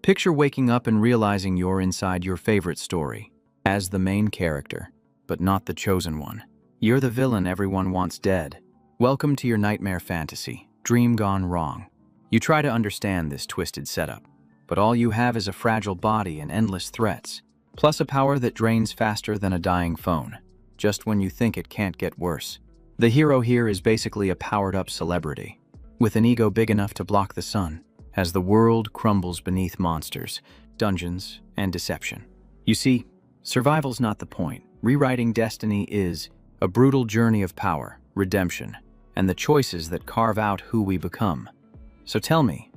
Picture waking up and realizing you're inside your favorite story, as the main character, but not the chosen one. You're the villain everyone wants dead. Welcome to your nightmare fantasy, dream gone wrong. You try to understand this twisted setup, but all you have is a fragile body and endless threats, plus a power that drains faster than a dying phone, just when you think it can't get worse. The hero here is basically a powered-up celebrity, with an ego big enough to block the sun, as the world crumbles beneath monsters, dungeons, and deception. You see, survival's not the point. Rewriting destiny is a brutal journey of power, redemption, and the choices that carve out who we become. So tell me,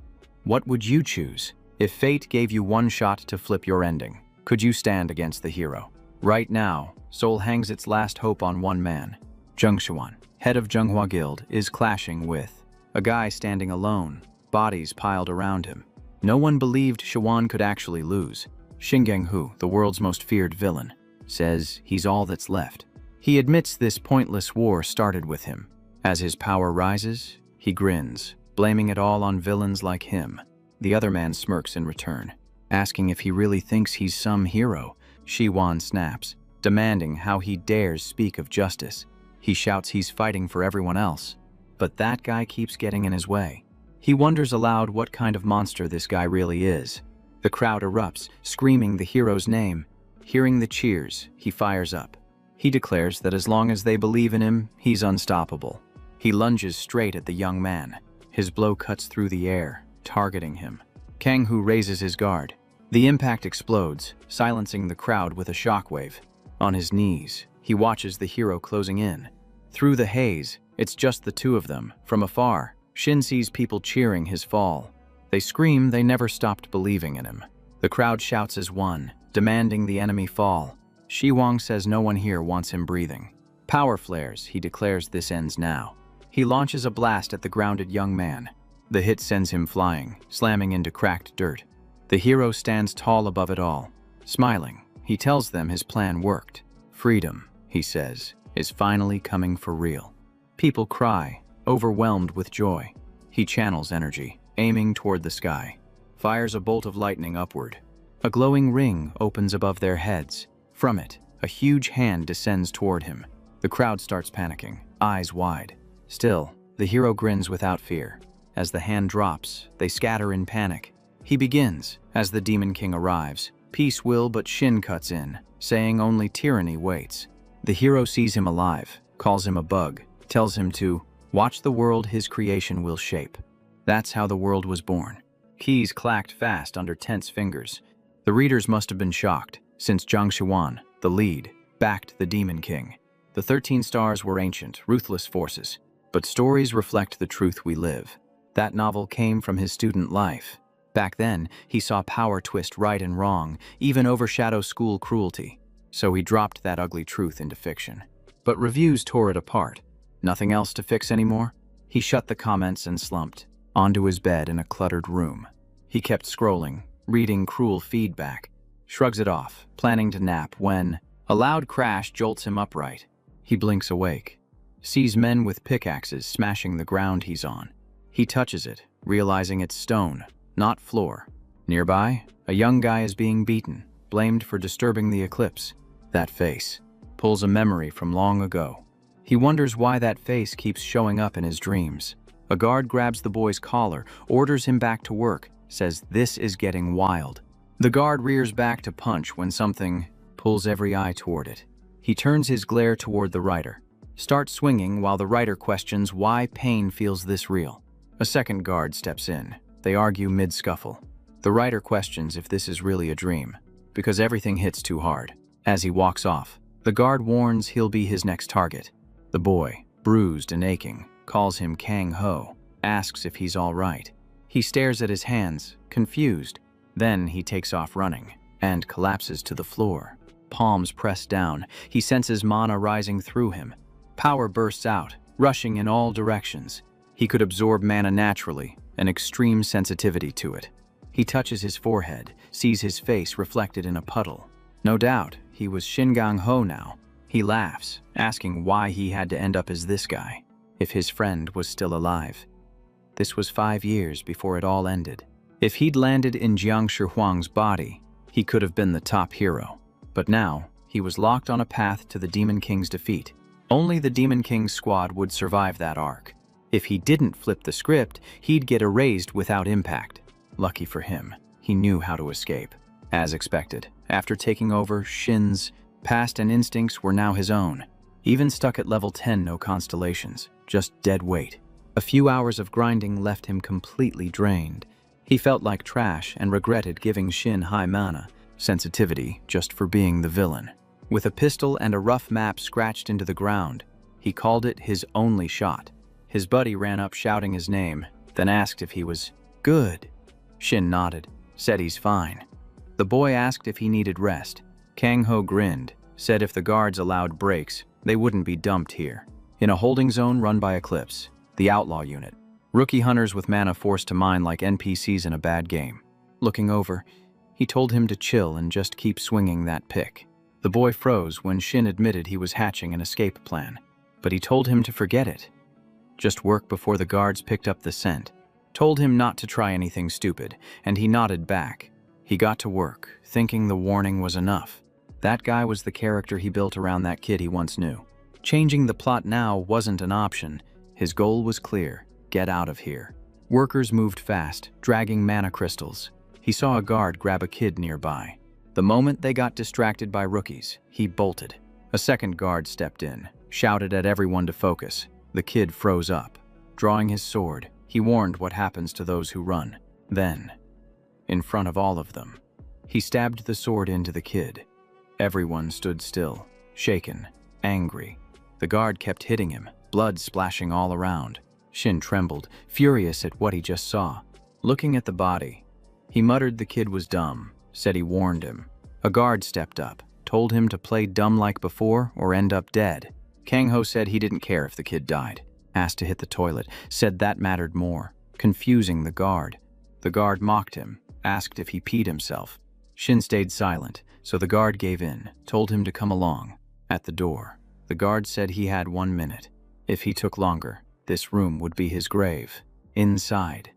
what would you choose? If fate gave you one shot to flip your ending, could you stand against the hero? Right now, Seoul hangs its last hope on one man. Jung Shawan, head of Junghwa Guild, is clashing with a guy standing alone, bodies piled around him. No one believed Shawan could actually lose. Shingeng-hu, the world's most feared villain, says he's all that's left. He admits this pointless war started with him. As his power rises, he grins, blaming it all on villains like him. The other man smirks in return, asking if he really thinks he's some hero. Shiwan snaps, demanding how he dares speak of justice. He shouts he's fighting for everyone else, but that guy keeps getting in his way. He wonders aloud what kind of monster this guy really is. The crowd erupts, screaming the hero's name. Hearing the cheers, he fires up. He declares that as long as they believe in him, he's unstoppable. He lunges straight at the young man. His blow cuts through the air, targeting him. Kang-hu raises his guard. The impact explodes, silencing the crowd with a shockwave. On his knees, he watches the hero closing in. Through the haze, it's just the two of them. From afar, Shin sees people cheering his fall. They scream they never stopped believing in him. The crowd shouts as one, demanding the enemy fall. Shiwang says no one here wants him breathing. Power flares, he declares this ends now. He launches a blast at the grounded young man. The hit sends him flying, slamming into cracked dirt. The hero stands tall above it all. Smiling, he tells them his plan worked. Freedom, he says, is finally coming for real. People cry, overwhelmed with joy. He channels energy, aiming toward the sky. Fires a bolt of lightning upward. A glowing ring opens above their heads. From it, a huge hand descends toward him. The crowd starts panicking, eyes wide. Still, the hero grins without fear. As the hand drops, they scatter in panic. He begins, as the Demon King arrives. Peace will, but Shin cuts in, saying only tyranny waits. The hero sees him alive, calls him a bug, tells him to watch the world his creation will shape. That's how the world was born. Keys clacked fast under tense fingers. The readers must have been shocked, since Zhang Xuan, the lead, backed the Demon King. The 13 stars were ancient, ruthless forces, but stories reflect the truth we live. That novel came from his student life. Back then, he saw power twist right and wrong, even overshadow school cruelty. So he dropped that ugly truth into fiction. But reviews tore it apart. Nothing else to fix anymore? He shut the comments and slumped onto his bed in a cluttered room. He kept scrolling, reading cruel feedback, shrugs it off, planning to nap when a loud crash jolts him upright. He blinks awake, sees men with pickaxes smashing the ground he's on. He touches it, realizing it's stone, not floor. Nearby, a young guy is being beaten, blamed for disturbing the eclipse. That face pulls a memory from long ago. He wonders why that face keeps showing up in his dreams. A guard grabs the boy's collar, orders him back to work, says this is getting wild. The guard rears back to punch when something pulls every eye toward it. He turns his glare toward the writer, starts swinging while the writer questions why pain feels this real. A second guard steps in. They argue mid-scuffle. The writer questions if this is really a dream, because everything hits too hard. As he walks off, the guard warns he'll be his next target. The boy, bruised and aching, calls him Kang-ho, asks if he's all right. He stares at his hands, confused. Then he takes off running, and collapses to the floor. Palms pressed down, he senses mana rising through him. Power bursts out, rushing in all directions. He could absorb mana naturally, an extreme sensitivity to it. He touches his forehead, sees his face reflected in a puddle. No doubt, he was Shingang-ho now. He laughs, asking why he had to end up as this guy, if his friend was still alive. This was 5 years before it all ended. If he'd landed in Jiang Shihuang's body, he could have been the top hero. But now, he was locked on a path to the Demon King's defeat. Only the Demon King's squad would survive that arc. If he didn't flip the script, he'd get erased without impact. Lucky for him, he knew how to escape. As expected, after taking over, Shin's past and instincts were now his own. Even stuck at level 10, no constellations, just dead weight. A few hours of grinding left him completely drained. He felt like trash and regretted giving Shin high mana sensitivity just for being the villain. With a pistol and a rough map scratched into the ground, he called it his only shot. His buddy ran up shouting his name, then asked if he was good. Shin nodded, said he's fine. The boy asked if he needed rest. Kang Ho grinned, said if the guards allowed breaks, they wouldn't be dumped here. In a holding zone run by Eclipse, the outlaw unit. Rookie hunters with mana forced to mine like NPCs in a bad game. Looking over, he told him to chill and just keep swinging that pick. The boy froze when Shin admitted he was hatching an escape plan, but he told him to forget it. Just work before the guards picked up the scent. Told him not to try anything stupid, and he nodded back. He got to work, thinking the warning was enough. That guy was the character he built around that kid he once knew. Changing the plot now wasn't an option. His goal was clear: get out of here. Workers moved fast, dragging mana crystals. He saw a guard grab a kid nearby. The moment they got distracted by rookies, he bolted. A second guard stepped in, shouted at everyone to focus. The kid froze up. Drawing his sword, he warned what happens to those who run. Then, in front of all of them, he stabbed the sword into the kid. Everyone stood still, shaken, angry. The guard kept hitting him, blood splashing all around. Shin trembled, furious at what he just saw. Looking at the body, he muttered the kid was dumb, said he warned him. A guard stepped up, told him to play dumb like before or end up dead. Kang Ho said he didn't care if the kid died. Asked to hit the toilet, said that mattered more, confusing the guard. The guard mocked him, asked if he peed himself. Shin stayed silent, so the guard gave in, told him to come along. At the door, the guard said he had 1 minute. If he took longer, this room would be his grave. Inside,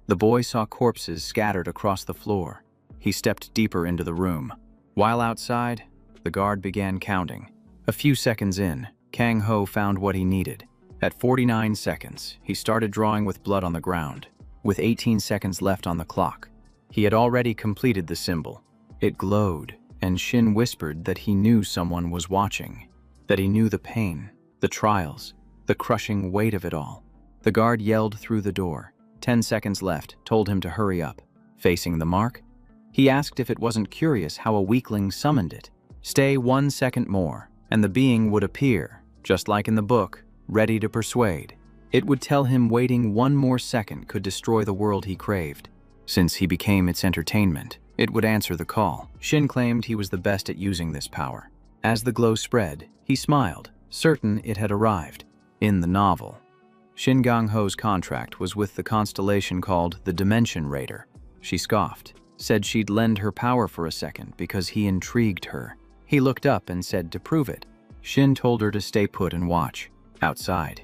the boy saw corpses scattered across the floor. He stepped deeper into the room. While outside, the guard began counting. A few seconds in, Kang Ho found what he needed. At 49 seconds, he started drawing with blood on the ground. With 18 seconds left on the clock, he had already completed the symbol. It glowed, and Shin whispered that he knew someone was watching, that he knew the pain, the trials, the crushing weight of it all. The guard yelled through the door. 10 seconds left, told him to hurry up. Facing the mark, he asked if it wasn't curious how a weakling summoned it. Stay 1 second more, and the being would appear, just like in the book, ready to persuade. It would tell him waiting 1 more second could destroy the world he craved. Since he became its entertainment, it would answer the call. Shin claimed he was the best at using this power. As the glow spread, he smiled, certain it had arrived. In the novel, Shin Gang Ho's contract was with the constellation called the Dimension Raider. She scoffed, said she'd lend her power for a second because he intrigued her. He looked up and said to prove it. Shin told her to stay put and watch. Outside,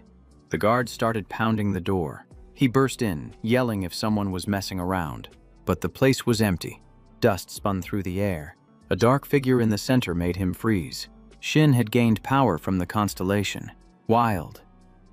the guard started pounding the door. He burst in, yelling if someone was messing around. But the place was empty. Dust spun through the air. A dark figure in the center made him freeze. Shin had gained power from the constellation. Wild.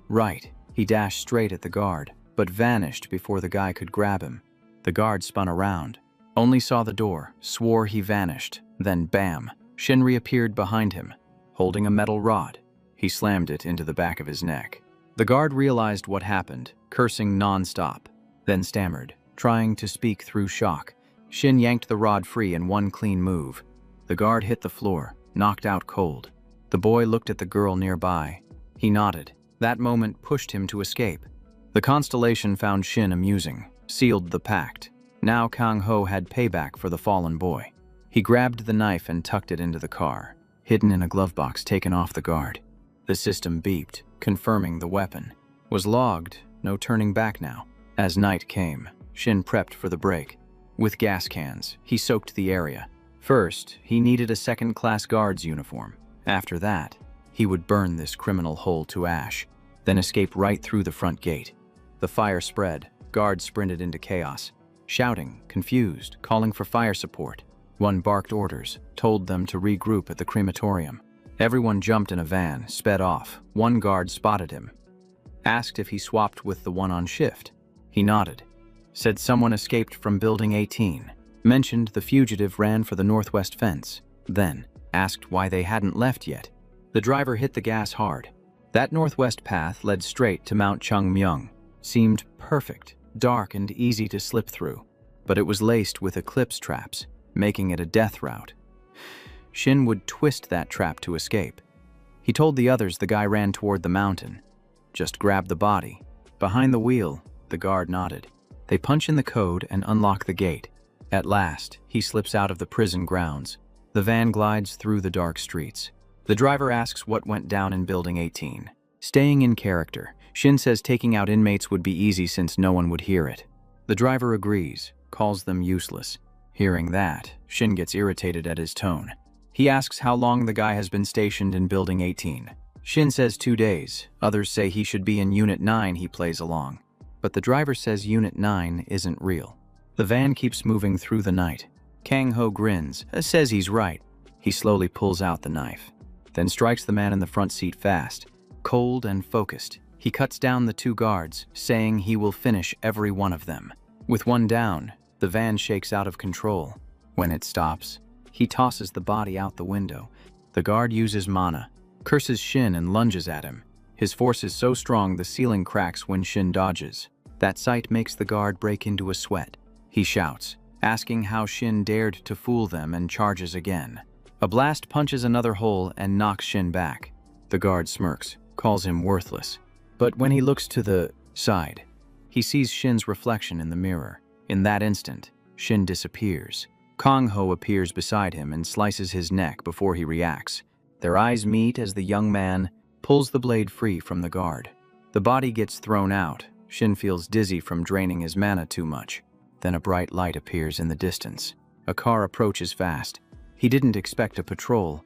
Right. He dashed straight at the guard, but vanished before the guy could grab him. The guard spun around, only saw the door, swore he vanished. Then bam, Shin reappeared behind him, holding a metal rod. He slammed it into the back of his neck. The guard realized what happened, cursing non-stop, then stammered, trying to speak through shock. Shin yanked the rod free in one clean move. The guard hit the floor, knocked out cold. The boy looked at the girl nearby. He nodded. That moment pushed him to escape. The constellation found Shin amusing, sealed the pact. Now Kang Ho had payback for the fallen boy. He grabbed the knife and tucked it into the car, hidden in a glove box taken off the guard. The system beeped, confirming the weapon was logged, no turning back now. As night came, Shin prepped for the break. With gas cans, he soaked the area. First, he needed a second-class guard's uniform. After that, he would burn this criminal whole to ash, then escape right through the front gate. The fire spread, guards sprinted into chaos. shouting, confused, calling for fire support. One barked orders, told them to regroup at the crematorium. Everyone jumped in a van, sped off. One guard spotted him, asked if he swapped with the one on shift. He nodded, said someone escaped from Building 18, mentioned the fugitive ran for the northwest fence, then asked why they hadn't left yet. The driver hit the gas hard. That northwest path led straight to Mount Chungmyeong. Seemed perfect, dark and easy to slip through, but it was laced with eclipse traps, making it a death route. Shin would twist that trap to escape. He told the others the guy ran toward the mountain. Just grab the body. Behind the wheel, the guard nodded. They punch in the code and unlock the gate. At last, he slips out of the prison grounds. The van glides through the dark streets. The driver asks what went down in Building 18. Staying in character, Shin says taking out inmates would be easy since no one would hear it. The driver agrees, calls them useless. Hearing that, Shin gets irritated at his tone. He asks how long the guy has been stationed in Building 18. Shin says 2 days. Others say he should be in Unit 9. He plays along. But the driver says Unit 9 isn't real. The van keeps moving through the night. Kang-ho grins, says he's right. He slowly pulls out the knife, then strikes the man in the front seat fast. Cold and focused, he cuts down the 2 guards, saying he will finish every one of them. With one down, the van shakes out of control. When it stops, he tosses the body out the window. The guard uses mana, curses Shin and lunges at him. His force is so strong the ceiling cracks when Shin dodges. That sight makes the guard break into a sweat. He shouts, asking how Shin dared to fool them, and charges again. A blast punches another hole and knocks Shin back. The guard smirks, calls him worthless. But when he looks to the side, he sees Shin's reflection in the mirror. In that instant, Shin disappears. Kang-ho appears beside him and slices his neck before he reacts. Their eyes meet as the young man pulls the blade free from the guard. The body gets thrown out. Shin feels dizzy from draining his mana too much. Then a bright light appears in the distance. A car approaches fast. He didn't expect a patrol.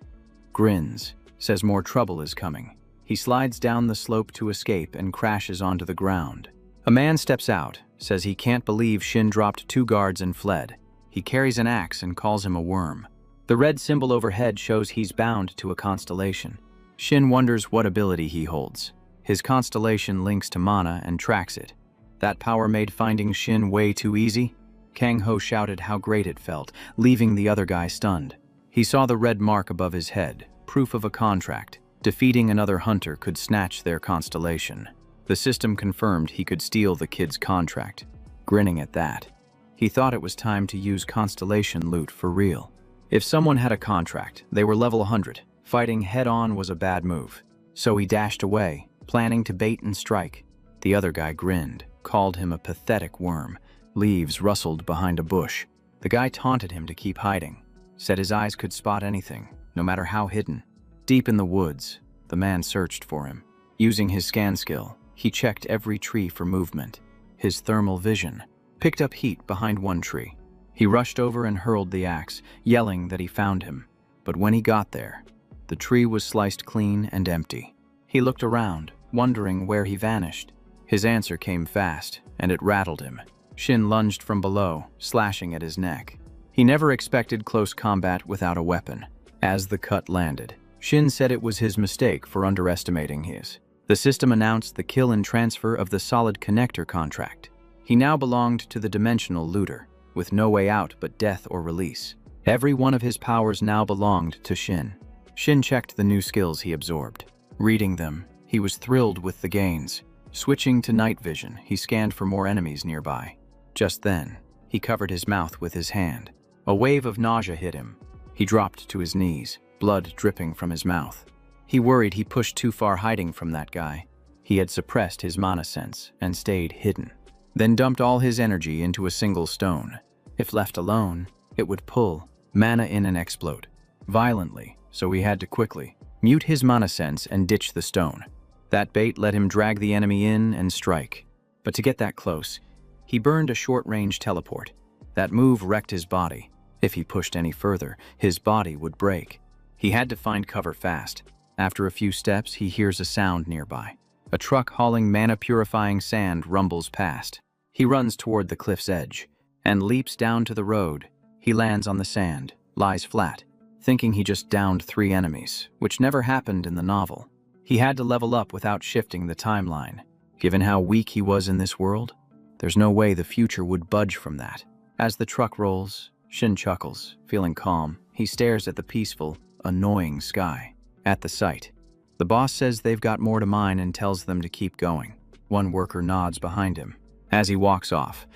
Grins, says more trouble is coming. He slides down the slope to escape and crashes onto the ground. A man steps out, says he can't believe Shin dropped 2 guards and fled. He carries an axe and calls him a worm. The red symbol overhead shows he's bound to a constellation. Shin wonders what ability he holds. His constellation links to mana and tracks it. That power made finding Shin way too easy? Kang-ho shouted how great it felt, leaving the other guy stunned. He saw the red mark above his head, proof of a contract. Defeating another hunter could snatch their constellation. The system confirmed he could steal the kid's contract. Grinning at that, he thought it was time to use constellation loot for real. If someone had a contract, they were level 100. Fighting head-on was a bad move. So he dashed away, planning to bait and strike. The other guy grinned, called him a pathetic worm. Leaves rustled behind a bush. The guy taunted him to keep hiding, said his eyes could spot anything, no matter how hidden. Deep in the woods, the man searched for him. Using his scan skill, he checked every tree for movement. His thermal vision picked up heat behind one tree. He rushed over and hurled the axe, yelling that he found him. But when he got there, the tree was sliced clean and empty. He looked around, wondering where he vanished. His answer came fast, and it rattled him. Shin lunged from below, slashing at his neck. He never expected close combat without a weapon. As the cut landed, Shin said it was his mistake for underestimating his. The system announced the kill and transfer of the solid connector contract. He now belonged to the dimensional looter, with no way out but death or release. Every one of his powers now belonged to Shin. Shin checked the new skills he absorbed. Reading them, he was thrilled with the gains. Switching to night vision, he scanned for more enemies nearby. Just then, he covered his mouth with his hand. A wave of nausea hit him. He dropped to his knees, blood dripping from his mouth. He worried he pushed too far hiding from that guy. He had suppressed his mana sense and stayed hidden, then dumped all his energy into a single stone. If left alone, it would pull mana in and explode violently, so he had to quickly mute his mana sense and ditch the stone. That bait let him drag the enemy in and strike. But to get that close, he burned a short-range teleport. That move wrecked his body. If he pushed any further, his body would break. He had to find cover fast. After a few steps, he hears a sound nearby. A truck hauling mana-purifying sand rumbles past. He runs toward the cliff's edge. and leaps down to the road. He lands on the sand, lies flat, thinking he just downed 3 enemies, which never happened in the novel. He had to level up without shifting the timeline. Given how weak he was in this world, there's no way the future would budge from that. As the truck rolls, Shin chuckles, feeling calm. He stares at the peaceful, annoying sky. At the site, the boss says they've got more to mine and tells them to keep going. One worker nods behind him. As he walks off,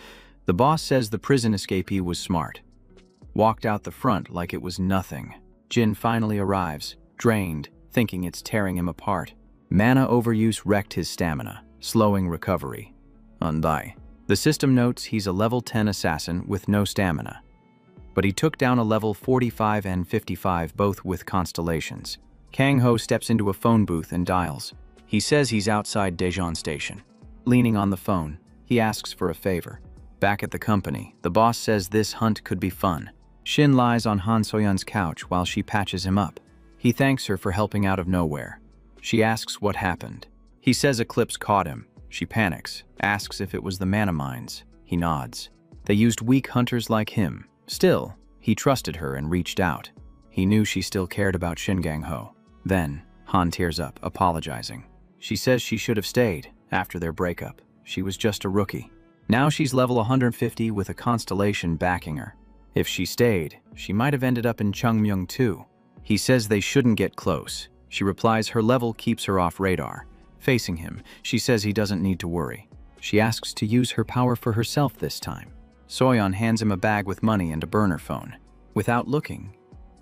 the boss says the prison escapee was smart. Walked out the front like it was nothing. Jin finally arrives, drained, thinking it's tearing him apart. Mana overuse wrecked his stamina, slowing recovery. Undai. The system notes he's a level 10 assassin with no stamina. But he took down a level 45 and 55 both with constellations. Kang Ho steps into a phone booth and dials. He says he's outside Daejeon Station. Leaning on the phone, he asks for a favor. Back at the company, the boss says this hunt could be fun. Shin lies on Han Soyeon's couch while she patches him up. He thanks her for helping out of nowhere. She asks what happened. He says Eclipse caught him. She panics, asks if it was the mana mines. He nods. They used weak hunters like him. Still, he trusted her and reached out. He knew she still cared about Shin Gang-ho. Then, Han tears up, apologizing. She says she should have stayed after their breakup. She was just a rookie. Now she's level 150 with a constellation backing her. If she stayed, she might have ended up in Chungmyeong too. He says they shouldn't get close. She replies her level keeps her off radar. Facing him, she says he doesn't need to worry. She asks to use her power for herself this time. Soyeon hands him a bag with money and a burner phone. Without looking,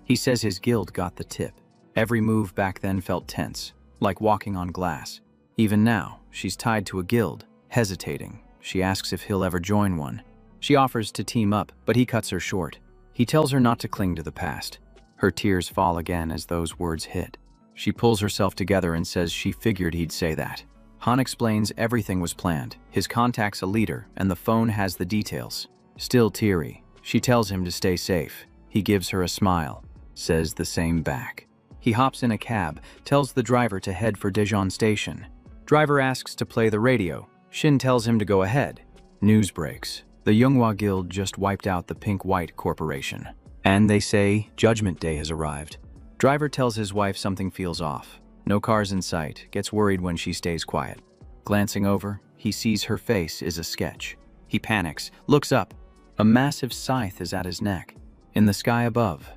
he says his guild got the tip. Every move back then felt tense, like walking on glass. Even now, she's tied to a guild, hesitating. She asks if he'll ever join one. She offers to team up, but he cuts her short. He tells her not to cling to the past. Her tears fall again as those words hit. She pulls herself together and says she figured he'd say that. Han explains everything was planned. His contact's a leader, and the phone has the details. Still teary, she tells him to stay safe. He gives her a smile, says the same back. He hops in a cab, tells the driver to head for Daejeon Station. Driver asks to play the radio. Shin tells him to go ahead. News breaks. The Younghwa Guild just wiped out the Pink-White Corporation. And they say Judgment Day has arrived. Driver tells his wife something feels off. No cars in sight, gets worried when she stays quiet. Glancing over, he sees her face is a sketch. He panics, looks up. A massive scythe is at his neck. In the sky above,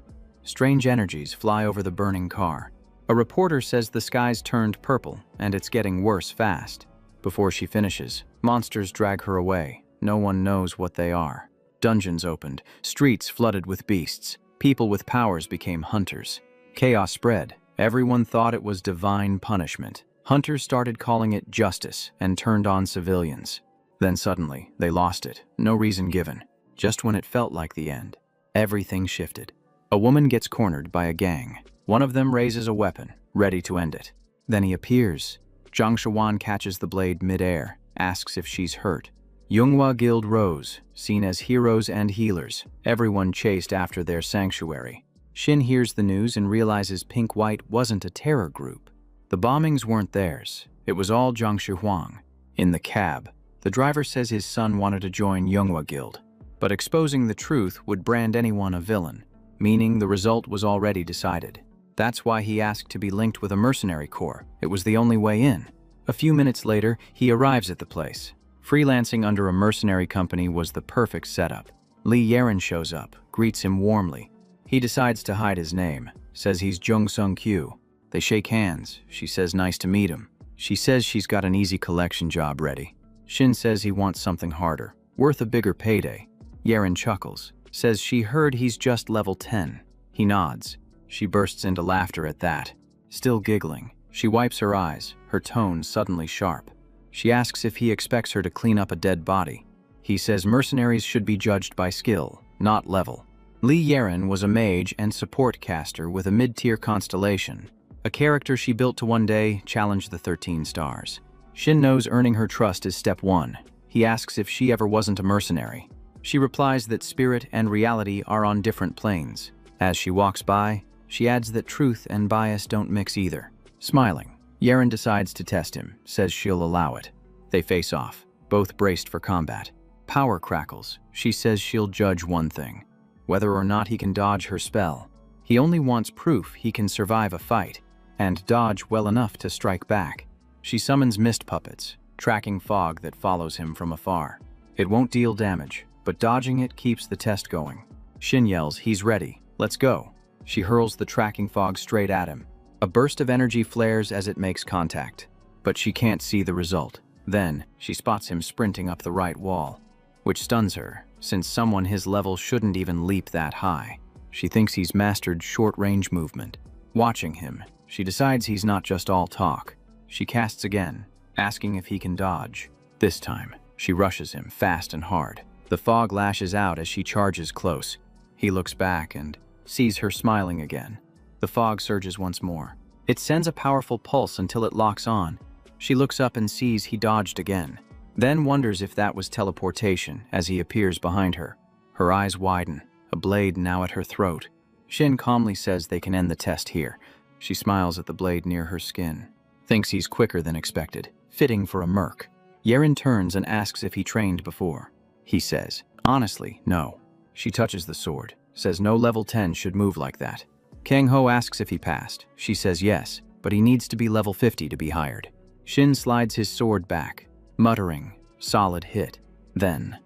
strange energies fly over the burning car. A reporter says the sky's turned purple and it's getting worse fast. Before she finishes, monsters drag her away. No one knows what they are. Dungeons opened, streets flooded with beasts. People with powers became hunters. Chaos spread. Everyone thought it was divine punishment. Hunters started calling it justice and turned on civilians. Then suddenly, they lost it. No reason given. Just when it felt like the end, everything shifted. A woman gets cornered by a gang. One of them raises a weapon, ready to end it. Then he appears. Zhang Shawan catches the blade mid-air, asks if she's hurt. Younghwa Guild rose, seen as heroes and healers. Everyone chased after their sanctuary. Shin hears the news and realizes Pink-White wasn't a terror group. The bombings weren't theirs. It was all Zhang Shihuang. In the cab, the driver says his son wanted to join Younghwa Guild, but exposing the truth would brand anyone a villain, meaning the result was already decided. That's why he asked to be linked with a mercenary corps. It was the only way in. A few minutes later, he arrives at the place. Freelancing under a mercenary company was the perfect setup. Lee Yeren shows up, greets him warmly. He decides to hide his name, says he's Jung Sung Kyu. They shake hands. She says nice to meet him. She says she's got an easy collection job ready. Shin says he wants something harder, worth a bigger payday. Yeren chuckles, says she heard he's just level 10. He nods. She bursts into laughter at that. Still giggling, she wipes her eyes, her tone suddenly sharp. She asks if he expects her to clean up a dead body. He says mercenaries should be judged by skill, not level. Lee Yeren was a mage and support caster with a mid-tier constellation, a character she built to one day challenge the 13 stars. Shin knows earning her trust is step 1. He asks if she ever wasn't a mercenary. She replies that spirit and reality are on different planes. As she walks by, she adds that truth and bias don't mix either. Smiling, Yeren decides to test him, says she'll allow it. They face off, both braced for combat. Power crackles. She says she'll judge one thing: whether or not he can dodge her spell. He only wants proof he can survive a fight, and dodge well enough to strike back. She summons mist puppets, tracking fog that follows him from afar. It won't deal damage, but dodging it keeps the test going. Shin yells, "He's ready, let's go." She hurls the tracking fog straight at him. A burst of energy flares as it makes contact, but she can't see the result. Then, she spots him sprinting up the right wall, which stuns her, since someone his level shouldn't even leap that high. She thinks he's mastered short-range movement. Watching him, she decides he's not just all talk. She casts again, asking if he can dodge. This time, she rushes him fast and hard. The fog lashes out as she charges close. He looks back and sees her smiling again. The fog surges once more. It sends a powerful pulse until it locks on. She looks up and sees he dodged again, then wonders if that was teleportation as he appears behind her. Her eyes widen, a blade now at her throat. Shin calmly says they can end the test here. She smiles at the blade near her skin. Thinks he's quicker than expected, fitting for a merc. Yeren turns and asks if he trained before. He says, "Honestly, no." She touches the sword, says no level 10 should move like that. Kang Ho asks if he passed. She says yes, but he needs to be level 50 to be hired. Shin slides his sword back, muttering, "Solid hit." Then,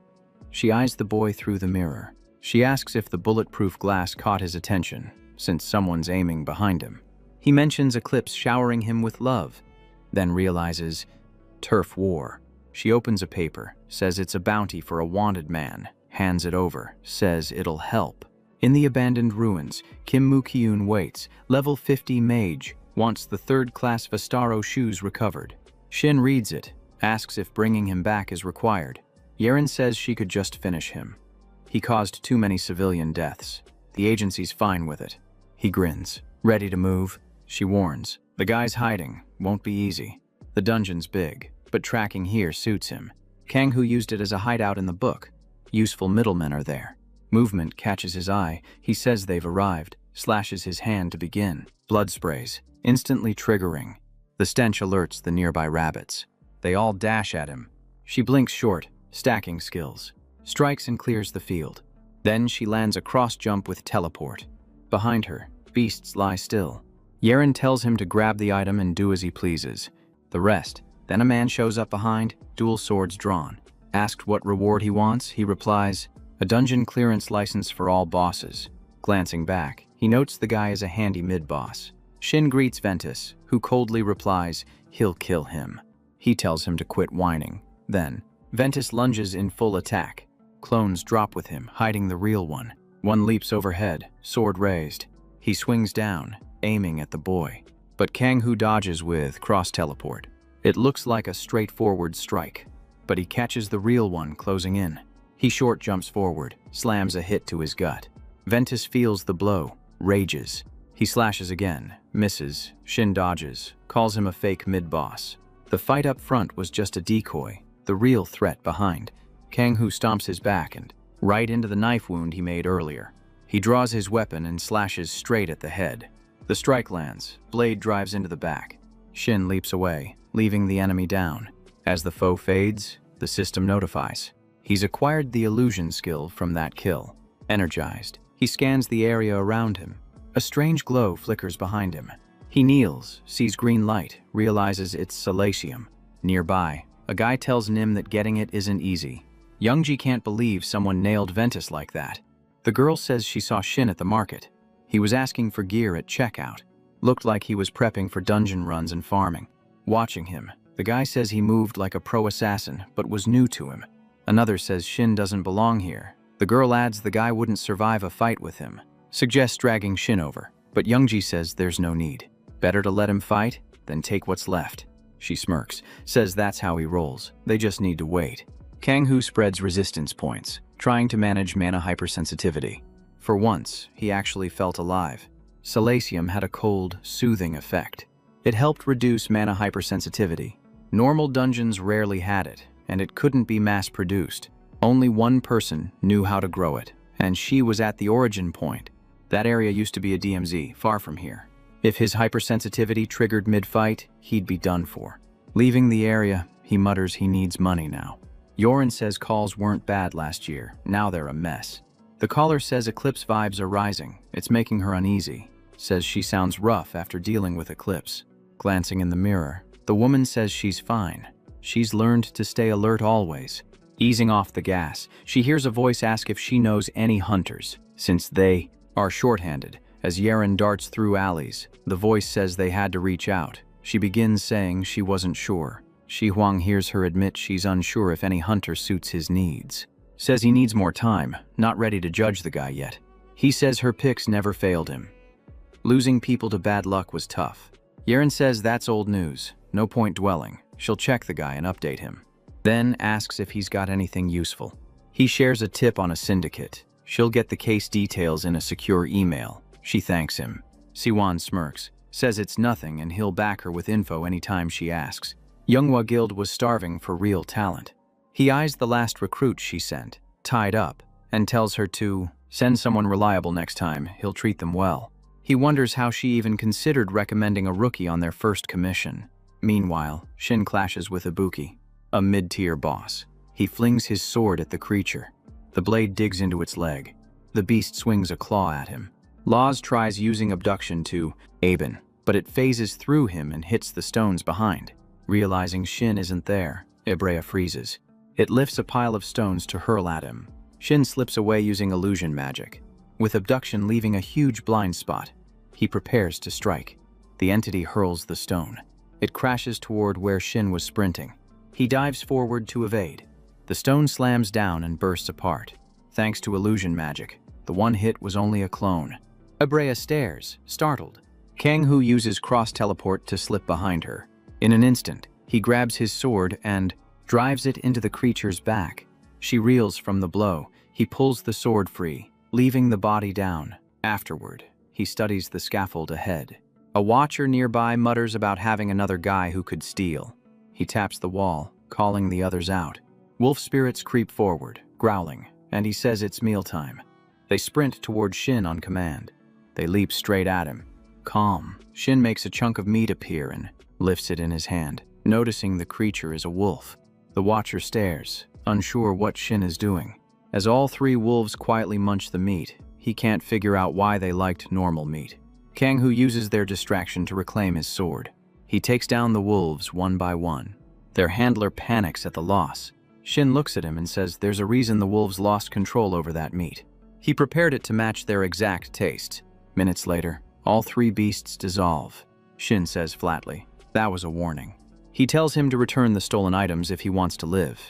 she eyes the boy through the mirror. She asks if the bulletproof glass caught his attention, since someone's aiming behind him. He mentions Eclipse showering him with love, then realizes, turf war. She opens a paper, says it's a bounty for a wanted man, hands it over, says it'll help. In the abandoned ruins, Kim Moo-kyun waits, level 50 mage, wants the third-class Vistaro shoes recovered. Shin reads it, asks if bringing him back is required. Yeren says she could just finish him. He caused too many civilian deaths. The agency's fine with it. He grins, ready to move. She warns, the guy's hiding, won't be easy. The dungeon's big, but tracking here suits him. Kang-Hu used it as a hideout in the book. Useful middlemen are there. Movement catches his eye. He says they've arrived, slashes his hand to begin. Blood sprays, instantly triggering. The stench alerts the nearby rabbits. They all dash at him. She blinks short, stacking skills. Strikes and clears the field. Then she lands a cross jump with teleport. Behind her, beasts lie still. Yeren tells him to grab the item and do as he pleases. The rest. Then a man shows up behind, dual swords drawn. Asked what reward he wants, he replies, "A dungeon clearance license for all bosses." Glancing back, he notes the guy is a handy mid-boss. Shin greets Ventus, who coldly replies, he'll kill him. He tells him to quit whining. Then, Ventus lunges in full attack. Clones drop with him, hiding the real one. One leaps overhead, sword raised. He swings down, aiming at the boy. But Kang-Hu dodges with cross-teleport. It looks like a straightforward strike, but he catches the real one closing in. He short jumps forward, slams a hit to his gut. Ventus feels the blow, rages. He slashes again, misses, Shin dodges, calls him a fake mid-boss. The fight up front was just a decoy, the real threat behind. Kang-Hu stomps his back and right into the knife wound he made earlier. He draws his weapon and slashes straight at the head. The strike lands, blade drives into the back. Shin leaps away, leaving the enemy down. As the foe fades, the system notifies. He's acquired the illusion skill from that kill. Energized, he scans the area around him. A strange glow flickers behind him. He kneels, sees green light, realizes it's Salacium. Nearby, a guy tells Nim that getting it isn't easy. Youngji can't believe someone nailed Ventus like that. The girl says she saw Shin at the market. He was asking for gear at checkout. Looked like he was prepping for dungeon runs and farming. Watching him, the guy says he moved like a pro assassin, but was new to him. Another says Shin doesn't belong here. The girl adds the guy wouldn't survive a fight with him. Suggests dragging Shin over, but Youngji says there's no need. Better to let him fight than take what's left. She smirks, says that's how he rolls. They just need to wait. Kang-Hu spreads resistance points, trying to manage mana hypersensitivity. For once, he actually felt alive. Salacium had a cold, soothing effect. It helped reduce mana hypersensitivity. Normal dungeons rarely had it, and it couldn't be mass-produced. Only one person knew how to grow it, and she was at the origin point. That area used to be a DMZ, far from here. If his hypersensitivity triggered mid-fight, he'd be done for. Leaving the area, he mutters he needs money now. Yoren says calls weren't bad last year, now they're a mess. The caller says Eclipse vibes are rising, it's making her uneasy. Says she sounds rough after dealing with Eclipse. Glancing in the mirror, the woman says she's fine. She's learned to stay alert always. Easing off the gas, she hears a voice ask if she knows any hunters, since they are shorthanded. As Yeren darts through alleys, the voice says they had to reach out. She begins saying she wasn't sure. Shi Huang hears her admit she's unsure if any hunter suits his needs. Says he needs more time, not ready to judge the guy yet. He says her picks never failed him. Losing people to bad luck was tough. Yeren says that's old news, no point dwelling. She'll check the guy and update him. Then asks if he's got anything useful. He shares a tip on a syndicate. She'll get the case details in a secure email. She thanks him. Siwan smirks, says it's nothing and he'll back her with info anytime she asks. Younghwa Guild was starving for real talent. He eyes the last recruit she sent, tied up, and tells her to send someone reliable next time, he'll treat them well. He wonders how she even considered recommending a rookie on their first commission. Meanwhile, Shin clashes with Ibuki, a mid-tier boss. He flings his sword at the creature. The blade digs into its leg. The beast swings a claw at him. Laws tries using abduction to Aben, but it phases through him and hits the stones behind. Realizing Shin isn't there, Ibrea freezes. It lifts a pile of stones to hurl at him. Shin slips away using illusion magic, with abduction leaving a huge blind spot. He prepares to strike. The entity hurls the stone. It crashes toward where Shin was sprinting. He dives forward to evade. The stone slams down and bursts apart. Thanks to illusion magic, the one hit was only a clone. Ibrea stares, startled. Kang-Hu uses cross-teleport to slip behind her. In an instant, he grabs his sword and drives it into the creature's back. She reels from the blow. He pulls the sword free, leaving the body down. Afterward, he studies the scaffold ahead. A watcher nearby mutters about having another guy who could steal. He taps the wall, calling the others out. Wolf spirits creep forward, growling, and he says it's mealtime. They sprint toward Shin on command. They leap straight at him. Calm, Shin makes a chunk of meat appear and lifts it in his hand, noticing the creature is a wolf. The watcher stares, unsure what Shin is doing. As all three wolves quietly munch the meat, he can't figure out why they liked normal meat. Kang-Hu uses their distraction to reclaim his sword. He takes down the wolves one by one. Their handler panics at the loss. Shin looks at him and says there's a reason the wolves lost control over that meat. He prepared it to match their exact taste. Minutes later, all three beasts dissolve. Shin says flatly, that was a warning. He tells him to return the stolen items if he wants to live.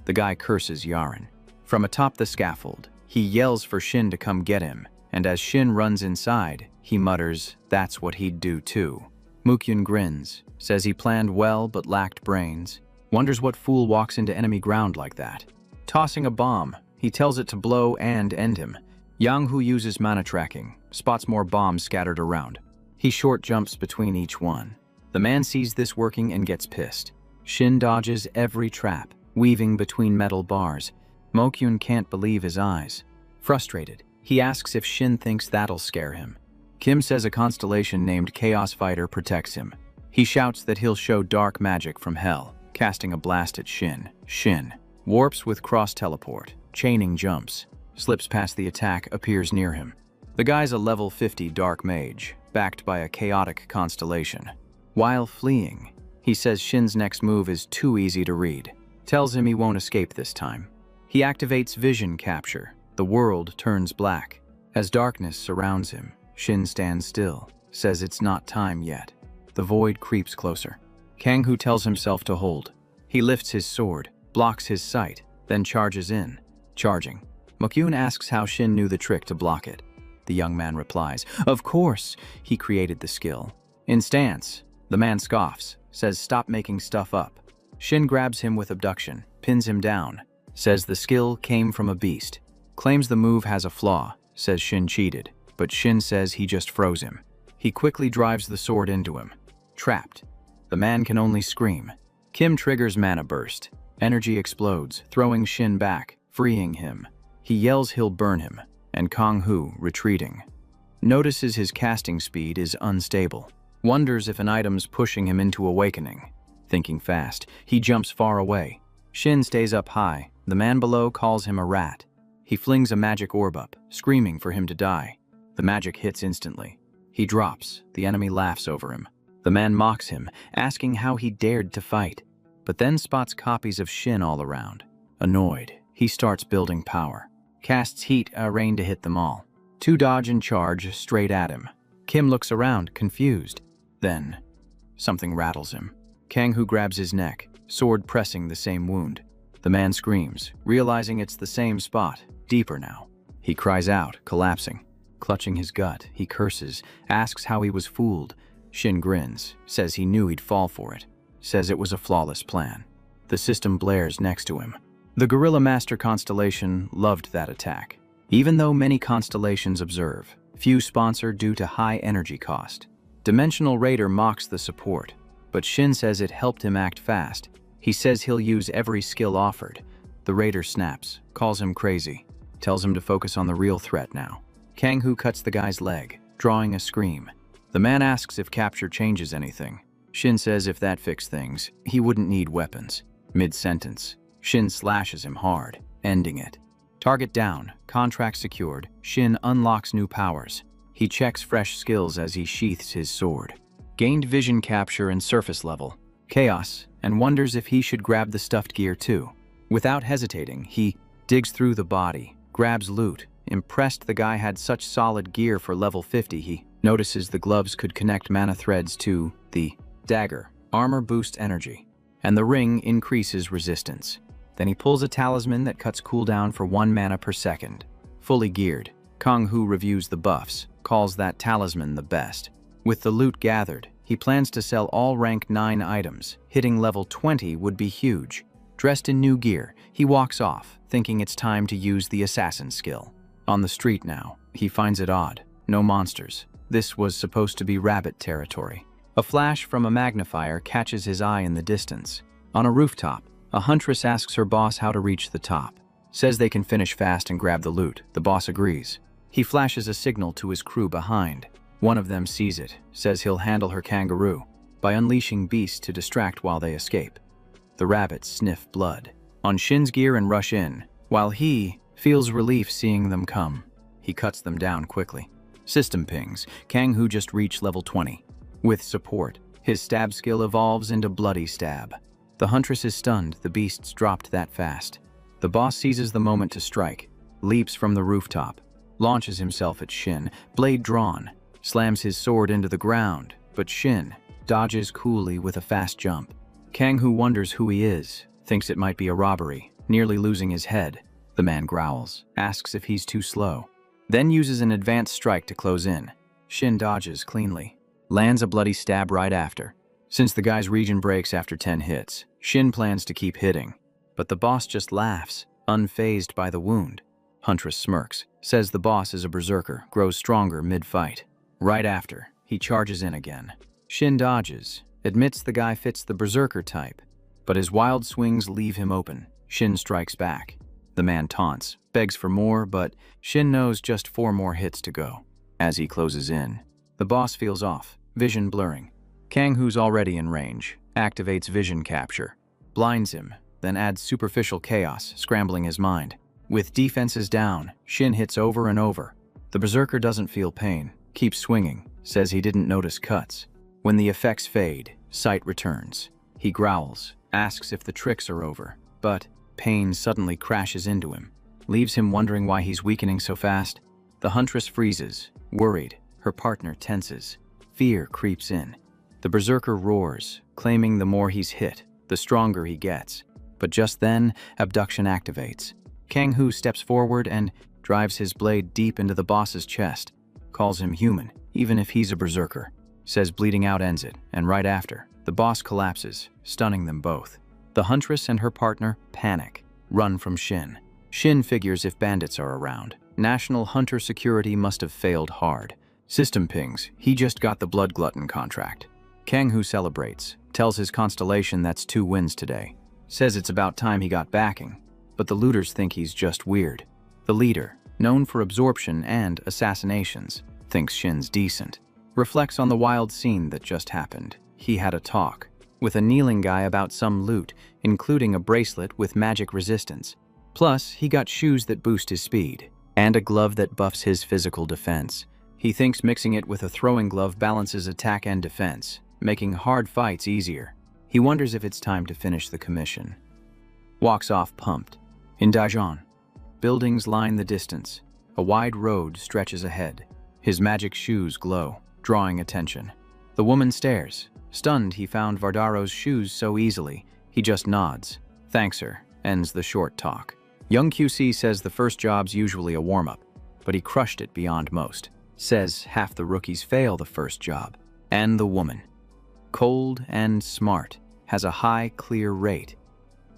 The guy curses Yaren. From atop the scaffold, he yells for Shin to come get him, and as Shin runs inside, he mutters, that's what he'd do too. Mukyun grins, says he planned well but lacked brains, wonders what fool walks into enemy ground like that. Tossing a bomb, he tells it to blow and end him. Yang-Hu uses mana tracking, spots more bombs scattered around. He short jumps between each one. The man sees this working and gets pissed. Shin dodges every trap, weaving between metal bars. Mokyun can't believe his eyes. Frustrated, he asks if Shin thinks that'll scare him. Kim says a constellation named Chaos Fighter protects him. He shouts that he'll show dark magic from hell, casting a blast at Shin. Shin warps with cross-teleport, chaining jumps, slips past the attack, appears near him. The guy's a level 50 dark mage, backed by a chaotic constellation. While fleeing, he says Shin's next move is too easy to read. Tells him he won't escape this time. He activates vision capture. The world turns black. As darkness surrounds him, Shin stands still, says it's not time yet. The void creeps closer. Kang-Hu tells himself to hold. He lifts his sword, blocks his sight, then charges in. Charging. Mokyun asks how Shin knew the trick to block it. The young man replies, of course, he created the skill. In stance, the man scoffs, says stop making stuff up. Shin grabs him with abduction, pins him down, says the skill came from a beast. Claims the move has a flaw, says Shin cheated, but Shin says he just froze him. He quickly drives the sword into him. Trapped. The man can only scream. Kim triggers mana burst. Energy explodes, throwing Shin back, freeing him. He yells he'll burn him, and Kang-Hu, retreating, notices his casting speed is unstable. Wonders if an item's pushing him into awakening. Thinking fast, he jumps far away. Shin stays up high. The man below calls him a rat. He flings a magic orb up, screaming for him to die. The magic hits instantly. He drops. The enemy laughs over him. The man mocks him, asking how he dared to fight, but then spots copies of Shin all around. Annoyed, he starts building power. Casts heat rain to hit them all. Two dodge and charge straight at him. Kim looks around, confused. Then, something rattles him. Kang-Hu grabs his neck, sword pressing the same wound. The man screams, realizing it's the same spot, deeper now. He cries out, collapsing. Clutching his gut, he curses, asks how he was fooled. Shin grins, says he knew he'd fall for it, says it was a flawless plan. The system blares next to him. The Gorilla Master constellation loved that attack. Even though many constellations observe, few sponsor due to high energy cost. Dimensional Raider mocks the support, but Shin says it helped him act fast. He says he'll use every skill offered. The Raider snaps, calls him crazy, tells him to focus on the real threat now. Kang-Hu cuts the guy's leg, drawing a scream. The man asks if capture changes anything. Shin says if that fixed things, he wouldn't need weapons. Mid-sentence, Shin slashes him hard, ending it. Target down, contract secured, Shin unlocks new powers. He checks fresh skills as he sheaths his sword. Gained vision capture and surface level, chaos, and wonders if he should grab the stuffed gear too. Without hesitating, he digs through the body, grabs loot. Impressed the guy had such solid gear for level 50, he notices the gloves could connect mana threads to the dagger. Armor boosts energy, and the ring increases resistance. Then he pulls a talisman that cuts cooldown for 1 mana per second. Fully geared, Kang-Hu reviews the buffs, calls that talisman the best. With the loot gathered, he plans to sell all rank 9 items. Hitting level 20 would be huge. Dressed in new gear, he walks off, thinking it's time to use the assassin skill. On the street now, he finds it odd. No monsters. This was supposed to be rabbit territory. A flash from a magnifier catches his eye in the distance. On a rooftop, a huntress asks her boss how to reach the top. Says they can finish fast and grab the loot. The boss agrees. He flashes a signal to his crew behind. One of them sees it, says he'll handle her kangaroo by unleashing beasts to distract while they escape. The rabbits sniff blood on Shin's gear and rush in, while he feels relief seeing them come. He cuts them down quickly. System pings. Kang-Hu just reached level 20. With support, his stab skill evolves into bloody stab. The huntress is stunned. The beasts dropped that fast. The boss seizes the moment to strike, leaps from the rooftop, launches himself at Shin, blade drawn, slams his sword into the ground, but Shin dodges coolly with a fast jump. Kang-Hu wonders who he is, thinks it might be a robbery, nearly losing his head. The man growls, asks if he's too slow, then uses an advanced strike to close in. Shin dodges cleanly, lands a bloody stab right after. Since the guy's regen breaks after 10 hits, Shin plans to keep hitting, but the boss just laughs, unfazed by the wound. Huntress smirks, says the boss is a berserker, grows stronger mid-fight. Right after, he charges in again. Shin dodges, admits the guy fits the berserker type, but his wild swings leave him open. Shin strikes back. The man taunts, begs for more, but Shin knows just 4 more hits to go. As he closes in, the boss feels off, vision blurring. Kang-Hu's already in range, activates vision capture, blinds him, then adds superficial chaos, scrambling his mind. With defenses down, Shin hits over and over. The berserker doesn't feel pain, keeps swinging, says he didn't notice cuts. When the effects fade, sight returns. He growls, asks if the tricks are over, but pain suddenly crashes into him, leaves him wondering why he's weakening so fast. The huntress freezes, worried. Her partner tenses. Fear creeps in. The berserker roars, claiming the more he's hit, the stronger he gets. But just then, abduction activates. Kang-Hu steps forward and drives his blade deep into the boss's chest, calls him human, even if he's a berserker. Says bleeding out ends it, and right after, the boss collapses, stunning them both. The huntress and her partner panic, run from Shin. Shin figures if bandits are around. National hunter security must have failed hard. System pings, he just got the Blood Glutton contract. Kang-Hu celebrates, tells his constellation that's 2 wins today. Says it's about time he got backing, but the looters think he's just weird. The leader, known for absorption and assassinations, thinks Shin's decent. Reflects on the wild scene that just happened. He had a talk with a kneeling guy about some loot, including a bracelet with magic resistance. Plus, he got shoes that boost his speed, and a glove that buffs his physical defense. He thinks mixing it with a throwing glove balances attack and defense, making hard fights easier. He wonders if it's time to finish the commission. Walks off pumped. In Daejeon, buildings line the distance. A wide road stretches ahead. His magic shoes glow, drawing attention. The woman stares. Stunned he found Vardaro's shoes so easily, he just nods. Thanks her, ends the short talk. Young QC says the first job's usually a warm-up, but he crushed it beyond most. Says half the rookies fail the first job. And the woman, cold and smart, has a high clear rate.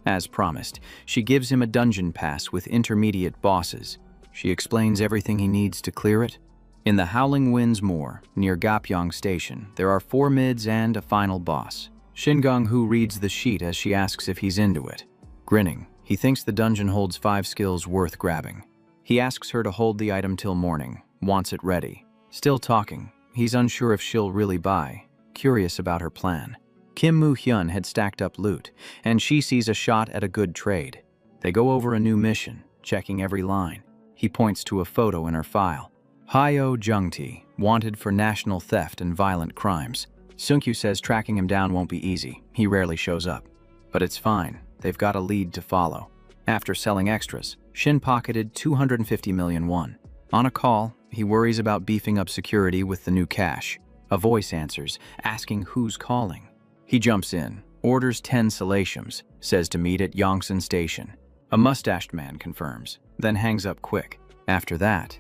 As promised, she gives him a dungeon pass with intermediate bosses. She explains everything he needs to clear it. In the Howling Winds Moor, near Gapyeong Station, there are 4 mids and a final boss. Shin Gong-hoo reads the sheet as she asks if he's into it. Grinning, he thinks the dungeon holds 5 skills worth grabbing. He asks her to hold the item till morning, wants it ready. Still talking, he's unsure if she'll really buy, curious about her plan. Kim Moo-hyun had stacked up loot, and she sees a shot at a good trade. They go over a new mission, checking every line. He points to a photo in her file. Hyo Jung-tae, wanted for national theft and violent crimes. Seung-kyu says tracking him down won't be easy. He rarely shows up. But it's fine. They've got a lead to follow. After selling extras, Shin pocketed 250 million won. On a call, he worries about beefing up security with the new cash. A voice answers, asking who's calling. He jumps in, orders 10 salatiums, says to meet at Yongsan Station. A mustached man confirms, then hangs up quick. After that,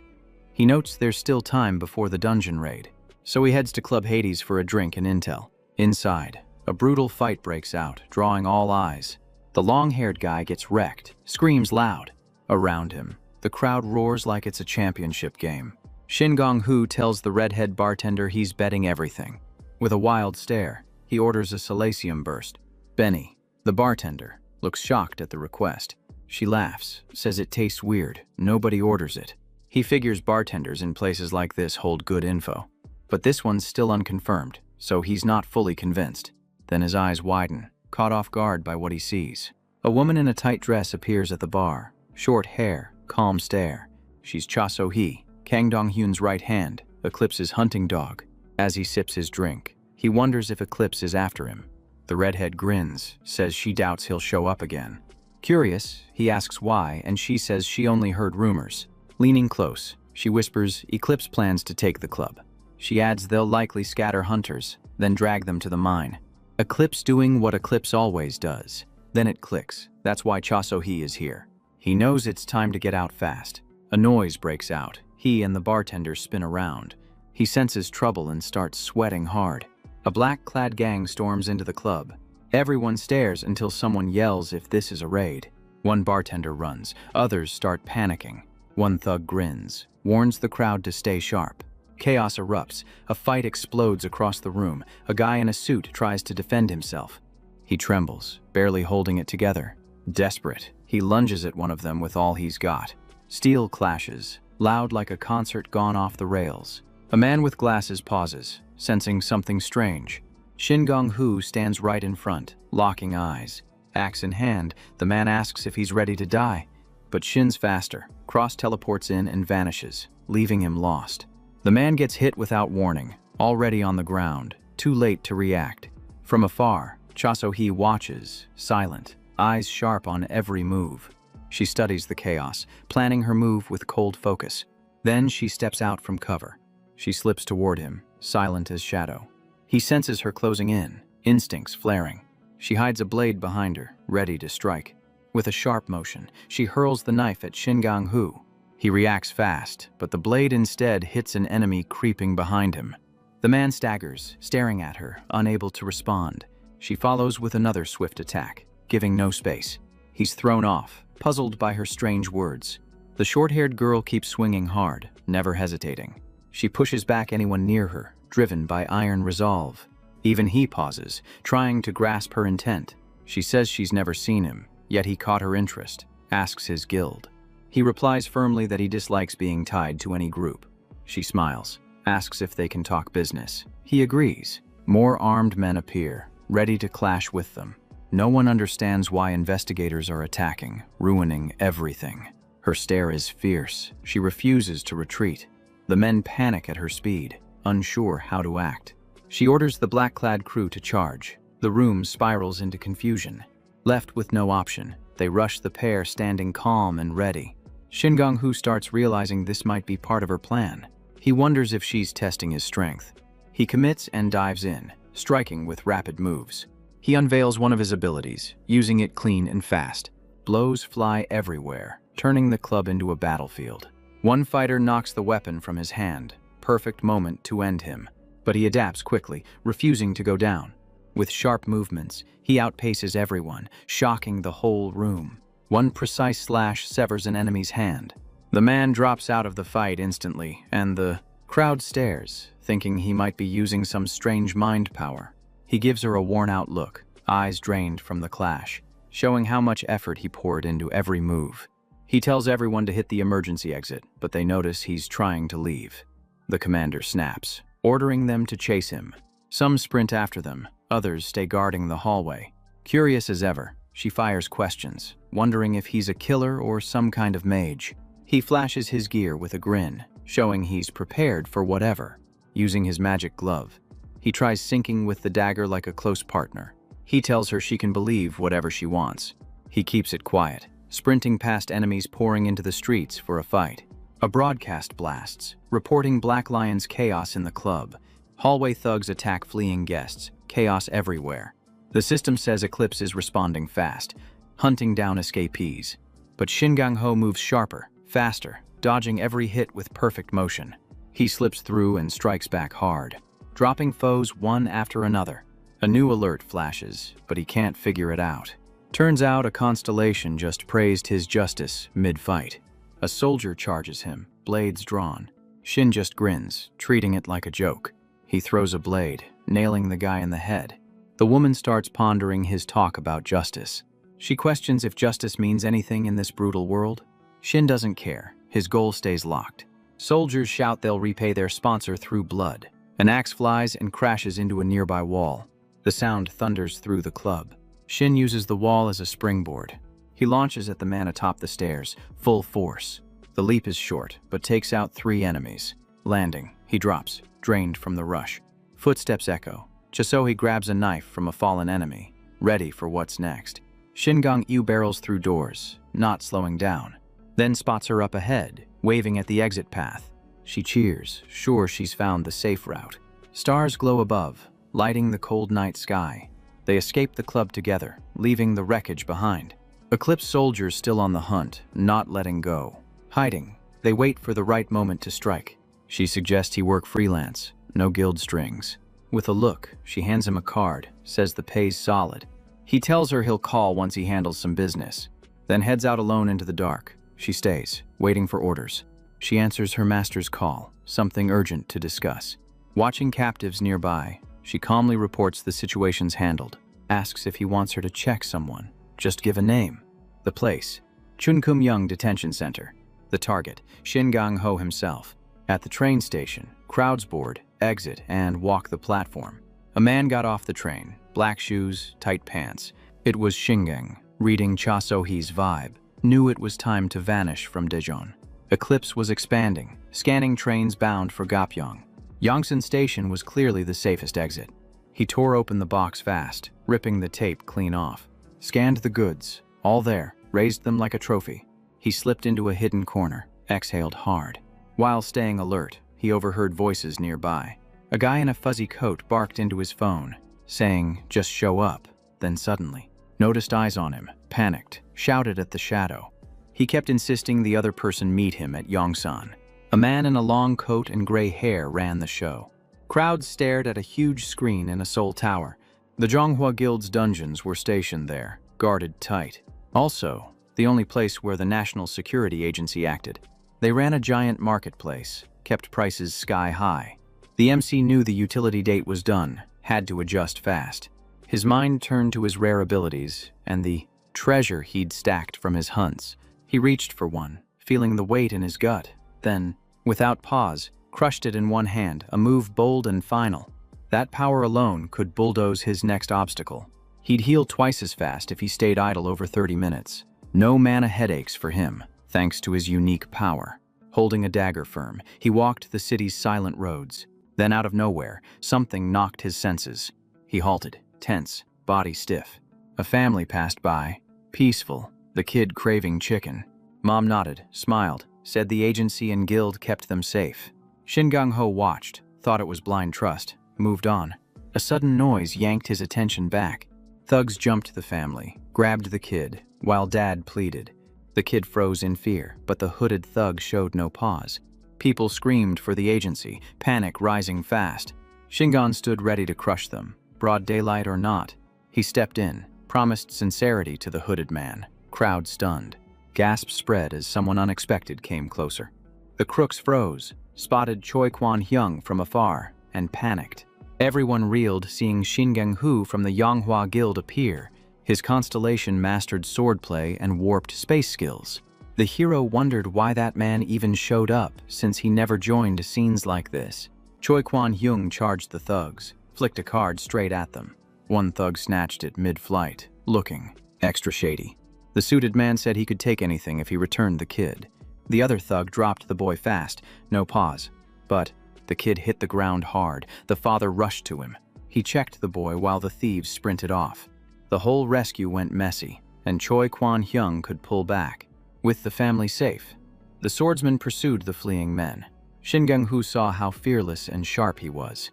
he notes there's still time before the dungeon raid, so he heads to Club Hades for a drink and intel. Inside, a brutal fight breaks out, drawing all eyes. The long-haired guy gets wrecked, screams loud. Around him, the crowd roars like it's a championship game. Shin Gong-hoo tells the redhead bartender he's betting everything. With a wild stare, he orders a Salacium burst. Benny, the bartender, looks shocked at the request. She laughs, says it tastes weird, nobody orders it. He figures bartenders in places like this hold good info. But this one's still unconfirmed, so he's not fully convinced. Then his eyes widen, caught off guard by what he sees. A woman in a tight dress appears at the bar. Short hair, calm stare. She's Cha So-hee, Kang Dong-hyun's right hand, Eclipse's hunting dog. As he sips his drink, he wonders if Eclipse is after him. The redhead grins, says she doubts he'll show up again. Curious, he asks why, and she says she only heard rumors. Leaning close, she whispers Eclipse plans to take the club. She adds they'll likely scatter hunters, then drag them to the mine. Eclipse doing what Eclipse always does. Then it clicks. That's why Cha So-hee is here. He knows it's time to get out fast. A noise breaks out. He and the bartender spin around. He senses trouble and starts sweating hard. A black-clad gang storms into the club. Everyone stares until someone yells if this is a raid. One bartender runs. Others start panicking. One thug grins, warns the crowd to stay sharp. Chaos erupts. A fight explodes across the room. A guy in a suit tries to defend himself. He trembles, barely holding it together. Desperate, he lunges at one of them with all he's got. Steel clashes, loud like a concert gone off the rails. A man with glasses pauses, sensing something strange. Shin Gong-hoo stands right in front, locking eyes. Axe in hand, the man asks if he's ready to die. But Shin's faster, cross-teleports in and vanishes, leaving him lost. The man gets hit without warning, already on the ground, too late to react. From afar, Cha So-hee watches, silent, eyes sharp on every move. She studies the chaos, planning her move with cold focus. Then she steps out from cover. She slips toward him, silent as shadow. He senses her closing in, instincts flaring. She hides a blade behind her, ready to strike. With a sharp motion, she hurls the knife at Shin Gong-hoo. He reacts fast, but the blade instead hits an enemy creeping behind him. The man staggers, staring at her, unable to respond. She follows with another swift attack, giving no space. He's thrown off, puzzled by her strange words. The short-haired girl keeps swinging hard, never hesitating. She pushes back anyone near her, driven by iron resolve. Even he pauses, trying to grasp her intent. She says she's never seen him, yet he caught her interest, asks his guild. He replies firmly that he dislikes being tied to any group. She smiles, asks if they can talk business. He agrees. More armed men appear. ready to clash with them. No one understands why investigators are attacking, ruining everything. Her stare is fierce. She refuses to retreat. The men panic at her speed, unsure how to act. She orders the black-clad crew to charge. The room spirals into confusion. Left with no option, they rush the pair standing calm and ready. Shin Gong-hoo starts realizing this might be part of her plan. He wonders if she's testing his strength. He commits and dives in, striking with rapid moves. He unveils one of his abilities, using it clean and fast. Blows fly everywhere, turning the club into a battlefield. One fighter knocks the weapon from his hand. Perfect moment to end him. But he adapts quickly, refusing to go down. With sharp movements, he outpaces everyone, shocking the whole room. One precise slash severs an enemy's hand. The man drops out of the fight instantly, and the crowd stares, thinking he might be using some strange mind power. He gives her a worn-out look, eyes drained from the clash, showing how much effort he poured into every move. He tells everyone to hit the emergency exit, but they notice he's trying to leave. The commander snaps, ordering them to chase him. Some sprint after them, others stay guarding the hallway. Curious as ever, she fires questions, wondering if he's a killer or some kind of mage. He flashes his gear with a grin, showing he's prepared for whatever. Using his magic glove, he tries syncing with the dagger like a close partner. He tells her she can believe whatever she wants. He keeps it quiet, sprinting past enemies pouring into the streets for a fight. A broadcast blasts, reporting Black Lion's chaos in the club. Hallway thugs attack fleeing guests, chaos everywhere. The system says Eclipse is responding fast, hunting down escapees. But Shin Gang-ho moves sharper, faster, dodging every hit with perfect motion. He slips through and strikes back hard, dropping foes one after another. A new alert flashes, but he can't figure it out. Turns out a constellation just praised his justice mid-fight. A soldier charges him, blades drawn. Shin just grins, treating it like a joke. He throws a blade, nailing the guy in the head. The woman starts pondering his talk about justice. She questions if justice means anything in this brutal world. Shin doesn't care. His goal stays locked. Soldiers shout they'll repay their sponsor through blood. An axe flies and crashes into a nearby wall. The sound thunders through the club. Shin uses the wall as a springboard. He launches at the man atop the stairs, full force. The leap is short, but takes out 3 enemies. Landing, he drops, drained from the rush. Footsteps echo. Just so he grabs a knife from a fallen enemy, ready for what's next. Shin Gang-yu barrels through doors, not slowing down. Then spots her up ahead, waving at the exit path. She cheers, sure she's found the safe route. Stars glow above, lighting the cold night sky. They escape the club together, leaving the wreckage behind. Eclipse soldiers still on the hunt, not letting go. Hiding, they wait for the right moment to strike. She suggests he work freelance, no guild strings. With a look, she hands him a card, says the pay's solid. He tells her he'll call once he handles some business, then heads out alone into the dark. She stays, waiting for orders. She answers her master's call, something urgent to discuss. Watching captives nearby, she calmly reports the situation's handled, asks if he wants her to check someone. Just give a name. The place, Chunkumyung Detention Center. The target, Shin Gang-ho himself. At the train station, crowds board, exit, and walk the platform. A man got off the train, black shoes, tight pants. It was Shingang, reading Cha So-hee's vibe, knew it was time to vanish from Daejeon. Eclipse was expanding, scanning trains bound for Gapyeong. Yongsan Station was clearly the safest exit. He tore open the box fast, ripping the tape clean off. Scanned the goods, all there, raised them like a trophy. He slipped into a hidden corner, exhaled hard. While staying alert, he overheard voices nearby. A guy in a fuzzy coat barked into his phone, saying, "Just show up." Then suddenly, noticed eyes on him, panicked, shouted at the shadow. He kept insisting the other person meet him at Yongsan. A man in a long coat and gray hair ran the show. Crowds stared at a huge screen in a Seoul tower. The Zhonghua Guild's dungeons were stationed there, guarded tight. Also, the only place where the National Security Agency acted. They ran a giant marketplace, kept prices sky high. The MC knew the utility date was done, had to adjust fast. His mind turned to his rare abilities and the treasure he'd stacked from his hunts. He reached for one, feeling the weight in his gut. Then, without pause, crushed it in one hand, a move bold and final. That power alone could bulldoze his next obstacle. He'd heal twice as fast if he stayed idle over 30 minutes. No mana headaches for him, thanks to his unique power. Holding a dagger firm, he walked the city's silent roads. Then out of nowhere, something knocked his senses. He halted, tense, body stiff. A family passed by, peaceful, the kid craving chicken. Mom nodded, smiled, said the agency and guild kept them safe. Shin Gang-ho watched, thought it was blind trust, moved on. A sudden noise yanked his attention back. Thugs jumped the family, grabbed the kid, while Dad pleaded. The kid froze in fear, but the hooded thug showed no pause. People screamed for the agency, panic rising fast. Shingon stood ready to crush them, broad daylight or not. He stepped in, promised sincerity to the hooded man. Crowd stunned. Gasps spread as someone unexpected came closer. The crooks froze, spotted Choi Kwan-hyung from afar, and panicked. Everyone reeled seeing Shin Gang-ho from the Yonghua Guild appear. His constellation mastered swordplay and warped space skills. The hero wondered why that man even showed up, since he never joined scenes like this. Choi Kwan-hyung charged the thugs, flicked a card straight at them. One thug snatched it mid-flight, looking extra shady. The suited man said he could take anything if he returned the kid. The other thug dropped the boy fast, no pause. But the kid hit the ground hard. The father rushed to him. He checked the boy while the thieves sprinted off. The whole rescue went messy, and Choi Kwan-hyung could pull back. With the family safe, the swordsman pursued the fleeing men. Shin Gang-ho saw how fearless and sharp he was.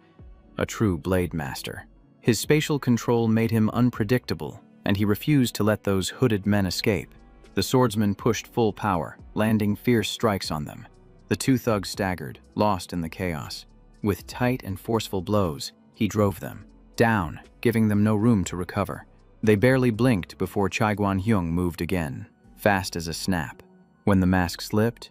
A true blade master. His spatial control made him unpredictable, and he refused to let those hooded men escape. The swordsman pushed full power, landing fierce strikes on them. The two thugs staggered, lost in the chaos. With tight and forceful blows, he drove them down, giving them no room to recover. They barely blinked before Choi Kwan-hyung moved again, fast as a snap. When the mask slipped,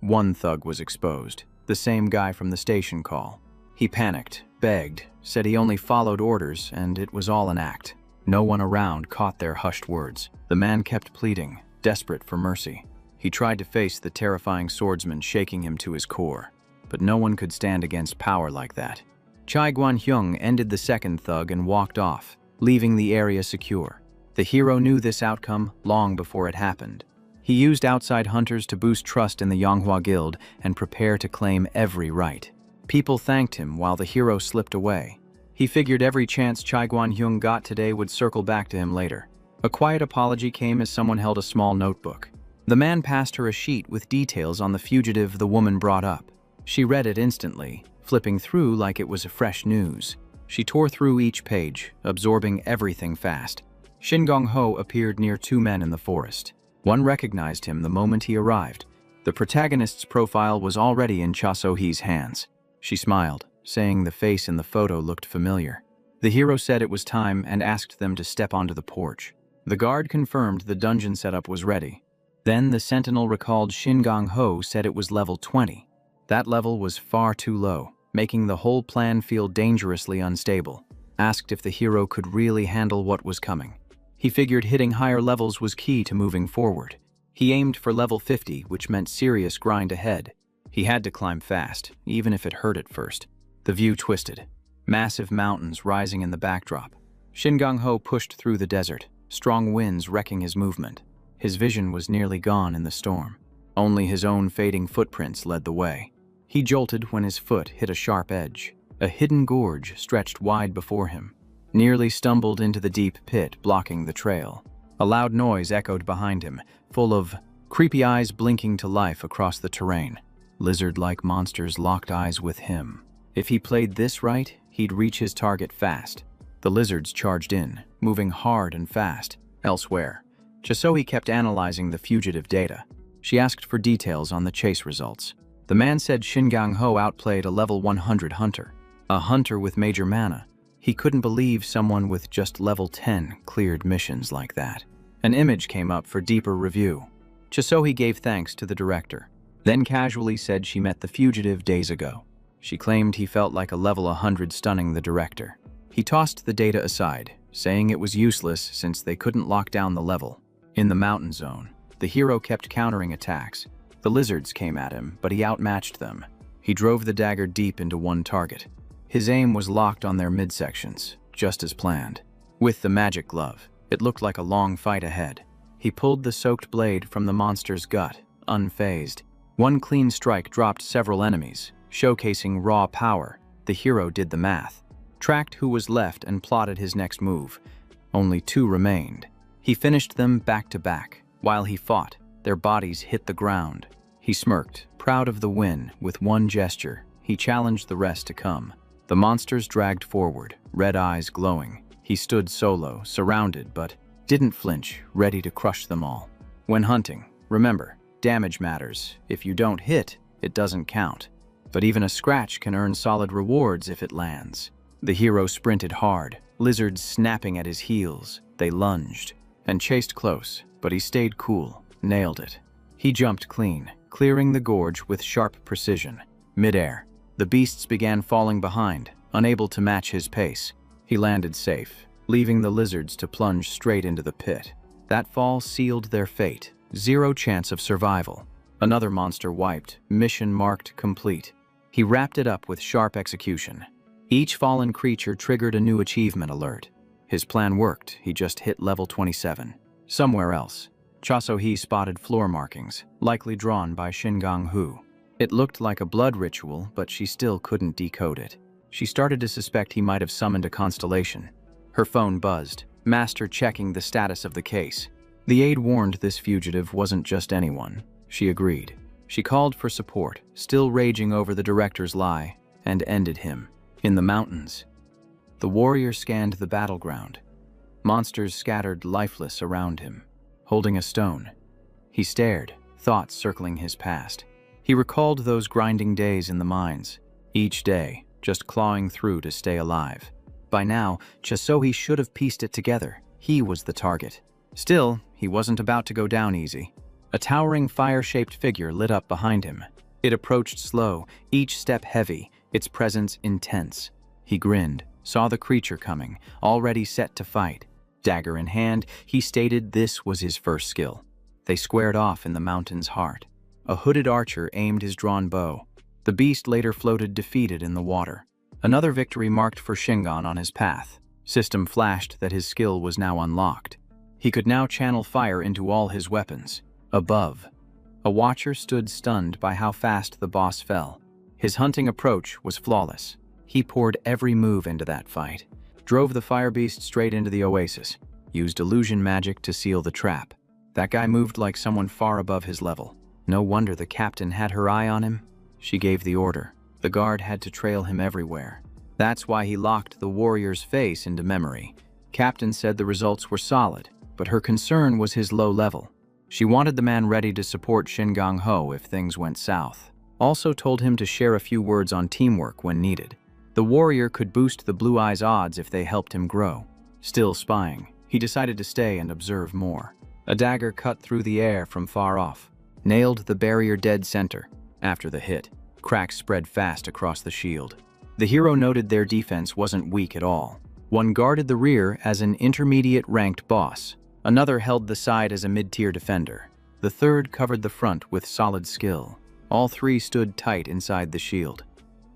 one thug was exposed, the same guy from the station call. He panicked, begged, said he only followed orders, and it was all an act. No one around caught their hushed words. The man kept pleading, desperate for mercy. He tried to face the terrifying swordsman shaking him to his core, but no one could stand against power like that. Choi Kwan-hyung ended the second thug and walked off, leaving the area secure. The hero knew this outcome long before it happened. He used outside hunters to boost trust in the Yonghua Guild and prepare to claim every right. People thanked him while the hero slipped away. He figured every chance Choi Kwan-hyung got today would circle back to him later. A quiet apology came as someone held a small notebook. The man passed her a sheet with details on the fugitive the woman brought up. She read it instantly, flipping through like it was fresh news. She tore through each page, absorbing everything fast. Shin Gang-ho appeared near two men in the forest. One recognized him the moment he arrived. The protagonist's profile was already in Cha So-hee's hands. She smiled, saying the face in the photo looked familiar. The hero said it was time and asked them to step onto the porch. The guard confirmed the dungeon setup was ready. Then the sentinel recalled Shin Gang-ho said it was level 20. That level was far too low, making the whole plan feel dangerously unstable. Asked if the hero could really handle what was coming. He figured hitting higher levels was key to moving forward. He aimed for level 50, which meant serious grind ahead. He had to climb fast, even if it hurt at first. The view twisted. Massive mountains rising in the backdrop. Shin Gang-ho pushed through the desert, strong winds wrecking his movement. His vision was nearly gone in the storm. Only his own fading footprints led the way. He jolted when his foot hit a sharp edge. A hidden gorge stretched wide before him. Nearly stumbled into the deep pit, blocking the trail. A loud noise echoed behind him, full of creepy eyes blinking to life across the terrain. Lizard-like monsters locked eyes with him. If he played this right, he'd reach his target fast. The lizards charged in, moving hard and fast. Elsewhere, Cha So-hee kept analyzing the fugitive data. She asked for details on the chase results. The man said Shin Gang-ho outplayed a level 100 hunter. A hunter with major mana. He couldn't believe someone with just level 10 cleared missions like that. An image came up for deeper review. Cha So-hee gave thanks to the director, then casually said she met the fugitive days ago. She claimed he felt like a level 100 stunning the director. He tossed the data aside, saying it was useless since they couldn't lock down the level. In the mountain zone, the hero kept countering attacks. The lizards came at him, but he outmatched them. He drove the dagger deep into one target. His aim was locked on their midsections, just as planned. With the magic glove, it looked like a long fight ahead. He pulled the soaked blade from the monster's gut, unfazed. One clean strike dropped several enemies, showcasing raw power. The hero did the math, tracked who was left and plotted his next move. Only 2 remained. He finished them back to back. While he fought, their bodies hit the ground. He smirked, proud of the win. With one gesture, he challenged the rest to come. The monsters dragged forward, red eyes glowing. He stood solo, surrounded, but didn't flinch, ready to crush them all. When hunting, remember, damage matters. If you don't hit, it doesn't count. But even a scratch can earn solid rewards if it lands. The hero sprinted hard, lizards snapping at his heels. They lunged and chased close, but he stayed cool, nailed it. He jumped clean, clearing the gorge with sharp precision. Mid-air, the beasts began falling behind, unable to match his pace. He landed safe, leaving the lizards to plunge straight into the pit. That fall sealed their fate. 0 chance of survival. Another monster wiped, mission marked complete. He wrapped it up with sharp execution. Each fallen creature triggered a new achievement alert. His plan worked, he just hit level 27. Somewhere else, Chasohee spotted floor markings, likely drawn by Shingang-hu. It looked like a blood ritual, but she still couldn't decode it. She started to suspect he might have summoned a constellation. Her phone buzzed, Master checking the status of the case. The aide warned this fugitive wasn't just anyone. She agreed. She called for support, still raging over the director's lie, and ended him. In the mountains, the warrior scanned the battleground. Monsters scattered lifeless around him, holding a stone. He stared, thoughts circling his past. He recalled those grinding days in the mines, each day just clawing through to stay alive. By now, Chasohee should have pieced it together. He was the target. Still, he wasn't about to go down easy. A towering fire-shaped figure lit up behind him. It approached slow, each step heavy, its presence intense. He grinned, saw the creature coming, already set to fight. Dagger in hand, he stated this was his first skill. They squared off in the mountain's heart. A hooded archer aimed his drawn bow. The beast later floated defeated in the water. Another victory marked for Shingon on his path. System flashed that his skill was now unlocked. He could now channel fire into all his weapons. Above, a watcher stood stunned by how fast the boss fell. His hunting approach was flawless. He poured every move into that fight. Drove the fire beast straight into the oasis. Used illusion magic to seal the trap. That guy moved like someone far above his level. No wonder the captain had her eye on him. She gave the order. The guard had to trail him everywhere. That's why he locked the warrior's face into memory. Captain said the results were solid, but her concern was his low level. She wanted the man ready to support Shingang-ho if things went south. Also told him to share a few words on teamwork when needed. The warrior could boost the Blue Eyes' odds if they helped him grow. Still spying, he decided to stay and observe more. A dagger cut through the air from far off, nailed the barrier dead center. After the hit, cracks spread fast across the shield. The hero noted their defense wasn't weak at all. One guarded the rear as an intermediate-ranked boss. Another held the side as a mid-tier defender. The third covered the front with solid skill. All 3 stood tight inside the shield,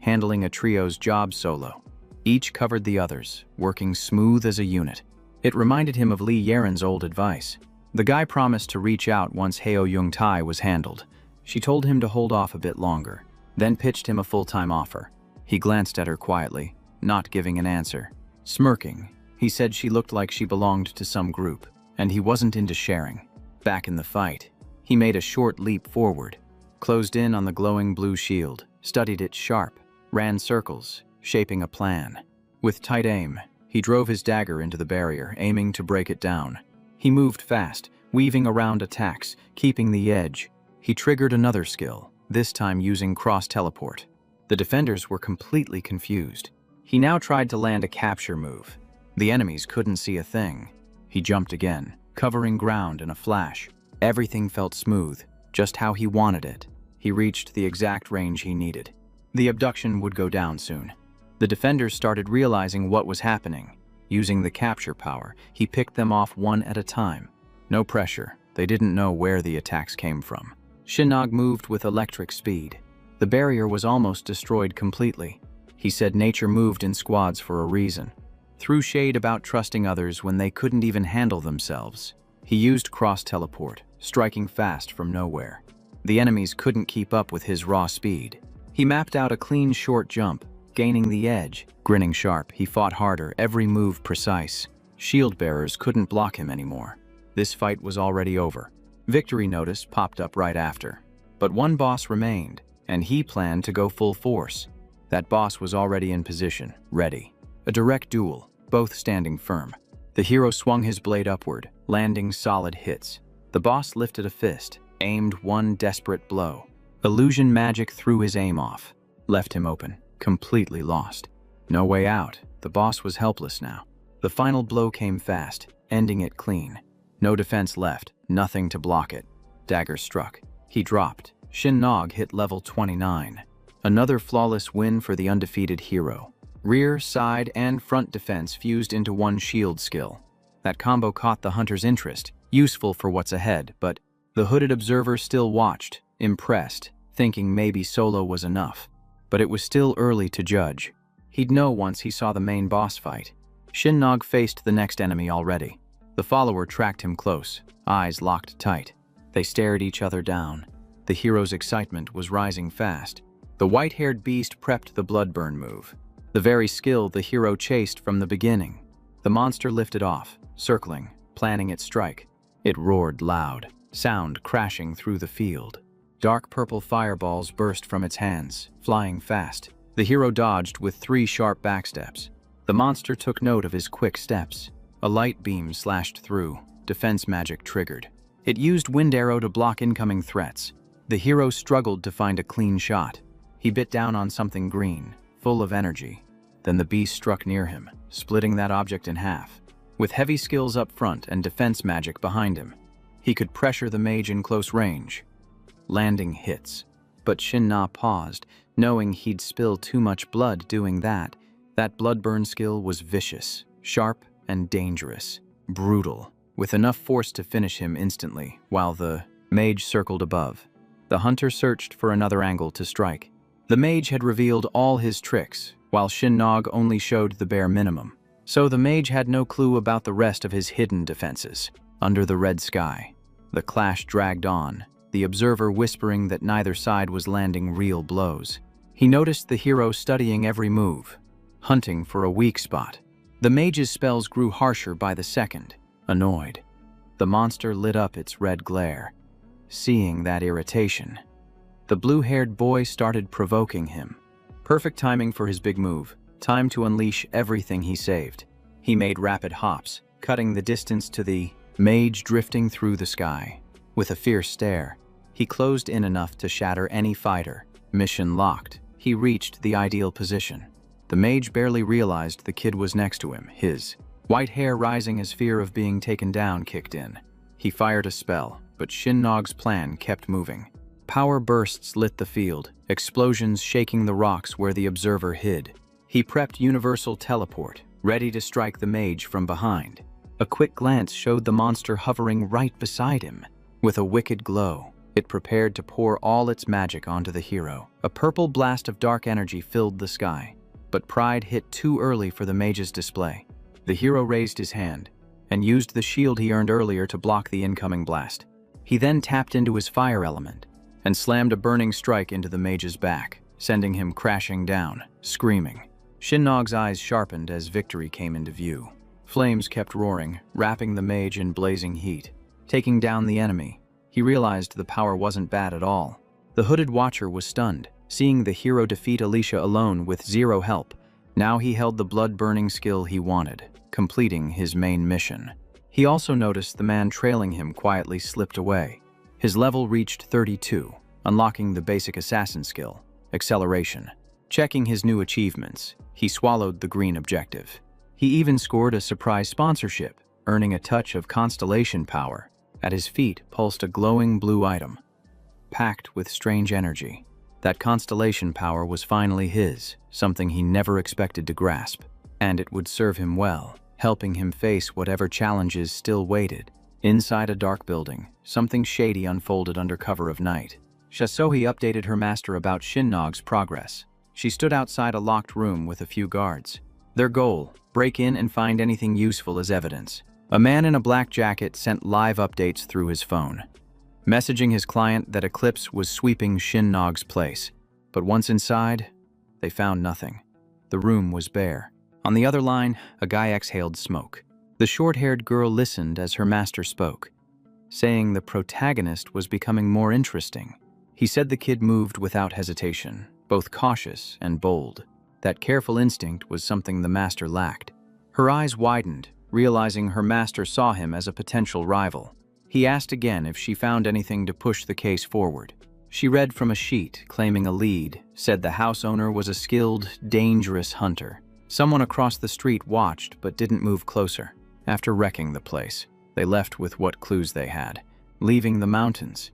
handling a trio's job solo. Each covered the others, working smooth as a unit. It reminded him of Li Yaren's old advice. The guy promised to reach out once Heo Yung-tai was handled. She told him to hold off a bit longer, then pitched him a full-time offer. He glanced at her quietly, not giving an answer. Smirking, he said she looked like she belonged to some group, and he wasn't into sharing. Back in the fight, he made a short leap forward, closed in on the glowing blue shield, studied it sharp, ran circles, shaping a plan. With tight aim, he drove his dagger into the barrier, aiming to break it down. He moved fast, weaving around attacks, keeping the edge. He triggered another skill, this time using cross-teleport. The defenders were completely confused. He now tried to land a capture move. The enemies couldn't see a thing. He jumped again, covering ground in a flash. Everything felt smooth, just how he wanted it. He reached the exact range he needed. The abduction would go down soon. The defenders started realizing what was happening. Using the capture power, he picked them off one at a time. No pressure. They didn't know where the attacks came from. Shinnok moved with electric speed. The barrier was almost destroyed completely. He said nature moved in squads for a reason. Threw shade about trusting others when they couldn't even handle themselves. He used cross-teleport, striking fast from nowhere. The enemies couldn't keep up with his raw speed. He mapped out a clean short jump, gaining the edge. Grinning sharp, he fought harder, every move precise. Shield bearers couldn't block him anymore. This fight was already over. Victory notice popped up right after. But one boss remained, and he planned to go full force. That boss was already in position, ready. A direct duel, both standing firm. The hero swung his blade upward, landing solid hits. The boss lifted a fist, aimed one desperate blow. Illusion magic threw his aim off, left him open, completely lost. No way out. The boss was helpless now. The final blow came fast, ending it clean. No defense left, nothing to block it. Dagger struck. He dropped. Shin Nog hit level 29. Another flawless win for the undefeated hero. Rear, side, and front defense fused into one shield skill. That combo caught the hunter's interest, useful for what's ahead, but the hooded observer still watched, impressed, thinking maybe solo was enough. But it was still early to judge. He'd know once he saw the main boss fight. Shin Nog faced the next enemy already. The follower tracked him close, eyes locked tight. They stared each other down. The hero's excitement was rising fast. The white-haired beast prepped the bloodburn move. The very skill the hero chased from the beginning. The monster lifted off, circling, planning its strike. It roared loud, sound crashing through the field. Dark purple fireballs burst from its hands, flying fast. The hero dodged with 3 sharp backsteps. The monster took note of his quick steps. A light beam slashed through, defense magic triggered. It used wind arrow to block incoming threats. The hero struggled to find a clean shot. He bit down on something green, full of energy. Then the beast struck near him, splitting that object in half. With heavy skills up front and defense magic behind him, he could pressure the mage in close range. Landing hits. But Shin Na paused, knowing he'd spill too much blood doing that. That bloodburn skill was vicious, sharp, and dangerous. Brutal, with enough force to finish him instantly, while the mage circled above. The hunter searched for another angle to strike. The mage had revealed all his tricks, while Shin Nog only showed the bare minimum. So the mage had no clue about the rest of his hidden defenses. Under the red sky, the clash dragged on, the observer whispering that neither side was landing real blows. He noticed the hero studying every move, hunting for a weak spot. The mage's spells grew harsher by the second. Annoyed, the monster lit up its red glare. Seeing that irritation, the blue-haired boy started provoking him. Perfect timing for his big move. Time to unleash everything he saved. He made rapid hops, cutting the distance to the mage drifting through the sky. With a fierce stare, he closed in enough to shatter any fighter. Mission locked. He reached the ideal position. The mage barely realized the kid was next to him, his white hair rising as fear of being taken down kicked in. He fired a spell, but Shin Nog's plan kept moving. Power bursts lit the field, explosions shaking the rocks where the observer hid. He prepped universal teleport, ready to strike the mage from behind. A quick glance showed the monster hovering right beside him. With a wicked glow, it prepared to pour all its magic onto the hero. A purple blast of dark energy filled the sky, but pride hit too early for the mage's display. The hero raised his hand and used the shield he earned earlier to block the incoming blast. He then tapped into his fire element and slammed a burning strike into the mage's back, sending him crashing down, screaming. Shin Nog's eyes sharpened as victory came into view. Flames kept roaring, wrapping the mage in blazing heat. Taking down the enemy, he realized the power wasn't bad at all. The hooded watcher was stunned, seeing the hero defeat Alicia alone with zero help. Now he held the blood-burning skill he wanted, completing his main mission. He also noticed the man trailing him quietly slipped away. His level reached 32, unlocking the basic assassin skill, acceleration. Checking his new achievements, he swallowed the green objective. He even scored a surprise sponsorship, earning a touch of constellation power. At his feet pulsed a glowing blue item, packed with strange energy. That constellation power was finally his, something he never expected to grasp. And it would serve him well, helping him face whatever challenges still waited. Inside a dark building, something shady unfolded under cover of night. Shasohi updated her master about Shin Nog's progress. She stood outside a locked room with a few guards. Their goal: break in and find anything useful as evidence. A man in a black jacket sent live updates through his phone, messaging his client that Eclipse was sweeping Shin Nog's place. But once inside, they found nothing. The room was bare. On the other line, a guy exhaled smoke. The short-haired girl listened as her master spoke, saying the protagonist was becoming more interesting. He said the kid moved without hesitation, both cautious and bold. That careful instinct was something the master lacked. Her eyes widened, realizing her master saw him as a potential rival. He asked again if she found anything to push the case forward. She read from a sheet, claiming a lead, said the house owner was a skilled, dangerous hunter. Someone across the street watched but didn't move closer. After wrecking the place, they left with what clues they had, leaving the mountains.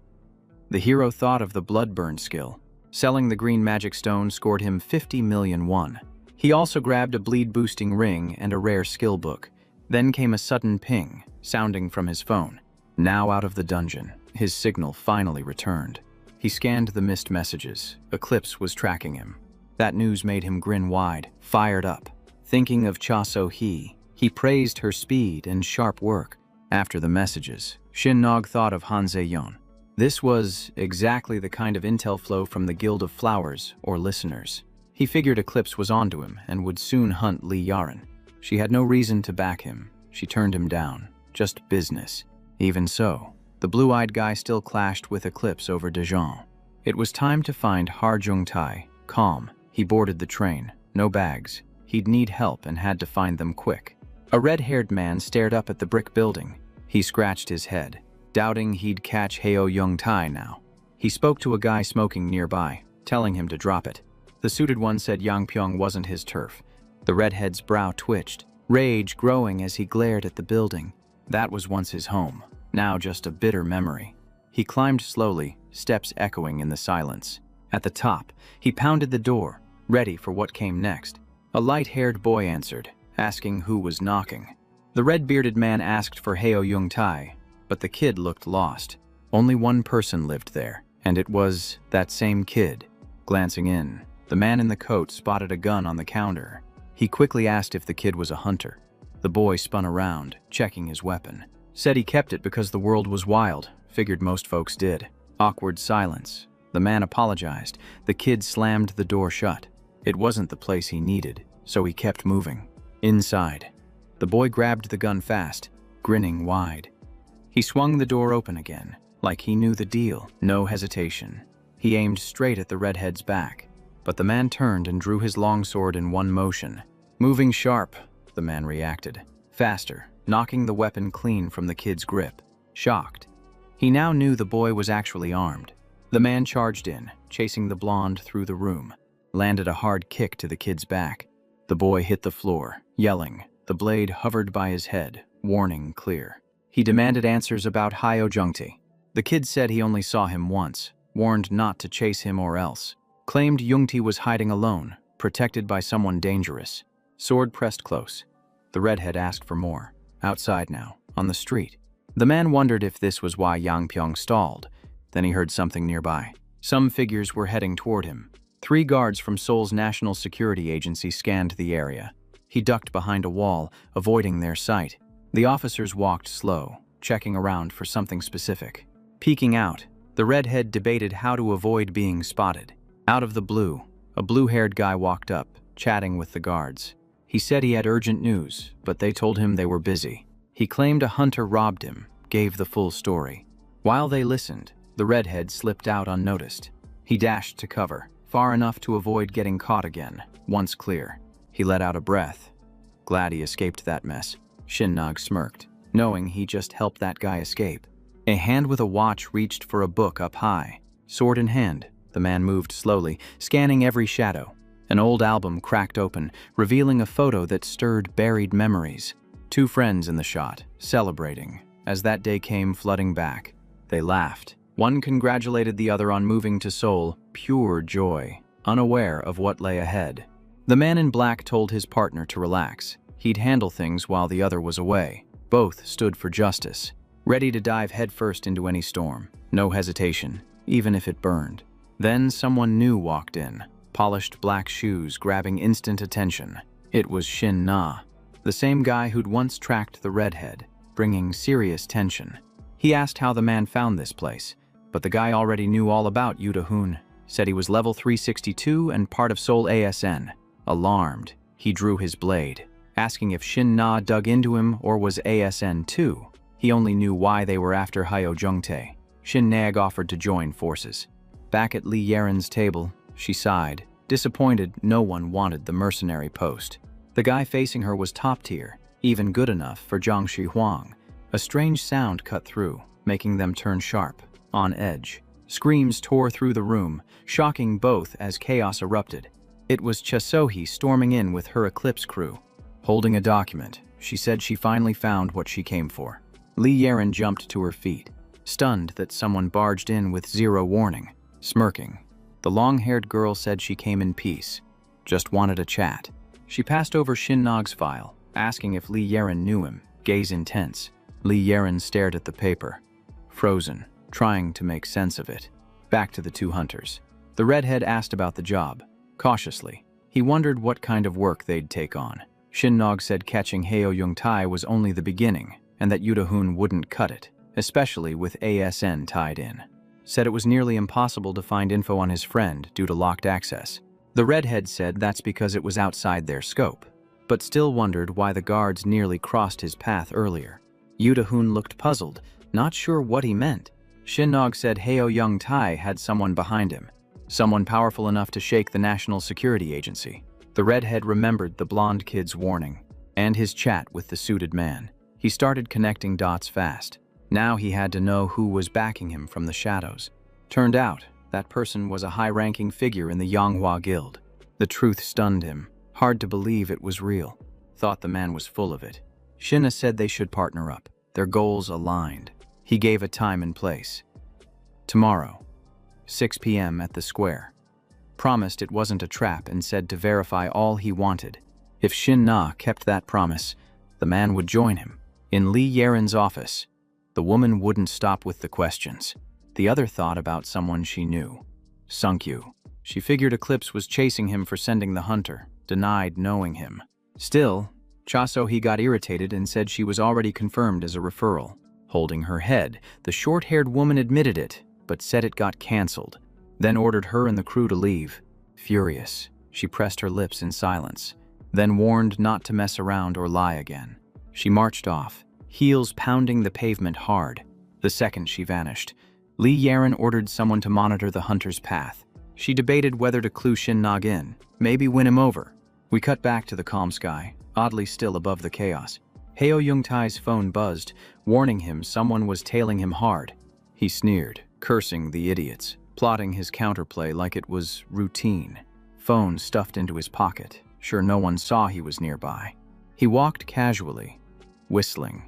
The hero thought of the blood-burn skill. Selling the green magic stone scored him 50 million won. He also grabbed a bleed-boosting ring and a rare skill book. Then came a sudden ping, sounding from his phone. Now out of the dungeon, his signal finally returned. He scanned the missed messages. Eclipse was tracking him. That news made him grin wide, fired up. Thinking of Cha So-hee, he praised her speed and sharp work. After the messages, Shin Nog thought of Han Se-yeon. This was exactly the kind of intel flow from the Guild of Flowers or listeners. He figured Eclipse was onto him and would soon hunt Lee Yaren. She had no reason to back him. She turned him down. Just business. Even so, the blue-eyed guy still clashed with Eclipse over Daejeon. It was time to find Har Jung-tae. Calm, he boarded the train. No bags. He'd need help and had to find them quick. A red-haired man stared up at the brick building. He scratched his head, doubting he'd catch Heo Jung-tae now. He spoke to a guy smoking nearby, telling him to drop it. The suited one said Yangpyeong wasn't his turf. The redhead's brow twitched, rage growing as he glared at the building. That was once his home, now just a bitter memory. He climbed slowly, steps echoing in the silence. At the top, he pounded the door, ready for what came next. A light-haired boy answered, asking who was knocking. The red-bearded man asked for Heo Jung-tae, but the kid looked lost. Only one person lived there, and it was that same kid. Glancing in, the man in the coat spotted a gun on the counter. He quickly asked if the kid was a hunter. The boy spun around, checking his weapon. Said he kept it because the world was wild, figured most folks did. Awkward silence. The man apologized. The kid slammed the door shut. It wasn't the place he needed, so he kept moving. Inside, the boy grabbed the gun fast, grinning wide. He swung the door open again, like he knew the deal. No hesitation. He aimed straight at the redhead's back, but the man turned and drew his longsword in one motion. Moving sharp, the man reacted. Faster, knocking the weapon clean from the kid's grip. Shocked. He now knew the boy was actually armed. The man charged in, chasing the blonde through the room. Landed a hard kick to the kid's back. The boy hit the floor, yelling. The blade hovered by his head, warning clear. He demanded answers about Hyo Jung-tae. The kid said he only saw him once, warned not to chase him or else. Claimed Jung-tae was hiding alone, protected by someone dangerous. Sword pressed close. The redhead asked for more. Outside now, on the street. The man wondered if this was why Yangpyeong stalled. Then he heard something nearby. Some figures were heading toward him. 3 guards from Seoul's National Security Agency scanned the area. He ducked behind a wall, avoiding their sight. The officers walked slow, checking around for something specific. Peeking out, the redhead debated how to avoid being spotted. Out of the blue, a blue-haired guy walked up, chatting with the guards. He said he had urgent news, but they told him they were busy. He claimed a hunter robbed him, gave the full story. While they listened, the redhead slipped out unnoticed. He dashed to cover, far enough to avoid getting caught again. Once clear, he let out a breath. Glad he escaped that mess. Shin Nog smirked, knowing he just helped that guy escape. A hand with a watch reached for a book up high. Sword in hand, the man moved slowly, scanning every shadow. An old album cracked open, revealing a photo that stirred buried memories. 2 friends in the shot, celebrating. As that day came flooding back, they laughed. One congratulated the other on moving to Seoul, pure joy, unaware of what lay ahead. The man in black told his partner to relax. He'd handle things while the other was away. Both stood for justice, ready to dive headfirst into any storm. No hesitation, even if it burned. Then someone new walked in. polished black shoes grabbing instant attention. It was Shin Na, the same guy who'd once tracked the redhead, bringing serious tension. He asked how the man found this place, but the guy already knew all about Yuda-hun, said he was level 362 and part of Seoul ASN. Alarmed, he drew his blade, asking if Shin Na dug into him or was ASN too. He only knew why they were after Hyo Jungtae. Shin Nag offered to join forces. Back at Li Yaren's table, she sighed, disappointed no one wanted the mercenary post. The guy facing her was top tier, even good enough for Zhang Shihuang. A strange sound cut through, making them turn sharp, on edge. Screams tore through the room, shocking both as chaos erupted. It was Chasohi storming in with her Eclipse crew. Holding a document, she said she finally found what she came for. Li Yaren jumped to her feet, stunned that someone barged in with zero warning. Smirking, the long-haired girl said she came in peace, just wanted a chat. She passed over Shin Nag's file, asking if Li Yaren knew him, gaze intense. Li Yaren stared at the paper, frozen, trying to make sense of it. Back to the two hunters. The redhead asked about the job, cautiously. He wondered what kind of work they'd take on. Shin Nag said catching Hyo Jungtae was only the beginning, and that Yuda-hun wouldn't cut it, especially with ASN tied in. Said it was nearly impossible to find info on his friend due to locked access. The redhead said that's because it was outside their scope, but still wondered why the guards nearly crossed his path earlier. Yuda-hun looked puzzled, not sure what he meant. Shin Nag said Hyo Jungtae had someone behind him, someone powerful enough to shake the National Security Agency. The redhead remembered the blonde kid's warning, and his chat with the suited man. He started connecting dots fast. Now he had to know who was backing him from the shadows. Turned out, that person was a high-ranking figure in the Yanghua Guild. The truth stunned him. Hard to believe it was real. Thought the man was full of it. Shinna said they should partner up. Their goals aligned. He gave a time and place. Tomorrow, 6 p.m. at the square. Promised it wasn't a trap and said to verify all he wanted. If Shin Na kept that promise, the man would join him. In Li Yaren's office, the woman wouldn't stop with the questions. The other thought about someone she knew. Sunkyu. She figured Eclipse was chasing him for sending the hunter, denied knowing him. Still, Chasohi got irritated and said she was already confirmed as a referral. Holding her head, the short-haired woman admitted it, but said it got cancelled, then ordered her and the crew to leave. Furious, she pressed her lips in silence, then warned not to mess around or lie again. She marched off, heels pounding the pavement hard. The second she vanished, Li Yaren ordered someone to monitor the hunter's path. She debated whether to clue Shin Nag in, maybe win him over. We cut back to the calm sky, oddly still above the chaos. Hyo Jungtae's phone buzzed, warning him someone was tailing him hard. He sneered, cursing the idiots, plotting his counterplay like it was routine. Phone stuffed into his pocket, sure no one saw he was nearby. He walked casually, whistling,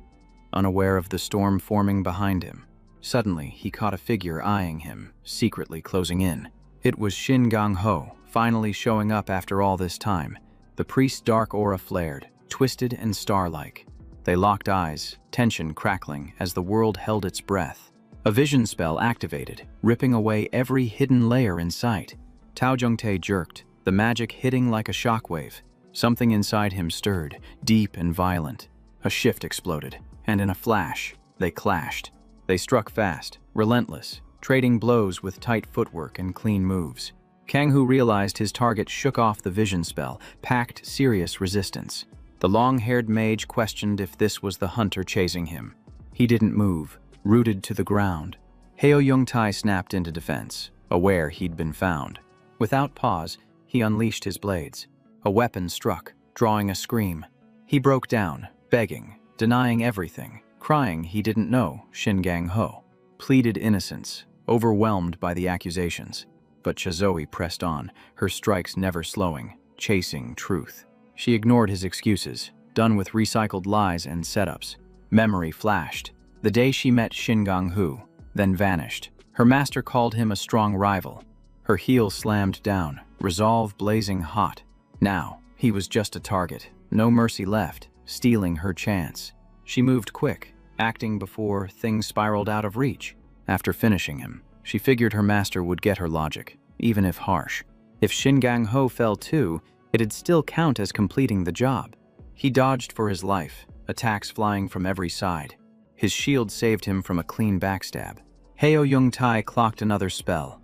unaware of the storm forming behind him. Suddenly, he caught a figure eyeing him, secretly closing in. It was Shin Gang-ho, finally showing up after all this time. The priest's dark aura flared, twisted and star-like. They locked eyes, tension crackling as the world held its breath. A vision spell activated, ripping away every hidden layer in sight. Tao Jungtae jerked, the magic hitting like a shockwave. Something inside him stirred, deep and violent. A shift exploded, and in a flash, they clashed. They struck fast, relentless, trading blows with tight footwork and clean moves. Kang-Hu realized his target shook off the vision spell, packed serious resistance. The long-haired mage questioned if this was the hunter chasing him. He didn't move, rooted to the ground. Hyo Jungtae snapped into defense, aware he'd been found. Without pause, he unleashed his blades. A weapon struck, drawing a scream. He broke down, begging, denying everything, crying he didn't know Shin Gang-ho. Pleaded innocence, overwhelmed by the accusations. But Chazoe pressed on, her strikes never slowing, chasing truth. She ignored his excuses, done with recycled lies and setups. Memory flashed. The day she met Shin Gang-hu, then vanished. Her master called him a strong rival. Her heel slammed down, resolve blazing hot. Now, he was just a target, no mercy left, stealing her chance. She moved quick, acting before things spiraled out of reach. After finishing him, she figured her master would get her logic, even if harsh. If Shin Gang-ho fell too, it'd still count as completing the job. He dodged for his life, attacks flying from every side. His shield saved him from a clean backstab. Heo Young-tae clocked another spell.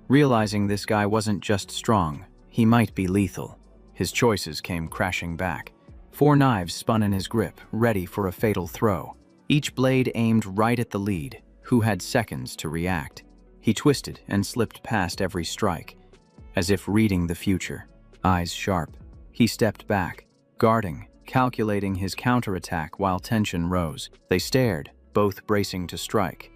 Realizing this guy wasn't just strong, he might be lethal. His choices came crashing back. 4 knives spun in his grip, ready for a fatal throw. Each blade aimed right at the lead, who had seconds to react. He twisted and slipped past every strike, as if reading the future. Eyes sharp, he stepped back, guarding, calculating his counterattack while tension rose. They stared, both bracing to strike.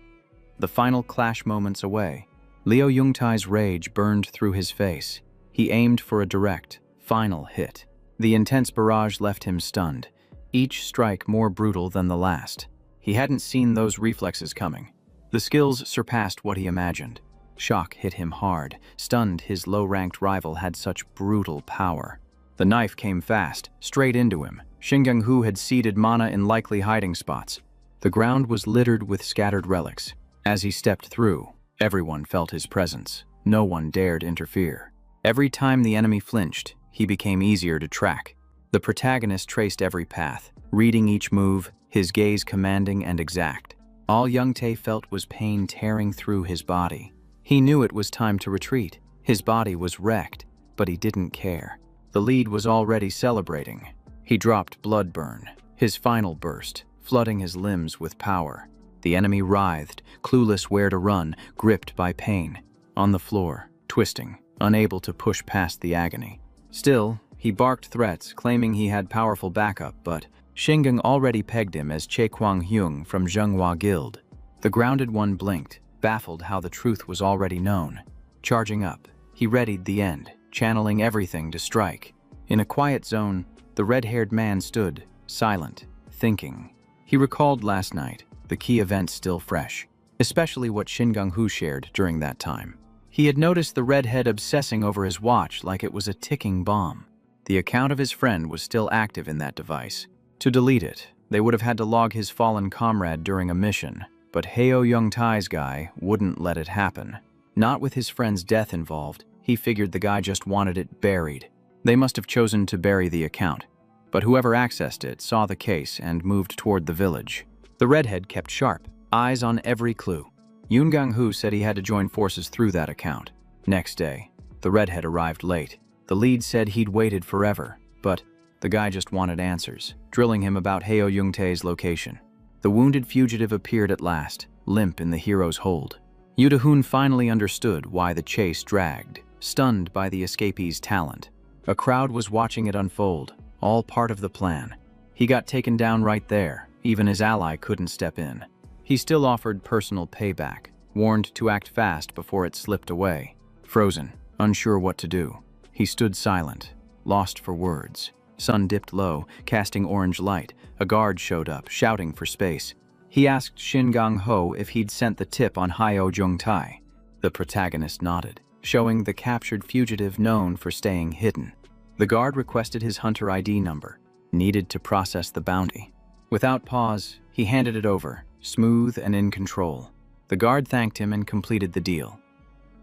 The final clash moments away, Leo Young-tae's rage burned through his face. He aimed for a direct, final hit. The intense barrage left him stunned, each strike more brutal than the last. He hadn't seen those reflexes coming. The skills surpassed what he imagined. Shock hit him hard, stunned his low-ranked rival had such brutal power. The knife came fast, straight into him. Shin Gang-ho had seeded mana in likely hiding spots. The ground was littered with scattered relics. As he stepped through, everyone felt his presence. No one dared interfere. Every time the enemy flinched, he became easier to track. The protagonist traced every path, reading each move, his gaze commanding and exact. All Young-tae felt was pain tearing through his body. He knew it was time to retreat. His body was wrecked, but he didn't care. The lead was already celebrating. He dropped Bloodburn, his final burst, flooding his limbs with power. The enemy writhed, clueless where to run, gripped by pain. On the floor, twisting, unable to push past the agony. Still, he barked threats, claiming he had powerful backup, but Shingang already pegged him as Chae Kwang-hyung from Zhenghua Guild. The grounded one blinked, baffled how the truth was already known. Charging up, he readied the end, channeling everything to strike. In a quiet zone, the red-haired man stood, silent, thinking. He recalled last night, the key events still fresh, especially what Shin Gang-ho shared during that time. He had noticed the redhead obsessing over his watch like it was a ticking bomb. The account of his friend was still active in that device. To delete it, they would have had to log his fallen comrade during a mission, but Heo Young-tae's guy wouldn't let it happen. Not with his friend's death involved, he figured the guy just wanted it buried. They must have chosen to bury the account, but whoever accessed it saw the case and moved toward the village. The redhead kept sharp, eyes on every clue. Yoon Gang-ho said he had to join forces through that account. Next day, the redhead arrived late. The lead said he'd waited forever, but the guy just wanted answers, drilling him about Heo Young-tae's location. The wounded fugitive appeared at last, limp in the hero's hold. Yoo Do-hoon finally understood why the chase dragged, stunned by the escapee's talent. A crowd was watching it unfold, all part of the plan. He got taken down right there, even his ally couldn't step in. He still offered personal payback, warned to act fast before it slipped away. Frozen, unsure what to do, he stood silent, lost for words. Sun dipped low, casting orange light. A guard showed up, shouting for space. He asked Shin Gang-ho if he'd sent the tip on Hyo Jung-tae. The protagonist nodded, showing the captured fugitive known for staying hidden. The guard requested his hunter ID number, needed to process the bounty. Without pause, he handed it over, smooth and in control. The guard thanked him and completed the deal,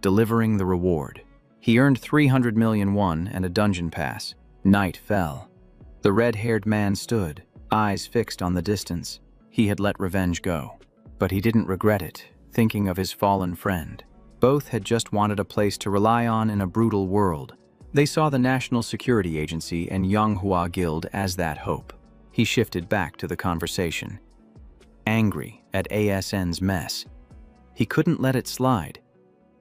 delivering the reward. He earned 300 million won and a dungeon pass. Night fell. The red-haired man stood, eyes fixed on the distance. He had let revenge go, but he didn't regret it, thinking of his fallen friend. Both had just wanted a place to rely on in a brutal world. They saw the National Security Agency and Zhenghua Guild as that hope. He shifted back to the conversation, angry at ASN's mess. He couldn't let it slide.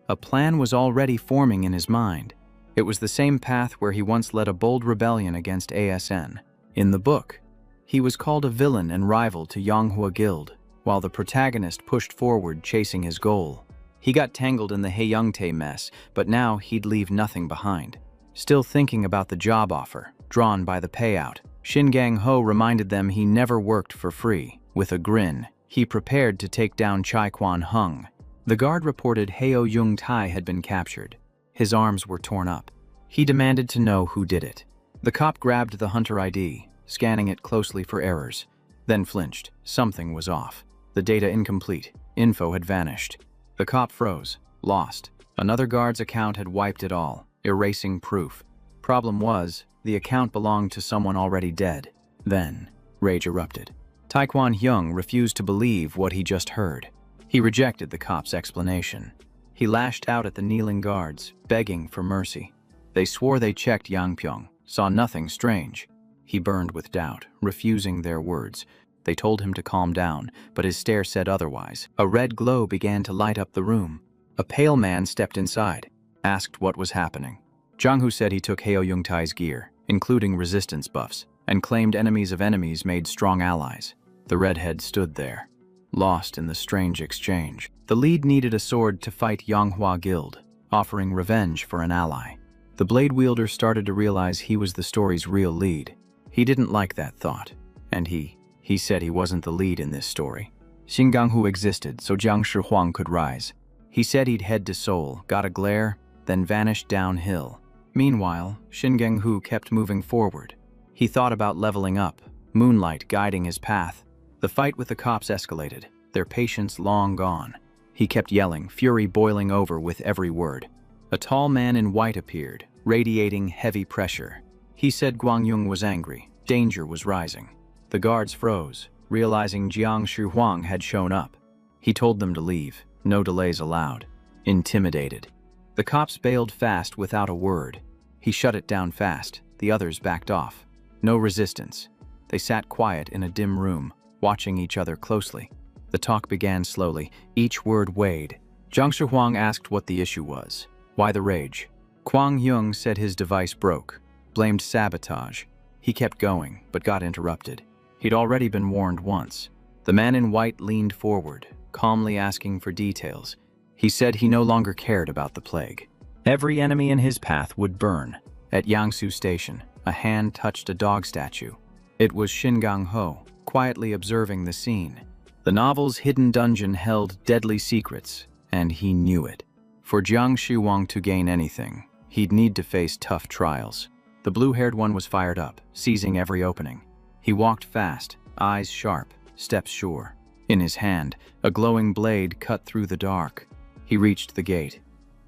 A plan was already forming in his mind. It was the same path where he once led a bold rebellion against ASN. In the book, he was called a villain and rival to Zhenghua Guild, while the protagonist pushed forward chasing his goal. He got tangled in the Heo Young-tae mess, but now he'd leave nothing behind. Still thinking about the job offer, drawn by the payout, Shin Gang-ho reminded them he never worked for free. With a grin, he prepared to take down Chae Kwang-hyung. The guard reported Heo Young-tae had been captured. His arms were torn up. He demanded to know who did it. The cop grabbed the hunter ID, scanning it closely for errors, then flinched. Something was off. The data incomplete. Info had vanished. The cop froze, lost. Another guard's account had wiped it all. erasing proof. Problem was, the account belonged to someone already dead. Then, rage erupted. Taekwon Hyung refused to believe what he just heard. He rejected the cop's explanation. He lashed out at the kneeling guards, begging for mercy. They swore they checked Yangpyeong, saw nothing strange. He burned with doubt, refusing their words. They told him to calm down, but his stare said otherwise. A red glow began to light up the room. A pale man stepped inside, asked what was happening. Jang-hoo said he took Heo Young-tae's gear, including resistance buffs, and claimed enemies of enemies made strong allies. The redhead stood there, lost in the strange exchange. The lead needed a sword to fight Yonghua Guild, offering revenge for an ally. The blade wielder started to realize he was the story's real lead. He didn't like that thought, and he said he wasn't the lead in this story. Shin Gang-hoo existed so Jiang Shi-huang could rise. He said he'd head to Seoul, got a glare, then vanished downhill. Meanwhile, Shin Gang-hoo kept moving forward. He thought about leveling up, moonlight guiding his path. The fight with the cops escalated, their patience long gone. He kept yelling, fury boiling over with every word. A tall man in white appeared, radiating heavy pressure. He said Guangyung was angry, danger was rising. The guards froze, realizing Jiang Shi-huang had shown up. He told them to leave, no delays allowed. Intimidated. The cops bailed fast without a word. He shut it down fast, the others backed off. No resistance. They sat quiet in a dim room, watching each other closely. The talk began slowly, each word weighed. Jiang Shi-huang asked what the issue was. Why the rage? Kwang Hyung said his device broke, blamed sabotage. He kept going, but got interrupted. He'd already been warned once. The man in white leaned forward, calmly asking for details. He said he no longer cared about the plague. Every enemy in his path would burn. At Yangsu Station, a hand touched a dog statue. It was Shin Gang-ho, quietly observing the scene. The novel's hidden dungeon held deadly secrets, and he knew it. For Jiang Shi-huang to gain anything, he'd need to face tough trials. The blue-haired one was fired up, seizing every opening. He walked fast, eyes sharp, steps sure. In his hand, a glowing blade cut through the dark. He reached the gate,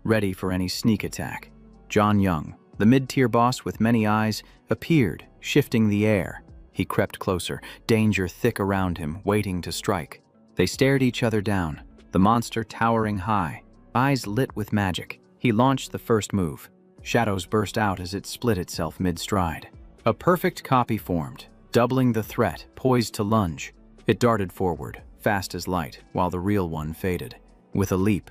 ready for any sneak attack. John Young, the mid-tier boss with many eyes, appeared, shifting the air. He crept closer, danger thick around him, waiting to strike. They stared each other down, the monster towering high, eyes lit with magic. He launched the first move. Shadows burst out as it split itself mid-stride. A perfect copy formed, doubling the threat, poised to lunge. It darted forward, fast as light, while the real one faded. With a leap,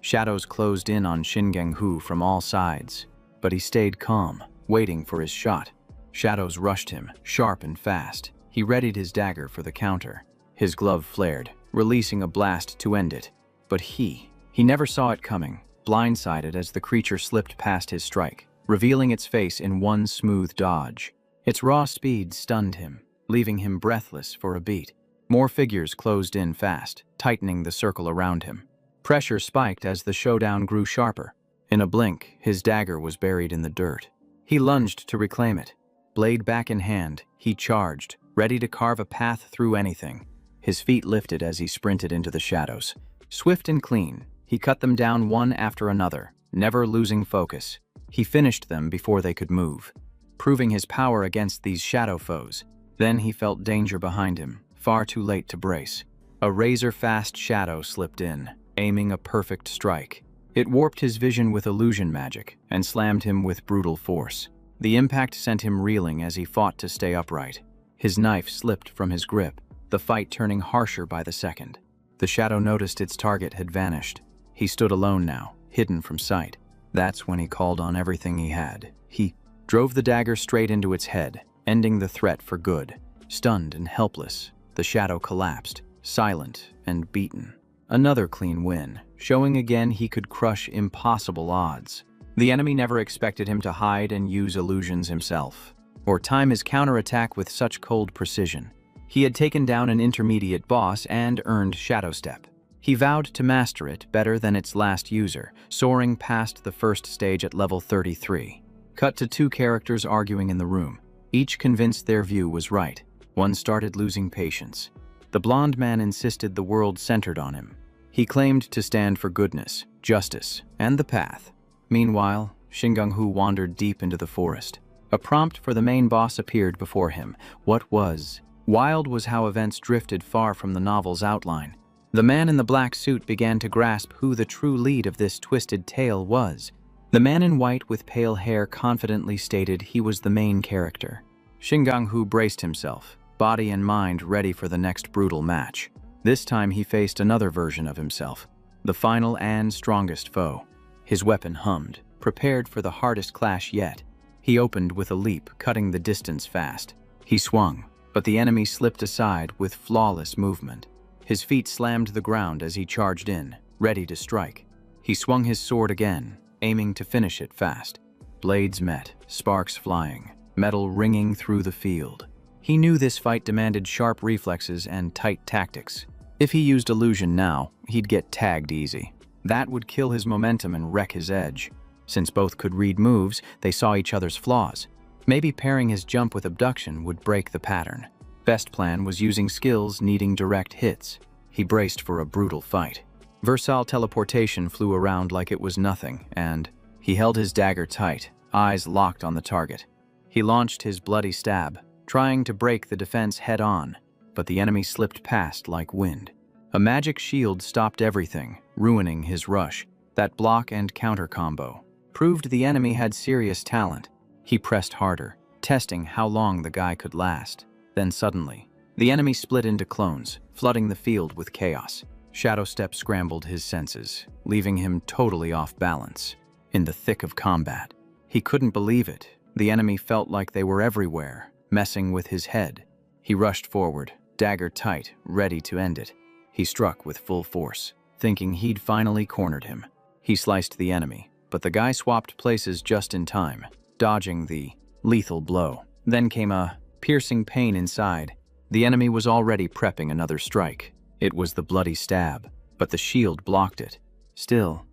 shadows closed in on Shin Gang-hoo from all sides. But he stayed calm, waiting for his shot. Shadows rushed him, sharp and fast. He readied his dagger for the counter. His glove flared, releasing a blast to end it. But he never saw it coming, blindsided as the creature slipped past his strike, revealing its face in one smooth dodge. Its raw speed stunned him, leaving him breathless for a beat. More figures closed in fast, tightening the circle around him. Pressure spiked as the showdown grew sharper. In a blink, his dagger was buried in the dirt. He lunged to reclaim it. Blade back in hand, he charged, ready to carve a path through anything. His feet lifted as he sprinted into the shadows. Swift and clean, he cut them down one after another, never losing focus. He finished them before they could move, proving his power against these shadow foes. Then he felt danger behind him, far too late to brace. A razor-fast shadow slipped in, aiming a perfect strike. It warped his vision with illusion magic and slammed him with brutal force. The impact sent him reeling as he fought to stay upright. His knife slipped from his grip, the fight turning harsher by the second. The shadow noticed its target had vanished. He stood alone now, hidden from sight. That's when he called on everything he had. He drove the dagger straight into its head, ending the threat for good. Stunned and helpless, the shadow collapsed, silent and beaten. Another clean win, showing again he could crush impossible odds. The enemy never expected him to hide and use illusions himself, or time his counterattack with such cold precision. He had taken down an intermediate boss and earned Shadow Step. He vowed to master it better than its last user, soaring past the first stage at level 33. Cut to two characters arguing in the room, each convinced their view was right. One started losing patience. The blonde man insisted the world centered on him. He claimed to stand for goodness, justice, and the path. Meanwhile, Shingang-hu wandered deep into the forest. A prompt for the main boss appeared before him. What was? Wild was how events drifted far from the novel's outline. The man in the black suit began to grasp who the true lead of this twisted tale was. The man in white with pale hair confidently stated he was the main character. Shingang-hu braced himself, body and mind ready for the next brutal match. This time he faced another version of himself, the final and strongest foe. His weapon hummed, prepared for the hardest clash yet. He opened with a leap, cutting the distance fast. He swung, but the enemy slipped aside with flawless movement. His feet slammed the ground as he charged in, ready to strike. He swung his sword again, aiming to finish it fast. Blades met, sparks flying, metal ringing through the field. He knew this fight demanded sharp reflexes and tight tactics. If he used illusion now, he'd get tagged easy. That would kill his momentum and wreck his edge. Since both could read moves, they saw each other's flaws. Maybe pairing his jump with abduction would break the pattern. Best plan was using skills needing direct hits. He braced for a brutal fight. Versal teleportation flew around like it was nothing, and he held his dagger tight, eyes locked on the target. He launched his bloody stab, trying to break the defense head-on, but the enemy slipped past like wind. A magic shield stopped everything, ruining his rush. That block and counter combo proved the enemy had serious talent. He pressed harder, testing how long the guy could last. Then suddenly, the enemy split into clones, flooding the field with chaos. Shadow Step scrambled his senses, leaving him totally off balance. In the thick of combat, he couldn't believe it. The enemy felt like they were everywhere, messing with his head. He rushed forward, dagger tight, ready to end it. He struck with full force, thinking he'd finally cornered him. He sliced the enemy, but the guy swapped places just in time, dodging the lethal blow. Then came a piercing pain inside. The enemy was already prepping another strike. It was the bloody stab, but the shield blocked it. Still,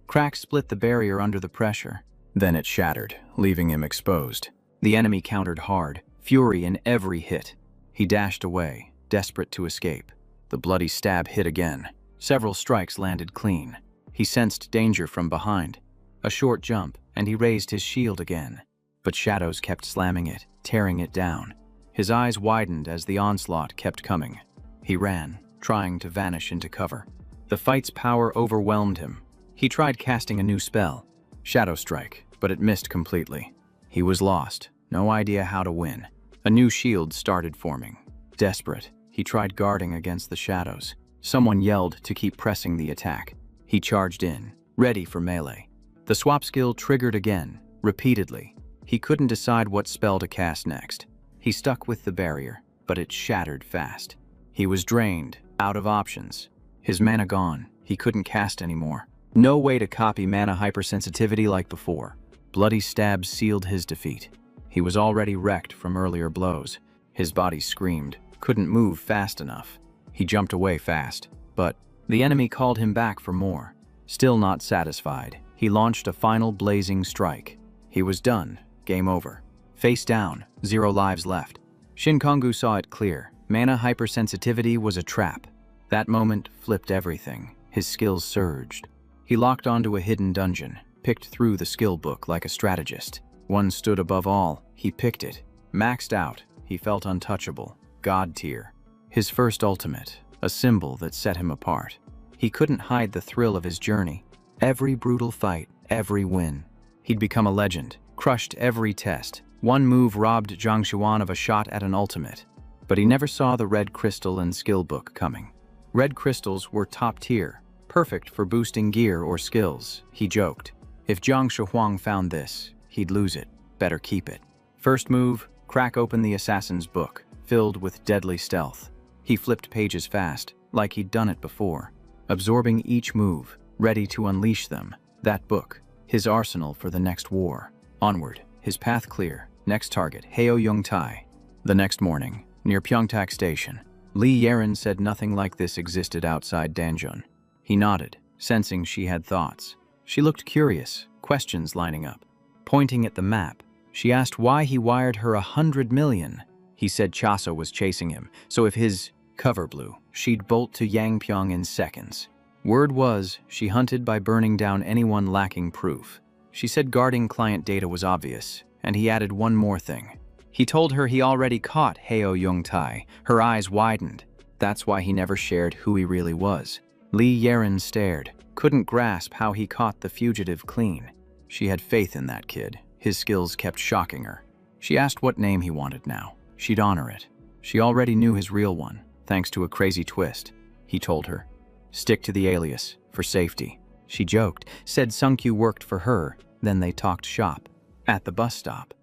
cracks split the barrier under the pressure. Then it shattered, leaving him exposed. The enemy countered hard, fury in every hit. He dashed away, desperate to escape. The bloody stab hit again. Several strikes landed clean. He sensed danger from behind. A short jump, and he raised his shield again. But shadows kept slamming it, tearing it down. His eyes widened as the onslaught kept coming. He ran, trying to vanish into cover. The fight's power overwhelmed him. He tried casting a new spell, Shadow Strike, but it missed completely. He was lost, no idea how to win. A new shield started forming. Desperate, he tried guarding against the shadows. Someone yelled to keep pressing the attack. He charged in, ready for melee. The swap skill triggered again, repeatedly. He couldn't decide what spell to cast next. He stuck with the barrier, but it shattered fast. He was drained, out of options. His mana gone, he couldn't cast anymore. No way to copy mana hypersensitivity like before. Bloody stabs sealed his defeat. He was already wrecked from earlier blows. His body screamed, couldn't move fast enough. He jumped away fast, but the enemy called him back for more. Still not satisfied, he launched a final blazing strike. He was done, game over. Face down, 0 lives left. Shinkangu saw it clear. Mana hypersensitivity was a trap. That moment flipped everything. His skills surged. He locked onto a hidden dungeon, picked through the skill book like a strategist. One stood above all. He picked it. Maxed out, he felt untouchable. God tier. His first ultimate, a symbol that set him apart. He couldn't hide the thrill of his journey. Every brutal fight, every win. He'd become a legend, crushed every test. One move robbed Zhang Xuan of a shot at an ultimate. But he never saw the red crystal and skill book coming. Red crystals were top tier, perfect for boosting gear or skills, he joked. If Zhang Shuhuang found this, he'd lose it. Better keep it. First move, crack open the assassin's book, filled with deadly stealth. He flipped pages fast, like he'd done it before, absorbing each move, ready to unleash them. That book, his arsenal for the next war. Onward, his path clear. Next target, Heo Yongtai. The next morning, near Pyeongtaek Station, Li Yeren said nothing like this existed outside Danjun. He nodded, sensing she had thoughts. She looked curious, questions lining up. Pointing at the map, she asked why he wired her 100 million. He said Chasa was chasing him, so if his cover blew, she'd bolt to Yangpyeong in seconds. Word was, she hunted by burning down anyone lacking proof. She said guarding client data was obvious, and he added one more thing. He told her he already caught Heo Young-tai. Her eyes widened. That's why he never shared who he really was. Lee Yeren stared, couldn't grasp how he caught the fugitive clean. She had faith in that kid. His skills kept shocking her. She asked what name he wanted now. She'd honor it. She already knew his real one, thanks to a crazy twist. He told her, "Stick to the alias, for safety." She joked, said Sungkyu worked for her, then they talked shop. At the bus stop,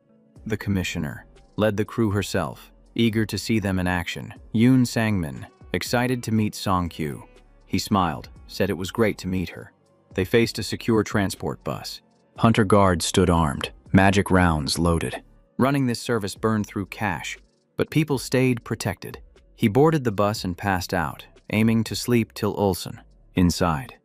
the commissioner led the crew herself, eager to see them in action. Yoon Sangmin, excited to meet Songkyu. He smiled, said it was great to meet her. They faced a secure transport bus. Hunter guards stood armed, magic rounds loaded. Running this service burned through cash, but people stayed protected. He boarded the bus and passed out, aiming to sleep till Ulsan. Inside,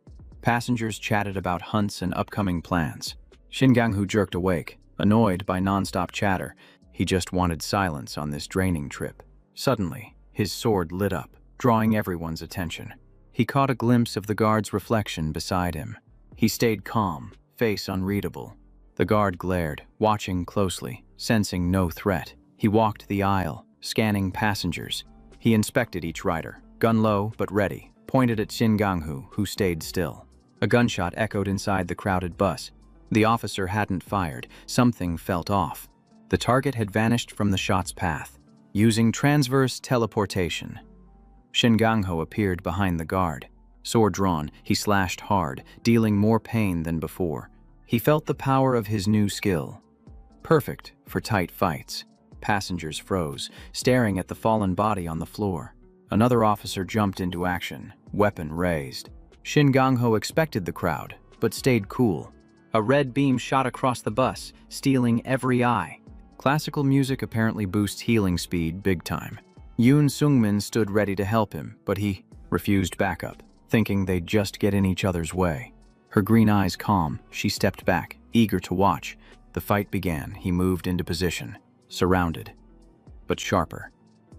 passengers chatted about hunts and upcoming plans. Shin Gang-hoo jerked awake, annoyed by non-stop chatter. He just wanted silence on this draining trip. Suddenly, his sword lit up, drawing everyone's attention. He caught a glimpse of the guard's reflection beside him. He stayed calm, face unreadable. The guard glared, watching closely, sensing no threat. He walked the aisle, scanning passengers. He inspected each rider, gun low but ready, pointed at Shin Gang-hoo, who stayed still. A gunshot echoed inside the crowded bus. The officer hadn't fired. Something felt off. The target had vanished from the shot's path. Using transverse teleportation, Shin Gang-ho appeared behind the guard. Sword drawn, he slashed hard, dealing more pain than before. He felt the power of his new skill. Perfect for tight fights. Passengers froze, staring at the fallen body on the floor. Another officer jumped into action, weapon raised. Shin Gang-ho expected the crowd, but stayed cool. A red beam shot across the bus, stealing every eye. Classical music apparently boosts healing speed big time. Yoon Sungmin stood ready to help him, but he refused backup, thinking they'd just get in each other's way. Her green eyes calm, she stepped back, eager to watch. The fight began. He moved into position, surrounded, but sharper.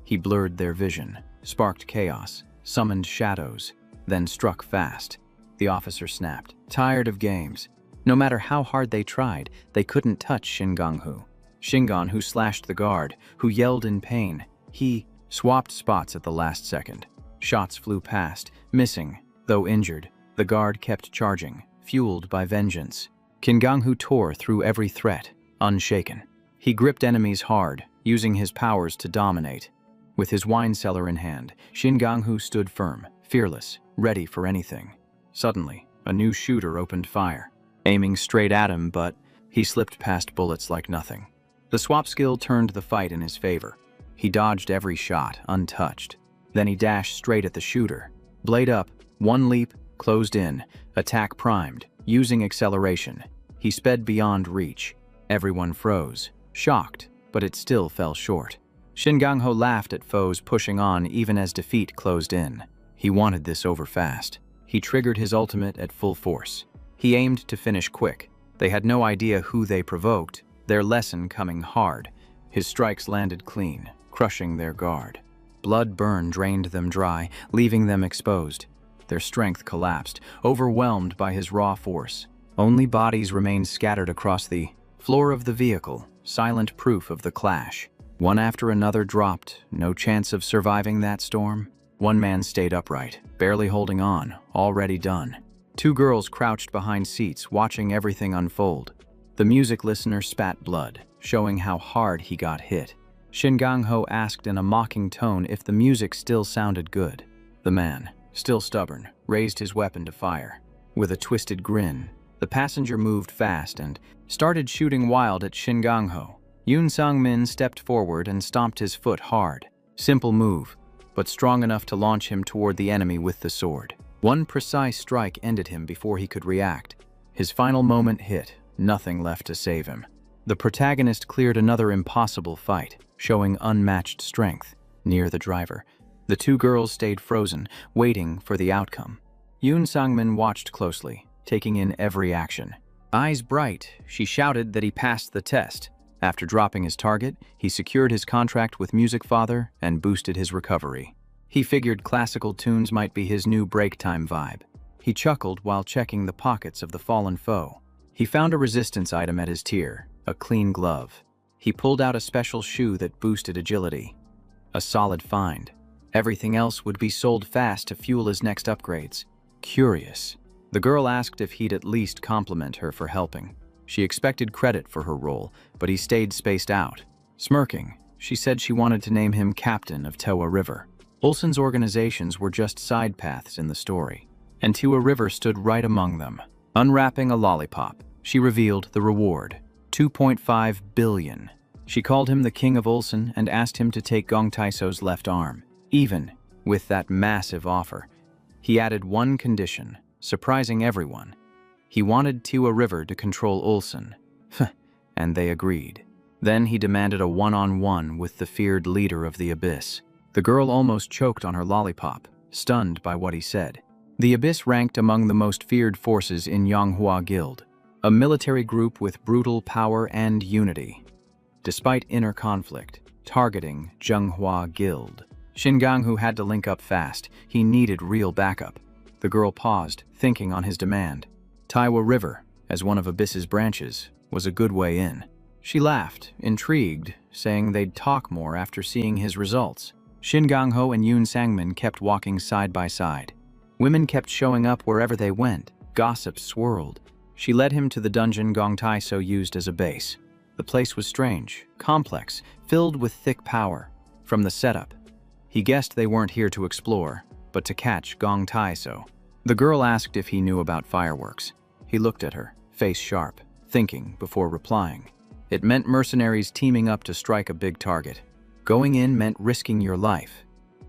He blurred their vision, sparked chaos, summoned shadows, then struck fast. The officer snapped, tired of games. No matter how hard they tried, they couldn't touch Shin Gang-hoo. Shingon, who slashed the guard, who yelled in pain. He swapped spots at the last second. Shots flew past, missing, though injured. The guard kept charging, fueled by vengeance. Shin Gang-hoo tore through every threat, unshaken. He gripped enemies hard, using his powers to dominate. With his wine cellar in hand, Shin Gang-hoo stood firm, fearless, ready for anything. Suddenly, a new shooter opened fire, aiming straight at him, but he slipped past bullets like nothing. The swap skill turned the fight in his favor. He dodged every shot, untouched. Then he dashed straight at the shooter. Blade up, one leap, closed in, attack primed, using acceleration. He sped beyond reach. Everyone froze, shocked, but it still fell short. Shin Gang-ho laughed at foes pushing on even as defeat closed in. He wanted this over fast. He triggered his ultimate at full force. He aimed to finish quick. They had no idea who they provoked, their lesson coming hard. His strikes landed clean, crushing their guard. Blood burn drained them dry, leaving them exposed. Their strength collapsed, overwhelmed by his raw force. Only bodies remained scattered across the floor of the vehicle, silent proof of the clash. One after another dropped, no chance of surviving that storm. One man stayed upright, barely holding on, already done. Two girls crouched behind seats, watching everything unfold. The music listener spat blood, showing how hard he got hit. Shin Gang-ho asked in a mocking tone if the music still sounded good. The man, still stubborn, raised his weapon to fire. With a twisted grin, the passenger moved fast and started shooting wild at Shin Gang-ho. Yoon Sang-min stepped forward and stomped his foot hard. Simple move, but strong enough to launch him toward the enemy with the sword. One precise strike ended him before he could react. His final moment hit, nothing left to save him. The protagonist cleared another impossible fight, showing unmatched strength. Near the driver, the two girls stayed frozen, waiting for the outcome. Yoon Sang-min watched closely, taking in every action. Eyes bright, she shouted that he passed the test. After dropping his target, he secured his contract with Music Father and boosted his recovery. He figured classical tunes might be his new break time vibe. He chuckled while checking the pockets of the fallen foe. He found a resistance item at his tier, a clean glove. He pulled out a special shoe that boosted agility. A solid find. Everything else would be sold fast to fuel his next upgrades. Curious. The girl asked if he'd at least compliment her for helping. She expected credit for her role, but he stayed spaced out. Smirking, she said she wanted to name him Captain of Tewa River. Olsen's organizations were just side paths in the story, and Tewa River stood right among them. Unwrapping a lollipop, she revealed the reward, 2.5 billion. She called him the King of Olsen and asked him to take Gong Taiso's left arm. Even with that massive offer, he added one condition, surprising everyone. He wanted Tewa River to control Olsen. And they agreed. Then he demanded a one-on-one with the feared leader of the Abyss. The girl almost choked on her lollipop, stunned by what he said. The Abyss ranked among the most feared forces in Yanghua Guild, a military group with brutal power and unity. Despite inner conflict, targeting Zhenghua Guild, Shinganghu had to link up fast. He needed real backup. The girl paused, thinking on his demand. Tewa River, as one of Abyss's branches, was a good way in. She laughed, intrigued, saying they'd talk more after seeing his results. Shingangho and Yun Sangmin kept walking side by side. Women kept showing up wherever they went. Gossip swirled. She led him to the dungeon Gong Taiso used as a base. The place was strange, complex, filled with thick power. From the setup, he guessed they weren't here to explore, but to catch Gong Taiso. The girl asked if he knew about fireworks. He looked at her, face sharp, thinking before replying. It meant mercenaries teaming up to strike a big target. Going in meant risking your life.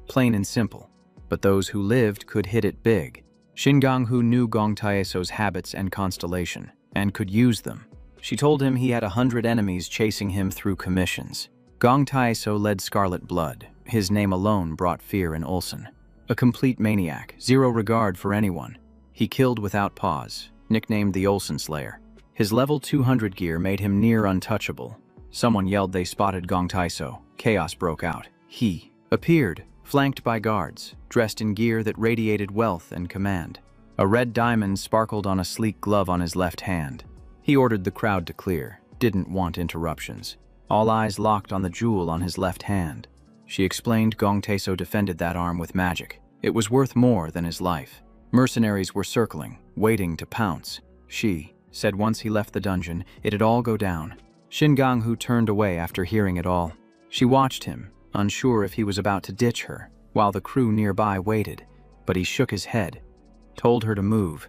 Plain and simple. But those who lived could hit it big. Shinganghu knew Gong Taiso's habits and constellation, and could use them. She told him he had 100 enemies chasing him through commissions. Gong Taiso led Scarlet Blood. His name alone brought fear in Olsen. A complete maniac, zero regard for anyone. He killed without pause, nicknamed the Olsen Slayer. His level 200 gear made him near untouchable. Someone yelled they spotted Gong Taiso. Chaos broke out. He appeared, flanked by guards, dressed in gear that radiated wealth and command. A red diamond sparkled on a sleek glove on his left hand. He ordered the crowd to clear, didn't want interruptions. All eyes locked on the jewel on his left hand. She explained Gong Taiso defended that arm with magic. It was worth more than his life. Mercenaries were circling, waiting to pounce. She said once he left the dungeon, it'd all go down. Shinganghu turned away after hearing it all. She watched him, unsure if he was about to ditch her, while the crew nearby waited. But he shook his head, told her to move.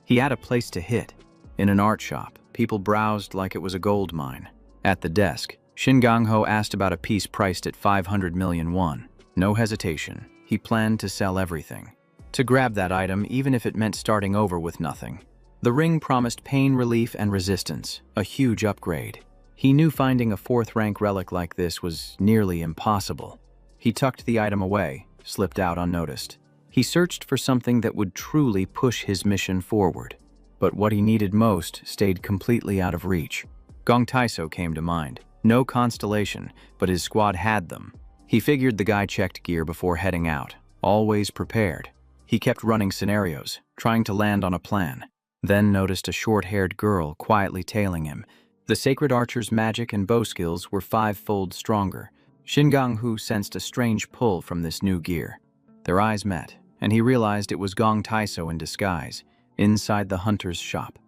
He had a place to hit. In an art shop, people browsed like it was a gold mine. At the desk, Shingangho asked about a piece priced at 500 million won. No hesitation, he planned to sell everything. To grab that item even if it meant starting over with nothing. The ring promised pain relief and resistance, a huge upgrade. He knew finding a 4th-rank relic like this was nearly impossible. He tucked the item away, slipped out unnoticed. He searched for something that would truly push his mission forward. But what he needed most stayed completely out of reach. Gong Taiso came to mind. No constellation, but his squad had them. He figured the guy checked gear before heading out, always prepared. He kept running scenarios, trying to land on a plan. Then noticed a short-haired girl quietly tailing him. The Sacred Archer's magic and bow skills were 5-fold stronger. Shinganghu sensed a strange pull from this new gear. Their eyes met, and he realized it was Gong Taiso in disguise, inside the hunter's shop.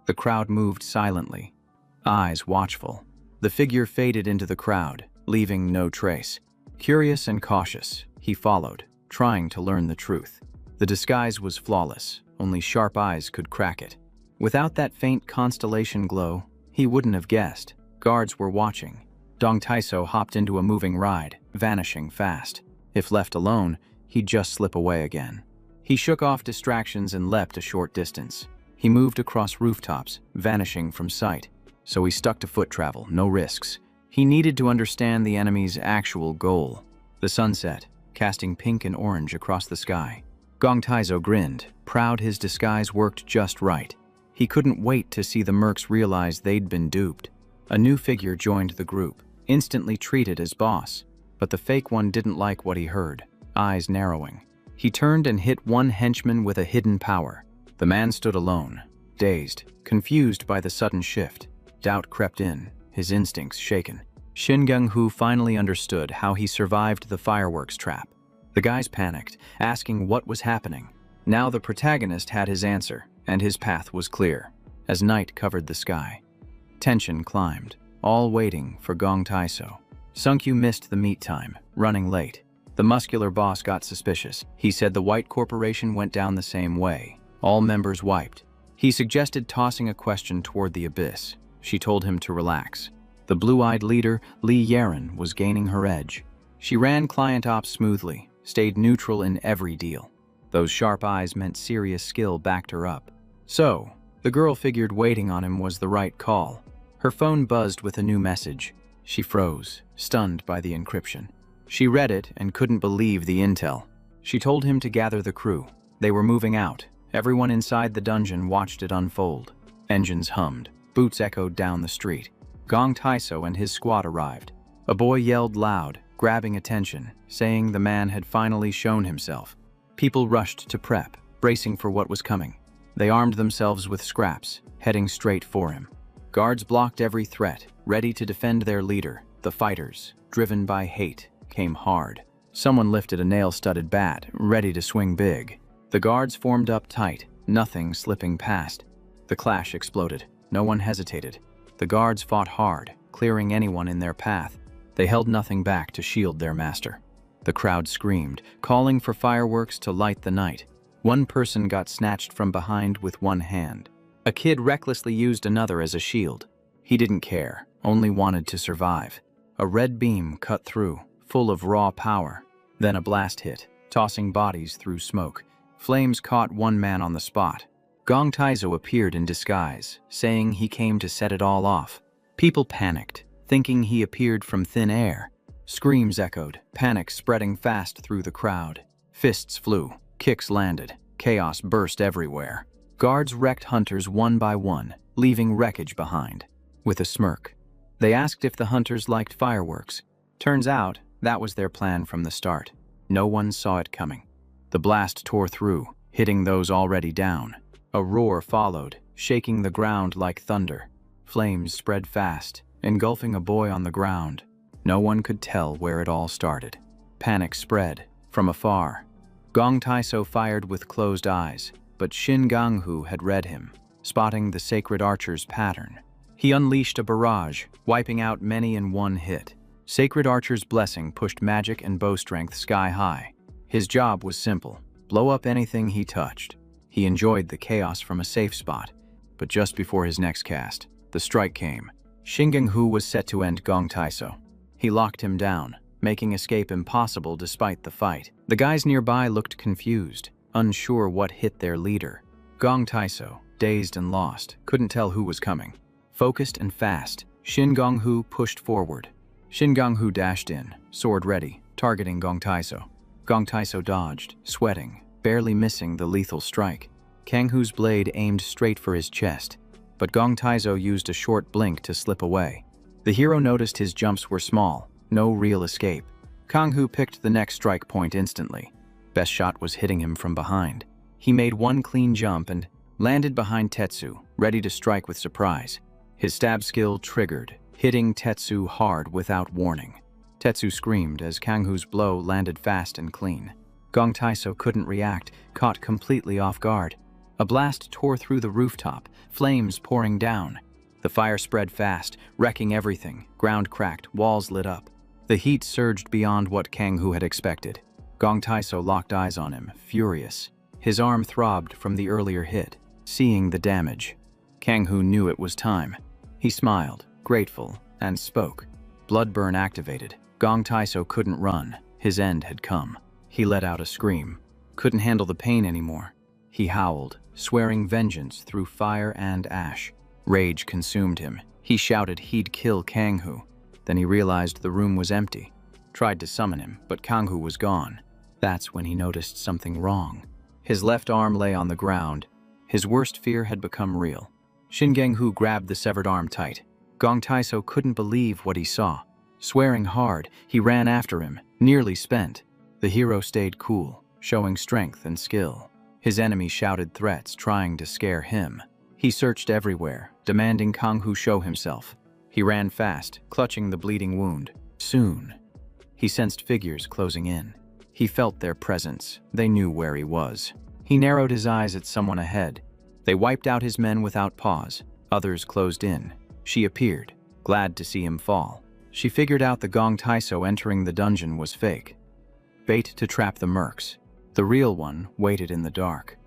The crowd moved silently, eyes watchful. The figure faded into the crowd, leaving no trace. Curious and cautious, he followed, trying to learn the truth. The disguise was flawless, only sharp eyes could crack it. Without that faint constellation glow, he wouldn't have guessed. Guards were watching. Gong Taiso hopped into a moving ride, vanishing fast. If left alone, he'd just slip away again. He shook off distractions and leapt a short distance. He moved across rooftops, vanishing from sight. So he stuck to foot travel, no risks. He needed to understand the enemy's actual goal. The sun set, casting pink and orange across the sky. Gong Taiso grinned, proud his disguise worked just right. He couldn't wait to see the mercs realize they'd been duped. A new figure joined the group, instantly treated as boss. But the fake one didn't like what he heard, eyes narrowing. He turned and hit one henchman with a hidden power. The man stood alone, looked dazed, confused by the sudden shift. Doubt crept in, his instincts shaken. Shin Gang-hoo finally understood how he survived the fireworks trap. The guys panicked, asking what was happening. Now the protagonist had his answer, and his path was clear, as night covered the sky. Tension climbed, all waiting for Gong Tae-so. Sung-kyu missed the meet time, running late. The muscular boss got suspicious. He said the White Corporation went down the same way. All members wiped. He suggested tossing a question toward the abyss. She told him to relax. The blue-eyed leader, Lee Yeren, was gaining her edge. She ran client ops smoothly, stayed neutral in every deal. Those sharp eyes meant serious skill backed her up. So, the girl figured waiting on him was the right call. Her phone buzzed with a new message. She froze, stunned by the encryption. She read it and couldn't believe the intel. She told him to gather the crew. They were moving out. Everyone inside the dungeon watched it unfold. Engines hummed. Boots echoed down the street. Gong Tae-so and his squad arrived. A boy yelled loud, grabbing attention, saying the man had finally shown himself. People rushed to prep, bracing for what was coming. They armed themselves with scraps, heading straight for him. Guards blocked every threat, ready to defend their leader. The fighters, driven by hate, came hard. Someone lifted a nail-studded bat, ready to swing big. The guards formed up tight, nothing slipping past. The clash exploded. No one hesitated. The guards fought hard, clearing anyone in their path. They held nothing back to shield their master. The crowd screamed, calling for fireworks to light the night. One person got snatched from behind with one hand. A kid recklessly used another as a shield. He didn't care, only wanted to survive. A red beam cut through, full of raw power. Then a blast hit, tossing bodies through smoke. Flames caught one man on the spot. Gong Tae-so appeared in disguise, saying he came to set it all off. People panicked, thinking he appeared from thin air. Screams echoed, panic spreading fast through the crowd. Fists flew, kicks landed, chaos burst everywhere. Guards wrecked hunters one by one, leaving wreckage behind. With a smirk, they asked if the hunters liked fireworks. Turns out, that was their plan from the start. No one saw it coming. The blast tore through, hitting those already down. A roar followed, shaking the ground like thunder. Flames spread fast, engulfing a boy on the ground. No one could tell where it all started. Panic spread, from afar. Gong Tae-so fired with closed eyes, but Shin Gang-hoo had read him, spotting the sacred archer's pattern. He unleashed a barrage, wiping out many in one hit. Sacred Archer's blessing pushed magic and bow strength sky high. His job was simple: blow up anything he touched. He enjoyed the chaos from a safe spot, but just before his next cast, the strike came. Shin Gang-hoo was set to end Gong Tae-so. He locked him down, making escape impossible despite the fight. The guys nearby looked confused, unsure what hit their leader. Gong Tae-so, dazed and lost, couldn't tell who was coming. Focused and fast, Shin Gang-hoo pushed forward. Shin Gang-hoo dashed in, sword ready, targeting Gong Tae-so. Gong Tae-so dodged, sweating, barely missing the lethal strike. Kang-hoo's blade aimed straight for his chest, but Gong Tae-so used a short blink to slip away. The hero noticed his jumps were small, no real escape. Kang-hoo picked the next strike point instantly. Best shot was hitting him from behind. He made one clean jump and landed behind Tetsu, ready to strike with surprise. His stab skill triggered, hitting Tetsu hard without warning. Tetsu screamed as Kang-hoo's blow landed fast and clean. Gong Tae-so couldn't react, caught completely off guard. A blast tore through the rooftop, flames pouring down. The fire spread fast, wrecking everything. Ground cracked, walls lit up. The heat surged beyond what Kang-hoo had expected. Gong Tae-so locked eyes on him, furious. His arm throbbed from the earlier hit, seeing the damage. Kang-hoo knew it was time. He smiled, grateful, and spoke. Bloodburn activated. Gong Tae-so couldn't run. His end had come. He let out a scream. Couldn't handle the pain anymore. He howled, swearing vengeance through fire and ash. Rage consumed him. He shouted he'd kill Kang-hoo. Then he realized the room was empty. Tried to summon him, but Kang-hoo was gone. That's when he noticed something wrong. His left arm lay on the ground. His worst fear had become real. Shin Gang-hoo grabbed the severed arm tight. Gong Tae-so couldn't believe what he saw. Swearing hard, he ran after him, nearly spent. The hero stayed cool, showing strength and skill. His enemy shouted threats, trying to scare him. He searched everywhere, demanding Kang Hu show himself. He ran fast, clutching the bleeding wound. Soon, he sensed figures closing in. He felt their presence. They knew where he was. He narrowed his eyes at someone ahead. They wiped out his men without pause. Others closed in. She appeared, glad to see him fall. She figured out the Gong Taiso entering the dungeon was fake. Bait to trap the mercs. The real one waited in the dark,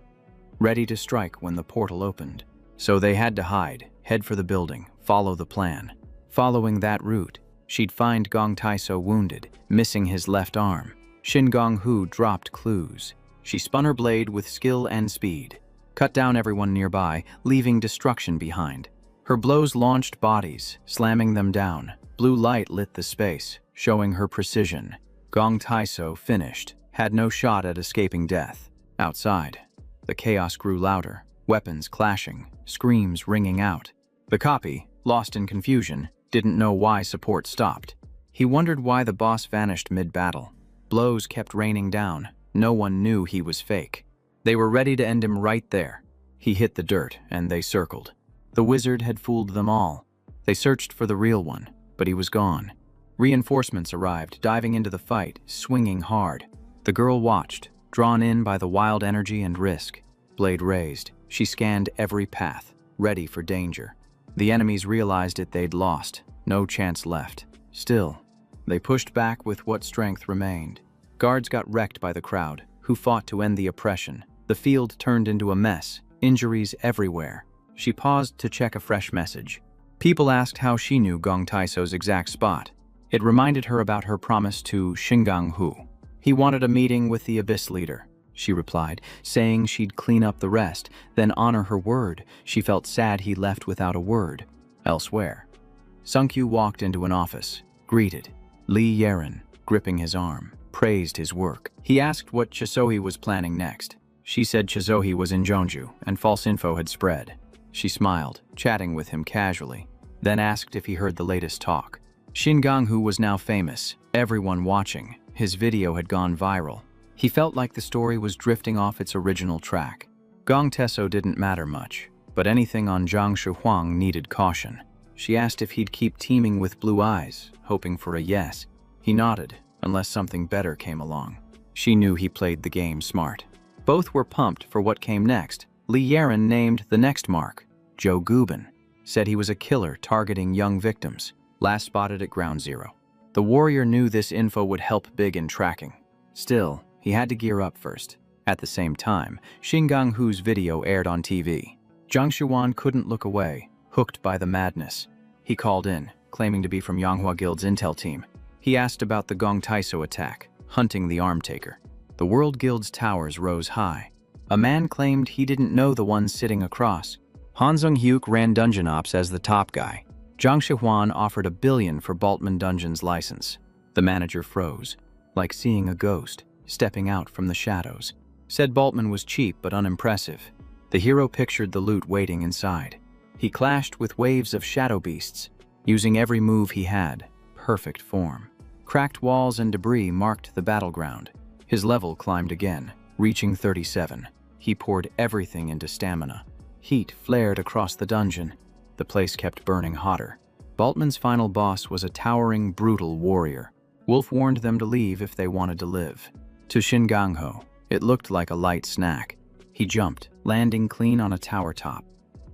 ready to strike when the portal opened. So they had to hide, head for the building, follow the plan. Following that route, she'd find Gong Taiso wounded, missing his left arm. Shin Gong Hu dropped clues. She spun her blade with skill and speed, cut down everyone nearby, leaving destruction behind. Her blows launched bodies, slamming them down. Blue light lit the space, showing her precision. Gong Taiso, finished, had no shot at escaping death. Outside, the chaos grew louder, weapons clashing, screams ringing out. The copy, lost in confusion, didn't know why support stopped. He wondered why the boss vanished mid-battle. Blows kept raining down. No one knew he was fake. They were ready to end him right there. He hit the dirt, and they circled. The wizard had fooled them all. They searched for the real one, but he was gone. Reinforcements arrived, diving into the fight, swinging hard. The girl watched, drawn in by the wild energy and risk. Blade raised, she scanned every path, ready for danger. The enemies realized they'd lost, no chance left. Still, they pushed back with what strength remained. Guards got wrecked by the crowd, who fought to end the oppression. The field turned into a mess, injuries everywhere. She paused to check a fresh message. People asked how she knew Gong Taiso's exact spot. It reminded her about her promise to Shingang Hu. He wanted a meeting with the Abyss leader, she replied, saying she'd clean up the rest, then honor her word. She felt sad he left without a word. Elsewhere, Sunkyu walked into an office, greeted. Li Yeren, gripping his arm, praised his work. He asked what Chisohi was planning next. She said Chisohi was in Jeonju, and false info had spread. She smiled, chatting with him casually, then asked if he heard the latest talk. Shingang-hu was now famous, everyone watching. His video had gone viral. He felt like the story was drifting off its original track. Gong Teso didn't matter much, but anything on Zhang Shuhuang needed caution. She asked if he'd keep teaming with Blue Eyes, hoping for a yes. He nodded, unless something better came along. She knew he played the game smart. Both were pumped for what came next. Li Yeren named the next mark. Joe Gubin said he was a killer targeting young victims, last spotted at Ground Zero. The warrior knew this info would help big in tracking. Still, he had to gear up first. At the same time, Shingang Hu's video aired on TV. Zhang Shuan couldn't look away, hooked by the madness. He called in, claiming to be from Yanghua Guild's intel team. He asked about the Gong Taiso attack, hunting the arm taker. The World Guild's towers rose high. A man claimed he didn't know the one sitting across. Han Zheng-hyuk ran Dungeon Ops as the top guy. Zhang Shihuan offered $1 billion for Baltman Dungeon's license. The manager froze, like seeing a ghost, stepping out from the shadows. Said Baltman was cheap but unimpressive. The hero pictured the loot waiting inside. He clashed with waves of shadow beasts, using every move he had. Perfect form. Cracked walls and debris marked the battleground. His level climbed again, reaching 37. He poured everything into stamina. Heat flared across the dungeon. The place kept burning hotter. Baltman's final boss was a towering, brutal warrior. Wolf warned them to leave if they wanted to live. To Shingang-ho, it looked like a light snack. He jumped, landing clean on a tower top.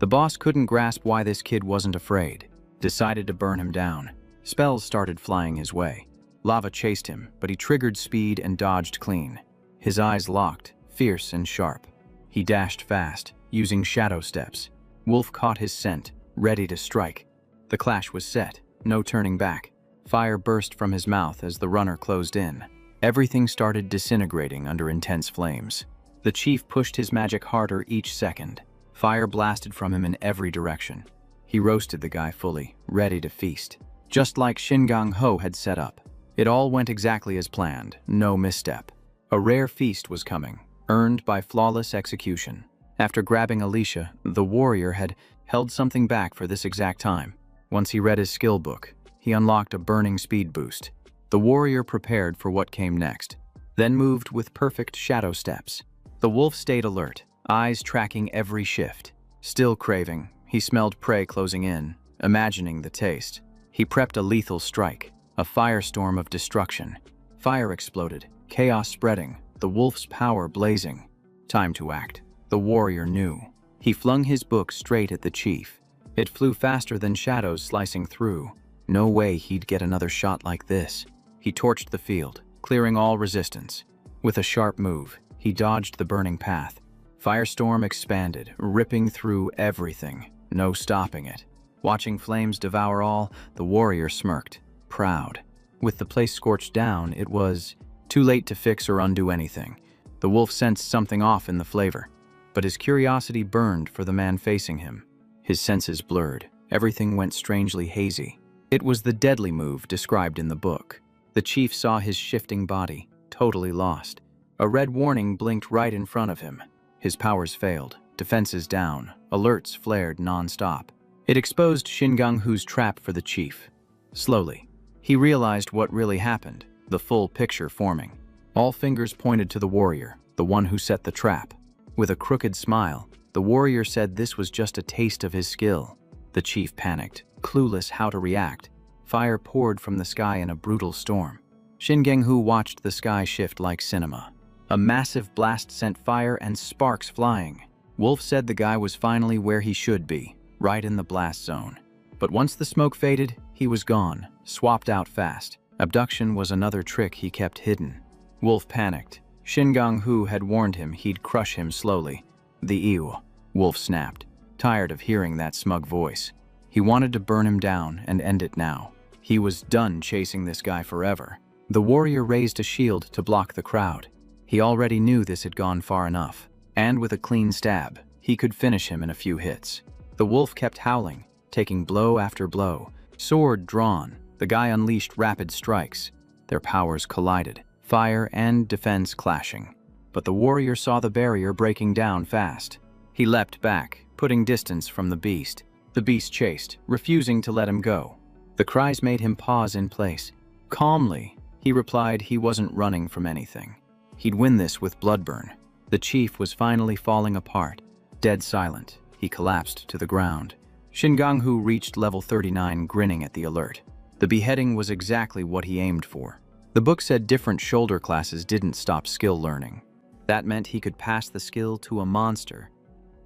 The boss couldn't grasp why this kid wasn't afraid. Decided to burn him down. Spells started flying his way. Lava chased him, but he triggered speed and dodged clean. His eyes locked, fierce and sharp. He dashed fast, using shadow steps. Wolf caught his scent, ready to strike. The clash was set, no turning back. Fire burst from his mouth as the runner closed in. Everything started disintegrating under intense flames. The chief pushed his magic harder each second. Fire blasted from him in every direction. He roasted the guy fully, ready to feast. Just like Shingang-ho had set up. It all went exactly as planned, no misstep. A rare feast was coming, earned by flawless execution. After grabbing Alicia, the warrior had held something back for this exact time. Once he read his skill book, he unlocked a burning speed boost. The warrior prepared for what came next, then moved with perfect shadow steps. The wolf stayed alert, eyes tracking every shift. Still craving, he smelled prey closing in, imagining the taste. He prepped a lethal strike, a firestorm of destruction. Fire exploded, chaos spreading, the wolf's power blazing. Time to act. The warrior knew. He flung his book straight at the chief. It flew faster than shadows slicing through. No way he'd get another shot like this. He torched the field, clearing all resistance. With a sharp move, he dodged the burning path. Firestorm expanded, ripping through everything. No stopping it. Watching flames devour all, the warrior smirked, proud. With the place scorched down, it was too late to fix or undo anything. The wolf sensed something off in the flavor, but his curiosity burned for the man facing him. His senses blurred. Everything went strangely hazy. It was the deadly move described in the book. The chief saw his shifting body, totally lost. A red warning blinked right in front of him. His powers failed, defenses down, alerts flared non-stop. It exposed Shingang-hu's trap for the chief. Slowly, he realized what really happened, the full picture forming. All fingers pointed to the warrior, the one who set the trap. With a crooked smile, the warrior said this was just a taste of his skill. The chief panicked, clueless how to react. Fire poured from the sky in a brutal storm. Shingang-hu watched the sky shift like cinema. A massive blast sent fire and sparks flying. Wolf said the guy was finally where he should be, right in the blast zone. But once the smoke faded, he was gone, swapped out fast. Abduction was another trick he kept hidden. Wolf panicked. Shingang-hu had warned him he'd crush him slowly. The ew. Wolf snapped, tired of hearing that smug voice. He wanted to burn him down and end it now. He was done chasing this guy forever. The warrior raised a shield to block the crowd. He already knew this had gone far enough, and with a clean stab, he could finish him in a few hits. The wolf kept howling, taking blow after blow. Sword drawn, the guy unleashed rapid strikes. Their powers collided, fire and defense clashing. But the warrior saw the barrier breaking down fast. He leapt back, putting distance from the beast. The beast chased, refusing to let him go. The cries made him pause in place. Calmly, he replied he wasn't running from anything. He'd win this with bloodburn. The chief was finally falling apart. Dead silent, he collapsed to the ground. Shingang-hu reached level 39, grinning at the alert. The beheading was exactly what he aimed for. The book said different shoulder classes didn't stop skill learning. That meant he could pass the skill to a monster,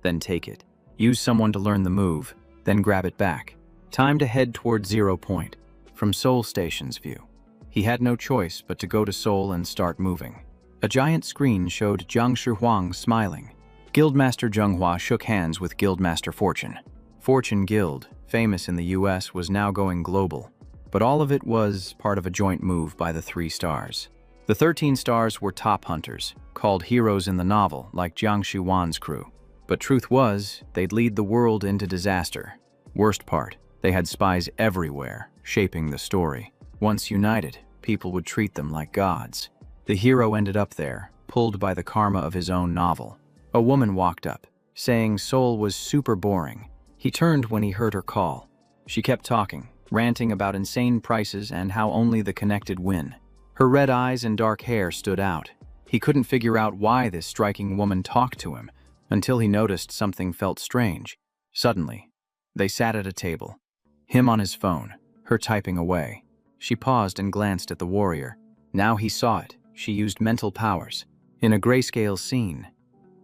then take it. Use someone to learn the move, then grab it back. Time to head toward 0 point. From Seoul Station's view, he had no choice but to go to Seoul and start moving. A giant screen showed Jiang Shihuang smiling. Guildmaster Zhenghua shook hands with Guildmaster Fortune. Fortune Guild, famous in the US, was now going global. But all of it was part of a joint move by the 3 stars. The 13 stars were top hunters, called heroes in the novel, like Jiang Shihuan's crew. But truth was, they'd lead the world into disaster. Worst part, they had spies everywhere, shaping the story. Once united, people would treat them like gods. The hero ended up there, pulled by the karma of his own novel. A woman walked up, saying Seoul was super boring. He turned when he heard her call. She kept talking, ranting about insane prices and how only the connected win. Her red eyes and dark hair stood out. He couldn't figure out why this striking woman talked to him, until he noticed something felt strange. Suddenly, they sat at a table. Him on his phone, her typing away. She paused and glanced at the warrior. Now he saw it. She used mental powers. In a grayscale scene,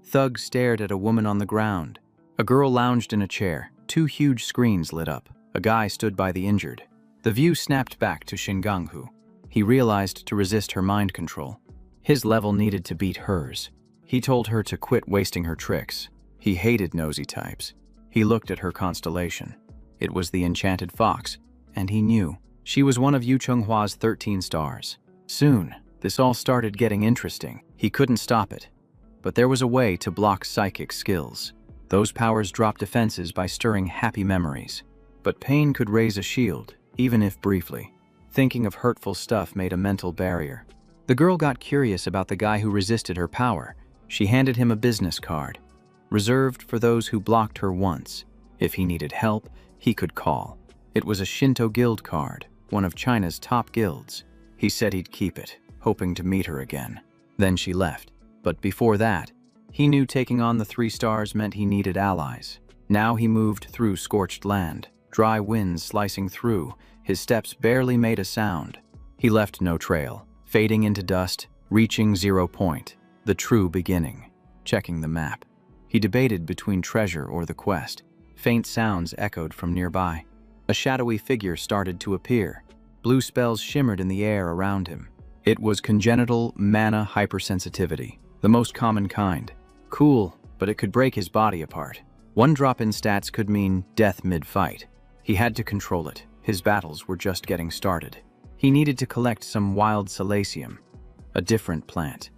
thugs stared at a woman on the ground. A girl lounged in a chair. 2 huge screens lit up. A guy stood by the injured. The view snapped back to Shingang-hu. He realized to resist her mind control. His level needed to beat hers. He told her to quit wasting her tricks. He hated nosy types. He looked at her constellation. It was the enchanted fox, and he knew she was one of Yu Chenghua's 13 stars. Soon, this all started getting interesting. He couldn't stop it. But there was a way to block psychic skills. Those powers dropped defenses by stirring happy memories. But pain could raise a shield, even if briefly. Thinking of hurtful stuff made a mental barrier. The girl got curious about the guy who resisted her power. She handed him a business card, reserved for those who blocked her once. If he needed help, he could call. It was a Shinto guild card, one of China's top guilds. He said he'd keep it, hoping to meet her again. Then she left. But before that, he knew taking on the 3 stars meant he needed allies. Now he moved through scorched land, dry winds slicing through. His steps barely made a sound. He left no trail, fading into dust, reaching 0 point, the true beginning. Checking the map, he debated between treasure or the quest. Faint sounds echoed from nearby. A shadowy figure started to appear. Blue spells shimmered in the air around him. It was congenital mana hypersensitivity, the most common kind. Cool, but it could break his body apart. One drop in stats could mean death mid-fight. He had to control it. His battles were just getting started. He needed to collect some wild Salacium, a different plant.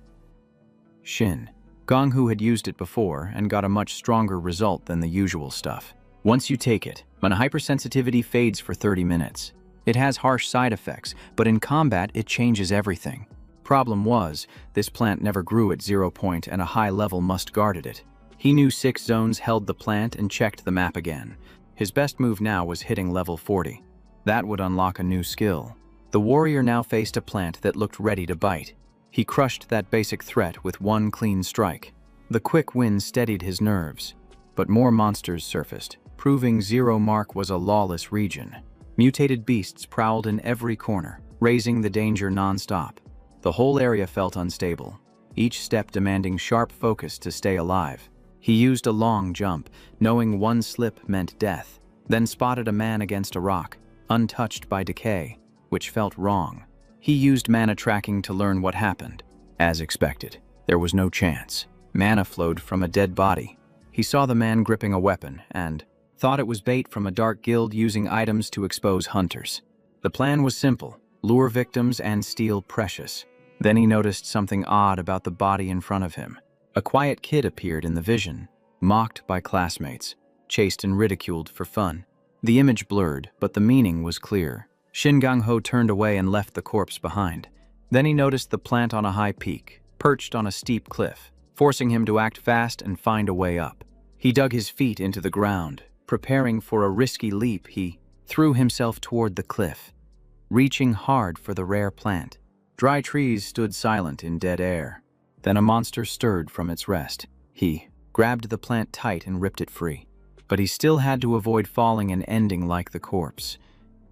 Shin. Gonghu had used it before and got a much stronger result than the usual stuff. Once you take it, mana hypersensitivity fades for 30 minutes. It has harsh side effects, but in combat it changes everything. Problem was, this plant never grew at 0 point and a high level must guarded it. He knew 6 zones held the plant and checked the map again. His best move now was hitting level 40. That would unlock a new skill. The warrior now faced a plant that looked ready to bite. He crushed that basic threat with one clean strike. The quick wind steadied his nerves, but more monsters surfaced, proving 0 mark was a lawless region. Mutated beasts prowled in every corner, raising the danger non-stop. The whole area felt unstable, each step demanding sharp focus to stay alive. He used a long jump, knowing one slip meant death, then spotted a man against a rock, untouched by decay, which felt wrong. He used mana tracking to learn what happened. As expected, there was no chance. Mana flowed from a dead body. He saw the man gripping a weapon and thought it was bait from a dark guild using items to expose hunters. The plan was simple: lure victims and steal precious. Then he noticed something odd about the body in front of him. A quiet kid appeared in the vision, mocked by classmates, chased and ridiculed for fun. The image blurred, but the meaning was clear. Shin Gang-ho turned away and left the corpse behind. Then he noticed the plant on a high peak, perched on a steep cliff, forcing him to act fast and find a way up. He dug his feet into the ground. Preparing for a risky leap, he threw himself toward the cliff, reaching hard for the rare plant. Dry trees stood silent in dead air. Then a monster stirred from its rest. He grabbed the plant tight and ripped it free. But he still had to avoid falling and ending like the corpse,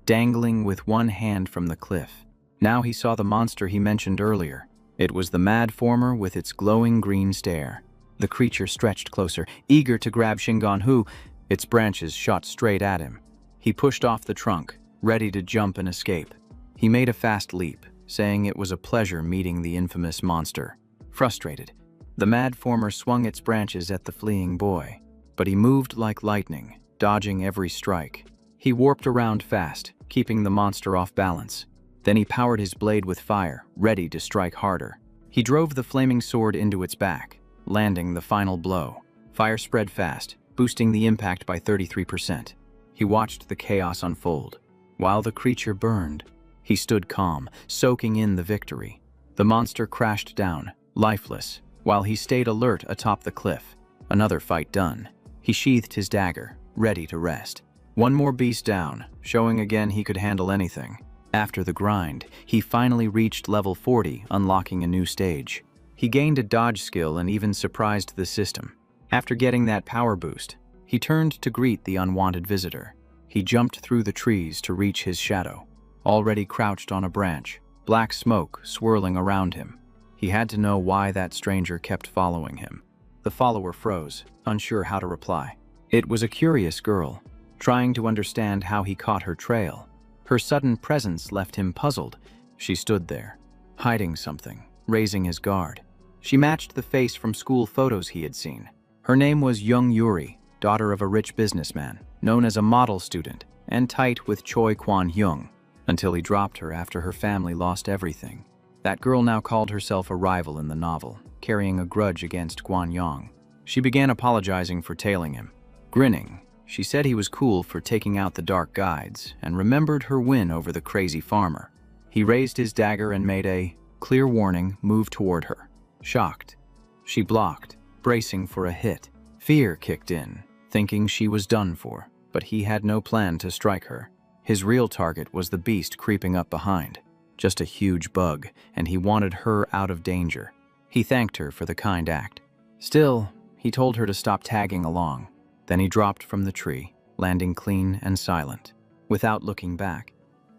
dangling with one hand from the cliff. Now he saw the monster he mentioned earlier. It was the mad former with its glowing green stare. The creature stretched closer, eager to grab Shingon-hu. Its branches shot straight at him. He pushed off the trunk, ready to jump and escape. He made a fast leap, saying it was a pleasure meeting the infamous monster. Frustrated, the mad former swung its branches at the fleeing boy, but he moved like lightning, dodging every strike. He warped around fast, keeping the monster off balance. Then he powered his blade with fire, ready to strike harder. He drove the flaming sword into its back, landing the final blow. Fire spread fast, boosting the impact by 33%. He watched the chaos unfold. While the creature burned, he stood calm, soaking in the victory. The monster crashed down, lifeless, while he stayed alert atop the cliff. Another fight done. He sheathed his dagger, ready to rest. One more beast down, showing again he could handle anything. After the grind, he finally reached level 40, unlocking a new stage. He gained a dodge skill and even surprised the system. After getting that power boost, he turned to greet the unwanted visitor. He jumped through the trees to reach his shadow, already crouched on a branch, black smoke swirling around him. He had to know why that stranger kept following him. The follower froze, unsure how to reply. It was a curious girl, trying to understand how he caught her trail. Her sudden presence left him puzzled. She stood there, hiding something, raising his guard. She matched the face from school photos he had seen. Her name was Young Yuri, daughter of a rich businessman, known as a model student, and tight with Choi Kwan-hyung, until he dropped her after her family lost everything. That girl now called herself a rival in the novel, carrying a grudge against Kwan-hyung. She began apologizing for tailing him. Grinning, she said he was cool for taking out the dark guides, and remembered her win over the crazy farmer. He raised his dagger and made a clear warning move toward her. Shocked, she blocked, bracing for a hit. Fear kicked in, thinking she was done for, but he had no plan to strike her. His real target was the beast creeping up behind. Just a huge bug, and he wanted her out of danger. He thanked her for the kind act. Still, he told her to stop tagging along. Then he dropped from the tree, landing clean and silent. Without looking back,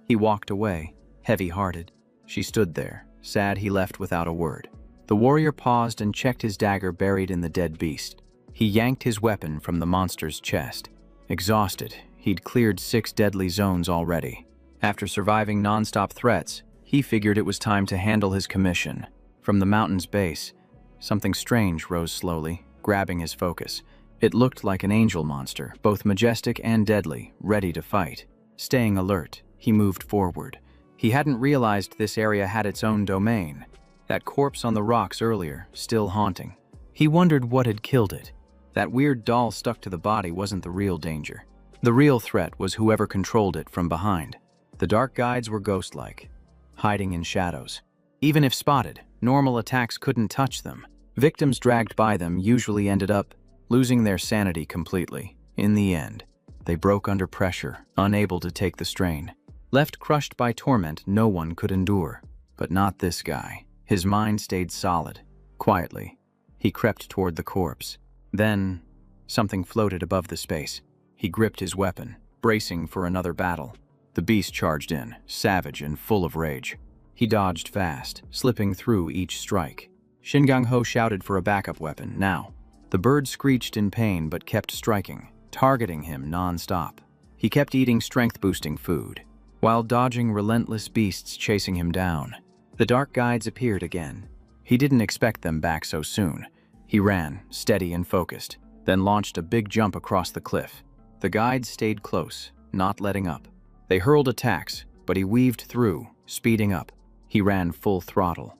he walked away, heavy-hearted. She stood there, sad he left without a word. The warrior paused and checked his dagger buried in the dead beast. He yanked his weapon from the monster's chest. Exhausted, he'd cleared 6 deadly zones already. After surviving non-stop threats, he figured it was time to handle his commission. From the mountain's base, something strange rose slowly, grabbing his focus. It looked like an angel monster, both majestic and deadly, ready to fight. Staying alert, he moved forward. He hadn't realized this area had its own domain. That corpse on the rocks earlier, still haunting. He wondered what had killed it. That weird doll stuck to the body wasn't the real danger. The real threat was whoever controlled it from behind. The dark guides were ghost-like, hiding in shadows. Even if spotted, normal attacks couldn't touch them. Victims dragged by them usually ended up losing their sanity completely. In the end, they broke under pressure, unable to take the strain. Left crushed by torment no one could endure. But not this guy. His mind stayed solid. Quietly, he crept toward the corpse. Then, something floated above the space. He gripped his weapon, bracing for another battle. The beast charged in, savage and full of rage. He dodged fast, slipping through each strike. Shingang-ho shouted for a backup weapon, now. The bird screeched in pain but kept striking, targeting him non-stop. He kept eating strength-boosting food, while dodging relentless beasts chasing him down. The dark guides appeared again. He didn't expect them back so soon. He ran, steady and focused, then launched a big jump across the cliff. The guides stayed close, not letting up. They hurled attacks, but he weaved through, speeding up. He ran full throttle.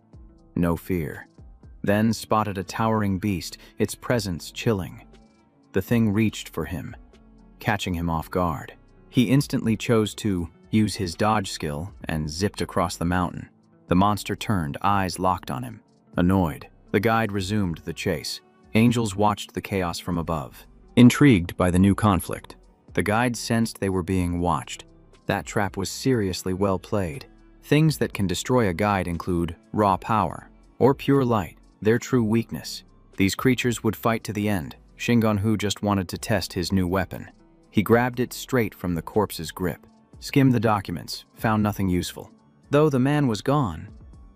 No fear. Then spotted a towering beast, its presence chilling. The thing reached for him, catching him off guard. He instantly chose to use his dodge skill and zipped across the mountain. The monster turned, eyes locked on him. Annoyed, the guide resumed the chase. Angels watched the chaos from above. Intrigued by the new conflict, the guide sensed they were being watched. That trap was seriously well played. Things that can destroy a guide include raw power or pure light, their true weakness. These creatures would fight to the end. Shingon-hu just wanted to test his new weapon. He grabbed it straight from the corpse's grip, skimmed the documents, found nothing useful. Though the man was gone,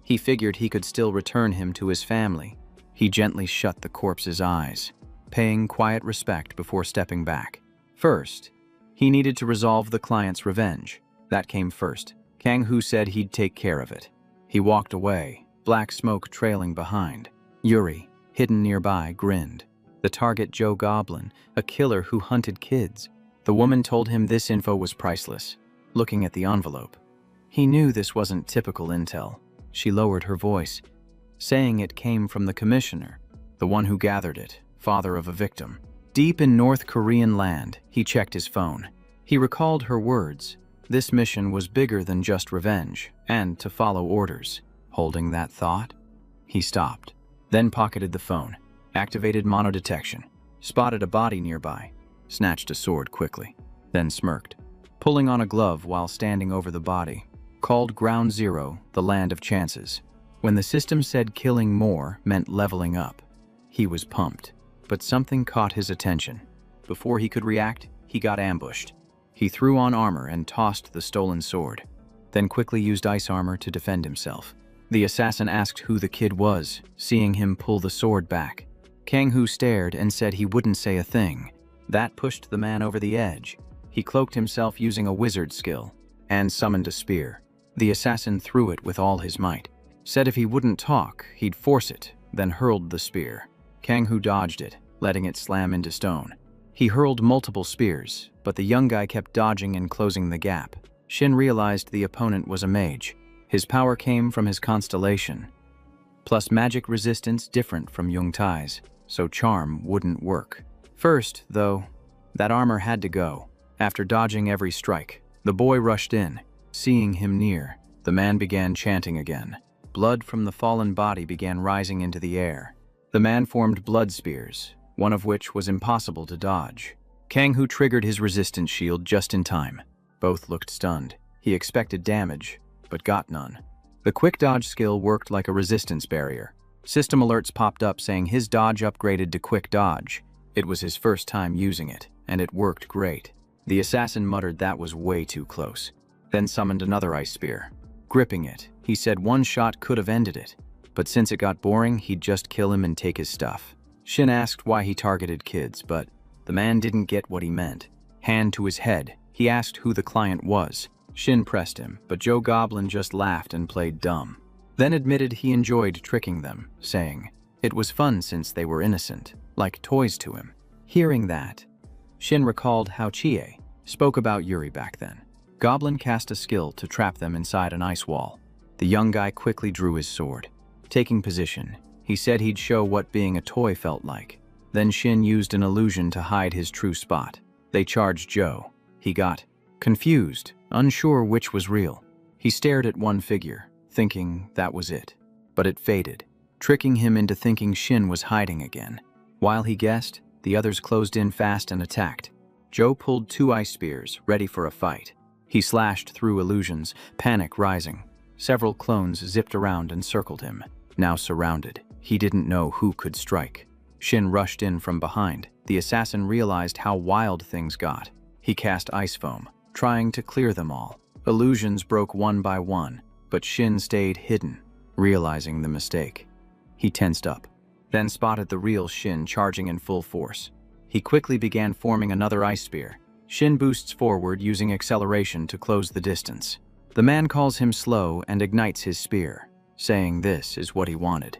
he figured he could still return him to his family. He gently shut the corpse's eyes, paying quiet respect before stepping back. First, he needed to resolve the client's revenge. That came first. Kang-hu said he'd take care of it. He walked away, black smoke trailing behind. Yuri, hidden nearby, grinned. The target Joe Goblin, a killer who hunted kids. The woman told him this info was priceless. Looking at the envelope, he knew this wasn't typical intel. She lowered her voice, saying it came from the commissioner, the one who gathered it, father of a victim. Deep in North Korean land, he checked his phone. He recalled her words. This mission was bigger than just revenge, and to follow orders. Holding that thought, he stopped, then pocketed the phone, activated mono detection, spotted a body nearby, snatched a sword quickly, then smirked, pulling on a glove while standing over the body. Called Ground Zero, the land of chances. When the system said killing more meant leveling up, he was pumped. But something caught his attention. Before he could react, he got ambushed. He threw on armor and tossed the stolen sword, then quickly used ice armor to defend himself. The assassin asked who the kid was, seeing him pull the sword back. Kang-hu stared and said he wouldn't say a thing. That pushed the man over the edge. He cloaked himself using a wizard skill and summoned a spear. The assassin threw it with all his might. Said if he wouldn't talk, he'd force it, then hurled the spear. Kang-hu dodged it, letting it slam into stone. He hurled multiple spears, but the young guy kept dodging and closing the gap. Shin realized the opponent was a mage. His power came from his constellation, plus magic resistance different from Yungtai's, so charm wouldn't work. First, though, that armor had to go. After dodging every strike, the boy rushed in. Seeing him near, the man began chanting again. Blood from the fallen body began rising into the air. The man formed blood spears, one of which was impossible to dodge. Kang-hu triggered his resistance shield just in time. Both looked stunned. He expected damage, but got none. The quick dodge skill worked like a resistance barrier. System alerts popped up saying his dodge upgraded to quick dodge. It was his first time using it, and it worked great. The assassin muttered that was way too close, then summoned another ice spear. Gripping it, he said one shot could have ended it, but since it got boring, he'd just kill him and take his stuff. Shin asked why he targeted kids, but the man didn't get what he meant. Hand to his head, he asked who the client was. Shin pressed him, but Joe Goblin just laughed and played dumb. Then admitted he enjoyed tricking them, saying it was fun since they were innocent, like toys to him. Hearing that, Shin recalled how Chie spoke about Yuri back then. Goblin cast a skill to trap them inside an ice wall. The young guy quickly drew his sword. Taking position, he said he'd show what being a toy felt like. Then Shin used an illusion to hide his true spot. They charged Joe. He got confused, unsure which was real. He stared at one figure, thinking that was it. But it faded, tricking him into thinking Shin was hiding again. While he guessed, the others closed in fast and attacked. Joe pulled 2 ice spears, ready for a fight. He slashed through illusions, panic rising. Several clones zipped around and circled him. Now surrounded, he didn't know who could strike. Shin rushed in from behind. The assassin realized how wild things got. He cast ice foam, trying to clear them all. Illusions broke one by one, but Shin stayed hidden, realizing the mistake. He tensed up, then spotted the real Shin charging in full force. He quickly began forming another ice spear. Shin boosts forward using acceleration to close the distance. The man calls him slow and ignites his spear, saying this is what he wanted.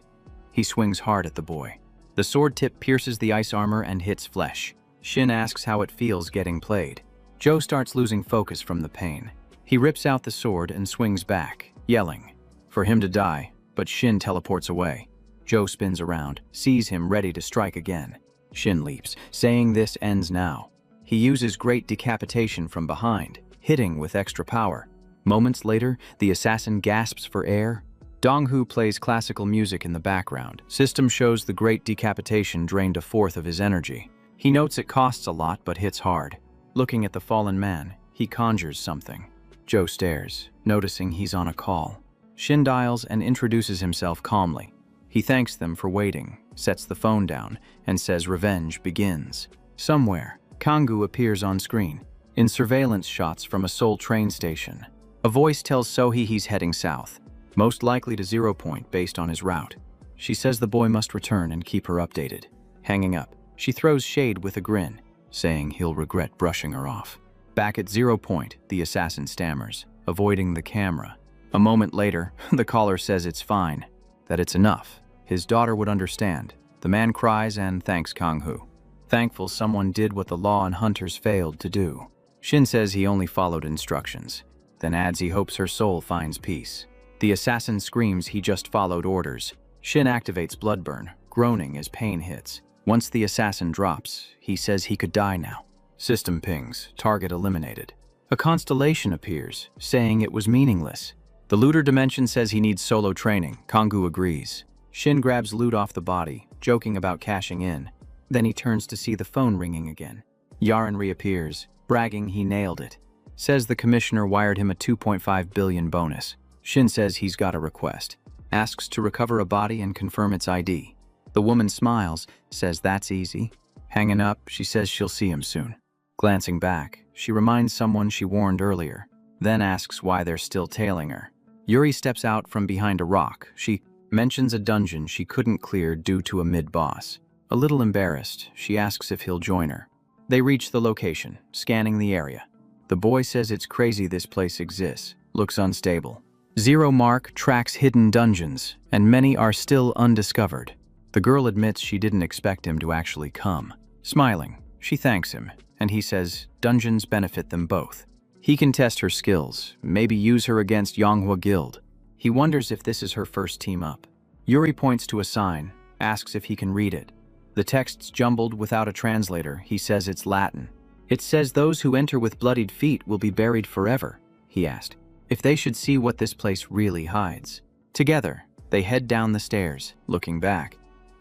He swings hard at the boy. The sword tip pierces the ice armor and hits flesh. Shin asks how it feels getting played. Joe starts losing focus from the pain. He rips out the sword and swings back, yelling for him to die, but Shin teleports away. Joe spins around, sees him ready to strike again. Shin leaps, saying this ends now. He uses great decapitation from behind, hitting with extra power. Moments later, the assassin gasps for air. Donghu plays classical music in the background. System shows the great decapitation drained 1/4 of his energy. He notes it costs a lot but hits hard. Looking at the fallen man, he conjures something. Joe stares, noticing he's on a call. Shin dials and introduces himself calmly. He thanks them for waiting, sets the phone down, and says revenge begins. Somewhere, Kangu appears on screen, in surveillance shots from a Seoul train station. A voice tells Sohee he's heading south, most likely to 0 Point based on his route. She says the boy must return and keep her updated. Hanging up, she throws shade with a grin, saying he'll regret brushing her off. Back at 0 Point, the assassin stammers, avoiding the camera. A moment later, the caller says it's fine, that it's enough. His daughter would understand. The man cries and thanks Kanghu, thankful someone did what the law and hunters failed to do. Shin says he only followed instructions, then adds he hopes her soul finds peace. The assassin screams he just followed orders. Shin activates Bloodburn, groaning as pain hits. Once the assassin drops, he says he could die now. System pings, target eliminated. A constellation appears, saying it was meaningless. The looter dimension says he needs solo training. Kanggu agrees. Shin grabs loot off the body, joking about cashing in. Then he turns to see the phone ringing again. Yaren reappears, bragging he nailed it. Says the commissioner wired him a 2.5 billion bonus. Shin says he's got a request. Asks to recover a body and confirm its ID. The woman smiles, says that's easy. Hanging up, she says she'll see him soon. Glancing back, she reminds someone she warned earlier, then asks why they're still tailing her. Yuri steps out from behind a rock. She mentions a dungeon she couldn't clear due to a mid-boss. A little embarrassed, she asks if he'll join her. They reach the location, scanning the area. The boy says it's crazy this place exists, looks unstable. 0 Mark tracks hidden dungeons, and many are still undiscovered. The girl admits she didn't expect him to actually come. Smiling, she thanks him, and he says dungeons benefit them both. He can test her skills, maybe use her against Yonghua Guild. He wonders if this is her first team up. Yuri points to a sign, asks if he can read it. The text's jumbled without a translator. He says it's Latin. It says those who enter with bloodied feet will be buried forever, he asked, if they should see what this place really hides. Together, they head down the stairs, looking back.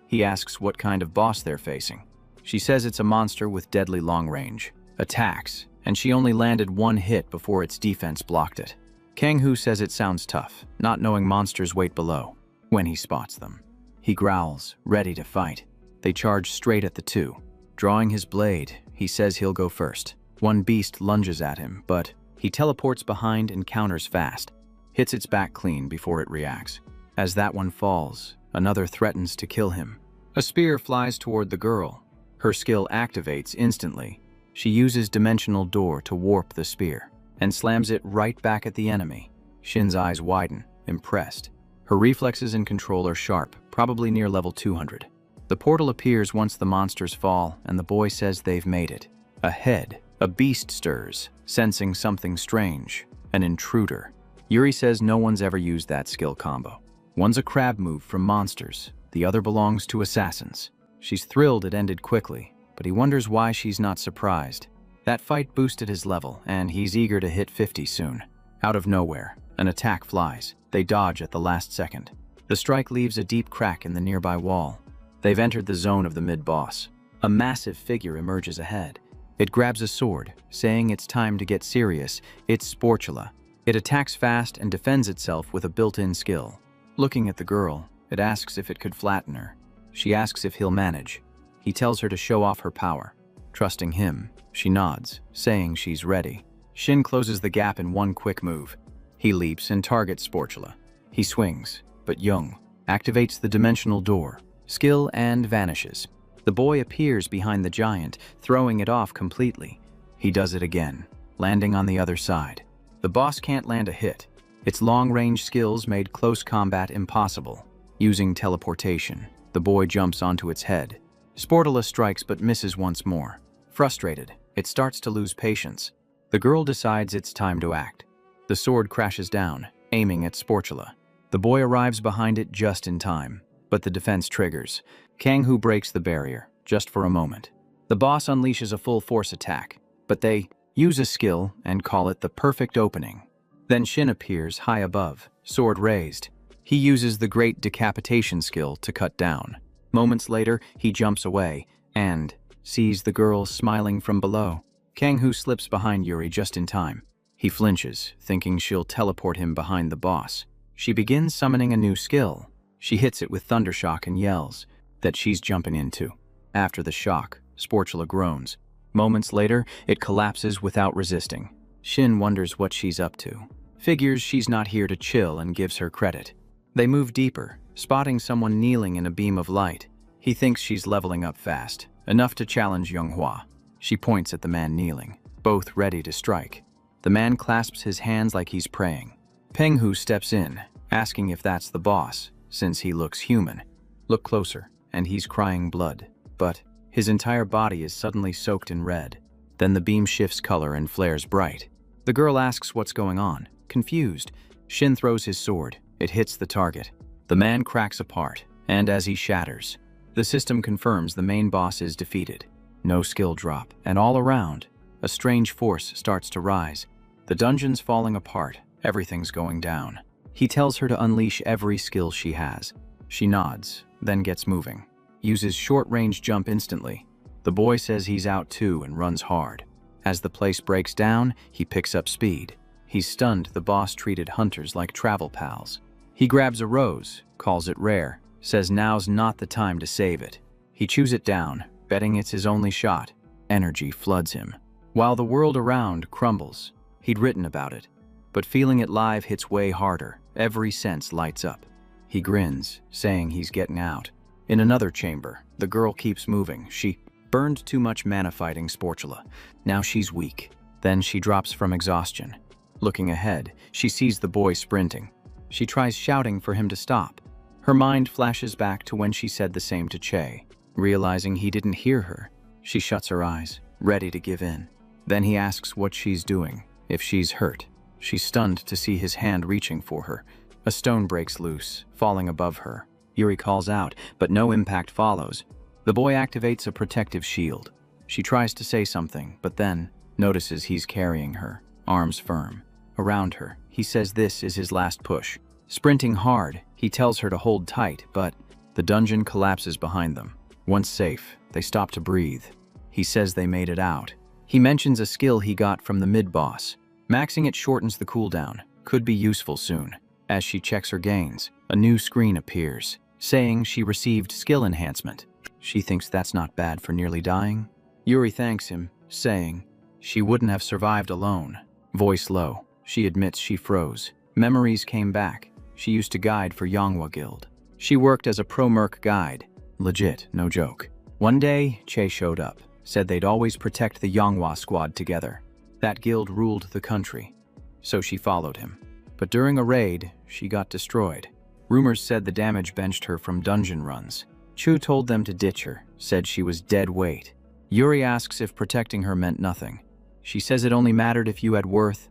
He asks what kind of boss they're facing. She says it's a monster with deadly long range. Attacks, and she only landed 1 hit before its defense blocked it. Kanghu says it sounds tough, not knowing monsters wait below. When he spots them, he growls, ready to fight. They charge straight at the two. Drawing his blade, he says he'll go first. One beast lunges at him, but he teleports behind and counters fast, hits its back clean before it reacts. As that one falls, another threatens to kill him. A spear flies toward the girl. Her skill activates instantly. She uses Dimensional Door to warp the spear and slams it right back at the enemy. Shin's eyes widen, impressed. Her reflexes and control are sharp, probably near level 200. The portal appears once the monsters fall, and the boy says they've made it. Ahead, a beast stirs, sensing something strange, an intruder. Yuri says no one's ever used that skill combo. One's a crab move from monsters, the other belongs to assassins. She's thrilled it ended quickly, but he wonders why she's not surprised. That fight boosted his level, and he's eager to hit 50 soon. Out of nowhere, an attack flies. They dodge at the last second. The strike leaves a deep crack in the nearby wall. They've entered the zone of the mid-boss. A massive figure emerges ahead. It grabs a sword, saying it's time to get serious. It's Sportula. It attacks fast and defends itself with a built-in skill. Looking at the girl, it asks if it could flatten her. She asks if he'll manage. He tells her to show off her power. Trusting him, she nods, saying she's ready. Shin closes the gap in one quick move. He leaps and targets Sportula. He swings, but Young activates the Dimensional Door, skill, and vanishes. The boy appears behind the giant, throwing it off completely. He does it again, landing on the other side. The boss can't land a hit. Its long-range skills made close combat impossible. Using teleportation, the boy jumps onto its head. Sportula strikes but misses once more. Frustrated, it starts to lose patience. The girl decides it's time to act. The sword crashes down, aiming at Sportula. The boy arrives behind it just in time, but the defense triggers. Kang-Hu breaks the barrier, just for a moment. The boss unleashes a full-force attack, but they use a skill and call it the perfect opening. Then Shin appears high above, sword raised. He uses the Great Decapitation skill to cut down. Moments later, he jumps away and sees the girl smiling from below. Kang-Hu slips behind Yuri just in time. He flinches, thinking she'll teleport him behind the boss. She begins summoning a new skill. She hits it with Thundershock and yells that she's jumping into. After the shock, Sportula groans. Moments later, it collapses without resisting. Shin wonders what she's up to. Figures she's not here to chill and gives her credit. They move deeper, spotting someone kneeling in a beam of light. He thinks she's leveling up fast, enough to challenge Younghua. She points at the man kneeling, both ready to strike. The man clasps his hands like he's praying. Peng-Hu steps in, asking if that's the boss, since he looks human. Look closer, and he's crying blood, but his entire body is suddenly soaked in red. Then the beam shifts color and flares bright. The girl asks what's going on, confused. Shin throws his sword. It hits the target. The man cracks apart, and as he shatters, the system confirms the main boss is defeated. No skill drop, and all around, a strange force starts to rise. The dungeon's falling apart, everything's going down. He tells her to unleash every skill she has. She nods, then gets moving. Uses short-range jump instantly. The boy says he's out too and runs hard. As the place breaks down, he picks up speed. He's stunned the boss treated hunters like travel pals. He grabs a rose, calls it rare, says now's not the time to save it. He chews it down, betting it's his only shot. Energy floods him. While the world around crumbles, he'd written about it. But feeling it live hits way harder. Every sense lights up. He grins, saying he's getting out. In another chamber, the girl keeps moving. She burned too much mana fighting Sportula. Now she's weak. Then she drops from exhaustion. Looking ahead, she sees the boy sprinting. She tries shouting for him to stop. Her mind flashes back to when she said the same to Che. Realizing he didn't hear her, she shuts her eyes, ready to give in. Then he asks what she's doing, if she's hurt. She's stunned to see his hand reaching for her. A stone breaks loose, falling above her. Yuri calls out, but no impact follows. The boy activates a protective shield. She tries to say something, but then notices he's carrying her, arms firm. Around her, he says this is his last push. Sprinting hard, he tells her to hold tight, but the dungeon collapses behind them. Once safe, they stop to breathe. He says they made it out. He mentions a skill he got from the mid-boss. Maxing it shortens the cooldown. Could be useful soon. As she checks her gains, a new screen appears, saying she received skill enhancement. She thinks that's not bad for nearly dying. Yuri thanks him, saying she wouldn't have survived alone. Voice low, she admits she froze. Memories came back. She used to guide for Manhwa Guild. She worked as a pro-merc guide. Legit, no joke. One day, Che showed up, said they'd always protect the Manhwa squad together. That guild ruled the country, so she followed him. But during a raid, she got destroyed. Rumors said the damage benched her from dungeon runs. Chu told them to ditch her, said she was dead weight. Yuri asks if protecting her meant nothing. She says it only mattered if you had worth.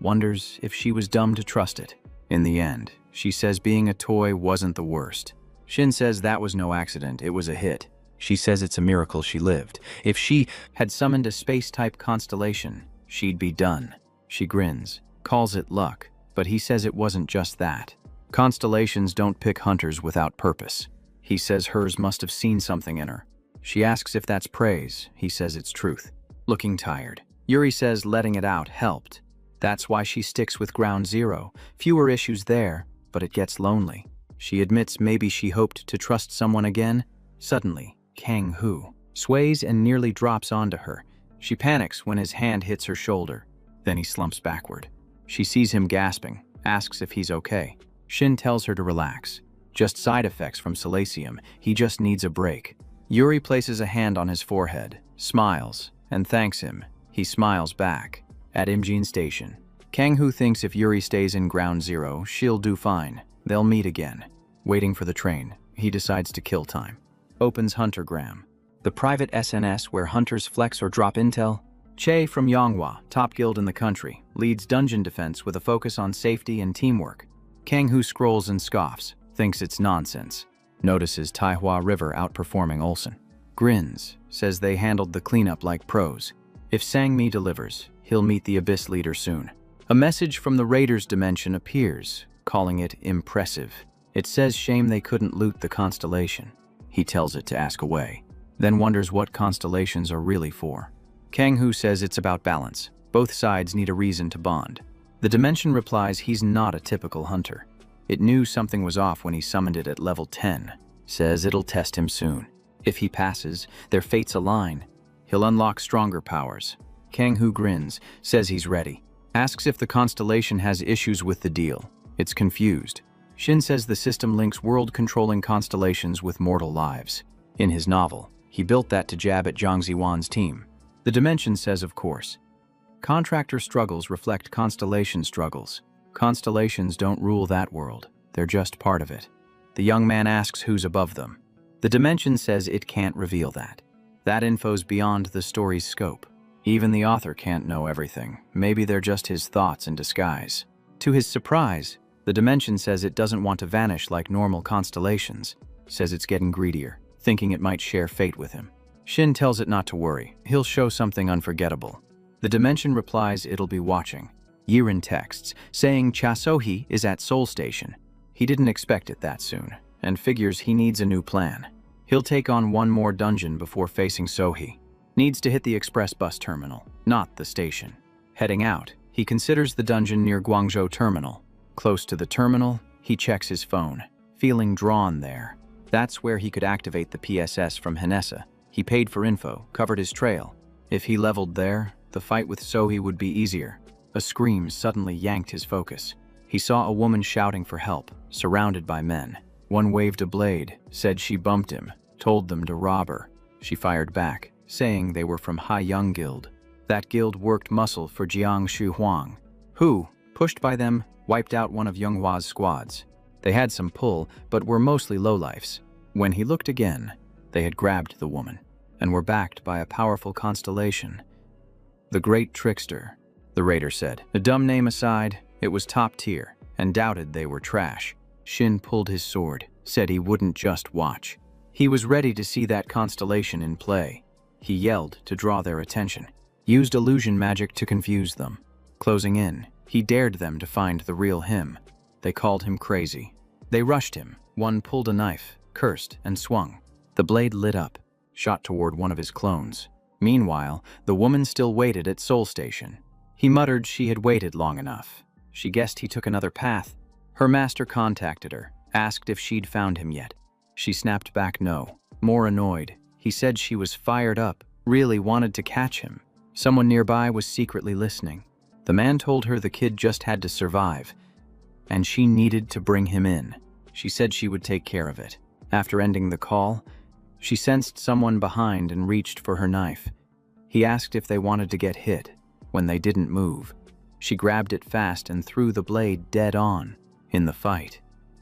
Wonders if she was dumb to trust it. In the end, she says being a toy wasn't the worst. Shin says that was no accident, it was a hit. She says it's a miracle she lived. If she had summoned a space-type constellation, she'd be done. She grins, calls it luck, but he says it wasn't just that. Constellations don't pick hunters without purpose. He says hers must have seen something in her. She asks if that's praise. He says it's truth. Looking tired. Yuri says letting it out helped. That's why she sticks with Ground Zero. Fewer issues there, but it gets lonely. She admits maybe she hoped to trust someone again. Suddenly, Kang Hu sways and nearly drops onto her. She panics when his hand hits her shoulder. Then he slumps backward. She sees him gasping, asks if he's okay. Shin tells her to relax. Just side effects from Silasium. He just needs a break. Yuri places a hand on his forehead, smiles, and thanks him. He smiles back. At Imjin Station, Kang Hu thinks if Yuri stays in Ground Zero, she'll do fine. They'll meet again. Waiting for the train, he decides to kill time. Opens Huntergram, the private SNS where hunters flex or drop intel. Che from Manhwa, top guild in the country, leads dungeon defense with a focus on safety and teamwork. Kang Hu scrolls and scoffs, thinks it's nonsense. Notices Taihua River outperforming Olsen. Grins, says they handled the cleanup like pros. If Sangmi delivers, he'll meet the Abyss leader soon. A message from the Raiders dimension appears, calling it impressive. It says shame they couldn't loot the constellation. He tells it to ask away, then wonders what constellations are really for. Kang Hu says it's about balance. Both sides need a reason to bond. The dimension replies he's not a typical hunter. It knew something was off when he summoned it at level 10. Says it'll test him soon. If he passes, their fates align. He'll unlock stronger powers. Kang Hu grins, says he's ready. Asks if the constellation has issues with the deal. It's confused. Shin says the system links world-controlling constellations with mortal lives. In his novel, he built that to jab at Zhang Ziwan's team. The dimension says of course. Contractor struggles reflect constellation struggles. Constellations don't rule that world. They're just part of it. The young man asks who's above them. The dimension says it can't reveal that. That info's beyond the story's scope. Even the author can't know everything. Maybe they're just his thoughts in disguise. To his surprise, the dimension says it doesn't want to vanish like normal constellations. Says it's getting greedier, thinking it might share fate with him. Shin tells it not to worry. He'll show something unforgettable. The dimension replies it'll be watching. Yiren texts, saying Chasohi is at Seoul Station. He didn't expect it that soon, and figures he needs a new plan. He'll take on one more dungeon before facing Sohi. Needs to hit the express bus terminal, not the station. Heading out, he considers the dungeon near Guangzhou Terminal. Close to the terminal, he checks his phone, feeling drawn there. That's where he could activate the PSS from Hanessa. He paid for info, covered his trail. If he leveled there, the fight with Sohi would be easier. A scream suddenly yanked his focus. He saw a woman shouting for help, surrounded by men. One waved a blade, said she bumped him, told them to rob her. She fired back, saying they were from Haiyang Guild. That guild worked muscle for Jiang Shu Huang, who, pushed by them, wiped out one of Yonghua's squads. They had some pull, but were mostly lowlifes. When he looked again, they had grabbed the woman, and were backed by a powerful constellation. The Great Trickster, the raider said. The dumb name aside, it was top tier, and doubted they were trash. Shin pulled his sword, said he wouldn't just watch. He was ready to see that constellation in play. He yelled to draw their attention, used illusion magic to confuse them. Closing in, he dared them to find the real him. They called him crazy. They rushed him. One pulled a knife, cursed, and swung. The blade lit up, shot toward one of his clones. Meanwhile, the woman still waited at Seoul Station. He muttered she had waited long enough. She guessed he took another path. Her master contacted her, asked if she'd found him yet. She snapped back no. more annoyed. He said she was fired up, really wanted to catch him. Someone nearby was secretly listening. The man told her the kid just had to survive, and she needed to bring him in. She said she would take care of it. After ending the call, she sensed someone behind and reached for her knife. He asked if they wanted to get hit. When they didn't move, she grabbed it fast and threw the blade dead on. In the fight,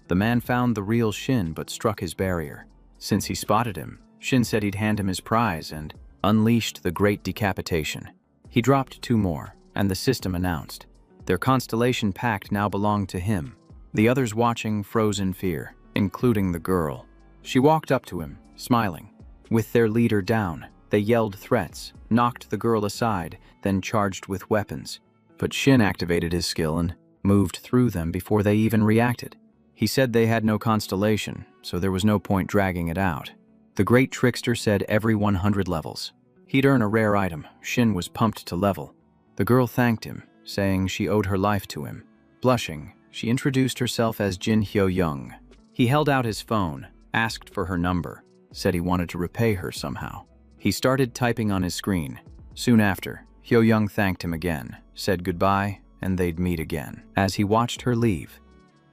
the man found the real Shin but struck his barrier. Since he spotted him, Shin said he'd hand him his prize and unleashed the great decapitation. He dropped 2 more, and the system announced. Their constellation pact now belonged to him. The others watching froze in fear, including the girl. She walked up to him, smiling. With their leader down, they yelled threats, knocked the girl aside, then charged with weapons. But Shin activated his skill and moved through them before they even reacted. He said they had no constellation, so there was no point dragging it out. The great trickster said every 100 levels. He'd earn a rare item. Shin was pumped to level. The girl thanked him, saying she owed her life to him. Blushing, she introduced herself as Jin Hyo-young. He held out his phone, asked for her number, said he wanted to repay her somehow. He started typing on his screen. Soon after, Hyo-young thanked him again, said goodbye, and they'd meet again. As he watched her leave,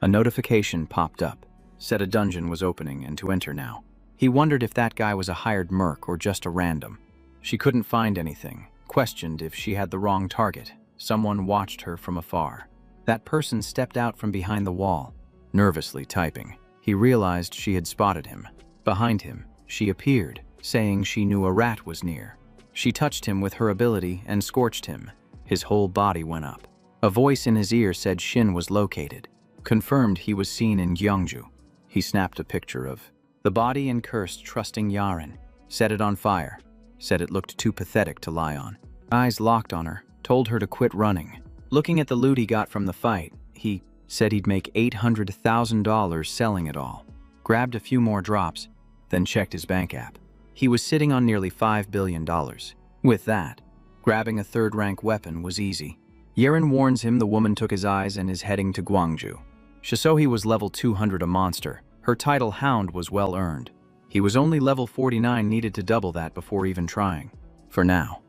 a notification popped up, said a dungeon was opening and to enter now. He wondered if that guy was a hired merc or just a random. She couldn't find anything, questioned if she had the wrong target. Someone watched her from afar. That person stepped out from behind the wall, nervously typing. He realized she had spotted him. Behind him, she appeared, saying she knew a rat was near. She touched him with her ability and scorched him. His whole body went up. A voice in his ear said Shin was located. Confirmed he was seen in Gyeongju. He snapped a picture of the body and cursed trusting Yaren. Set it on fire. Said it looked too pathetic to lie on. Eyes locked on her, told her to quit running. Looking at the loot he got from the fight, he said he'd make $800,000 selling it all. Grabbed a few more drops, then checked his bank app. He was sitting on nearly $5 billion. With that, grabbing a third-rank weapon was easy. Yaren warns him the woman took his eyes and is heading to Gwangju. Shisohi was level 200, a monster. Her title Hound was well earned. He was only level 49, needed to double that before even trying. For now,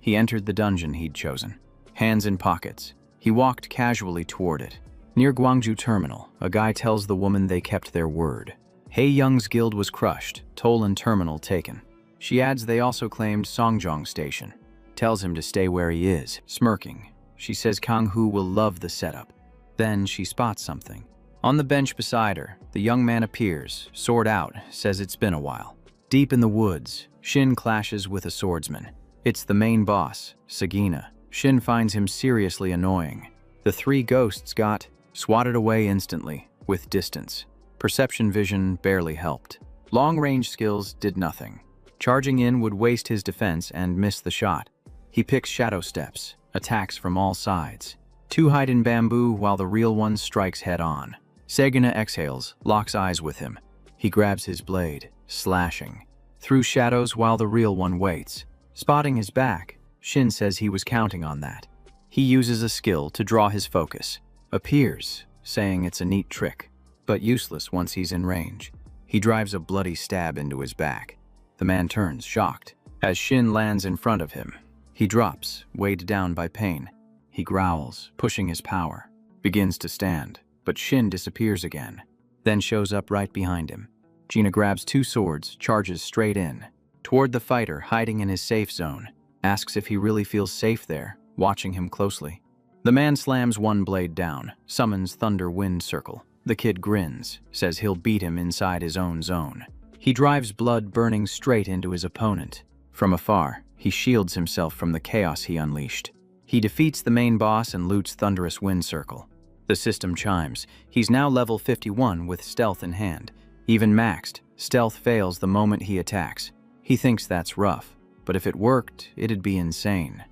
he entered the dungeon he'd chosen. Hands in pockets, he walked casually toward it. Near Gwangju Terminal, a guy tells the woman they kept their word. Hae-young's guild was crushed, toll and terminal taken. She adds they also claimed Songjong Station. Tells him to stay where he is, smirking. She says Kang-hoo will love the setup. Then she spots something. On the bench beside her, the young man appears, sword out, says it's been a while. Deep in the woods, Shin clashes with a swordsman. It's the main boss, Sagina. Shin finds him seriously annoying. The 3 ghosts got swatted away instantly, with distance. Perception vision barely helped. Long-range skills did nothing. Charging in would waste his defense and miss the shot. He picks shadow steps, attacks from all sides. 2 hide in bamboo while the real one strikes head-on. Sagina exhales, locks eyes with him. He grabs his blade, slashing. Through shadows while the real one waits. Spotting his back, Shin says he was counting on that. He uses a skill to draw his focus. Appears, saying it's a neat trick, but useless once he's in range. He drives a bloody stab into his back. The man turns, shocked. As Shin lands in front of him, he drops, weighed down by pain. He growls, pushing his power. Begins to stand. But Shin disappears again, then shows up right behind him. Gina grabs 2 swords, charges straight in, toward the fighter hiding in his safe zone, asks if he really feels safe there, watching him closely. The man slams 1 blade down, summons Thunder Wind Circle. The kid grins, says he'll beat him inside his own zone. He drives blood burning straight into his opponent. From afar, he shields himself from the chaos he unleashed. He defeats the main boss and loots Thunderous Wind Circle. The system chimes. He's now level 51 with stealth in hand. Even maxed, stealth fails the moment he attacks. He thinks that's rough, but if it worked, it'd be insane.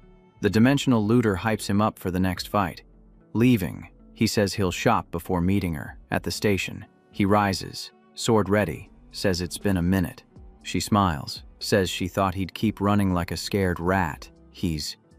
The dimensional looter hypes him up for the next fight. Leaving, he says he'll shop before meeting her at the station. He rises, sword ready, says it's been a minute. She smiles, says she thought he'd keep running like a scared rat.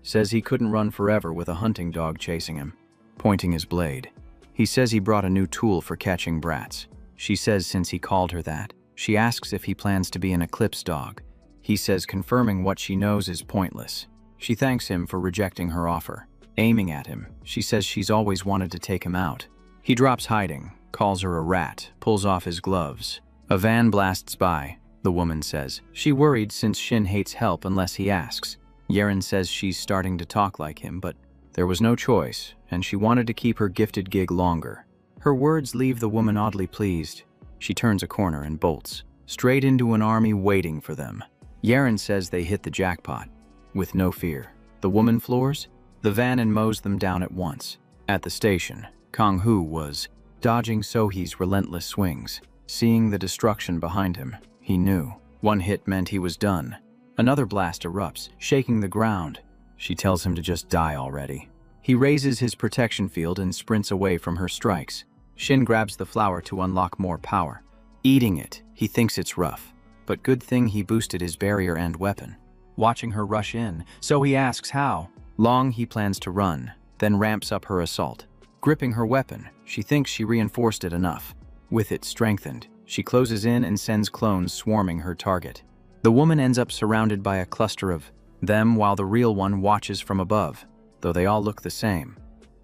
Says he couldn't run forever with a hunting dog chasing him. Pointing his blade. He says he brought a new tool for catching brats. She says since he called her that, She asks if he plans to be an eclipse dog. He says confirming what she knows is pointless. She thanks him for rejecting her offer. Aiming at him, she says she's always wanted to take him out. He drops hiding, calls her a rat, pulls off his gloves. A van blasts by, the woman says. She worried since Shin hates help unless he asks. Yeren says she's starting to talk like him, but there was no choice, and she wanted to keep her gifted gig longer. Her words leave the woman oddly pleased. She turns a corner and bolts, straight into an army waiting for them. Yeren says they hit the jackpot. With no fear, the woman floors the van and mows them down at once. At the station, Kang-hoo was dodging Sohee's relentless swings. Seeing the destruction behind him, he knew. One hit meant he was done. Another blast erupts, shaking the ground. She tells him to just die already. He raises his protection field and sprints away from her strikes. Shin grabs the flower to unlock more power. Eating it, he thinks it's rough. But good thing he boosted his barrier and weapon. Watching her rush in, so he asks how long he plans to run, then ramps up her assault. Gripping her weapon, she thinks she reinforced it enough. With it strengthened, she closes in and sends clones swarming her target. The woman ends up surrounded by a cluster of them while the real one watches from above, though they all look the same.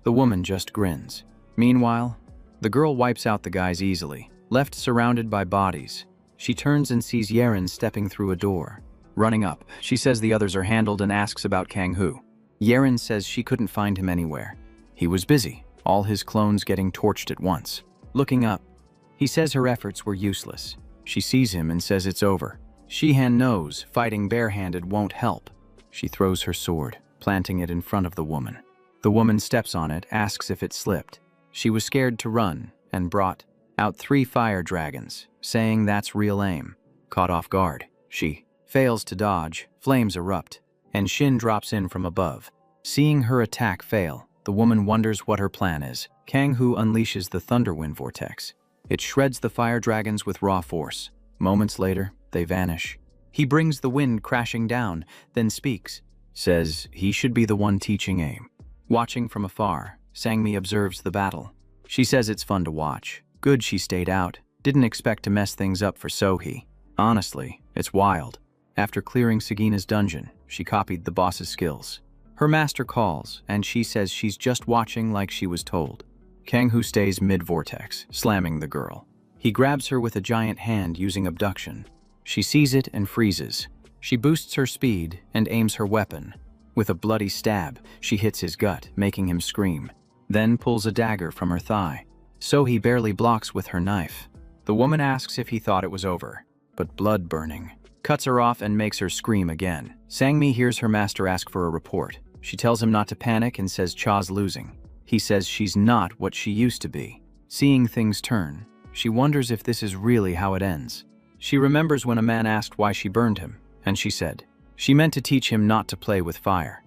The woman just grins. Meanwhile, the girl wipes out the guys easily, left surrounded by bodies. She turns and sees Yeren stepping through a door. Running up, she says the others are handled and asks about Kang-hoo. Yeren says she couldn't find him anywhere. He was busy, all his clones getting torched at once. Looking up, he says her efforts were useless. She sees him and says it's over. Shihan knows fighting barehanded won't help. She throws her sword, planting it in front of the woman. The woman steps on it, asks if it slipped. She was scared to run and brought out 3 fire dragons, saying that's real aim. Caught off guard, she fails to dodge, flames erupt, and Shin drops in from above. Seeing her attack fail, the woman wonders what her plan is. Kang-hoo unleashes the Thunderwind Vortex. It shreds the fire dragons with raw force. Moments later, they vanish. He brings the wind crashing down, then speaks. Says he should be the one teaching aim. Watching from afar, Sangmi observes the battle. She says it's fun to watch. Good she stayed out. Didn't expect to mess things up for Sohee. Honestly, it's wild. After clearing Sagina's dungeon, she copied the boss's skills. Her master calls, and she says she's just watching like she was told. Kang-hoo stays mid-vortex, slamming the girl. He grabs her with a giant hand using abduction. She sees it and freezes. She boosts her speed and aims her weapon. With a bloody stab, she hits his gut, making him scream. Then pulls a dagger from her thigh. Sohee barely blocks with her knife. The woman asks if he thought it was over, but blood burning cuts her off and makes her scream again. Sangmi hears her master ask for a report. She tells him not to panic and says Cha's losing. He says she's not what she used to be. Seeing things turn, she wonders if this is really how it ends. She remembers when a man asked why she burned him, and she said she meant to teach him not to play with fire.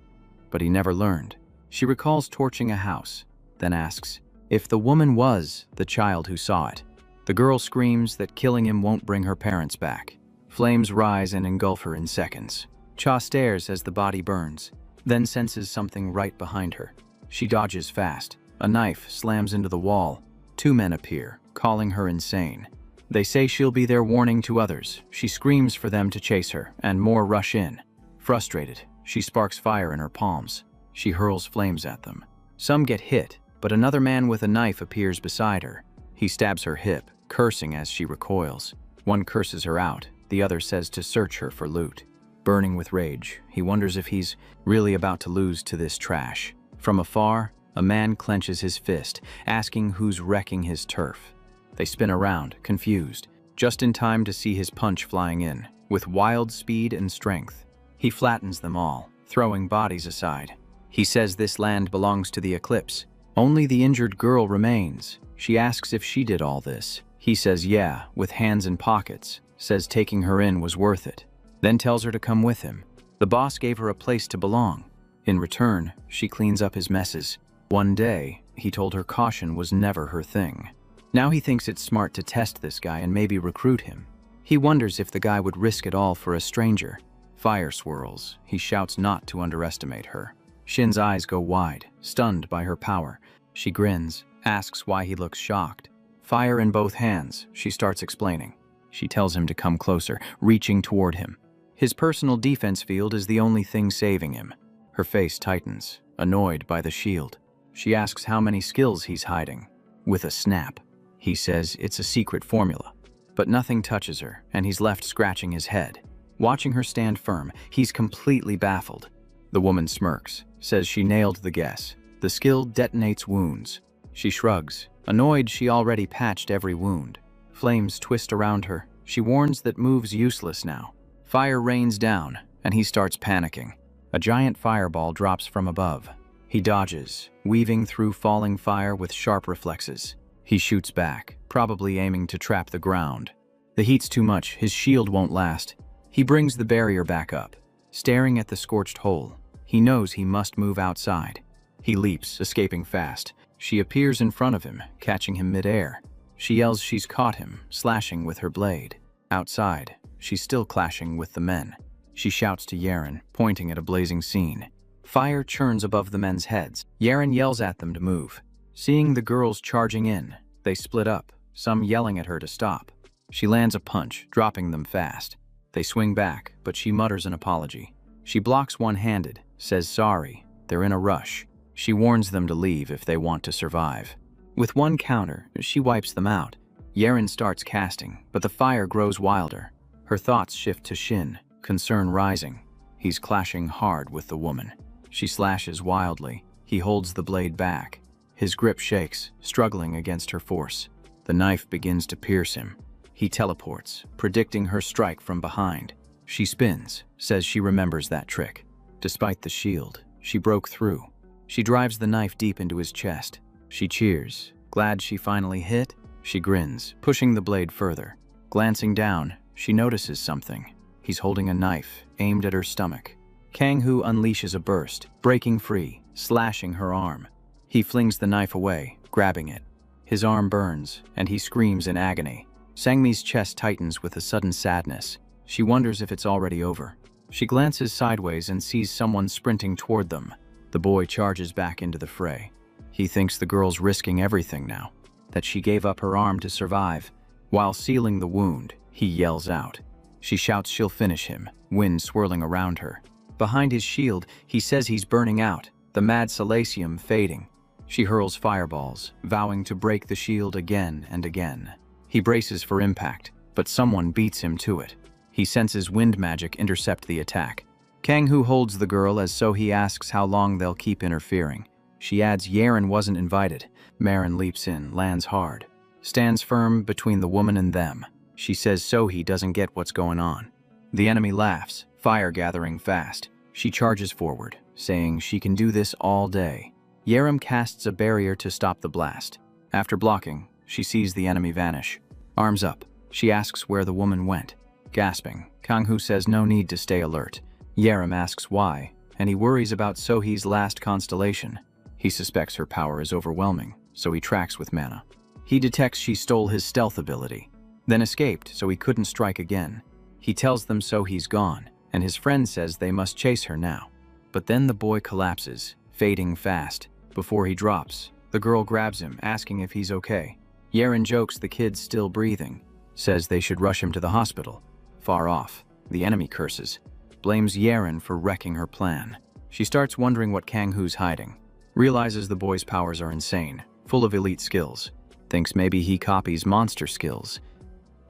But he never learned. She recalls torching a house, then asks if the woman was the child who saw it. The girl screams that killing him won't bring her parents back. Flames rise and engulf her in seconds. Cha stares as the body burns, then senses something right behind her. She dodges fast. A knife slams into the wall. 2 men appear, calling her insane. They say she'll be their warning to others. She screams for them to chase her, and more rush in. Frustrated, she sparks fire in her palms. She hurls flames at them. Some get hit, but another man with a knife appears beside her. He stabs her hip, cursing as she recoils. One curses her out. The other says to search her for loot. Burning with rage, he wonders if he's really about to lose to this trash. From afar, a man clenches his fist, asking who's wrecking his turf. They spin around, confused, just in time to see his punch flying in, with wild speed and strength. He flattens them all, throwing bodies aside. He says this land belongs to the Eclipse. Only the injured girl remains. She asks if she did all this. He says yeah, with hands in pockets, says taking her in was worth it, then tells her to come with him. The boss gave her a place to belong. In return, she cleans up his messes. One day, he told her caution was never her thing. Now he thinks it's smart to test this guy and maybe recruit him. He wonders if the guy would risk it all for a stranger. Fire swirls. He shouts not to underestimate her. Shin's eyes go wide, stunned by her power. She grins, asks why he looks shocked. Fire in both hands, she starts explaining. She tells him to come closer, reaching toward him. His personal defense field is the only thing saving him. Her face tightens, annoyed by the shield. She asks how many skills he's hiding. With a snap, he says it's a secret formula. But nothing touches her, and he's left scratching his head. Watching her stand firm, he's completely baffled. The woman smirks, says she nailed the guess. The skill detonates wounds. She shrugs, annoyed she already patched every wound. Flames twist around her. She warns that move's useless now. Fire rains down, and he starts panicking. A giant fireball drops from above. He dodges, weaving through falling fire with sharp reflexes. He shoots back, probably aiming to trap the ground. The heat's too much, his shield won't last. He brings the barrier back up. Staring at the scorched hole, he knows he must move outside. He leaps, escaping fast. She appears in front of him, catching him midair. She yells she's caught him, slashing with her blade. Outside, she's still clashing with the men. She shouts to Yaren, pointing at a blazing scene. Fire churns above the men's heads. Yaren yells at them to move. Seeing the girls charging in, they split up, some yelling at her to stop. She lands a punch, dropping them fast. They swing back, but she mutters an apology. She blocks one-handed, says sorry, they're in a rush. She warns them to leave if they want to survive. With one counter, she wipes them out. Yaren starts casting, but the fire grows wilder. Her thoughts shift to Shin, concern rising. He's clashing hard with the woman. She slashes wildly. He holds the blade back. His grip shakes, struggling against her force. The knife begins to pierce him. He teleports, predicting her strike from behind. She spins, says she remembers that trick. Despite the shield, she broke through. She drives the knife deep into his chest. She cheers, glad she finally hit. She grins, pushing the blade further. Glancing down, she notices something. He's holding a knife, aimed at her stomach. Kang-Hu unleashes a burst, breaking free, slashing her arm. He flings the knife away, grabbing it. His arm burns, and he screams in agony. Sangmi's chest tightens with a sudden sadness. She wonders if it's already over. She glances sideways and sees someone sprinting toward them. The boy charges back into the fray. He thinks the girl's risking everything now, that she gave up her arm to survive. While sealing the wound, he yells out. She shouts she'll finish him, wind swirling around her. Behind his shield, he says he's burning out, the mad silasium fading. She hurls fireballs, vowing to break the shield again and again. He braces for impact, but someone beats him to it. He senses wind magic intercept the attack. Kang-Hu holds the girl as so he asks how long they'll keep interfering. She adds Yaren wasn't invited. Marin leaps in, lands hard. Stands firm between the woman and them. She says so he doesn't get what's going on. The enemy laughs, fire gathering fast. She charges forward, saying she can do this all day. Yaren casts a barrier to stop the blast. After blocking, she sees the enemy vanish. Arms up, she asks where the woman went. Gasping, Kang-Hu says no need to stay alert. Yaren asks why, and he worries about Sohee's last constellation. He suspects her power is overwhelming, so he tracks with mana. He detects she stole his stealth ability, then escaped so he couldn't strike again. He tells them Sohee's gone, and his friend says they must chase her now. But then the boy collapses, fading fast. Before he drops, the girl grabs him, asking if he's okay. Yaren jokes the kid's still breathing, says they should rush him to the hospital. Far off, the enemy curses, blames Yaren for wrecking her plan. She starts wondering what Kang-Hu's hiding, realizes the boy's powers are insane, full of elite skills, thinks maybe he copies monster skills,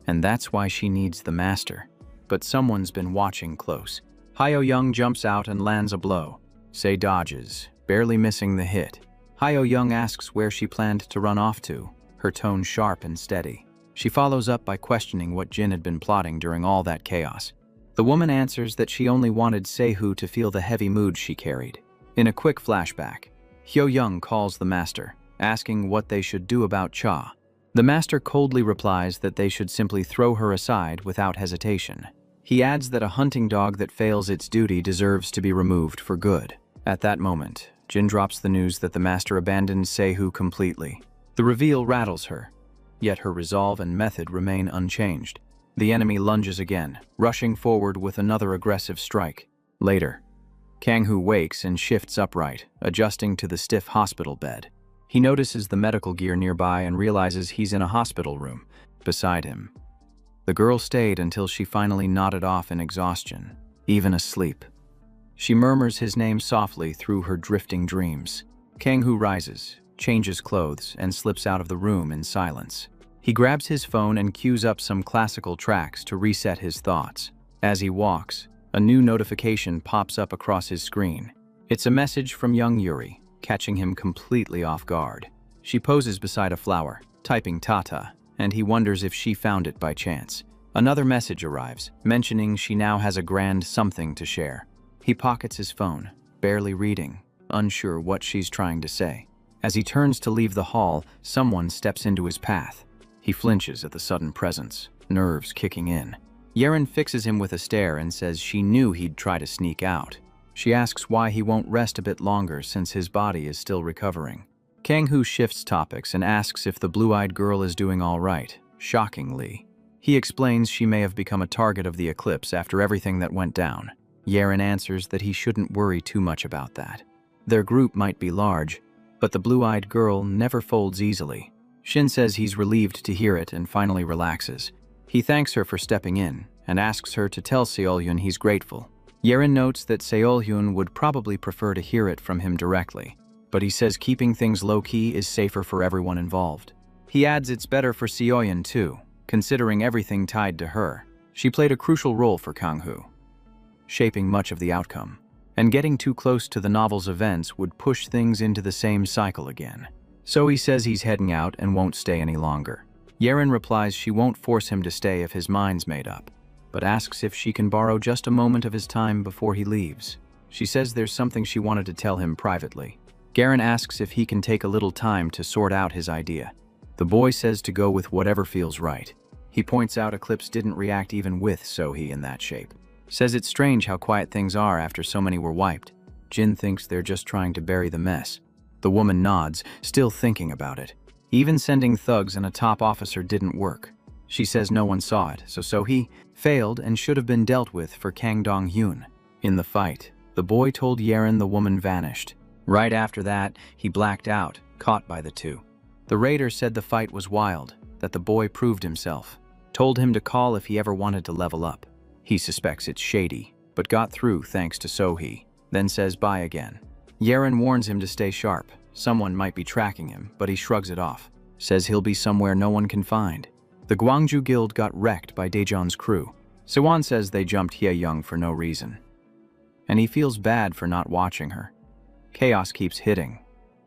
and that's why she needs the master. But someone's been watching close. Hyo-Young jumps out and lands a blow. Sei dodges, barely missing the hit. Hyo-Young asks where she planned to run off to, her tone sharp and steady. She follows up by questioning what Jin had been plotting during all that chaos. The woman answers that she only wanted Seihu to feel the heavy mood she carried. In a quick flashback, Hyo-Young calls the master, asking what they should do about Cha. The master coldly replies that they should simply throw her aside without hesitation. He adds that a hunting dog that fails its duty deserves to be removed for good. At that moment, Jin drops the news that the master abandoned Seihu completely. The reveal rattles her, yet her resolve and method remain unchanged. The enemy lunges again, rushing forward with another aggressive strike. Later, Kang-Hu wakes and shifts upright, adjusting to the stiff hospital bed. He notices the medical gear nearby and realizes he's in a hospital room. Beside him, The girl stayed until she finally nodded off in exhaustion, even asleep. She murmurs his name softly through her drifting dreams. Kang-hoo rises, changes clothes, and slips out of the room in silence. He grabs his phone and cues up some classical tracks to reset his thoughts. As he walks, a new notification pops up across his screen. It's a message from young Yuri, catching him completely off guard. She poses beside a flower, typing Tata, and he wonders if she found it by chance. Another message arrives, mentioning she now has a grand something to share. He pockets his phone, barely reading, unsure what she's trying to say. As he turns to leave the hall, someone steps into his path. He flinches at the sudden presence, nerves kicking in. Yeren fixes him with a stare and says she knew he'd try to sneak out. She asks why he won't rest a bit longer since his body is still recovering. Kang-hoo shifts topics and asks if the blue-eyed girl is doing all right, shockingly. He explains she may have become a target of the eclipse after everything that went down. Yeren answers that he shouldn't worry too much about that. Their group might be large, but the blue-eyed girl never folds easily. Shin says he's relieved to hear it and finally relaxes. He thanks her for stepping in and asks her to tell Seol-hyun he's grateful. Yeren notes that Seol-hyun would probably prefer to hear it from him directly, but he says keeping things low-key is safer for everyone involved. He adds it's better for Seol-hyun too, considering everything tied to her. She played a crucial role for Kang-hoo, shaping much of the outcome, and getting too close to the novel's events would push things into the same cycle again. So he says he's heading out and won't stay any longer. Yeren replies she won't force him to stay if his mind's made up, but asks if she can borrow just a moment of his time before he leaves. She says there's something she wanted to tell him privately. Garen asks if he can take a little time to sort out his idea. The boy says to go with whatever feels right. He points out Eclipse didn't react even with Sohee in that shape. Says it's strange how quiet things are after so many were wiped. Jin thinks they're just trying to bury the mess. The woman nods, still thinking about it. Even sending thugs and a top officer didn't work. She says no one saw it, so Sohee failed and should have been dealt with for Kang Dong-hyun. In the fight, the boy told Yeren the woman vanished. Right after that, he blacked out, caught by the two. The raider said the fight was wild, that the boy proved himself. Told him to call if he ever wanted to level up. He suspects it's shady, but got through thanks to Sohee, then says bye again. Yeren warns him to stay sharp. Someone might be tracking him, but he shrugs it off. Says he'll be somewhere no one can find. The Gwangju Guild got wrecked by Daejeon's crew. Sewon says they jumped Hye-young for no reason. And he feels bad for not watching her. Chaos keeps hitting,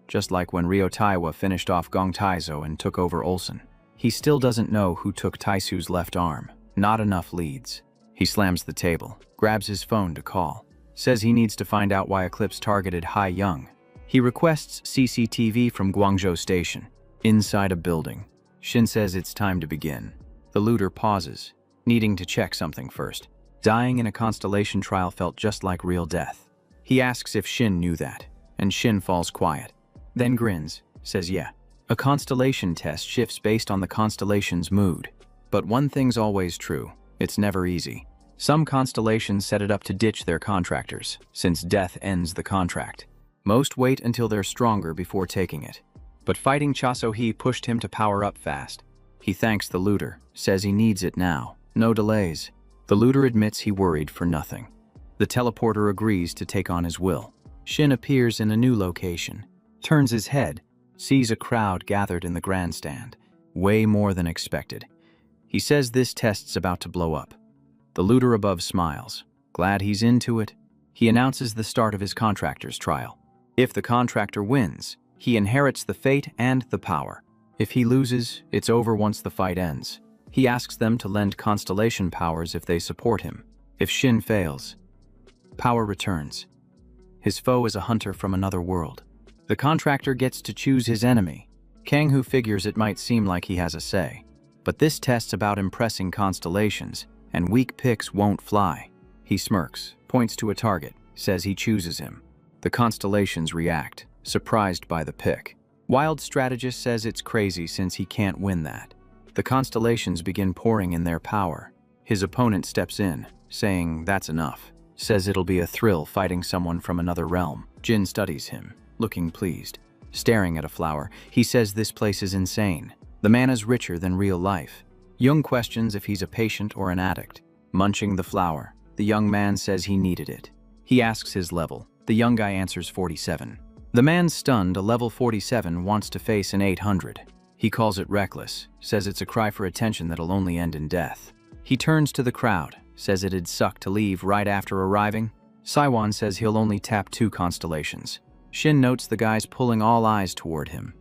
just like when Ryo Taiwa finished off Gong Taizo and took over Olsen. He still doesn't know who took Taisu's left arm. Not enough leads. He slams the table, grabs his phone to call. Says he needs to find out why Eclipse targeted Hye-young. He requests CCTV from Guangzhou Station, inside a building. Shin says it's time to begin. The looter pauses, needing to check something first. Dying in a constellation trial felt just like real death. He asks if Shin knew that, and Shin falls quiet. Then grins, says yeah. A constellation test shifts based on the constellation's mood. But one thing's always true, it's never easy. Some constellations set it up to ditch their contractors, since death ends the contract. Most wait until they're stronger before taking it. But fighting Cha So-hee pushed him to power up fast. He thanks the looter, says he needs it now. No delays. The looter admits he worried for nothing. The teleporter agrees to take on his will. Shin appears in a new location, turns his head, sees a crowd gathered in the grandstand. Way more than expected. He says this test's about to blow up. The looter above smiles. Glad he's into it. He announces the start of his contractor's trial. If the contractor wins, he inherits the fate and the power. If he loses, it's over once the fight ends. He asks them to lend constellation powers if they support him. If Shin fails, power returns. His foe is a hunter from another world. The contractor gets to choose his enemy. Kang-hoo figures it might seem like he has a say. But this test's about impressing constellations, and weak picks won't fly. He smirks, points to a target, says he chooses him. The constellations react, surprised by the pick. Wild Strategist says it's crazy since he can't win that. The constellations begin pouring in their power. His opponent steps in, saying that's enough. Says it'll be a thrill fighting someone from another realm. Jin studies him, looking pleased. Staring at a flower, he says this place is insane. The mana's richer than real life. Jung questions if he's a patient or an addict. Munching the flower, the young man says he needed it. He asks his level. The young guy answers 47. The man, stunned, a level 47, wants to face an 800. He calls it reckless, says it's a cry for attention that'll only end in death. He turns to the crowd, says it'd suck to leave right after arriving. Saiwan says he'll only tap 2 constellations. Shin notes the guy's pulling all eyes toward him.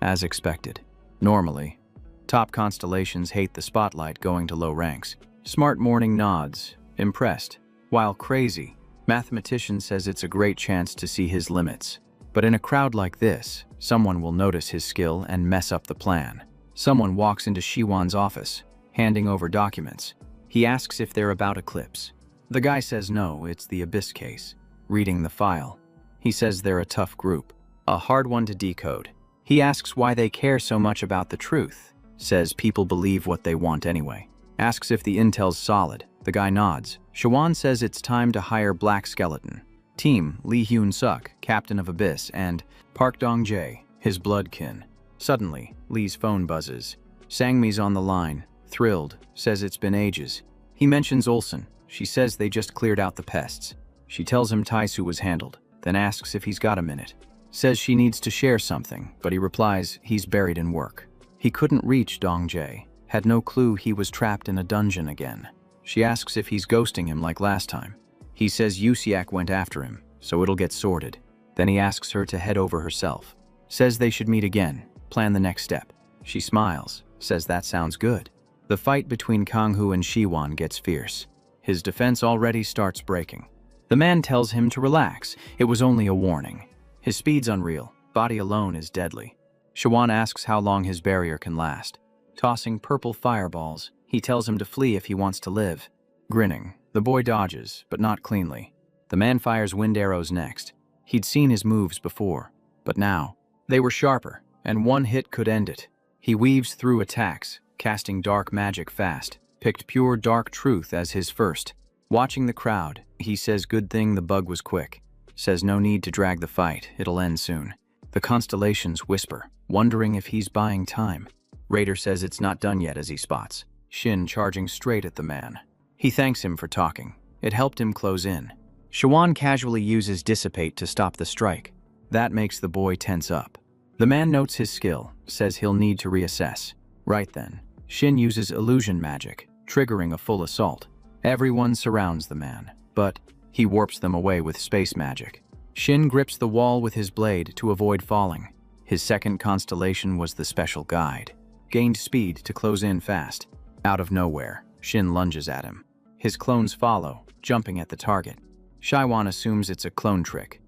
As expected. Normally, top constellations hate the spotlight going to low ranks. Smart Morning nods, impressed. While crazy, Mathematician says it's a great chance to see his limits. But in a crowd like this, someone will notice his skill and mess up the plan. Someone walks into Shiwan's office, handing over documents. He asks if they're about Eclipse. The guy says no, it's the Abyss case. Reading the file, he says they're a tough group, a hard one to decode. He asks why they care so much about the truth. Says people believe what they want anyway. Asks if the intel's solid. The guy nods. Shawan says it's time to hire Black Skeleton. Team, Lee Hyun-suk, captain of Abyss, and Park Dong-jae, his bloodkin. Suddenly, Lee's phone buzzes. Sangmi's on the line, thrilled, says it's been ages. He mentions Olsen. She says they just cleared out the pests. She tells him Taisu was handled, then asks if he's got a minute. Says she needs to share something, but he replies he's buried in work. He couldn't reach Dong-jae, had no clue he was trapped in a dungeon again. She asks if he's ghosting him like last time. He says Yusiak went after him, so it'll get sorted. Then he asks her to head over herself. Says they should meet again, plan the next step. She smiles, says that sounds good. The fight between Kanghu and Shiwan gets fierce. His defense already starts breaking. The man tells him to relax, it was only a warning. His speed's unreal, body alone is deadly. Shiwan asks how long his barrier can last. Tossing purple fireballs, he tells him to flee if he wants to live. Grinning, the boy dodges, but not cleanly. The man fires wind arrows next. He'd seen his moves before, but now, they were sharper, and one hit could end it. He weaves through attacks, casting dark magic fast, picked pure dark truth as his first. Watching the crowd, he says good thing the bug was quick. Says no need to drag the fight, it'll end soon. The constellations whisper, wondering if he's buying time. Raider says it's not done yet as he spots Shin charging straight at the man. He thanks him for talking. It helped him close in. Shawan casually uses Dissipate to stop the strike. That makes the boy tense up. The man notes his skill, says he'll need to reassess. Right then, Shin uses illusion magic, triggering a full assault. Everyone surrounds the man, but he warps them away with space magic. Shin grips the wall with his blade to avoid falling. His second constellation was the special guide. Gained speed to close in fast. Out of nowhere, Shin lunges at him. His clones follow, jumping at the target. Shiwan assumes it's a clone trick.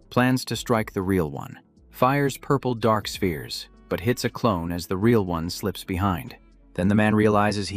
Plans to strike the real one. Fires purple dark spheres, but hits a clone as the real one slips behind. Then the man realizes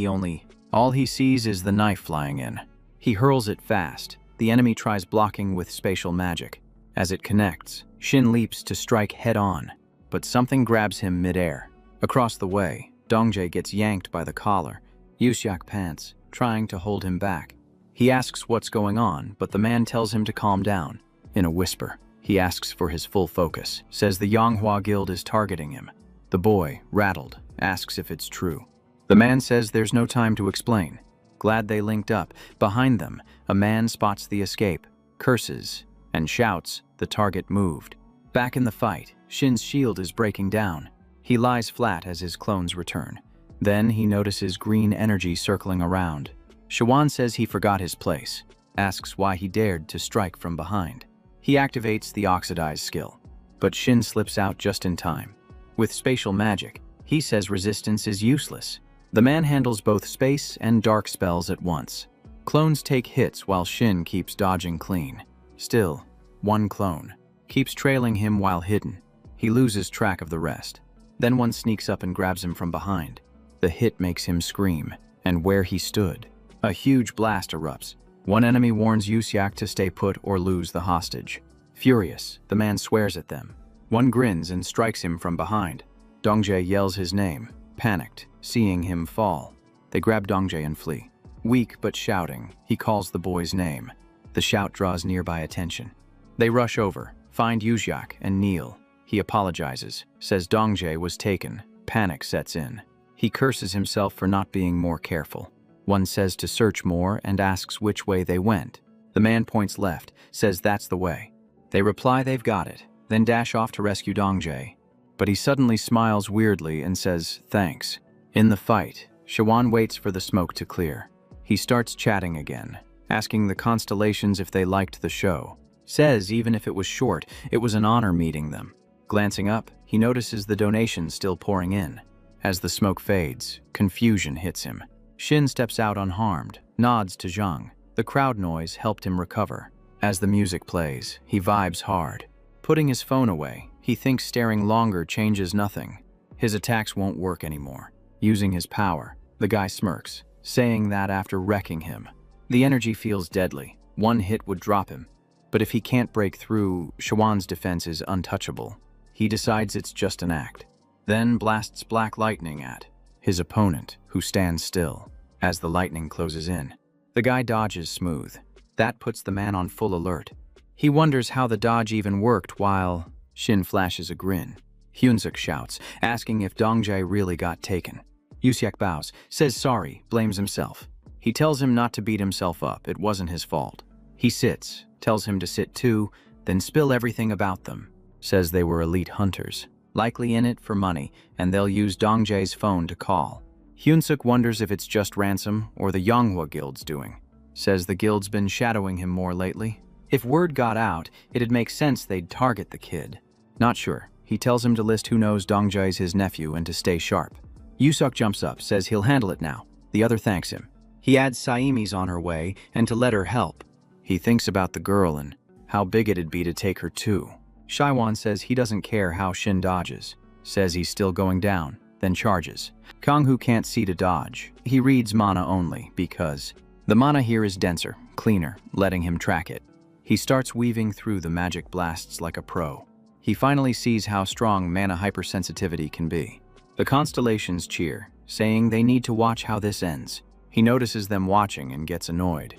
all he sees is the knife flying in. He hurls it fast. The enemy tries blocking with spatial magic. As it connects, Shin leaps to strike head-on, but something grabs him mid-air. Across the way, Dong-jae gets yanked by the collar. Yusiak pants, trying to hold him back. He asks what's going on, but the man tells him to calm down. In a whisper, he asks for his full focus, says the Yanghua Guild is targeting him. The boy, rattled, asks if it's true. The man says there's no time to explain. Glad they linked up. Behind them, a man spots the escape, curses, and shouts the target moved. Back in the fight, Shin's shield is breaking down. He lies flat as his clones return. Then he notices green energy circling around. Shawan says he forgot his place, asks why he dared to strike from behind. He activates the Oxidize skill, but Shin slips out just in time. With spatial magic, he says resistance is useless. The man handles both space and dark spells at once. Clones take hits while Shin keeps dodging clean. Still, one clone keeps trailing him while hidden. He loses track of the rest. Then one sneaks up and grabs him from behind. The hit makes him scream, and where he stood, a huge blast erupts. One enemy warns Yusiak to stay put or lose the hostage. Furious, the man swears at them. One grins and strikes him from behind. Dong-jae yells his name, panicked, seeing him fall. They grab Dong-jae and flee. Weak but shouting, he calls the boy's name. The shout draws nearby attention. They rush over, find Yusiak, and kneel. He apologizes, says Dong-jae was taken. Panic sets in. He curses himself for not being more careful. One says to search more and asks which way they went. The man points left, says that's the way. They reply they've got it, then dash off to rescue Dongjae. But he suddenly smiles weirdly and says thanks. In the fight, Shawan waits for the smoke to clear. He starts chatting again, asking the constellations if they liked the show. Says even if it was short, it was an honor meeting them. Glancing up, he notices the donations still pouring in. As the smoke fades, confusion hits him. Shin steps out unharmed, nods to Zhang. The crowd noise helped him recover. As the music plays, he vibes hard. Putting his phone away, he thinks staring longer changes nothing. His attacks won't work anymore. Using his power, the guy smirks, saying that after wrecking him. The energy feels deadly. One hit would drop him. But if he can't break through, Shawan's defense is untouchable. He decides it's just an act. Then blasts black lightning at his opponent, who stands still. As the lightning closes in, the guy dodges smooth. That puts the man on full alert. He wonders how the dodge even worked while Shin flashes a grin. Hyunsuk shouts, asking if Dongjae really got taken. Yusiak bows, says sorry, blames himself. He tells him not to beat himself up, it wasn't his fault. He sits, tells him to sit too, then spill everything about them. Says they were elite hunters, likely in it for money, and they'll use Dongjae's phone to call. Hyunsuk wonders if it's just ransom or the Yonghwa Guild's doing. Says the guild's been shadowing him more lately. If word got out, it'd make sense they'd target the kid. Not sure. He tells him to list who knows Dongjae's his nephew and to stay sharp. Yusuk jumps up, says he'll handle it now. The other thanks him. He adds Saimi's on her way and to let her help. He thinks about the girl and how big it'd be to take her too. Shaiwan says he doesn't care how Shin dodges. Says he's still going down, then charges. Kanghu can't see to dodge. He reads mana only because the mana here is denser, cleaner, letting him track it. He starts weaving through the magic blasts like a pro. He finally sees how strong mana hypersensitivity can be. The constellations cheer, saying they need to watch how this ends. He notices them watching and gets annoyed.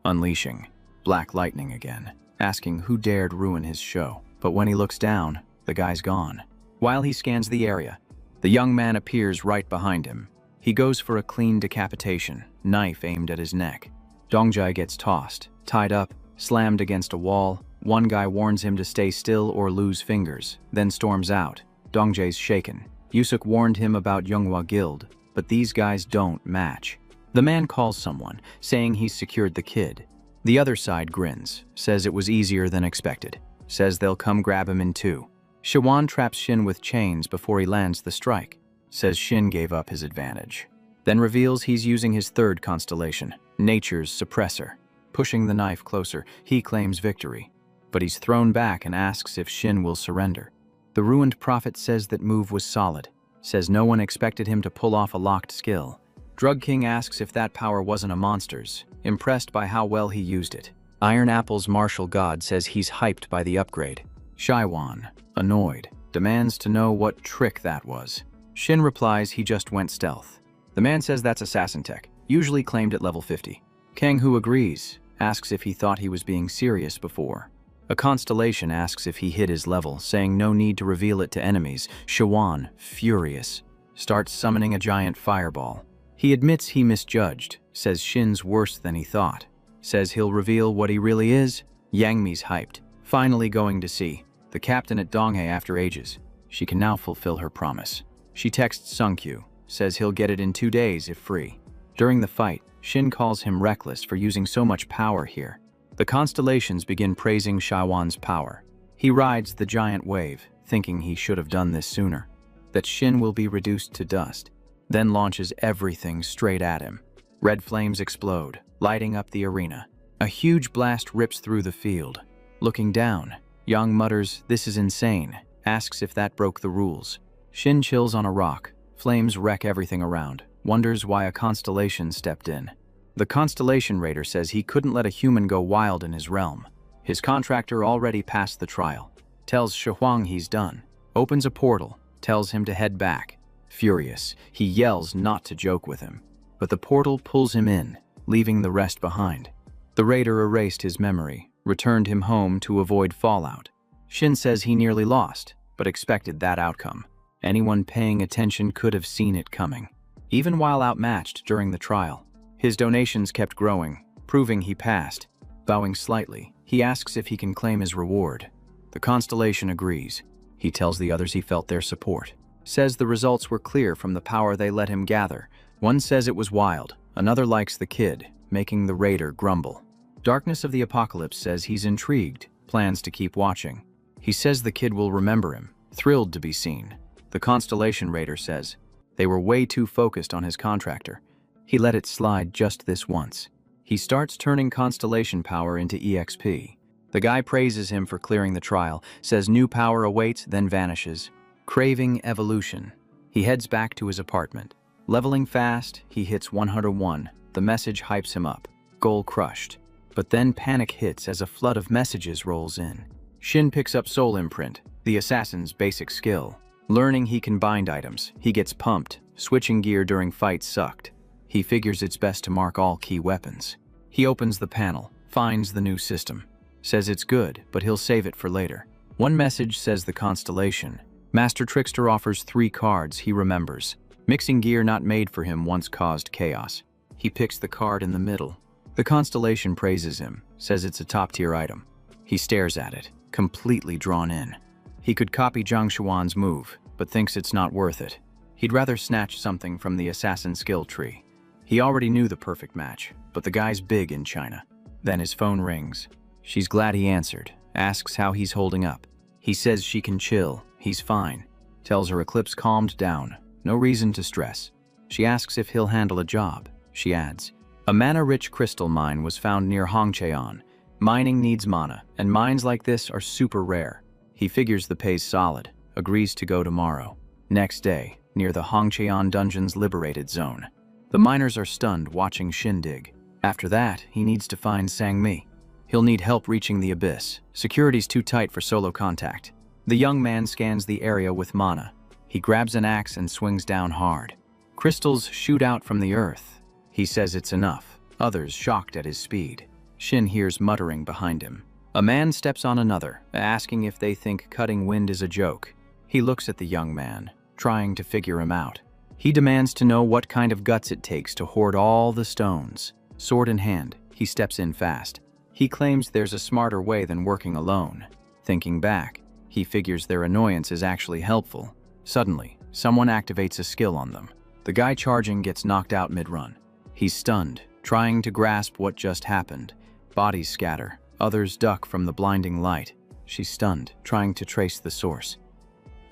Unleashing black lightning again, asking who dared ruin his show. But when he looks down, the guy's gone. While he scans the area, the young man appears right behind him. He goes for a clean decapitation, knife aimed at his neck. Dongjae gets tossed, tied up, slammed against a wall. One guy warns him to stay still or lose fingers, then storms out. Dongjae's shaken. Yusuk warned him about Yonghwa Guild, but these guys don't match. The man calls someone, saying he's secured the kid. The other side grins, says it was easier than expected. Says they'll come grab him in two. Shawan traps Shin with chains before he lands the strike. Says Shin gave up his advantage. Then reveals he's using his third constellation, Nature's Suppressor. Pushing the knife closer, he claims victory. But he's thrown back and asks if Shin will surrender. The ruined prophet says that move was solid. Says no one expected him to pull off a locked skill. Drug King asks if that power wasn't a monster's, impressed by how well he used it. Iron Apple's martial god says he's hyped by the upgrade. Shaiwan, annoyed, demands to know what trick that was. Shin replies he just went stealth. The man says that's assassin tech, usually claimed at level 50. Kanghu agrees, asks if he thought he was being serious before. A constellation asks if he hit his level, saying no need to reveal it to enemies. Shawan, furious, starts summoning a giant fireball. He admits he misjudged, says Shin's worse than he thought. Says he'll reveal what he really is. Yangmi's hyped, finally going to see the captain at Donghae after ages. She can now fulfill her promise. She texts Sungkyu, says he'll get it in 2 days if free. During the fight, Shin calls him reckless for using so much power here. The constellations begin praising Shaiwan's power. He rides the giant wave, thinking he should have done this sooner. That Shin will be reduced to dust, then launches everything straight at him. Red flames explode, lighting up the arena. A huge blast rips through the field. Looking down, Yang mutters, "This is insane," asks if that broke the rules. Shin chills on a rock. Flames wreck everything around, wonders why a constellation stepped in. The Constellation Raider says he couldn't let a human go wild in his realm. His contractor already passed the trial. Tells Shahuang he's done. Opens a portal, tells him to head back. Furious, he yells not to joke with him. But the portal pulls him in, leaving the rest behind. The raider erased his memory, returned him home to avoid fallout. Shin says he nearly lost, but expected that outcome. Anyone paying attention could have seen it coming. Even while outmatched during the trial, his donations kept growing, proving he passed. Bowing slightly, he asks if he can claim his reward. The constellation agrees. He tells the others he felt their support. Says the results were clear from the power they let him gather. One says it was wild, another likes the kid, making the raider grumble. Darkness of the Apocalypse says he's intrigued, plans to keep watching. He says the kid will remember him, thrilled to be seen. The Constellation Raider says they were way too focused on his contractor. He let it slide just this once. He starts turning Constellation power into EXP. The guy praises him for clearing the trial, says new power awaits, then vanishes. Craving evolution. He heads back to his apartment. Leveling fast, he hits 101. The message hypes him up. Goal crushed. But then panic hits as a flood of messages rolls in. Shin picks up Soul Imprint, the assassin's basic skill. Learning he can bind items, he gets pumped. Switching gear during fights sucked. He figures it's best to mark all key weapons. He opens the panel, finds the new system. Says it's good, but he'll save it for later. One message says the Constellation. Master Trickster offers 3 cards he remembers. Mixing gear not made for him once caused chaos. He picks the card in the middle. The Constellation praises him, says it's a top-tier item. He stares at it, completely drawn in. He could copy Zhang Xuan's move, but thinks it's not worth it. He'd rather snatch something from the assassin skill tree. He already knew the perfect match, but the guy's big in China. Then his phone rings. She's glad he answered, asks how he's holding up. He says she can chill, he's fine. Tells her Eclipse calmed down, no reason to stress. She asks if he'll handle a job. She adds, a mana-rich crystal mine was found near Hongcheon. Mining needs mana, and mines like this are super rare. He figures the pay's solid, agrees to go tomorrow. Next day, near the Hongcheon Dungeon's liberated zone. The miners are stunned watching Shin dig. After that, he needs to find Sangmi. He'll need help reaching the abyss. Security's too tight for solo contact. The young man scans the area with mana. He grabs an axe and swings down hard. Crystals shoot out from the earth. He says it's enough, others shocked at his speed. Shin hears muttering behind him. A man steps on another, asking if they think cutting wind is a joke. He looks at the young man, trying to figure him out. He demands to know what kind of guts it takes to hoard all the stones. Sword in hand, he steps in fast. He claims there's a smarter way than working alone. Thinking back, he figures their annoyance is actually helpful. Suddenly, someone activates a skill on them. The guy charging gets knocked out mid-run. He's stunned, trying to grasp what just happened. Bodies scatter, others duck from the blinding light. She's stunned, trying to trace the source.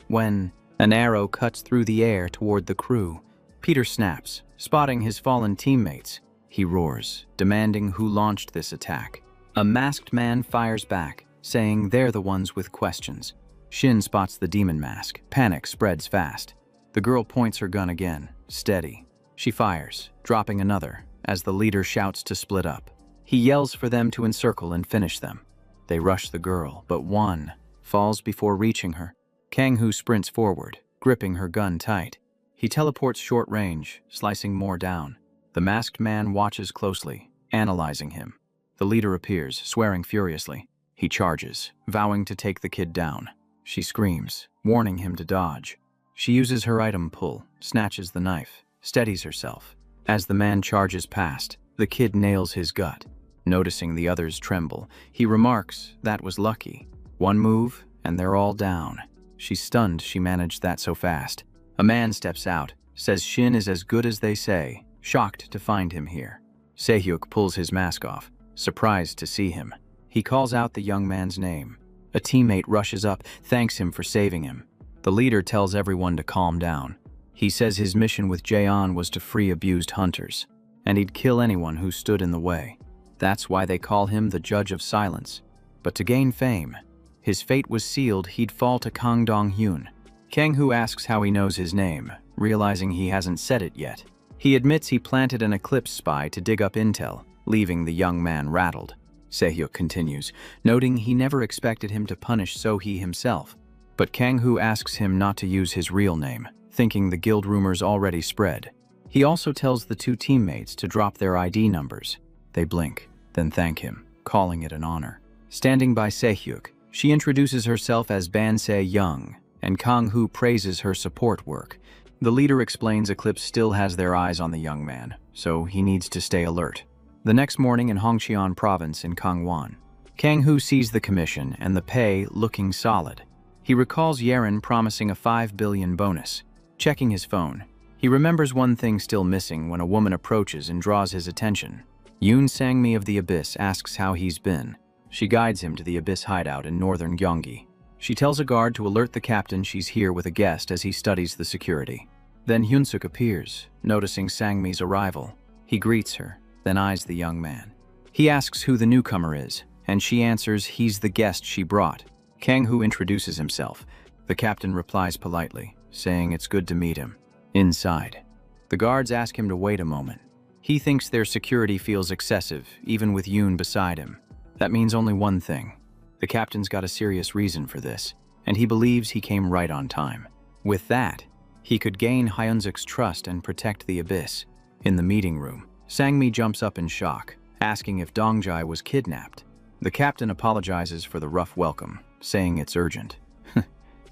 When an arrow cuts through the air toward the crew, Peter snaps, spotting his fallen teammates. He roars, demanding who launched this attack. A masked man fires back, saying they're the ones with questions. Shin spots the demon mask. Panic spreads fast. The girl points her gun again, steady. She fires, dropping another, as the leader shouts to split up. He yells for them to encircle and finish them. They rush the girl, but one falls before reaching her. Kang-Hu sprints forward, gripping her gun tight. He teleports short range, slicing more down. The masked man watches closely, analyzing him. The leader appears, swearing furiously. He charges, vowing to take the kid down. She screams, warning him to dodge. She uses her item pull, snatches the knife, steadies herself. As the man charges past, the kid nails his gut. Noticing the others tremble, he remarks that was lucky. One move, and they're all down. She's stunned she managed that so fast. A man steps out, says Shin is as good as they say, shocked to find him here. Sehyuk pulls his mask off, surprised to see him. He calls out the young man's name. A teammate rushes up, thanks him for saving him. The leader tells everyone to calm down. He says his mission with Jaeon was to free abused hunters, and he'd kill anyone who stood in the way. That's why they call him the Judge of Silence. But to gain fame, his fate was sealed. He'd fall to Kang Dong-hyun. Kang-Hu asks how he knows his name, realizing he hasn't said it yet. He admits he planted an Eclipse spy to dig up intel, leaving the young man rattled. Sehyuk continues, noting he never expected him to punish Sohee himself. But Kang-Hu asks him not to use his real name, thinking the guild rumors already spread. He also tells the two teammates to drop their ID numbers. They blink, then thank him, calling it an honor. Standing by Sehyuk, she introduces herself as Bansei Young, and Kang Hu praises her support work. The leader explains Eclipse still has their eyes on the young man, so he needs to stay alert. The next morning in Hongqian province in Kangwon, Kang Hu sees the commission and the pay looking solid. He recalls Yeren promising a 5 billion bonus. Checking his phone, he remembers one thing still missing when a woman approaches and draws his attention. Yoon Sangmi of the Abyss asks how he's been. She guides him to the Abyss hideout in northern Gyeonggi. She tells a guard to alert the captain she's here with a guest as he studies the security. Then Hyunsuk appears, noticing Sangmi's arrival. He greets her, then eyes the young man. He asks who the newcomer is, and she answers he's the guest she brought. Kang Hu introduces himself. The captain replies politely, saying it's good to meet him. Inside, the guards ask him to wait a moment. He thinks their security feels excessive, even with Yoon beside him. That means only one thing. The captain's got a serious reason for this, and he believes he came right on time. With that, he could gain Hyunsuk's trust and protect the Abyss. In the meeting room, Sangmi jumps up in shock, asking if Dongjai was kidnapped. The captain apologizes for the rough welcome, saying it's urgent.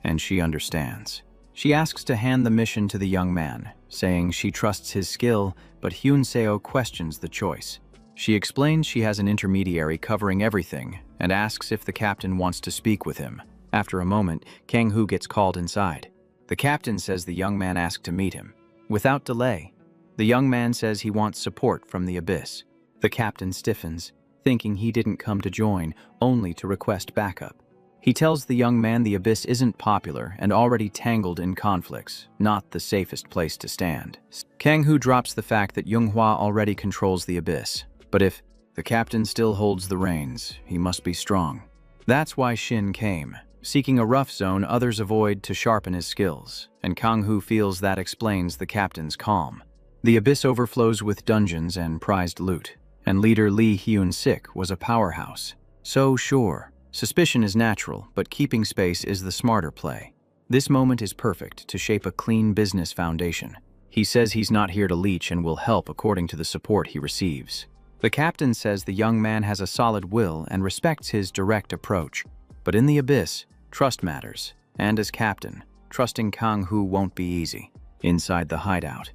And she understands. She asks to hand the mission to the young man, saying she trusts his skill, but Hyun Seo questions the choice. She explains she has an intermediary covering everything and asks if the captain wants to speak with him. After a moment, Kang Hu gets called inside. The captain says the young man asked to meet him. Without delay, the young man says he wants support from the Abyss. The captain stiffens, thinking he didn't come to join, only to request backup. He tells the young man the Abyss isn't popular and already tangled in conflicts, not the safest place to stand. Kang Hu drops the fact that Yunghua already controls the Abyss, but if the captain still holds the reins, he must be strong. That's why Shin came. Seeking a rough zone others avoid to sharpen his skills, and Kang Hu feels that explains the captain's calm. The Abyss overflows with dungeons and prized loot, and leader Lee Hyun-sik was a powerhouse. So sure, suspicion is natural, but keeping space is the smarter play. This moment is perfect to shape a clean business foundation. He says he's not here to leech and will help according to the support he receives. The captain says the young man has a solid will and respects his direct approach. But in the Abyss, trust matters, and as captain, trusting Kang Hu won't be easy. Inside the hideout,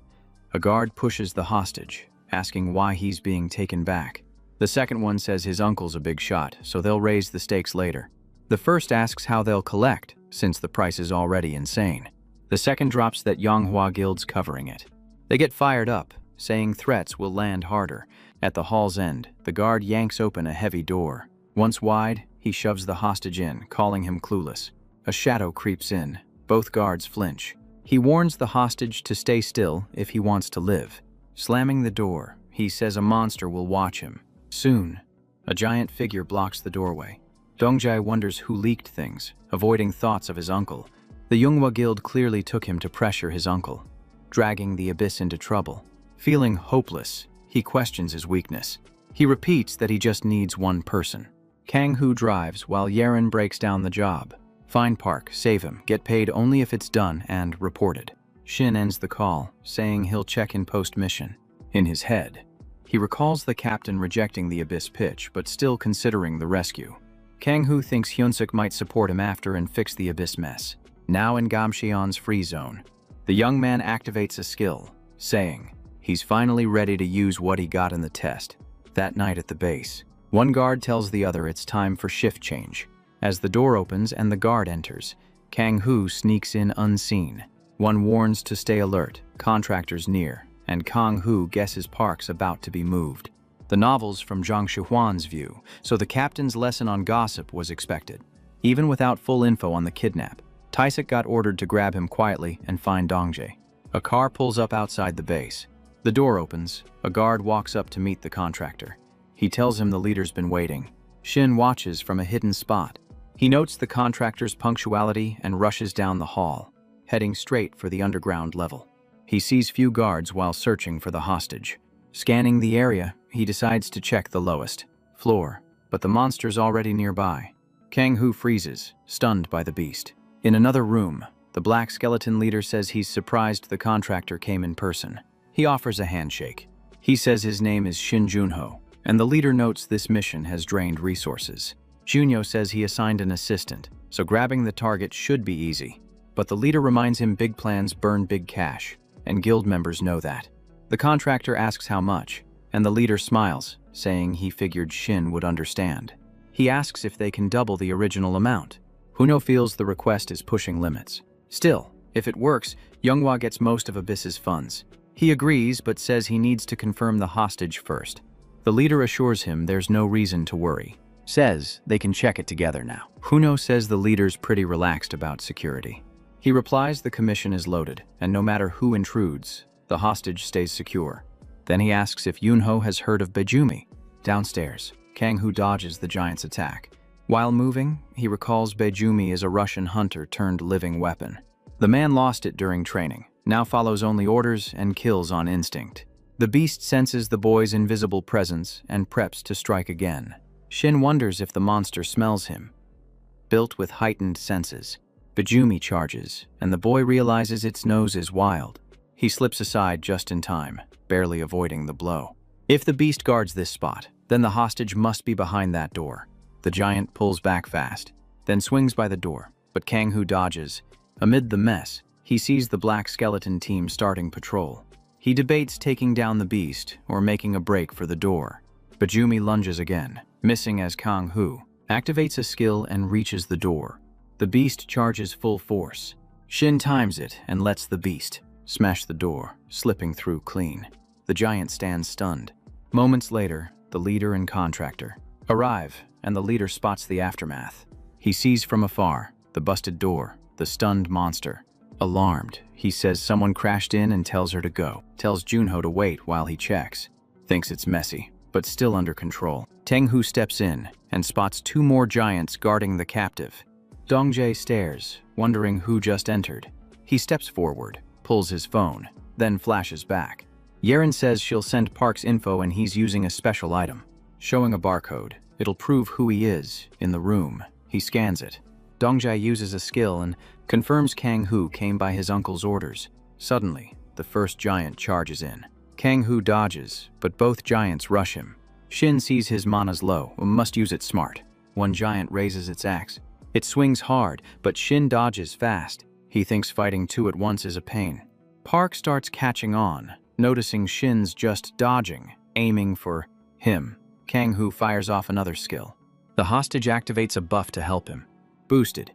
a guard pushes the hostage, asking why he's being taken back. The second one says his uncle's a big shot, so they'll raise the stakes later. The first asks how they'll collect, since the price is already insane. The second drops that Yonghua Guild's covering it. They get fired up, saying threats will land harder. At the hall's end, the guard yanks open a heavy door. Once wide, he shoves the hostage in, calling him clueless. A shadow creeps in. Both guards flinch. He warns the hostage to stay still if he wants to live. Slamming the door, he says a monster will watch him. Soon, a giant figure blocks the doorway. Dongjai wonders who leaked things, avoiding thoughts of his uncle. The Yonghua Guild clearly took him to pressure his uncle, dragging the Abyss into trouble. Feeling hopeless, he questions his weakness. He repeats that he just needs one person. Kang Hu drives while Yeren breaks down the job. Find Park, save him, get paid only if it's done and reported. Shin ends the call, saying he'll check in post-mission. In his head, he recalls the captain rejecting the Abyss pitch, but still considering the rescue. Kang Hu thinks Hyunsuk might support him after and fix the Abyss mess. Now in Gamcheon's free zone, the young man activates a skill, saying he's finally ready to use what he got in the test. That night at the base, one guard tells the other it's time for shift change. As the door opens and the guard enters, Kang Hu sneaks in unseen. One warns to stay alert, contractors near, and Kang Hu guesses Park's about to be moved. The novel's from Zhang Shihuan's view, so the captain's lesson on gossip was expected. Even without full info on the kidnap, Taisik got ordered to grab him quietly and find Dongjae. A car pulls up outside the base. The door opens. A guard walks up to meet the contractor. He tells him the leader's been waiting. Shin watches from a hidden spot. He notes the contractor's punctuality and rushes down the hall, heading straight for the underground level. He sees few guards while searching for the hostage. Scanning the area, he decides to check the lowest floor, but the monster's already nearby. Kang Hu freezes, stunned by the beast. In another room, the black skeleton leader says he's surprised the contractor came in person. He offers a handshake. He says his name is Shin Junho, and the leader notes this mission has drained resources. Junho says he assigned an assistant, so grabbing the target should be easy. But the leader reminds him big plans burn big cash, and guild members know that. The contractor asks how much, and the leader smiles, saying he figured Shin would understand. He asks if they can double the original amount. Huno feels the request is pushing limits. Still, if it works, Younghwa gets most of Abyss's funds. He agrees but says he needs to confirm the hostage first. The leader assures him there's no reason to worry. Says they can check it together now. Huno says the leader's pretty relaxed about security. He replies the commission is loaded, and no matter who intrudes, the hostage stays secure. Then he asks if Yunho has heard of Bejumi. Downstairs, Kang-Hu dodges the giant's attack. While moving, he recalls Bejumi is a Russian hunter turned living weapon. The man lost it during training, now follows only orders and kills on instinct. The beast senses the boy's invisible presence and preps to strike again. Shin wonders if the monster smells him. Built with heightened senses, Bejumi charges, and the boy realizes its nose is wild. He slips aside just in time, barely avoiding the blow. If the beast guards this spot, then the hostage must be behind that door. The giant pulls back fast, then swings by the door, but Kang-Hu dodges. Amid the mess, he sees the black skeleton team starting patrol. He debates taking down the beast or making a break for the door. Bejumi lunges again, missing as Kang-Hu activates a skill and reaches the door. The beast charges full force. Shin times it and lets the beast smash the door, slipping through clean. The giant stands stunned. Moments later, the leader and contractor arrive, and the leader spots the aftermath. He sees from afar the busted door, the stunned monster. Alarmed, he says someone crashed in and tells her to go. Tells Junho to wait while he checks. Thinks it's messy, but still under control. Teng-Hu steps in and spots two more giants guarding the captive. Dongjae stares, wondering who just entered. He steps forward, pulls his phone, then flashes back. Yeren says she'll send Park's info and he's using a special item. Showing a barcode, it'll prove who he is in the room. He scans it. Dongjae uses a skill and confirms Kang-Hu came by his uncle's orders. Suddenly, the first giant charges in. Kang-Hu dodges, but both giants rush him. Shin sees his mana's low, must use it smart. One giant raises its axe. It swings hard, but Shin dodges fast. He thinks fighting two at once is a pain. Park starts catching on, noticing Shin's just dodging, aiming for him. Kang-Hu fires off another skill. The hostage activates a buff to help him. Boosted.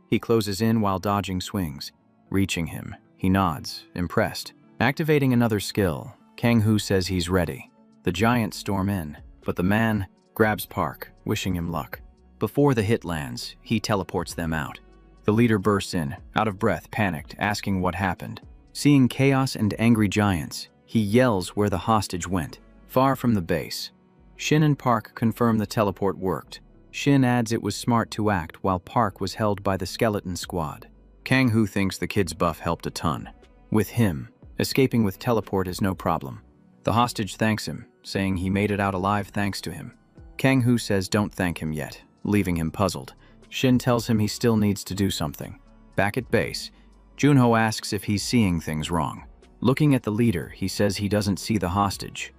He closes in while dodging swings. Reaching him, he nods, impressed. Activating another skill, Kang-Hu says he's ready. The giants storm in, but the man grabs Park, wishing him luck. Before the hit lands, he teleports them out. The leader bursts in, out of breath, panicked, asking what happened. Seeing chaos and angry giants, he yells where the hostage went, far from the base. Shin and Park confirm the teleport worked. Shin adds it was smart to act while Park was held by the skeleton squad. Kang-Hu thinks the kid's buff helped a ton. With him, escaping with teleport is no problem. The hostage thanks him, saying he made it out alive thanks to him. Kang-Hu says don't thank him yet, leaving him puzzled. Shin tells him he still needs to do something. Back at base, Junho asks if he's seeing things wrong. Looking at the leader, he says he doesn't see the hostage,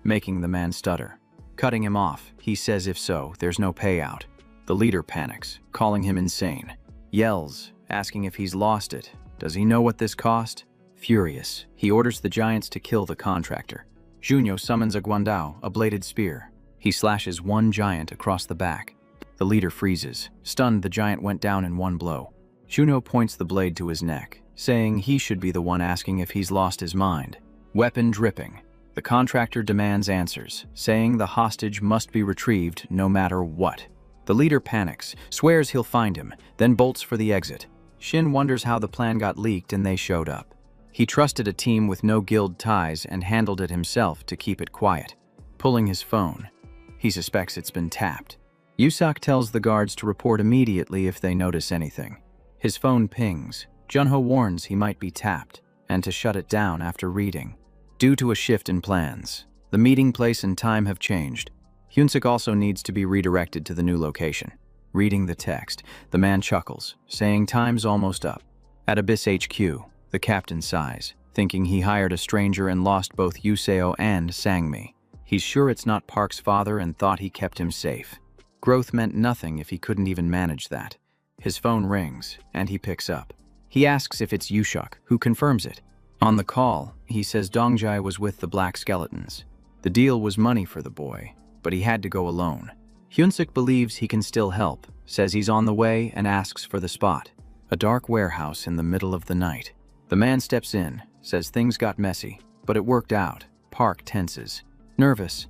making the man stutter. Cutting him off, he says if so, there's no payout. The leader panics, calling him insane. Yells, asking if he's lost it. Does he know what this cost? Furious, he orders the giants to kill the contractor. Junho summons a guandao, a bladed spear. He slashes one giant across the back. The leader freezes. Stunned, the giant went down in one blow. Junho points the blade to his neck, saying he should be the one asking if he's lost his mind. Weapon dripping. The contractor demands answers, saying the hostage must be retrieved no matter what. The leader panics, swears he'll find him, then bolts for the exit. Shin wonders how the plan got leaked and they showed up. He trusted a team with no guild ties and handled it himself to keep it quiet. Pulling his phone, he suspects it's been tapped. Yusak tells the guards to report immediately if they notice anything. His phone pings. Junho warns he might be tapped, and to shut it down after reading. Due to a shift in plans, the meeting place and time have changed. Hyunsuk also needs to be redirected to the new location. Reading the text, the man chuckles, saying time's almost up. At Abyss HQ, the captain sighs, thinking he hired a stranger and lost both Yuseo and Sangmi. He's sure it's not Park's father and thought he kept him safe. Growth meant nothing if he couldn't even manage that. His phone rings, and he picks up. He asks if it's Yushuk, who confirms it. On the call, he says Dongjai was with the black skeletons. The deal was money for the boy, but he had to go alone. Hyunsuk believes he can still help, says he's on the way and asks for the spot. A dark warehouse in the middle of the night. The man steps in, says things got messy, but it worked out. Park tenses. Nervous.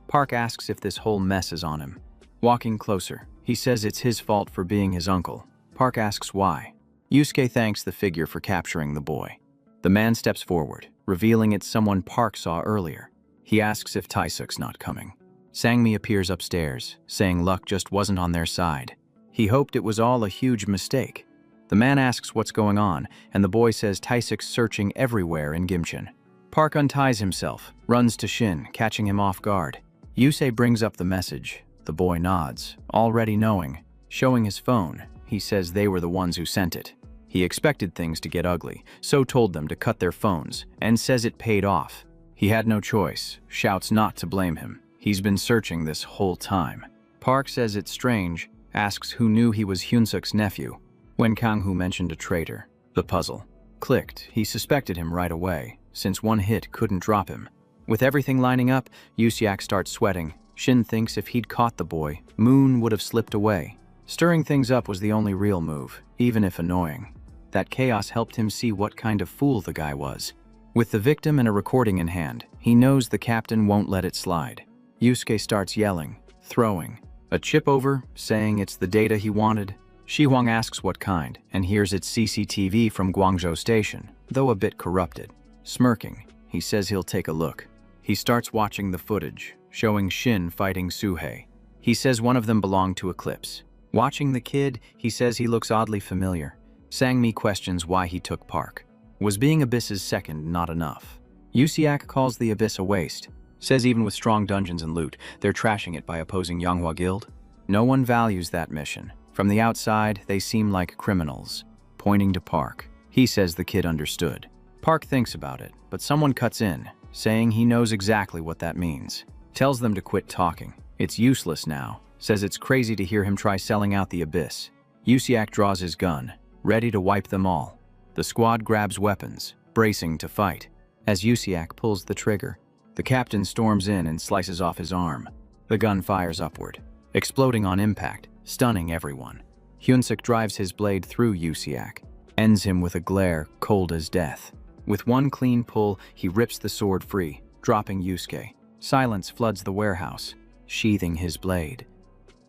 Park asks if this whole mess is on him. Walking closer, he says it's his fault for being his uncle. Park asks why. Yusuke thanks the figure for capturing the boy. The man steps forward, revealing it's someone Park saw earlier. He asks if Taesuk's not coming. Sangmi appears upstairs, saying luck just wasn't on their side. He hoped it was all a huge mistake. The man asks what's going on, and the boy says Taesuk's searching everywhere in Gimcheon. Park unties himself, runs to Shin, catching him off guard. Yusei brings up the message. The boy nods, already knowing. Showing his phone, he says they were the ones who sent it. He expected things to get ugly, so told them to cut their phones, and says it paid off. He had no choice, shouts not to blame him. He's been searching this whole time. Park says it's strange, asks who knew he was Hyunsuk's nephew. When Kang-hoo mentioned a traitor, the puzzle clicked. He suspected him right away, since one hit couldn't drop him. With everything lining up, Yusiak starts sweating. Shin thinks if he'd caught the boy, Moon would have slipped away. Stirring things up was the only real move, even if annoying. That chaos helped him see what kind of fool the guy was. With the victim and a recording in hand, he knows the captain won't let it slide. Yusuke starts yelling, throwing a chip over, saying it's the data he wanted. Shihuang asks what kind, and hears it's CCTV from Guangzhou Station, though a bit corrupted. Smirking, he says he'll take a look. He starts watching the footage, showing Shin fighting Suhei. He says one of them belonged to Eclipse. Watching the kid, he says he looks oddly familiar. Sangmi questions why he took Park. Was being Abyss's second not enough? Yusiak calls the Abyss a waste. Says even with strong dungeons and loot, they're trashing it by opposing Yanghua Guild. No one values that mission. From the outside, they seem like criminals. Pointing to Park. He says the kid understood. Park thinks about it, but someone cuts in, saying he knows exactly what that means. Tells them to quit talking. It's useless now. Says it's crazy to hear him try selling out the Abyss. Yusiak draws his gun, ready to wipe them all. The squad grabs weapons, bracing to fight. As Yusiak pulls the trigger, the captain storms in and slices off his arm. The gun fires upward, exploding on impact, stunning everyone. Hyunsuk drives his blade through Yusiak, ends him with a glare cold as death. With one clean pull, he rips the sword free, dropping Yusuke. Silence floods the warehouse, sheathing his blade.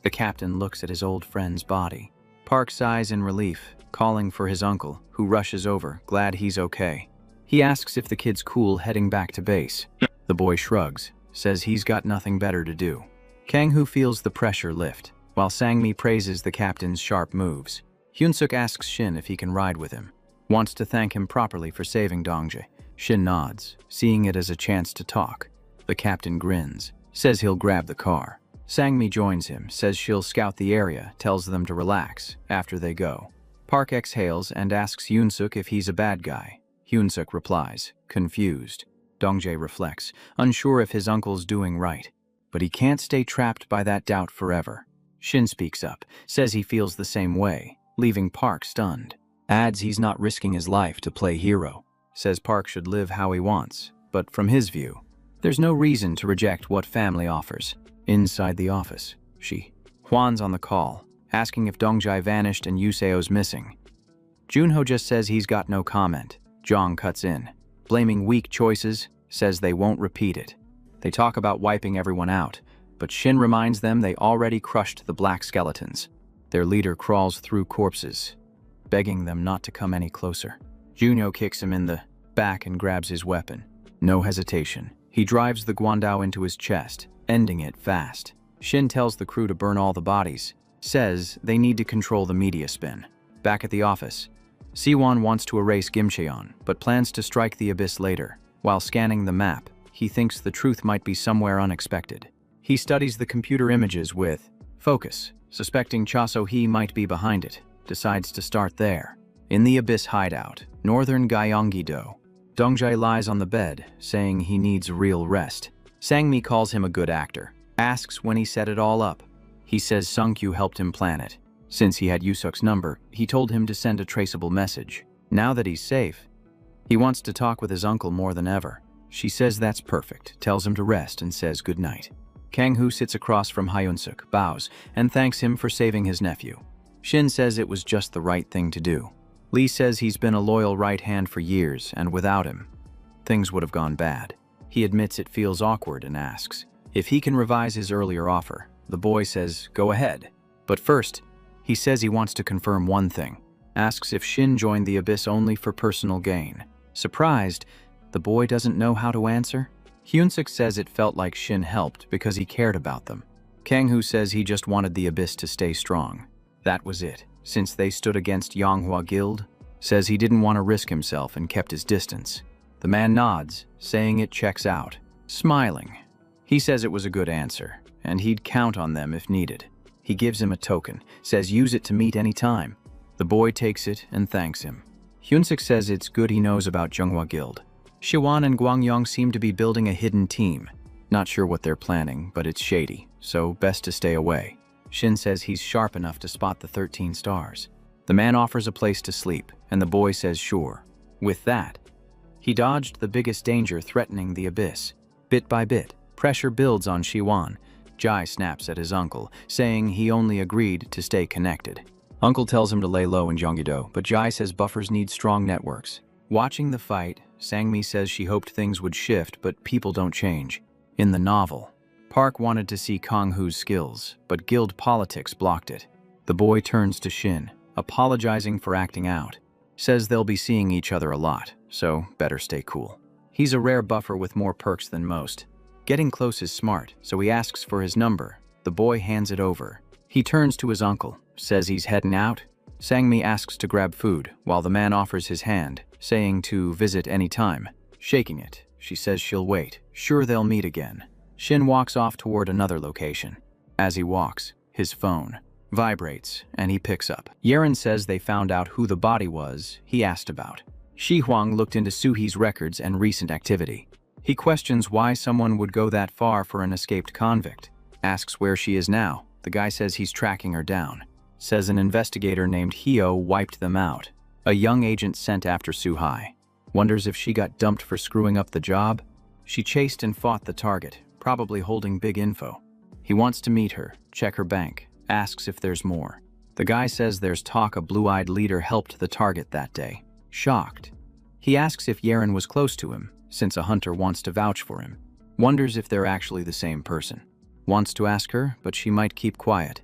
The captain looks at his old friend's body. Park sighs in relief, calling for his uncle, who rushes over, glad he's okay. He asks if the kid's cool heading back to base. The boy shrugs, says he's got nothing better to do. Kang-hoo feels the pressure lift, while Sangmi praises the captain's sharp moves. Hyunsuk asks Shin if he can ride with him. Wants to thank him properly for saving Dongjae. Shin nods, seeing it as a chance to talk. The captain grins, says he'll grab the car. Sangmi joins him, says she'll scout the area, tells them to relax after they go. Park exhales and asks Hyunsuk if he's a bad guy. Hyunsuk replies, confused. Dongjae reflects, unsure if his uncle's doing right. But he can't stay trapped by that doubt forever. Shin speaks up, says he feels the same way, leaving Park stunned. Adds he's not risking his life to play hero. Says Park should live how he wants, but from his view, there's no reason to reject what family offers. Inside the office, Hwan's on the call, asking if Dongjai vanished and Yuseo's missing. Junho just says he's got no comment. Jong cuts in, blaming weak choices, says they won't repeat it. They talk about wiping everyone out, but Shin reminds them they already crushed the black skeletons. Their leader crawls through corpses, begging them not to come any closer. Junho kicks him in the back and grabs his weapon. No hesitation. He drives the Guandao into his chest, ending it fast. Shin tells the crew to burn all the bodies, says they need to control the media spin. Back at the office, Siwon wants to erase Gimcheon, but plans to strike the Abyss later. While scanning the map, he thinks the truth might be somewhere unexpected. He studies the computer images with focus, suspecting Cha So-hee might be behind it, decides to start there. In the Abyss hideout, northern Gyeonggi-do, Dongjai lies on the bed, saying he needs real rest. Sangmi calls him a good actor, asks when he set it all up. He says Sungkyu helped him plan it. Since he had Yusuk's number, he told him to send a traceable message. Now that he's safe, he wants to talk with his uncle more than ever. She says that's perfect, tells him to rest, and says goodnight. Kang-hoo sits across from Hyunsuk, bows, and thanks him for saving his nephew. Shin says it was just the right thing to do. Lee says he's been a loyal right hand for years, and without him, things would have gone bad. He admits it feels awkward and asks if he can revise his earlier offer. The boy says, go ahead. But first, he says he wants to confirm one thing. Asks if Shin joined the Abyss only for personal gain. Surprised, the boy doesn't know how to answer. Hyunsuk says it felt like Shin helped because he cared about them. Kang-hoo says he just wanted the Abyss to stay strong. That was it. Since they stood against Manhwa Guild, says he didn't want to risk himself and kept his distance. The man nods, saying it checks out, smiling. He says it was a good answer, and he'd count on them if needed. He gives him a token, says use it to meet any time. The boy takes it and thanks him. Hyunsuk says it's good he knows about Manhwa Guild. Shiwan and Gwangyong seem to be building a hidden team. Not sure what they're planning, but it's shady, so best to stay away. Shin says he's sharp enough to spot the 13 stars. The man offers a place to sleep, and the boy says sure. With that, he dodged the biggest danger threatening the Abyss. Bit by bit, pressure builds on Shiwan. Jai snaps at his uncle, saying he only agreed to stay connected. Uncle tells him to lay low in Gyeonggi-do, but Jai says buffers need strong networks. Watching the fight, Sangmi says she hoped things would shift, but people don't change. In the novel, Park wanted to see Kang-hoo's skills, but guild politics blocked it. The boy turns to Shin, apologizing for acting out. Says they'll be seeing each other a lot, so better stay cool. He's a rare buffer with more perks than most. Getting close is smart, so he asks for his number. The boy hands it over. He turns to his uncle, says he's heading out. Sangmi asks to grab food, while the man offers his hand, saying to visit any time. Shaking it, she says she'll wait, sure they'll meet again. Shin walks off toward another location. As he walks, his phone vibrates, and he picks up. Yeren says they found out who the body was he asked about. Shi Huang looked into Suhi's records and recent activity. He questions why someone would go that far for an escaped convict. Asks where she is now. The guy says he's tracking her down. Says an investigator named Hyo wiped them out. A young agent sent after Suhi. Wonders if she got dumped for screwing up the job. She chased and fought the target, probably holding big info. He wants to meet her, check her bank, asks if there's more. The guy says there's talk a blue-eyed leader helped the target that day. Shocked. He asks if Yeren was close to him, since a hunter wants to vouch for him. Wonders if they're actually the same person. Wants to ask her, but she might keep quiet.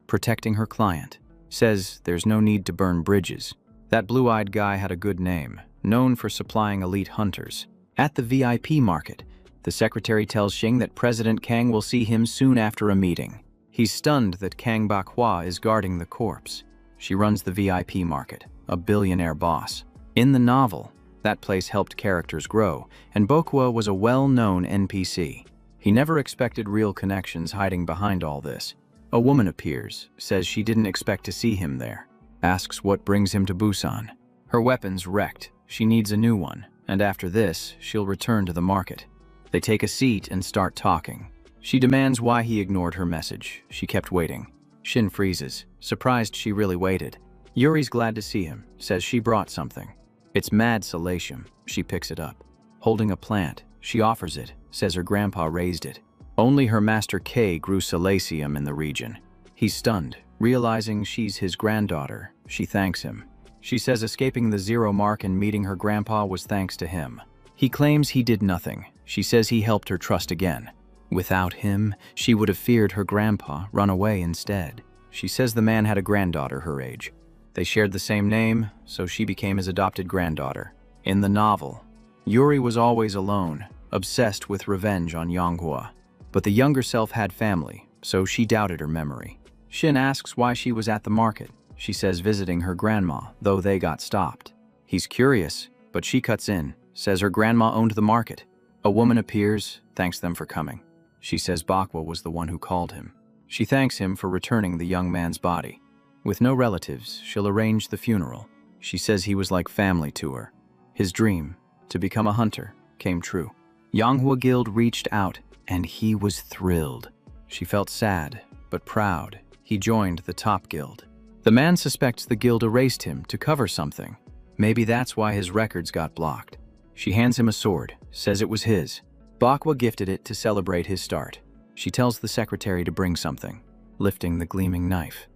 Protecting her client. Says there's no need to burn bridges. That blue-eyed guy had a good name, known for supplying elite hunters. At the VIP market, the secretary tells Xing that President Kang will see him soon after a meeting. He's stunned that Kang Bakhua is guarding the corpse. She runs the VIP market, a billionaire boss. In the novel, that place helped characters grow, and Bakhua was a well-known NPC. He never expected real connections hiding behind all this. A woman appears, says she didn't expect to see him there. Asks what brings him to Busan. Her weapon's wrecked. She needs a new one, and after this, she'll return to the market. They take a seat and start talking. She demands why he ignored her message. She kept waiting. Shin freezes, surprised she really waited. Yuri's glad to see him, says she brought something. It's mad salatium. She picks it up. Holding a plant, she offers it, says her grandpa raised it. Only her master K grew salatium in the region. He's stunned, realizing she's his granddaughter. She thanks him. She says escaping the zero mark and meeting her grandpa was thanks to him. He claims he did nothing. She says he helped her trust again. Without him, she would have feared her grandpa, run away instead. She says the man had a granddaughter her age. They shared the same name, so she became his adopted granddaughter. In the novel, Yuri was always alone, obsessed with revenge on Yanghua. But the younger self had family, so she doubted her memory. Shin asks why she was at the market. She says visiting her grandma, though they got stopped. He's curious, but she cuts in, says her grandma owned the market. A woman appears, thanks them for coming. She says Bakhua was the one who called him. She thanks him for returning the young man's body. With no relatives, she'll arrange the funeral. She says he was like family to her. His dream, to become a hunter, came true. Manhwa Guild reached out, and he was thrilled. She felt sad, but proud. He joined the top guild. The man suspects the guild erased him to cover something. Maybe that's why his records got blocked. She hands him a sword, says it was his. Bakwa gifted it to celebrate his start. She tells the secretary to bring something, lifting the gleaming knife.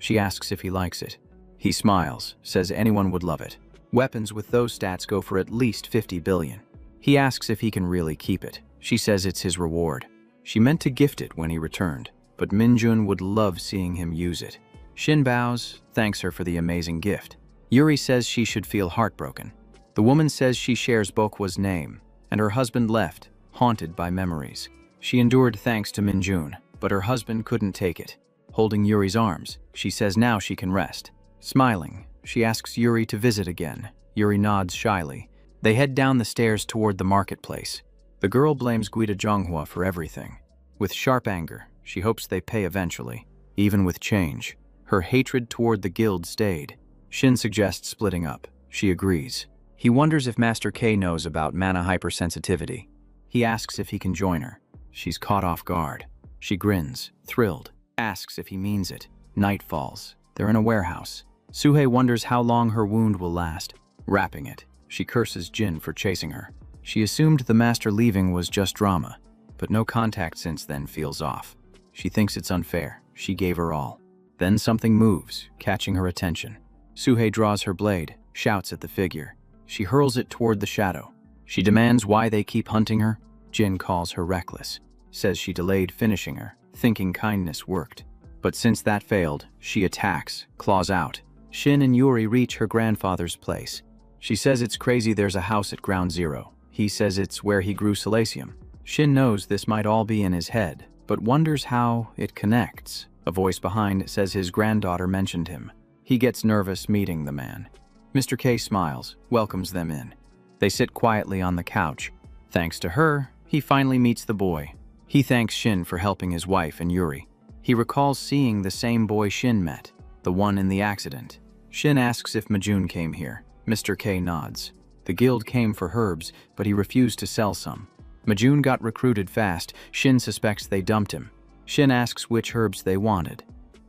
She asks if he likes it. He smiles, says anyone would love it. Weapons with those stats go for at least 50 billion. He asks if he can really keep it. She says it's his reward. She meant to gift it when he returned, but Minjun would love seeing him use it. Shin bows, thanks her for the amazing gift. Yuri says she should feel heartbroken. The woman says she shares Bokwa's name, and her husband left, haunted by memories. She endured thanks to Minjun, but her husband couldn't take it. Holding Yuri's arms, she says now she can rest. Smiling, she asks Yuri to visit again. Yuri nods shyly. They head down the stairs toward the marketplace. The girl blames Guida Zhonghua for everything. With sharp anger, she hopes they pay eventually. Even with change, her hatred toward the guild stayed. Shin suggests splitting up. She agrees. He wonders if Master K knows about mana hypersensitivity. He asks if he can join her. She's caught off guard. She grins, thrilled, asks if he means it. Night falls. They're in a warehouse. Suhei wonders how long her wound will last. Wrapping it, she curses Jin for chasing her. She assumed the master leaving was just drama, but no contact since then feels off. She thinks it's unfair. She gave her all. Then something moves, catching her attention. Suhei draws her blade, shouts at the figure. She hurls it toward the shadow. She demands why they keep hunting her. Jin calls her reckless, says she delayed finishing her, thinking kindness worked. But since that failed, she attacks, claws out. Shin and Yuri reach her grandfather's place. She says it's crazy there's a house at Ground Zero. He says it's where he grew Silasium. Shin knows this might all be in his head, but wonders how it connects. A voice behind says his granddaughter mentioned him. He gets nervous meeting the man. Mr. K smiles, welcomes them in. They sit quietly on the couch. Thanks to her, he finally meets the boy. He thanks Shin for helping his wife and Yuri. He recalls seeing the same boy Shin met, the one in the accident. Shin asks if Majun came here. Mr. K nods. The guild came for herbs, but he refused to sell some. Majun got recruited fast. Shin suspects they dumped him. Shin asks which herbs they wanted.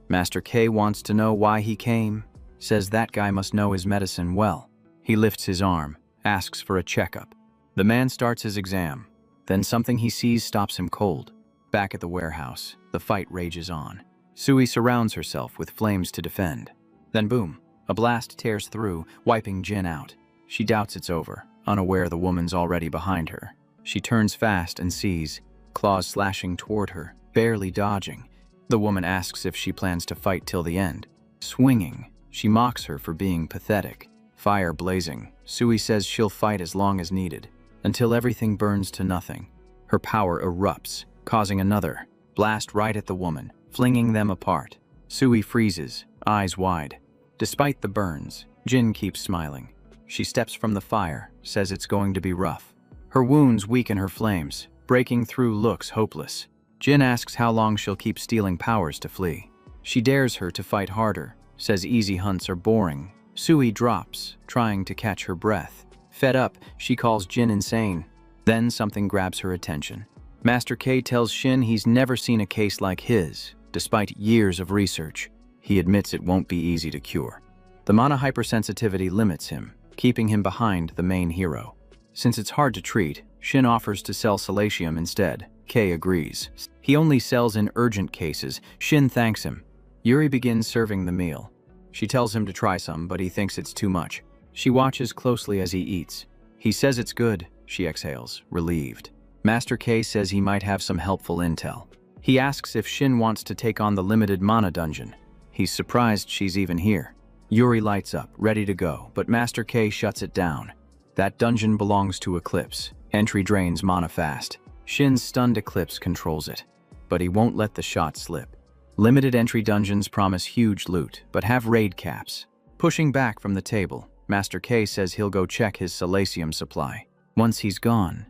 Master K wants to know why he came, says that guy must know his medicine well. He lifts his arm, asks for a checkup. The man starts his exam. Then something he sees stops him cold. Back at the warehouse, the fight rages on. Sui surrounds herself with flames to defend. Then boom, a blast tears through, wiping Jin out. She doubts it's over, unaware the woman's already behind her. She turns fast and sees, claws slashing toward her, barely dodging. The woman asks if she plans to fight till the end. Swinging, she mocks her for being pathetic. Fire blazing, Sui says she'll fight as long as needed, until everything burns to nothing. Her power erupts, causing another blast right at the woman, flinging them apart. Sui freezes, eyes wide. Despite the burns, Jin keeps smiling. She steps from the fire, says it's going to be rough. Her wounds weaken her flames. Breaking through looks hopeless. Jin asks how long she'll keep stealing powers to flee. She dares her to fight harder, says easy hunts are boring. Sui drops, trying to catch her breath. Fed up, she calls Jin insane. Then something grabs her attention. Master K tells Shin he's never seen a case like his, despite years of research. He admits it won't be easy to cure. The mana hypersensitivity limits him, keeping him behind the main hero. Since it's hard to treat, Shin offers to sell Silasium instead. K agrees. He only sells in urgent cases. Shin thanks him. Yuri begins serving the meal. She tells him to try some, but he thinks it's too much. She watches closely as he eats. He says it's good. She exhales, relieved. Master K says he might have some helpful intel. He asks if Shin wants to take on the limited mana dungeon. He's surprised she's even here. Yuri lights up, ready to go, but Master K shuts it down. That dungeon belongs to Eclipse. Entry drains mana fast. Shin's stunned Eclipse controls it, but he won't let the shot slip. Limited entry dungeons promise huge loot, but have raid caps. Pushing back from the table, Master K says he'll go check his Silasium supply. Once he's gone,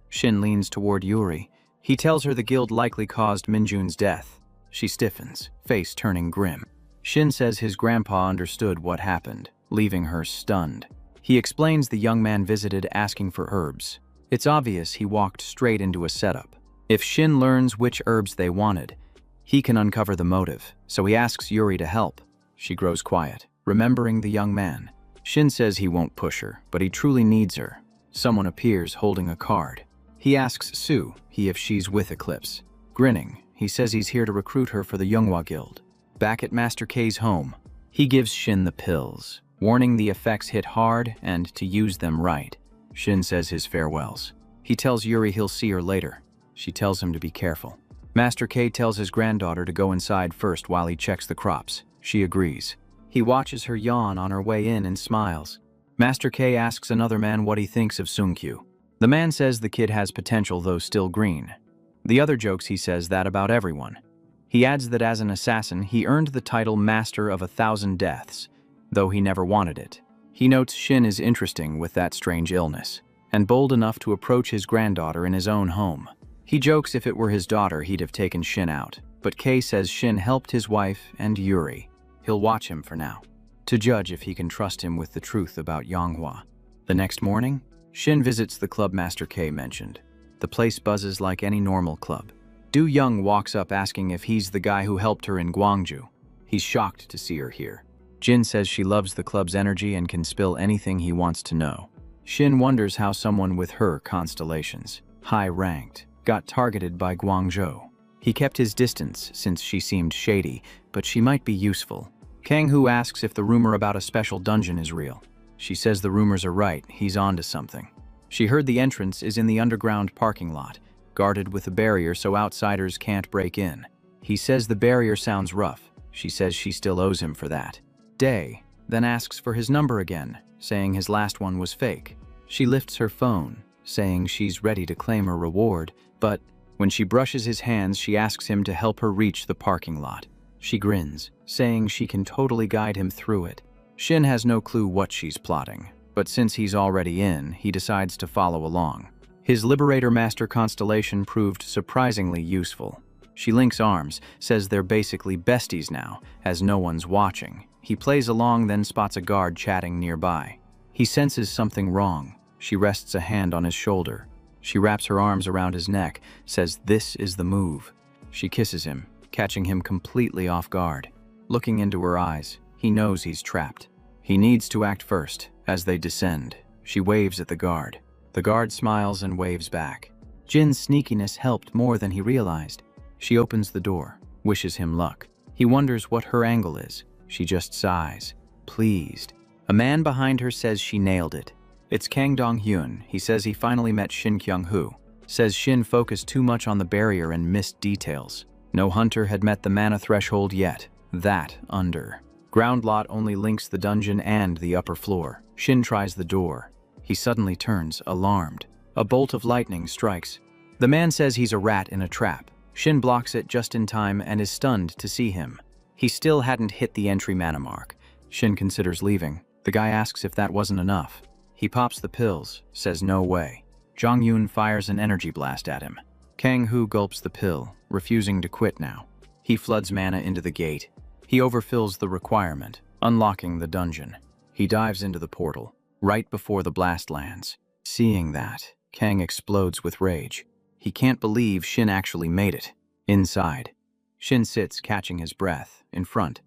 Shin leans toward Yuri. He tells her the guild likely caused Minjun's death. She stiffens, face turning grim. Shin says his grandpa understood what happened, leaving her stunned. He explains the young man visited asking for herbs. It's obvious he walked straight into a setup. If Shin learns which herbs they wanted, he can uncover the motive, so he asks Yuri to help. She grows quiet, remembering the young man. Shin says he won't push her, but he truly needs her. Someone appears holding a card. He asks Sue if she's with Eclipse. Grinning, he says he's here to recruit her for the Manhwa Guild. Back at Master K's home, he gives Shin the pills, warning the effects hit hard and to use them right. Shin says his farewells. He tells Yuri he'll see her later. She tells him to be careful. Master K tells his granddaughter to go inside first while he checks the crops. She agrees. He watches her yawn on her way in and smiles. Master K asks another man what he thinks of Sungkyu. The man says the kid has potential though still green. The other jokes he says that about everyone. He adds that as an assassin, he earned the title Master of 1,000 Deaths, though he never wanted it. He notes Shin is interesting with that strange illness, and bold enough to approach his granddaughter in his own home. He jokes if it were his daughter, he'd have taken Shin out, but Kei says Shin helped his wife and Yuri. He'll watch him for now, to judge if he can trust him with the truth about Yanghua. The next morning, Shin visits the club Master K mentioned. The place buzzes like any normal club. Du Young walks up asking if he's the guy who helped her in Gwangju. He's shocked to see her here. Jin says she loves the club's energy and can spill anything he wants to know. Shin wonders how someone with her constellations, high-ranked, got targeted by Guangzhou. He kept his distance since she seemed shady, but she might be useful. Kang Hu asks if the rumor about a special dungeon is real. She says the rumors are right, he's onto something. She heard the entrance is in the underground parking lot, guarded with a barrier so outsiders can't break in. He says the barrier sounds rough. She says she still owes him for that. Day then asks for his number again, saying his last one was fake. She lifts her phone, saying she's ready to claim her reward, but when she brushes his hands, she asks him to help her reach the parking lot. She grins, saying she can totally guide him through it. Shin has no clue what she's plotting, but since he's already in, he decides to follow along. His Liberator Master constellation proved surprisingly useful. She links arms, says they're basically besties now, as no one's watching. He plays along, then spots a guard chatting nearby. He senses something wrong. She rests a hand on his shoulder. She wraps her arms around his neck, says this is the move. She kisses him, catching him completely off guard. Looking into her eyes, he knows he's trapped. He needs to act first. As they descend, she waves at the guard. The guard smiles and waves back. Jin's sneakiness helped more than he realized. She opens the door, wishes him luck. He wonders what her angle is. She just sighs, pleased. A man behind her says she nailed it. It's Kang Dong-hyun. He says he finally met Shin Kyung-hoo. Says Shin focused too much on the barrier and missed details. No hunter had met the mana threshold yet. That under. Ground lot only links the dungeon and the upper floor. Shin tries the door. He suddenly turns, alarmed. A bolt of lightning strikes. The man says he's a rat in a trap. Shin blocks it just in time and is stunned to see him. He still hadn't hit the entry mana mark. Shin considers leaving. The guy asks if that wasn't enough. He pops the pills, says no way. Jong Yoon fires an energy blast at him. Kang Hu gulps the pill, refusing to quit now. He floods mana into the gate. He overfills the requirement, unlocking the dungeon. He dives into the portal, right before the blast lands. Seeing that, Kang explodes with rage. He can't believe Shin actually made it. Inside, Shin sits catching his breath, in front.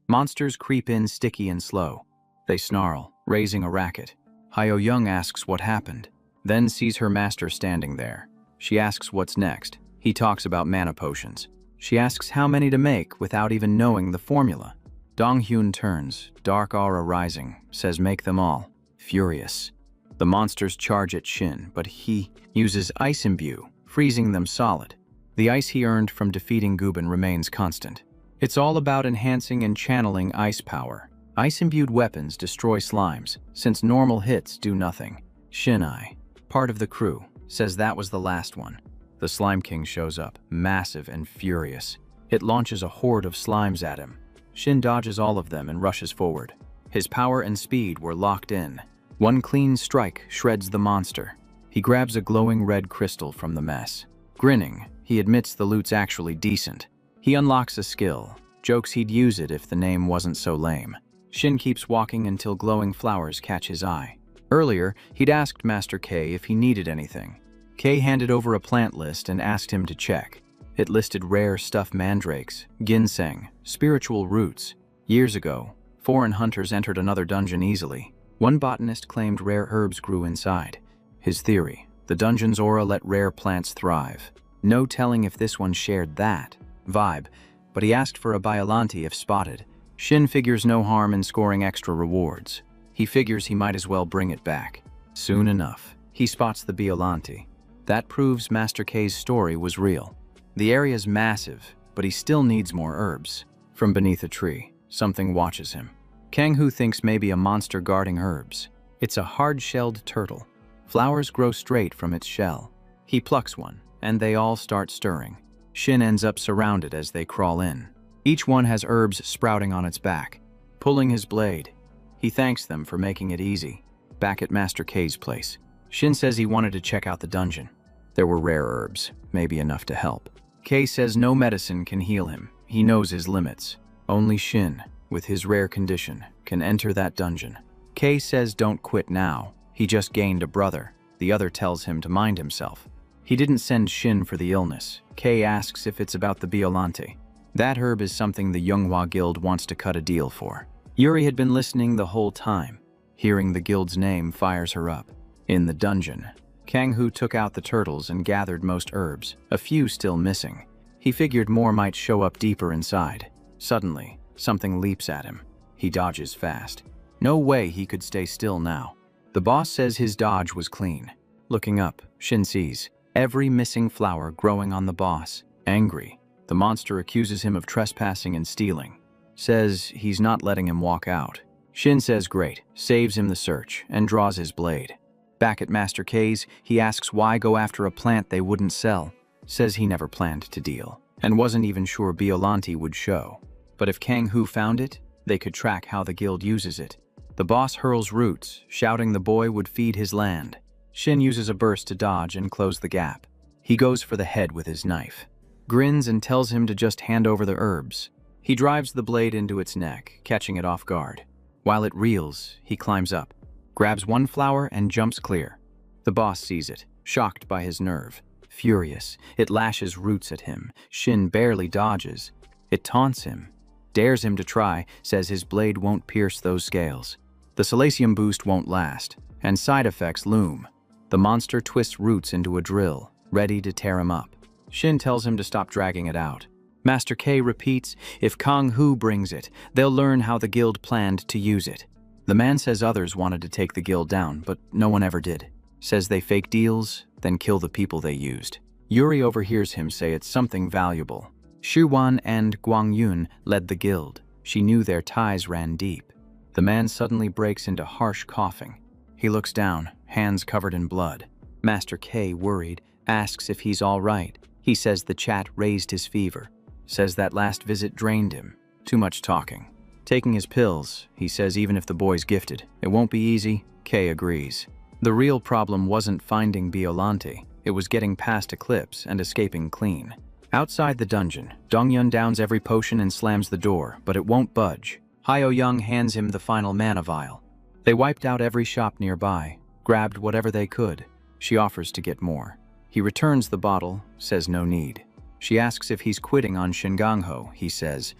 Monsters creep in sticky and slow. They snarl, raising a racket. Hyo Young asks what happened, then sees her master standing there. She asks what's next. He talks about mana potions. She asks how many to make without even knowing the formula. Dong-hyun turns, dark aura rising, says make them all. Furious. The monsters charge at Shin, but he uses Ice Imbue, freezing them solid. The ice he earned from defeating Gubin remains constant. It's all about enhancing and channeling ice power. Ice-imbued weapons destroy slimes, since normal hits do nothing. Shin-ai, part of the crew, says that was the last one. The Slime King shows up, massive and furious. It launches a horde of slimes at him. Shin dodges all of them and rushes forward. His power and speed were locked in. One clean strike shreds the monster. He grabs a glowing red crystal from the mess. Grinning, he admits the loot's actually decent. He unlocks a skill, jokes he'd use it if the name wasn't so lame. Shin keeps walking until glowing flowers catch his eye. Earlier, he'd asked Master K if he needed anything. K handed over a plant list and asked him to check. It listed rare stuff mandrakes, ginseng, spiritual roots. Years ago, foreign hunters entered another dungeon easily. One botanist claimed rare herbs grew inside. His theory: the dungeon's aura let rare plants thrive. No telling if this one shared that vibe, but he asked for a Biollante if spotted. Shin figures no harm in scoring extra rewards. He figures he might as well bring it back. Soon enough, he spots the Biollante. That proves Master K's story was real. The area's massive, but he still needs more herbs. From beneath a tree, something watches him. Kang-Hu thinks maybe a monster guarding herbs. It's a hard-shelled turtle. Flowers grow straight from its shell. He plucks one, and they all start stirring. Shin ends up surrounded as they crawl in. Each one has herbs sprouting on its back. Pulling his blade, he thanks them for making it easy. Back at Master K's place, Shin says he wanted to check out the dungeon. There were rare herbs, maybe enough to help. K says no medicine can heal him. He knows his limits. Only Shin, with his rare condition, can enter that dungeon. K says don't quit now. He just gained a brother. The other tells him to mind himself. He didn't send Shin for the illness. K asks if it's about the Biollante. That herb is something the Manhwa Guild wants to cut a deal for. Yuri had been listening the whole time. Hearing the guild's name fires her up. In the dungeon, Kang-Hu took out the turtles and gathered most herbs, a few still missing. He figured more might show up deeper inside. Suddenly, something leaps at him. He dodges fast. No way he could stay still now. The boss says his dodge was clean. Looking up, Shin sees every missing flower growing on the boss. Angry, the monster accuses him of trespassing and stealing. Says he's not letting him walk out. Shin says great, saves him the search, and draws his blade. Back at Master K's, he asks why go after a plant they wouldn't sell. Says he never planned to deal, and wasn't even sure Biollante would show. But if Kang-Hu found it, they could track how the guild uses it. The boss hurls roots, shouting the boy would feed his land. Shin uses a burst to dodge and close the gap. He goes for the head with his knife. Grins and tells him to just hand over the herbs. He drives the blade into its neck, catching it off guard. While it reels, he climbs up, grabs one flower and jumps clear. The boss sees it, shocked by his nerve. Furious, it lashes roots at him. Shin barely dodges. It taunts him, dares him to try, says his blade won't pierce those scales. The Silasium boost won't last, and side effects loom. The monster twists roots into a drill, ready to tear him up. Shin tells him to stop dragging it out. Master K repeats, if Kang-Hu brings it, they'll learn how the guild planned to use it. The man says others wanted to take the guild down, but no one ever did. Says they fake deals, then kill the people they used. Yuri overhears him say it's something valuable. Shuwan and Guangyun led the guild. She knew their ties ran deep. The man suddenly breaks into harsh coughing. He looks down, hands covered in blood. Master K, worried, asks if he's all right. He says the chat raised his fever. Says that last visit drained him. Too much talking. Taking his pills, he says even if the boy's gifted, it won't be easy. K agrees. The real problem wasn't finding Biollante. It was getting past Eclipse and escaping clean. Outside the dungeon, Dongyun downs every potion and slams the door, but it won't budge. Hyo-young hands him the final mana vial. They wiped out every shop nearby, grabbed whatever they could. She offers to get more. He returns the bottle, says no need. She asks if he's quitting on Shingang-ho. He says,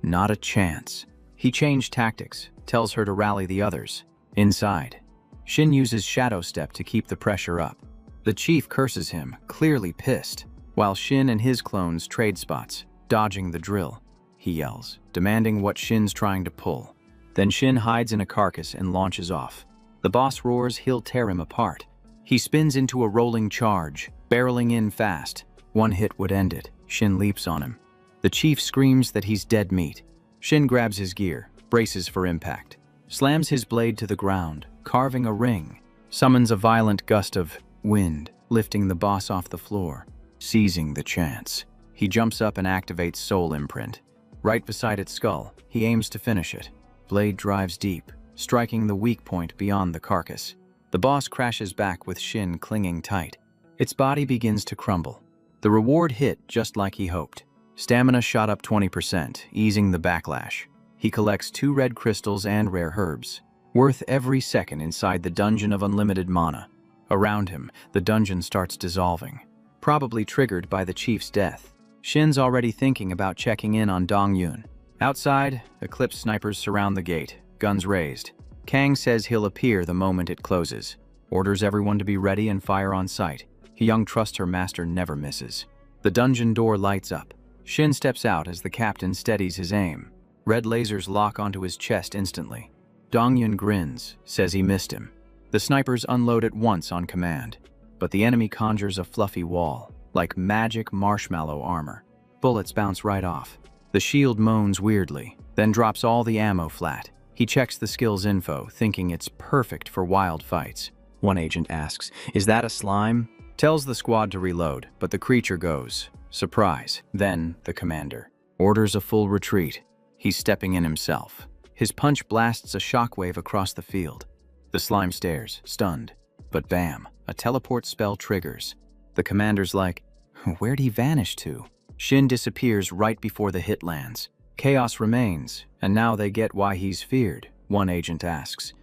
not a chance. He changed tactics, tells her to rally the others. Inside, Shin uses Shadow Step to keep the pressure up. The chief curses him, clearly pissed, while Shin and his clones trade spots, dodging the drill. He yells, demanding what Shin's trying to pull. Then Shin hides in a carcass and launches off. The boss roars he'll tear him apart. He spins into a rolling charge, barreling in fast. One hit would end it. Shin leaps on him. The chief screams that he's dead meat. Shin grabs his gear, braces for impact, slams his blade to the ground, carving a ring, summons a violent gust of wind, lifting the boss off the floor, seizing the chance. He jumps up and activates Soul Imprint. Right beside its skull, he aims to finish it. Blade drives deep, striking the weak point beyond the carcass. The boss crashes back with Shin clinging tight. Its body begins to crumble. The reward hit just like he hoped. Stamina shot up 20%, easing the backlash. He collects 2 red crystals and rare herbs, worth every second inside the dungeon of unlimited mana. Around him, the dungeon starts dissolving, probably triggered by the chief's death. Shin's already thinking about checking in on Dongyun. Outside, Eclipse snipers surround the gate, guns raised. Kang says he'll appear the moment it closes, orders everyone to be ready and fire on sight. Young trusts her master never misses. The dungeon door lights up. Shin steps out as the captain steadies his aim. Red lasers lock onto his chest instantly. Dongyun grins, says he missed him. The snipers unload at once on command, but the enemy conjures a fluffy wall, like magic marshmallow armor. Bullets bounce right off. The shield moans weirdly, then drops all the ammo flat. He checks the skills info, thinking it's perfect for wild fights. One agent asks, "Is that a slime?" Tells the squad to reload, but the creature goes. Surprise. Then the commander orders a full retreat. He's stepping in himself. His punch blasts a shockwave across the field. The slime stares, stunned. But bam, a teleport spell triggers. The commander's like, "Where'd he vanish to?" Shin disappears right before the hit lands. Chaos remains, and now they get why he's feared. One agent asks,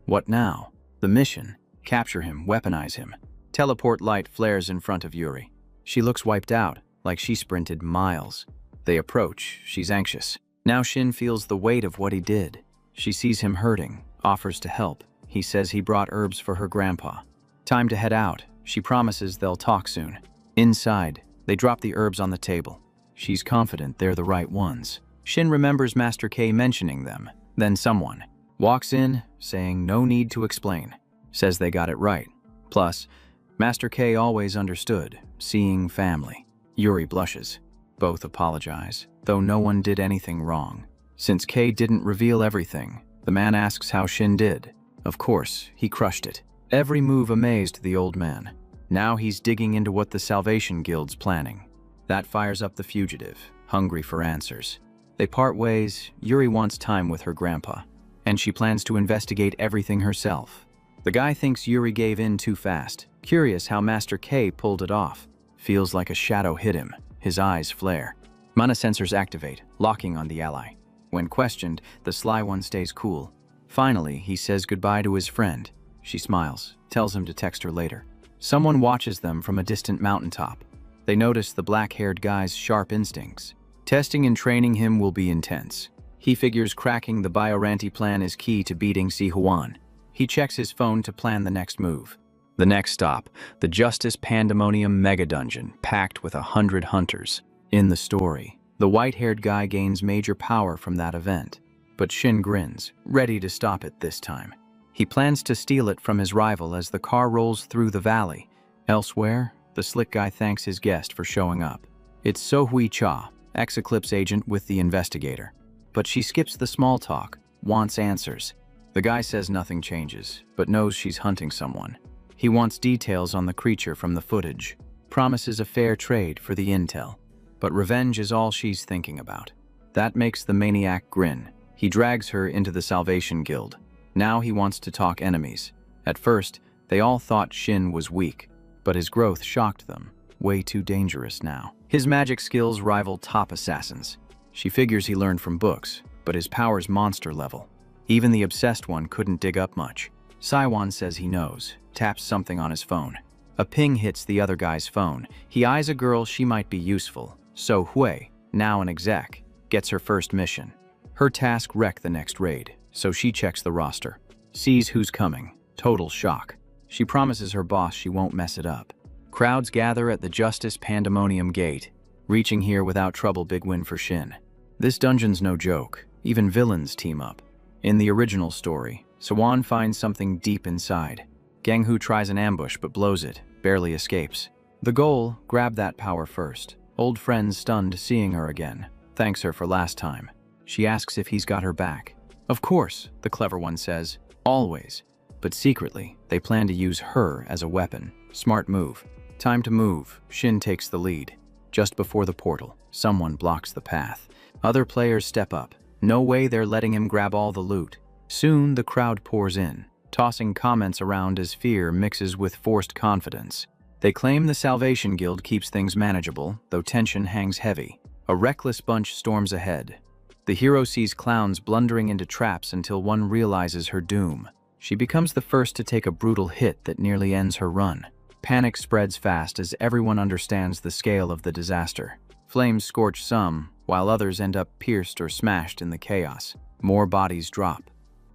"What now?" The mission: capture him, weaponize him. Teleport light flares in front of Yuri. She looks wiped out, like she sprinted miles. They approach. She's anxious. Now Shin feels the weight of what he did. She sees him hurting, offers to help. He says he brought herbs for her grandpa. Time to head out. She promises they'll talk soon. Inside, they drop the herbs on the table. She's confident they're the right ones. Shin remembers Master K mentioning them. Then someone walks in, saying no need to explain. Says they got it right. Plus, Master K always understood, seeing family. Yuri blushes. Both apologize, though no one did anything wrong. Since K didn't reveal everything, the man asks how Shin did. Of course, he crushed it. Every move amazed the old man. Now he's digging into what the Salvation Guild's planning. That fires up the fugitive, hungry for answers. They part ways. Yuri wants time with her grandpa, and she plans to investigate everything herself. The guy thinks Yuri gave in too fast, curious how Master K pulled it off. Feels like a shadow hit him. His eyes flare. Mana sensors activate, locking on the ally. When questioned, the sly one stays cool. Finally, he says goodbye to his friend. She smiles, tells him to text her later. Someone watches them from a distant mountaintop. They notice the black-haired guy's sharp instincts. Testing and training him will be intense. He figures cracking the Bioranti plan is key to beating Si Huan. He checks his phone to plan the next move. The next stop, the Justice Pandemonium Mega Dungeon, packed with 100 hunters. In the story, the white-haired guy gains major power from that event. But Shin grins, ready to stop it this time. He plans to steal it from his rival as the car rolls through the valley. Elsewhere, the slick guy thanks his guest for showing up. It's So Hui Cha, ex-Eclipse agent with the investigator. But she skips the small talk, wants answers. The guy says nothing changes, but knows she's hunting someone. He wants details on the creature from the footage, promises a fair trade for the intel. But revenge is all she's thinking about. That makes the maniac grin. He drags her into the Salvation Guild. Now he wants to talk enemies. At first, they all thought Shin was weak, but his growth shocked them. Way too dangerous now. His magic skills rival top assassins. She figures he learned from books, but his power's monster level. Even the obsessed one couldn't dig up much. Saiwan says he knows, taps something on his phone. A ping hits the other guy's phone. He eyes a girl she might be useful. So Hui, now an exec, gets her first mission. Her task: wreck the next raid, so she checks the roster. Sees who's coming. Total shock. She promises her boss she won't mess it up. Crowds gather at the Justice Pandemonium Gate. Reaching here without trouble, big win for Shin. This dungeon's no joke. Even villains team up. In the original story, Sawan finds something deep inside. Ganghu tries an ambush but blows it, barely escapes. The goal: grab that power first. Old friends stunned seeing her again. Thanks her for last time. She asks if he's got her back. Of course, the clever one says. Always. But secretly, they plan to use her as a weapon. Smart move. Time to move. Shin takes the lead. Just before the portal, someone blocks the path. Other players step up. No way they're letting him grab all the loot. Soon, the crowd pours in, tossing comments around as fear mixes with forced confidence. They claim the Salvation Guild keeps things manageable, though tension hangs heavy. A reckless bunch storms ahead. The hero sees clowns blundering into traps until one realizes her doom. She becomes the first to take a brutal hit that nearly ends her run. Panic spreads fast as everyone understands the scale of the disaster. Flames scorch some, while others end up pierced or smashed in the chaos. More bodies drop,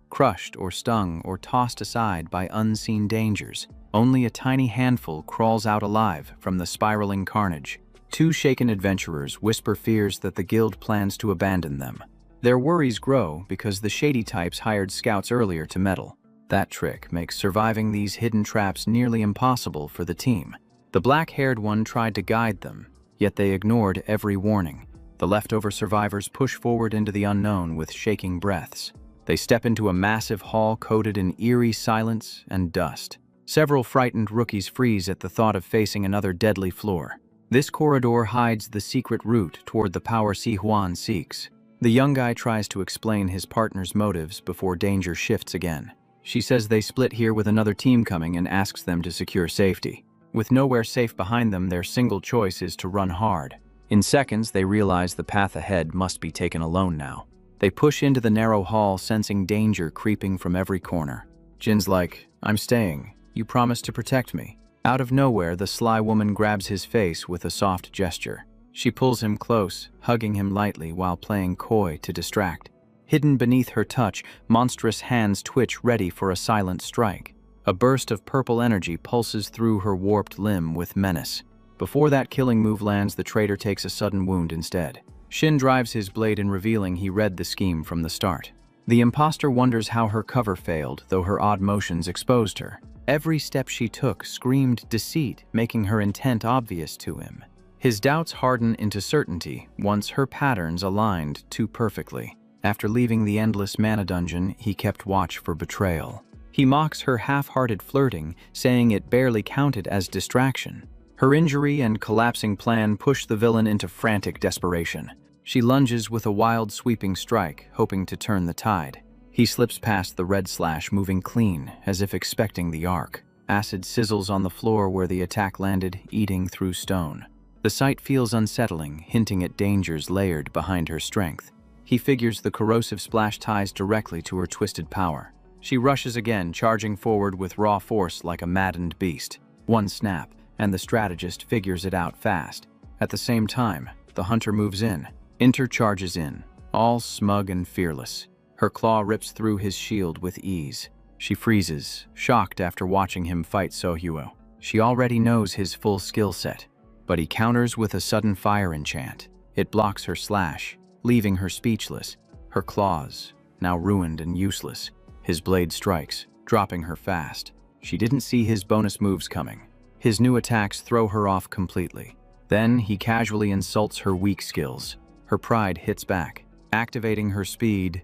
crushed or stung or tossed aside by unseen dangers. Only a tiny handful crawls out alive from the spiraling carnage. Two shaken adventurers whisper fears that the guild plans to abandon them. Their worries grow because the shady types hired scouts earlier to meddle. That trick makes surviving these hidden traps nearly impossible for the team. The black-haired one tried to guide them, yet they ignored every warning. The leftover survivors push forward into the unknown with shaking breaths. They step into a massive hall coated in eerie silence and dust. Several frightened rookies freeze at the thought of facing another deadly floor. This corridor hides the secret route toward the power Si Huan seeks. The young guy tries to explain his partner's motives before danger shifts again. She says they split here with another team coming and asks them to secure safety. With nowhere safe behind them, their single choice is to run hard. In seconds, they realize the path ahead must be taken alone now. They push into the narrow hall, sensing danger creeping from every corner. Jin's like, "I'm staying. You promised to protect me." Out of nowhere, the sly woman grabs his face with a soft gesture. She pulls him close, hugging him lightly while playing coy to distract. Hidden beneath her touch, monstrous hands twitch ready for a silent strike. A burst of purple energy pulses through her warped limb with menace. Before that killing move lands, the traitor takes a sudden wound instead. Shin drives his blade in, revealing he read the scheme from the start. The imposter wonders how her cover failed, though her odd motions exposed her. Every step she took screamed deceit, making her intent obvious to him. His doubts harden into certainty once her patterns aligned too perfectly. After leaving the endless mana dungeon, he kept watch for betrayal. He mocks her half-hearted flirting, saying it barely counted as distraction. Her injury and collapsing plan push the villain into frantic desperation. She lunges with a wild sweeping strike, hoping to turn the tide. He slips past the red slash, moving clean, as if expecting the arc. Acid sizzles on the floor where the attack landed, eating through stone. The sight feels unsettling, hinting at dangers layered behind her strength. He figures the corrosive splash ties directly to her twisted power. She rushes again, charging forward with raw force like a maddened beast. One snap, and the strategist figures it out fast. At the same time, the hunter moves in. Inter charges in, all smug and fearless. Her claw rips through his shield with ease. She freezes, shocked after watching him fight Sohyuo. She already knows his full skill set, but he counters with a sudden fire enchant. It blocks her slash, leaving her speechless. Her claws, now ruined and useless. His blade strikes, dropping her fast. She didn't see his bonus moves coming. His new attacks throw her off completely. Then he casually insults her weak skills. Her pride hits back, activating her speed.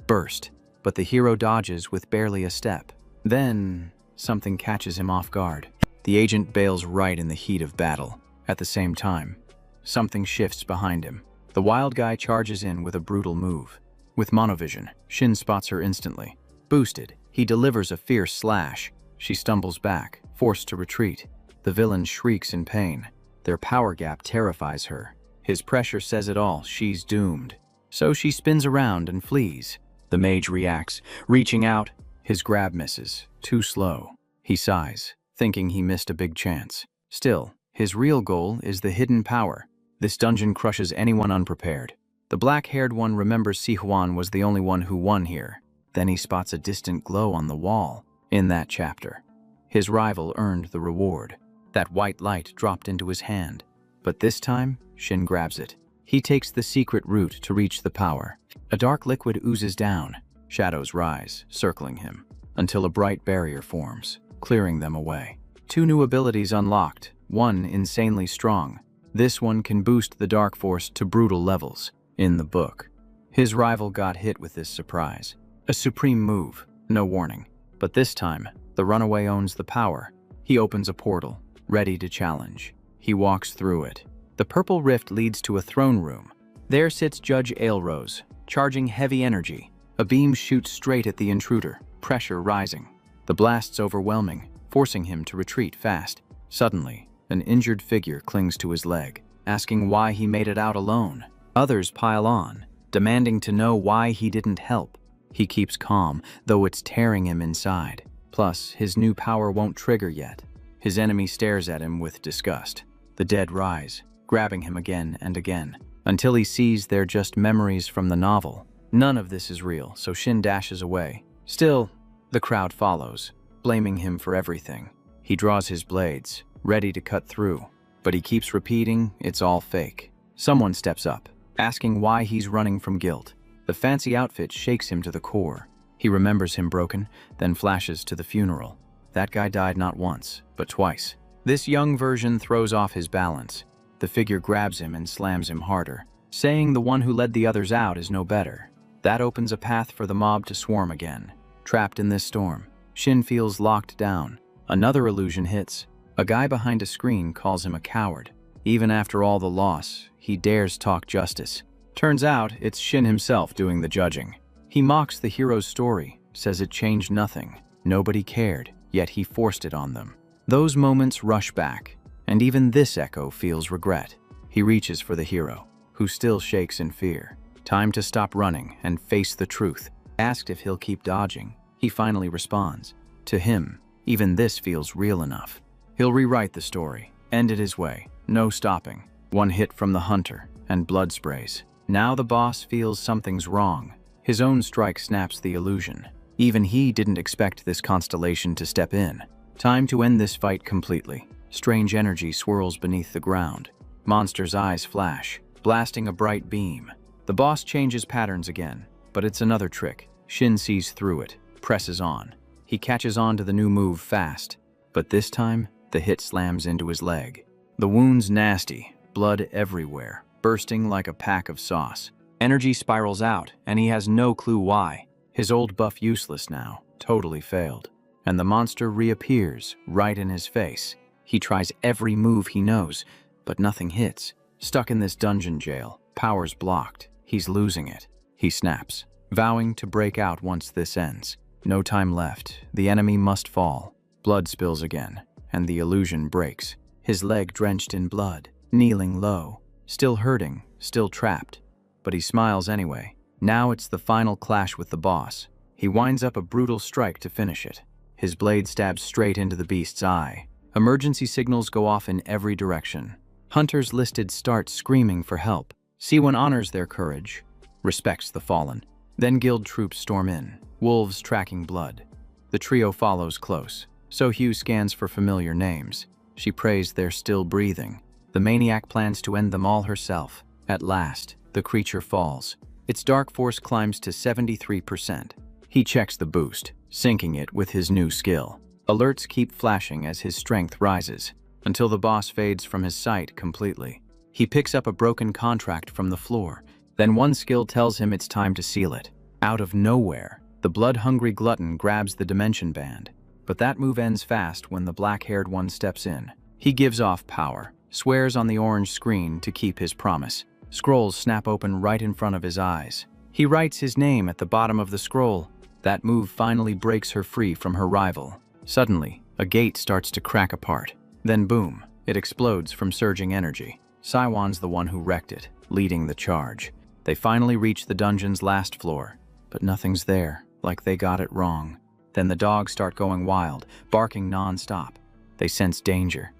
Burst, but the hero dodges with barely a step. Then something catches him off guard. The agent bails right in the heat of battle. At the same time, something shifts behind him. The wild guy charges in with a brutal move. With monovision, Shin spots her instantly. Boosted, he delivers a fierce slash. She stumbles back, forced to retreat. The villain shrieks in pain. Their power gap terrifies her. His pressure says it all, she's doomed. So she spins around and flees. The mage reacts, reaching out. His grab misses, too slow. He sighs, thinking he missed a big chance. Still, his real goal is the hidden power. This dungeon crushes anyone unprepared. The black-haired one remembers Si Huan was the only one who won here. Then he spots a distant glow on the wall. In that chapter, his rival earned the reward. That white light dropped into his hand. But this time, Shin grabs it. He takes the secret route to reach the power. A dark liquid oozes down. Shadows rise, circling him, until a bright barrier forms, clearing them away. Two new abilities unlocked, one insanely strong. This one can boost the dark force to brutal levels. In the book, his rival got hit with this surprise. A supreme move, no warning. But this time, the runaway owns the power. He opens a portal, ready to challenge. He walks through it. The purple rift leads to a throne room. There sits Judge Aelrose, charging heavy energy. A beam shoots straight at the intruder, pressure rising. The blast's overwhelming, forcing him to retreat fast. Suddenly, an injured figure clings to his leg, asking why he made it out alone. Others pile on, demanding to know why he didn't help. He keeps calm, though it's tearing him inside. Plus, his new power won't trigger yet. His enemy stares at him with disgust. The dead rise, grabbing him again and again. until he sees they're just memories from the novel. None of this is real, so Shin dashes away. Still, the crowd follows, blaming him for everything. He draws his blades, ready to cut through, but he keeps repeating it's all fake. Someone steps up, asking why he's running from guilt. The fancy outfit shakes him to the core. He remembers him broken, then flashes to the funeral. That guy died not once, but twice. This young version throws off his balance. The figure grabs him and slams him harder, saying the one who led the others out is no better. That opens a path for the mob to swarm again. Trapped in this storm, Shin feels locked down. Another illusion hits. A guy behind a screen calls him a coward. Even after all the loss, he dares talk justice. Turns out, it's Shin himself doing the judging. He mocks the hero's story, says it changed nothing. Nobody cared, yet he forced it on them. Those moments rush back, and even this echo feels regret. He reaches for the hero, who still shakes in fear. Time to stop running and face the truth. Asked if he'll keep dodging, he finally responds. To him, even this feels real enough. He'll rewrite the story, end it his way. No stopping. One hit from the hunter, and blood sprays. Now the boss feels something's wrong. His own strike snaps the illusion. Even he didn't expect this constellation to step in. Time to end this fight completely. Strange energy swirls beneath the ground. Monster's eyes flash, blasting a bright beam. The boss changes patterns again, but it's another trick. Shin sees through it, presses on. He catches on to the new move fast, but this time, the hit slams into his leg. The wound's nasty, blood everywhere, bursting like a pack of sauce. Energy spirals out, and he has no clue why. His old buff useless now, totally failed. And the monster reappears, right in his face. He tries every move he knows, but nothing hits. Stuck in this dungeon jail, powers blocked. He's losing it. He snaps, vowing to break out once this ends. No time left. The enemy must fall. Blood spills again, and the illusion breaks. His leg drenched in blood, kneeling low, still hurting, still trapped. But he smiles anyway. Now it's the final clash with the boss. He winds up a brutal strike to finish it. His blade stabs straight into the beast's eye. Emergency signals go off in every direction. Hunters listed start screaming for help. C1 honors their courage, respects the fallen. Then guild troops storm in, wolves tracking blood. The trio follows close. So Hugh scans for familiar names. She prays they're still breathing. The maniac plans to end them all herself. At last, the creature falls. Its dark force climbs to 73%. He checks the boost, syncing it with his new skill. Alerts keep flashing as his strength rises, until the boss fades from his sight completely. He picks up a broken contract from the floor. Then one skill tells him it's time to seal it. Out of nowhere, the blood-hungry glutton grabs the dimension band. But that move ends fast when the black-haired one steps in. He gives off power, swears on the orange screen to keep his promise. Scrolls snap open right in front of his eyes. He writes his name at the bottom of the scroll. That move finally breaks her free from her rival. Suddenly, a gate starts to crack apart. Then boom, it explodes from surging energy. Saiwan's the one who wrecked it, leading the charge. They finally reach the dungeon's last floor, but nothing's there, like they got it wrong. Then the dogs start going wild, barking non-stop. They sense danger.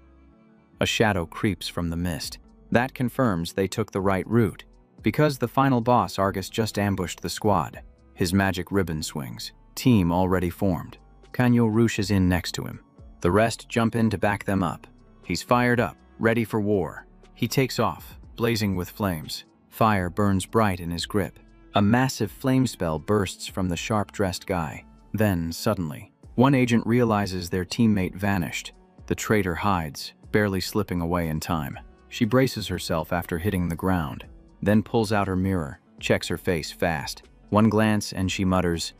A shadow creeps from the mist. That confirms they took the right route. Because the final boss Argus just ambushed the squad. His magic ribbon swings. Team already formed. Kanyo rushes in next to him. The rest jump in to back them up. He's fired up, ready for war. He takes off, blazing with flames. Fire burns bright in his grip. A massive flame spell bursts from the sharp-dressed guy. Then, suddenly, one agent realizes their teammate vanished. The traitor hides, barely slipping away in time. She braces herself after hitting the ground, then pulls out her mirror, checks her face fast. One glance and she mutters,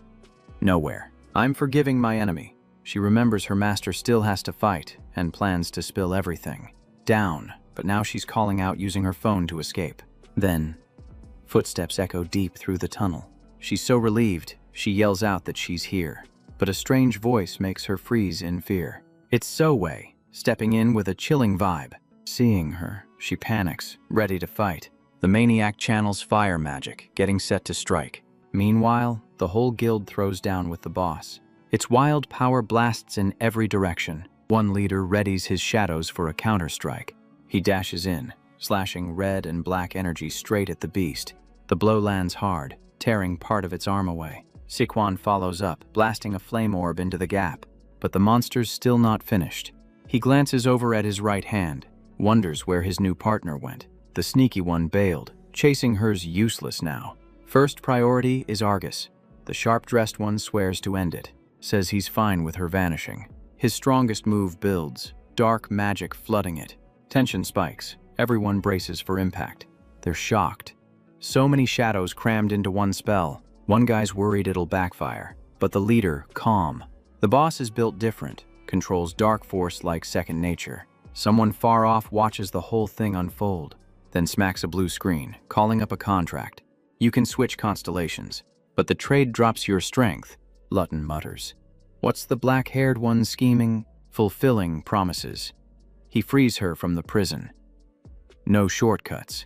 "Nowhere. I'm forgiving my enemy." She remembers her master still has to fight and plans to spill everything. Down, but now she's calling out using her phone to escape. Then, footsteps echo deep through the tunnel. She's so relieved, she yells out that she's here. But a strange voice makes her freeze in fear. It's So-Wei, stepping in with a chilling vibe. Seeing her, she panics, ready to fight. The maniac channels fire magic, getting set to strike. Meanwhile, the whole guild throws down with the boss. Its wild power blasts in every direction. One leader readies his shadows for a counterstrike. He dashes in, slashing red and black energy straight at the beast. The blow lands hard, tearing part of its arm away. Siquan follows up, blasting a flame orb into the gap. But the monster's still not finished. He glances over at his right hand, wonders where his new partner went. The sneaky one bailed, chasing her's useless now. First priority is Argus. The sharp-dressed one swears to end it, says he's fine with her vanishing. His strongest move builds, dark magic flooding it. Tension spikes. Everyone braces for impact. They're shocked. So many shadows crammed into one spell. One guy's worried it'll backfire, but the leader, calm. The boss is built different, controls dark force like second nature. Someone far off watches the whole thing unfold, then smacks a blue screen, calling up a contract. You can switch constellations, but the trade drops your strength, Lutton mutters. What's the black-haired one scheming? Fulfilling promises. He frees her from the prison. No shortcuts.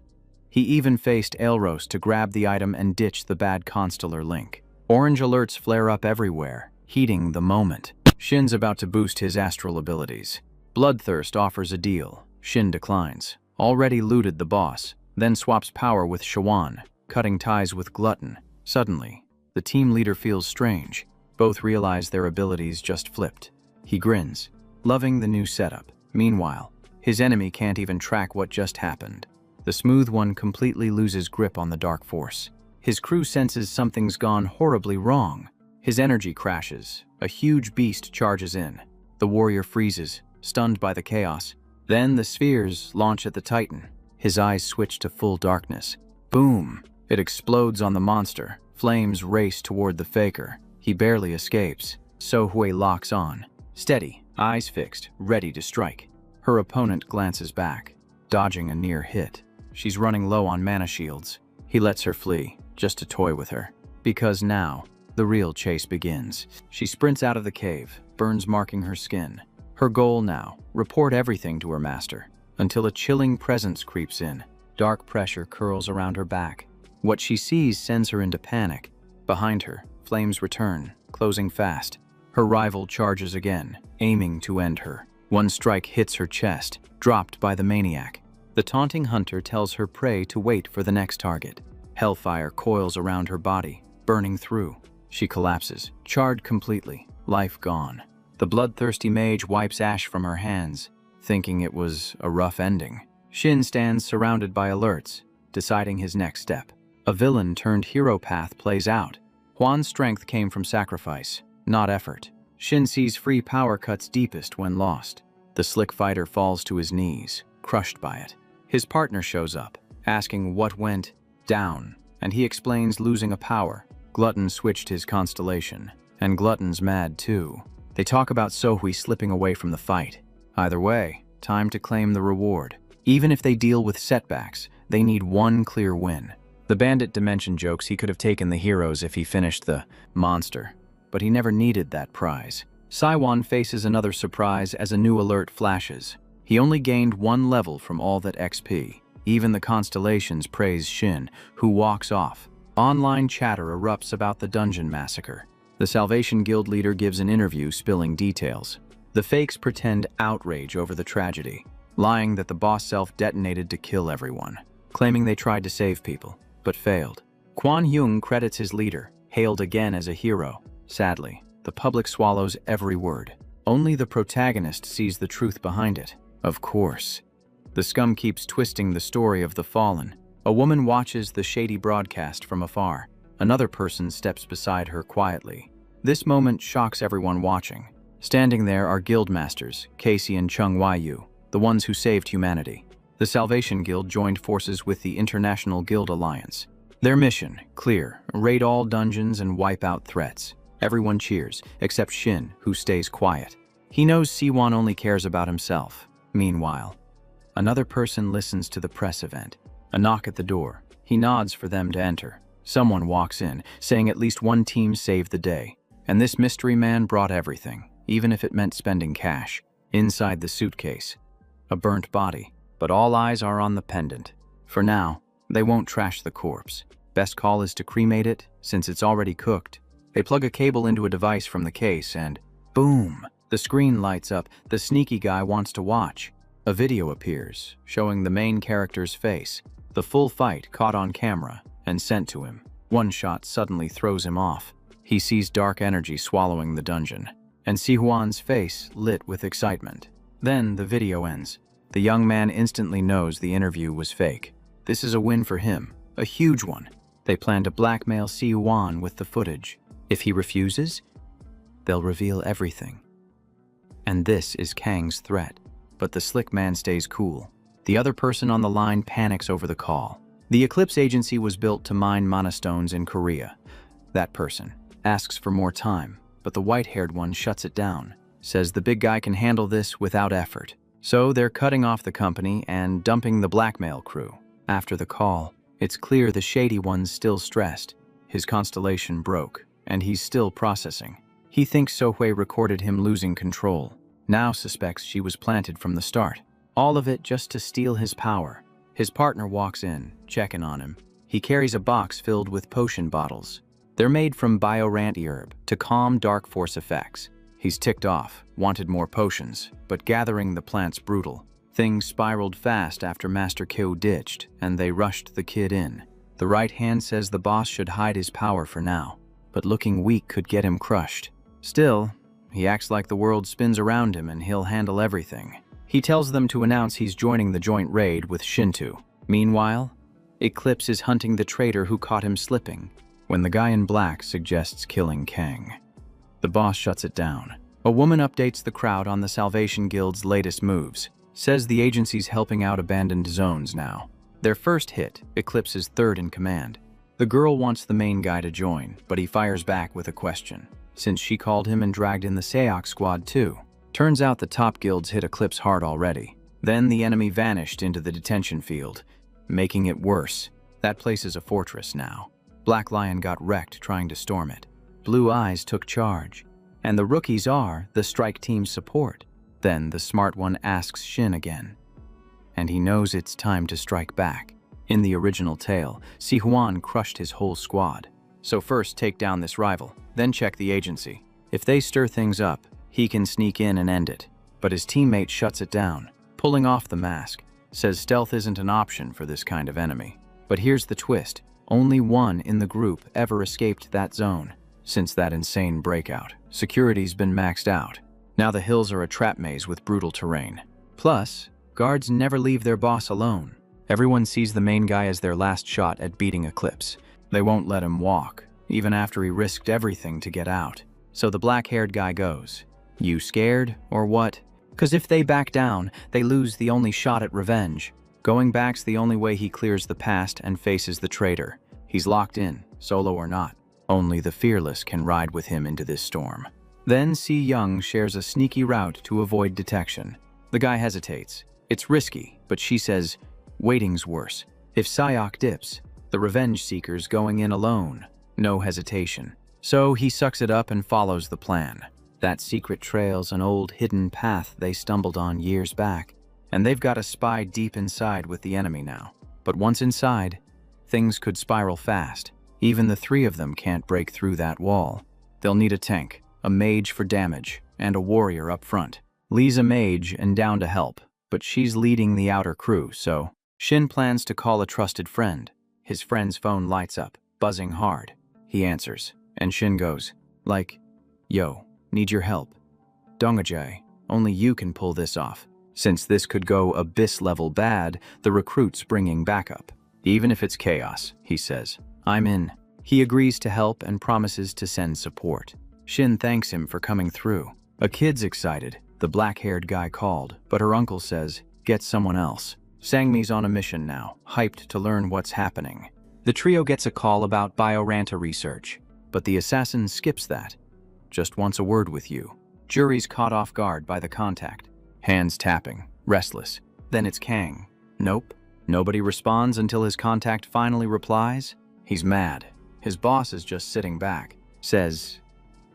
He even faced Elros to grab the item and ditch the bad constellar link. Orange alerts flare up everywhere, heating the moment. Shin's about to boost his astral abilities. Bloodthirst offers a deal. Shin declines. Already looted the boss, then swaps power with Shawan, cutting ties with Glutton. Suddenly, the team leader feels strange. Both realize their abilities just flipped. He grins, loving the new setup. Meanwhile, his enemy can't even track what just happened. The smooth one completely loses grip on the dark force. His crew senses something's gone horribly wrong. His energy crashes. A huge beast charges in. The warrior freezes, stunned by the chaos. Then the spheres launch at the Titan. His eyes switch to full darkness. Boom! It explodes on the monster. Flames race toward the faker. He barely escapes. So Hui locks on. Steady, eyes fixed, ready to strike. Her opponent glances back, dodging a near hit. She's running low on mana shields. He lets her flee, just to toy with her. Because now, the real chase begins. She sprints out of the cave, burns marking her skin. Her goal now, report everything to her master, until a chilling presence creeps in. Dark pressure curls around her back. What she sees sends her into panic. Behind her, flames return, closing fast. Her rival charges again, aiming to end her. One strike hits her chest, dropped by the maniac. The taunting hunter tells her prey to wait for the next target. Hellfire coils around her body, burning through. She collapses, charred completely, life gone. The bloodthirsty mage wipes ash from her hands, thinking it was a rough ending. Shin stands surrounded by alerts, deciding his next step. A villain-turned-hero path plays out. Huan's strength came from sacrifice, not effort. Shin sees free power cuts deepest when lost. The slick fighter falls to his knees, crushed by it. His partner shows up, asking what went down, and he explains losing a power. Glutton switched his constellation, and Glutton's mad too. They talk about Sohui slipping away from the fight. Either way, time to claim the reward. Even if they deal with setbacks, they need one clear win. The bandit dimension jokes he could have taken the heroes if he finished the monster, but he never needed that prize. Saiwan faces another surprise as a new alert flashes. He only gained 1 level from all that XP. Even the constellations praise Shin, who walks off. Online chatter erupts about the dungeon massacre. The Salvation Guild leader gives an interview spilling details. The fakes pretend outrage over the tragedy, lying that the boss self-detonated to kill everyone, claiming they tried to save people, but failed. Quan Yung credits his leader, hailed again as a hero. Sadly, the public swallows every word. Only the protagonist sees the truth behind it. Of course. The scum keeps twisting the story of the fallen. A woman watches the shady broadcast from afar. Another person steps beside her quietly. This moment shocks everyone watching. Standing there are guildmasters, Casey and Chung Waiyu, the ones who saved humanity. The Salvation Guild joined forces with the International Guild Alliance. Their mission, clear, raid all dungeons and wipe out threats. Everyone cheers, except Shin, who stays quiet. He knows Siwon only cares about himself. Meanwhile, another person listens to the press event. A knock at the door. He nods for them to enter. Someone walks in, saying at least one team saved the day. And this mystery man brought everything, even if it meant spending cash. Inside the suitcase, a burnt body. But all eyes are on the pendant. For now, they won't trash the corpse. Best call is to cremate it, since it's already cooked. They plug a cable into a device from the case and boom! The screen lights up. The sneaky guy wants to watch. A video appears, showing the main character's face, the full fight caught on camera and sent to him. One shot suddenly throws him off. He sees dark energy swallowing the dungeon, and Si-Huan's face lit with excitement. Then the video ends. The young man instantly knows the interview was fake. This is a win for him, a huge one. They plan to blackmail Si-Huan with the footage. If he refuses, they'll reveal everything. And this is Kang's threat. But the slick man stays cool. The other person on the line panics over the call. The Eclipse Agency was built to mine mana stones in Korea. That person asks for more time, but the white-haired one shuts it down, says the big guy can handle this without effort. So they're cutting off the company and dumping the blackmail crew. After the call, it's clear the shady one's still stressed. His constellation broke, and he's still processing. He thinks Sohui recorded him losing control. Now suspects she was planted from the start. All of it just to steal his power. His partner walks in, checking on him. He carries a box filled with potion bottles. They're made from biorant herb to calm dark force effects. He's ticked off, wanted more potions, but gathering the plant's brutal. Things spiraled fast after Master Kyo ditched, and they rushed the kid in. The right hand says the boss should hide his power for now, but looking weak could get him crushed. Still, he acts like the world spins around him and he'll handle everything. He tells them to announce he's joining the joint raid with Shinto. Meanwhile, Eclipse is hunting the traitor who caught him slipping, when the guy in black suggests killing Kang. The boss shuts it down. A woman updates the crowd on the Salvation Guild's latest moves, says the agency's helping out abandoned zones now. Their first hit, Eclipse is third in command. The girl wants the main guy to join, but he fires back with a question, since she called him and dragged in the Seok squad too. Turns out the top guilds hit Eclipse hard already. Then the enemy vanished into the detention field, making it worse. That place is a fortress now. Black Lion got wrecked trying to storm it. Blue Eyes took charge, and the rookies are the strike team's support. Then the smart one asks Shin again, and he knows it's time to strike back. In the original tale, Si-Huan crushed his whole squad. So first take down this rival, then check the agency. If they stir things up, he can sneak in and end it. But his teammate shuts it down, pulling off the mask, says stealth isn't an option for this kind of enemy. But here's the twist. Only one in the group ever escaped that zone. Since that insane breakout, security's been maxed out. Now the hills are a trap maze with brutal terrain. Plus, guards never leave their boss alone. Everyone sees the main guy as their last shot at beating Eclipse. They won't let him walk, even after he risked everything to get out. So the black-haired guy goes, "You scared, or what? 'Cause if they back down, they lose the only shot at revenge. Going back's the only way he clears the past and faces the traitor. He's locked in, solo or not. Only the fearless can ride with him into this storm." Then Si Young shares a sneaky route to avoid detection. The guy hesitates. It's risky, but she says, waiting's worse. If Seok dips, the revenge seeker's going in alone. No hesitation. So he sucks it up and follows the plan. That secret trail's an old hidden path they stumbled on years back, and they've got a spy deep inside with the enemy now. But once inside, things could spiral fast. Even the three of them can't break through that wall. They'll need a tank, a mage for damage, and a warrior up front. Lee's a mage and down to help, but she's leading the outer crew, so Shin plans to call a trusted friend. His friend's phone lights up, buzzing hard. He answers, and Shin goes, like, "Yo, need your help. Dongajay, only you can pull this off. Since this could go abyss-level bad, the recruit's bringing backup. Even if it's chaos," he says. "I'm in." He agrees to help and promises to send support. Shin thanks him for coming through. A kid's excited. The black-haired guy called, but her uncle says, "Get someone else." Sangmi's on a mission now, hyped to learn what's happening. The trio gets a call about bioranta research, but the assassin skips that. "Just wants a word with you." Jury's caught off guard by the contact. Hands tapping, restless. Then it's Kang. Nope. Nobody responds until his contact finally replies. He's mad. His boss is just sitting back. Says,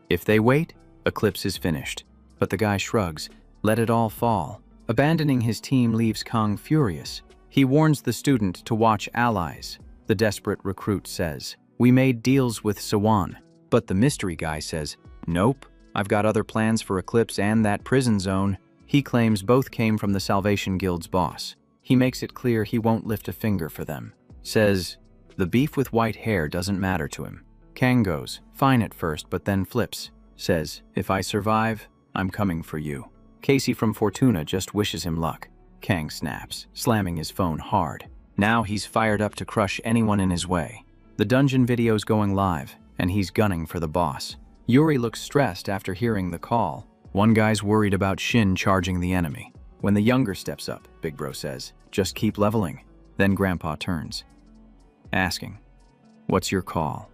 "If they wait, Eclipse is finished." But the guy shrugs. Let it all fall. Abandoning his team leaves Kang furious. He warns the student to watch allies. The desperate recruit says, "We made deals with Sawan." But the mystery guy says, "Nope, I've got other plans for Eclipse and that prison zone." He claims both came from the Salvation Guild's boss. He makes it clear he won't lift a finger for them. Says, the beef with white hair doesn't matter to him. Kang goes, fine at first, but then flips. Says, if I survive, I'm coming for you. Casey from Fortuna just wishes him luck. Kang snaps, slamming his phone hard. Now he's fired up to crush anyone in his way. The dungeon video's going live, and he's gunning for the boss. Yuri looks stressed after hearing the call. One guy's worried about Shin charging the enemy. When the younger steps up, Big Bro says, just keep leveling. Then Grandpa turns, asking, what's your call?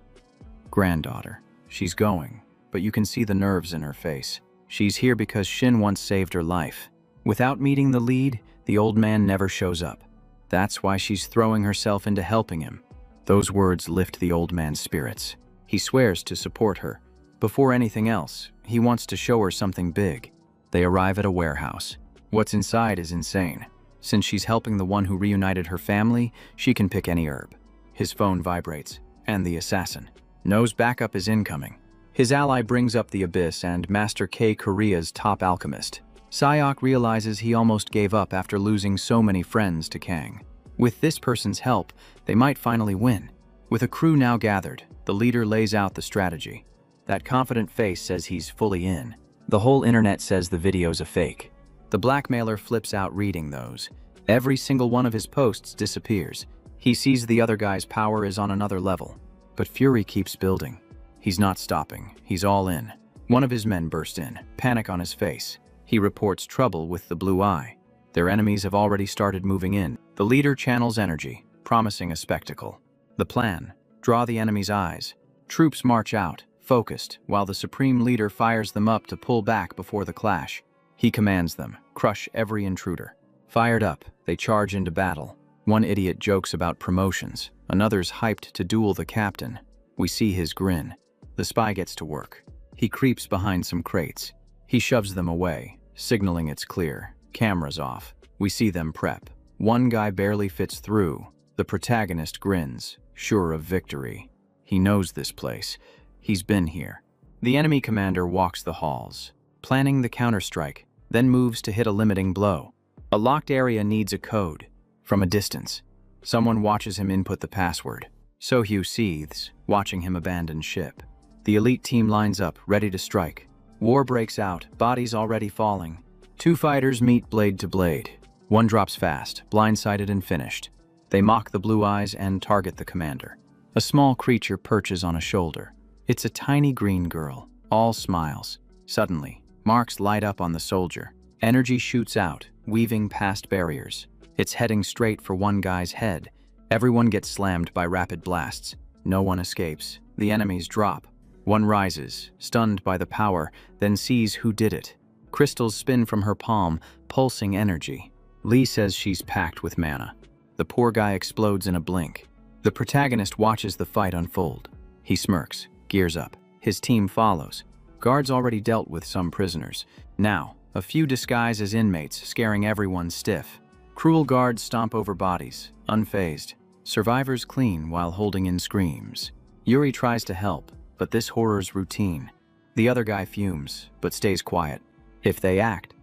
Granddaughter. She's going, but you can see the nerves in her face. She's here because Shin once saved her life. Without meeting the lead, the old man never shows up. That's why she's throwing herself into helping him. Those words lift the old man's spirits. He swears to support her. Before anything else, he wants to show her something big. They arrive at a warehouse. What's inside is insane. Since she's helping the one who reunited her family, she can pick any herb. His phone vibrates, and the assassin knows backup is incoming. His ally brings up the abyss and Master K. Korea's top alchemist. Sayok realizes he almost gave up after losing so many friends to Kang. With this person's help, they might finally win. With a crew now gathered, the leader lays out the strategy. That confident face says he's fully in. The whole internet says the video's a fake. The blackmailer flips out reading those. Every single one of his posts disappears. He sees the other guy's power is on another level. But fury keeps building. He's not stopping. He's all in. One of his men burst in, panic on his face. He reports trouble with the blue eye. Their enemies have already started moving in. The leader channels energy, promising a spectacle. The plan: draw the enemy's eyes. Troops march out, focused, while the supreme leader fires them up to pull back before the clash. He commands them, crush every intruder. Fired up, they charge into battle. One idiot jokes about promotions. Another's hyped to duel the captain. We see his grin. The spy gets to work. He creeps behind some crates. He shoves them away, signaling it's clear. Cameras off. We see them prep. One guy barely fits through. The protagonist grins, sure of victory. He knows this place. He's been here. The enemy commander walks the halls, planning the counterstrike, then moves to hit a limiting blow. A locked area needs a code. From a distance, someone watches him input the password. Sohyu seethes, watching him abandon ship. The elite team lines up, ready to strike. War breaks out, bodies already falling. Two fighters meet blade to blade. One drops fast, blindsided and finished. They mock the blue eyes and target the commander. A small creature perches on a shoulder. It's a tiny green girl, all smiles. Suddenly, marks light up on the soldier. Energy shoots out, weaving past barriers. It's heading straight for one guy's head. Everyone gets slammed by rapid blasts. No one escapes. The enemies drop. One rises, stunned by the power, then sees who did it. Crystals spin from her palm, pulsing energy. Lee says she's packed with mana. The poor guy explodes in a blink. The protagonist watches the fight unfold. He smirks, gears up. His team follows. Guards already dealt with some prisoners. Now, a few disguise as inmates, scaring everyone stiff. Cruel guards stomp over bodies, unfazed. Survivors clean while holding in screams. Yuri tries to help, but this horror's routine. The other guy fumes, but stays quiet. If they act,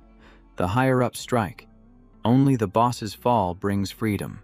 the higher-ups strike. Only the boss's fall brings freedom.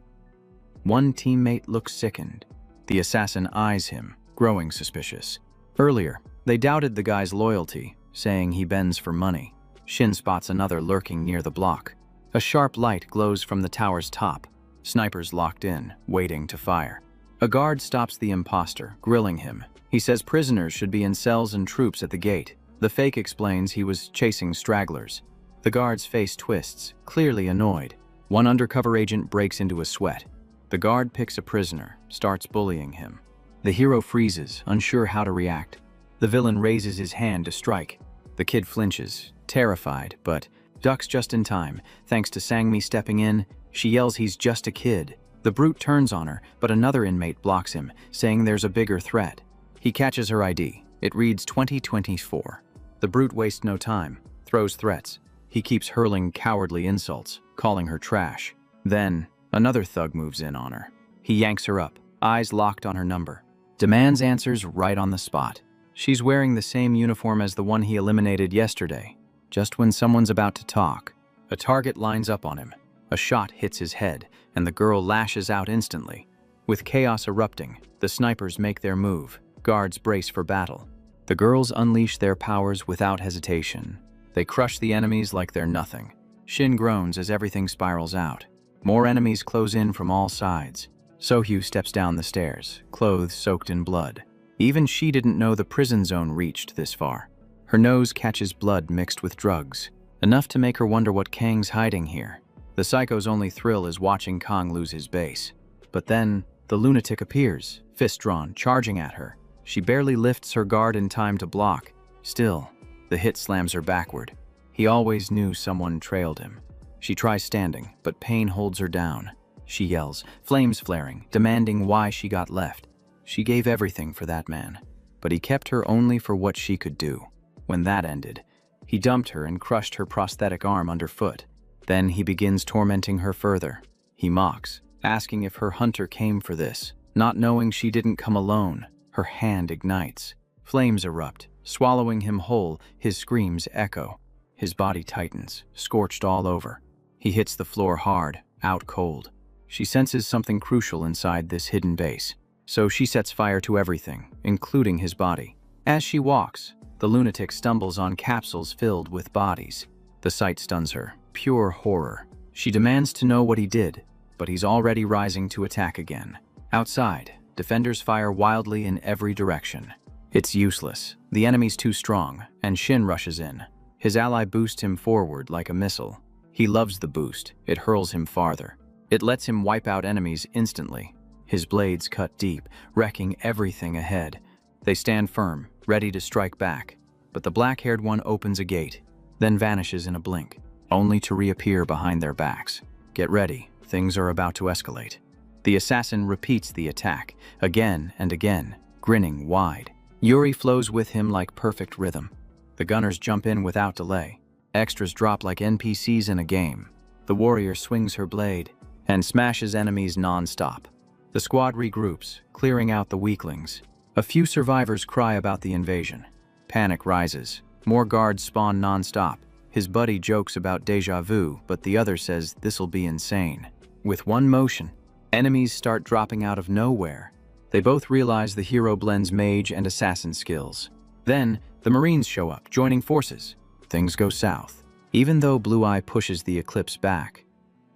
One teammate looks sickened. The assassin eyes him, growing suspicious. Earlier, they doubted the guy's loyalty, saying he bends for money. Shin spots another lurking near the block. A sharp light glows from the tower's top. Snipers locked in, waiting to fire. A guard stops the imposter, grilling him. He says prisoners should be in cells and troops at the gate. The fake explains he was chasing stragglers. The guard's face twists, clearly annoyed. One undercover agent breaks into a sweat. The guard picks a prisoner, starts bullying him. The hero freezes, unsure how to react. The villain raises his hand to strike. The kid flinches, terrified, but ducks just in time. Thanks to Sangmi stepping in, she yells he's just a kid. The brute turns on her, but another inmate blocks him, saying there's a bigger threat. He catches her ID. It reads 2024. The brute wastes no time, throws threats. He keeps hurling cowardly insults, calling her trash. Then, another thug moves in on her. He yanks her up, eyes locked on her number. Demands answers right on the spot. She's wearing the same uniform as the one he eliminated yesterday. Just when someone's about to talk, a target lines up on him. A shot hits his head, and the girl lashes out instantly. With chaos erupting, the snipers make their move. Guards brace for battle. The girls unleash their powers without hesitation. They crush the enemies like they're nothing. Shin groans as everything spirals out. More enemies close in from all sides. Sohyu steps down the stairs, clothes soaked in blood. Even she didn't know the prison zone reached this far. Her nose catches blood mixed with drugs, enough to make her wonder what Kang's hiding here. The psycho's only thrill is watching Kang lose his base. But then, the lunatic appears, fist drawn, charging at her. She barely lifts her guard in time to block. Still, the hit slams her backward. He always knew someone trailed him. She tries standing, but pain holds her down. She yells, flames flaring, demanding why she got left. She gave everything for that man, but he kept her only for what she could do. When that ended, he dumped her and crushed her prosthetic arm underfoot. Then he begins tormenting her further. He mocks, asking if her hunter came for this. Not knowing she didn't come alone, her hand ignites. Flames erupt, swallowing him whole, his screams echo. His body tightens, scorched all over. He hits the floor hard, out cold. She senses something crucial inside this hidden base, so she sets fire to everything, including his body. As she walks, the lunatic stumbles on capsules filled with bodies. The sight stuns her, pure horror. She demands to know what he did, but he's already rising to attack again. Outside, defenders fire wildly in every direction. It's useless. The enemy's too strong, and Shin rushes in. His ally boosts him forward like a missile. He loves the boost. It hurls him farther. It lets him wipe out enemies instantly. His blades cut deep, wrecking everything ahead. They stand firm, ready to strike back. But the black-haired one opens a gate, then vanishes in a blink, only to reappear behind their backs. Get ready, things are about to escalate. The assassin repeats the attack, again and again, grinning wide. Yuri flows with him like perfect rhythm. The gunners jump in without delay. Extras drop like NPCs in a game. The warrior swings her blade and smashes enemies non-stop. The squad regroups, clearing out the weaklings. A few survivors cry about the invasion. Panic rises. More guards spawn non-stop. His buddy jokes about deja vu, but the other says this'll be insane. With one motion, enemies start dropping out of nowhere. They both realize the hero blends mage and assassin skills. Then, the Marines show up, joining forces. Things go south. Even though Blue Eye pushes the eclipse back,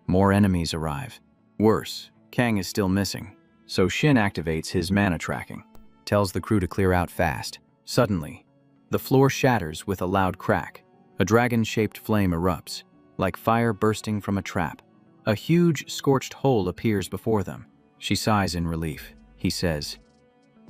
more enemies arrive. Worse, Kang is still missing, so Shin activates his mana tracking, tells the crew to clear out fast. Suddenly, the floor shatters with a loud crack. A dragon-shaped flame erupts, like fire bursting from a trap. A huge, scorched hole appears before them. She sighs in relief. He says,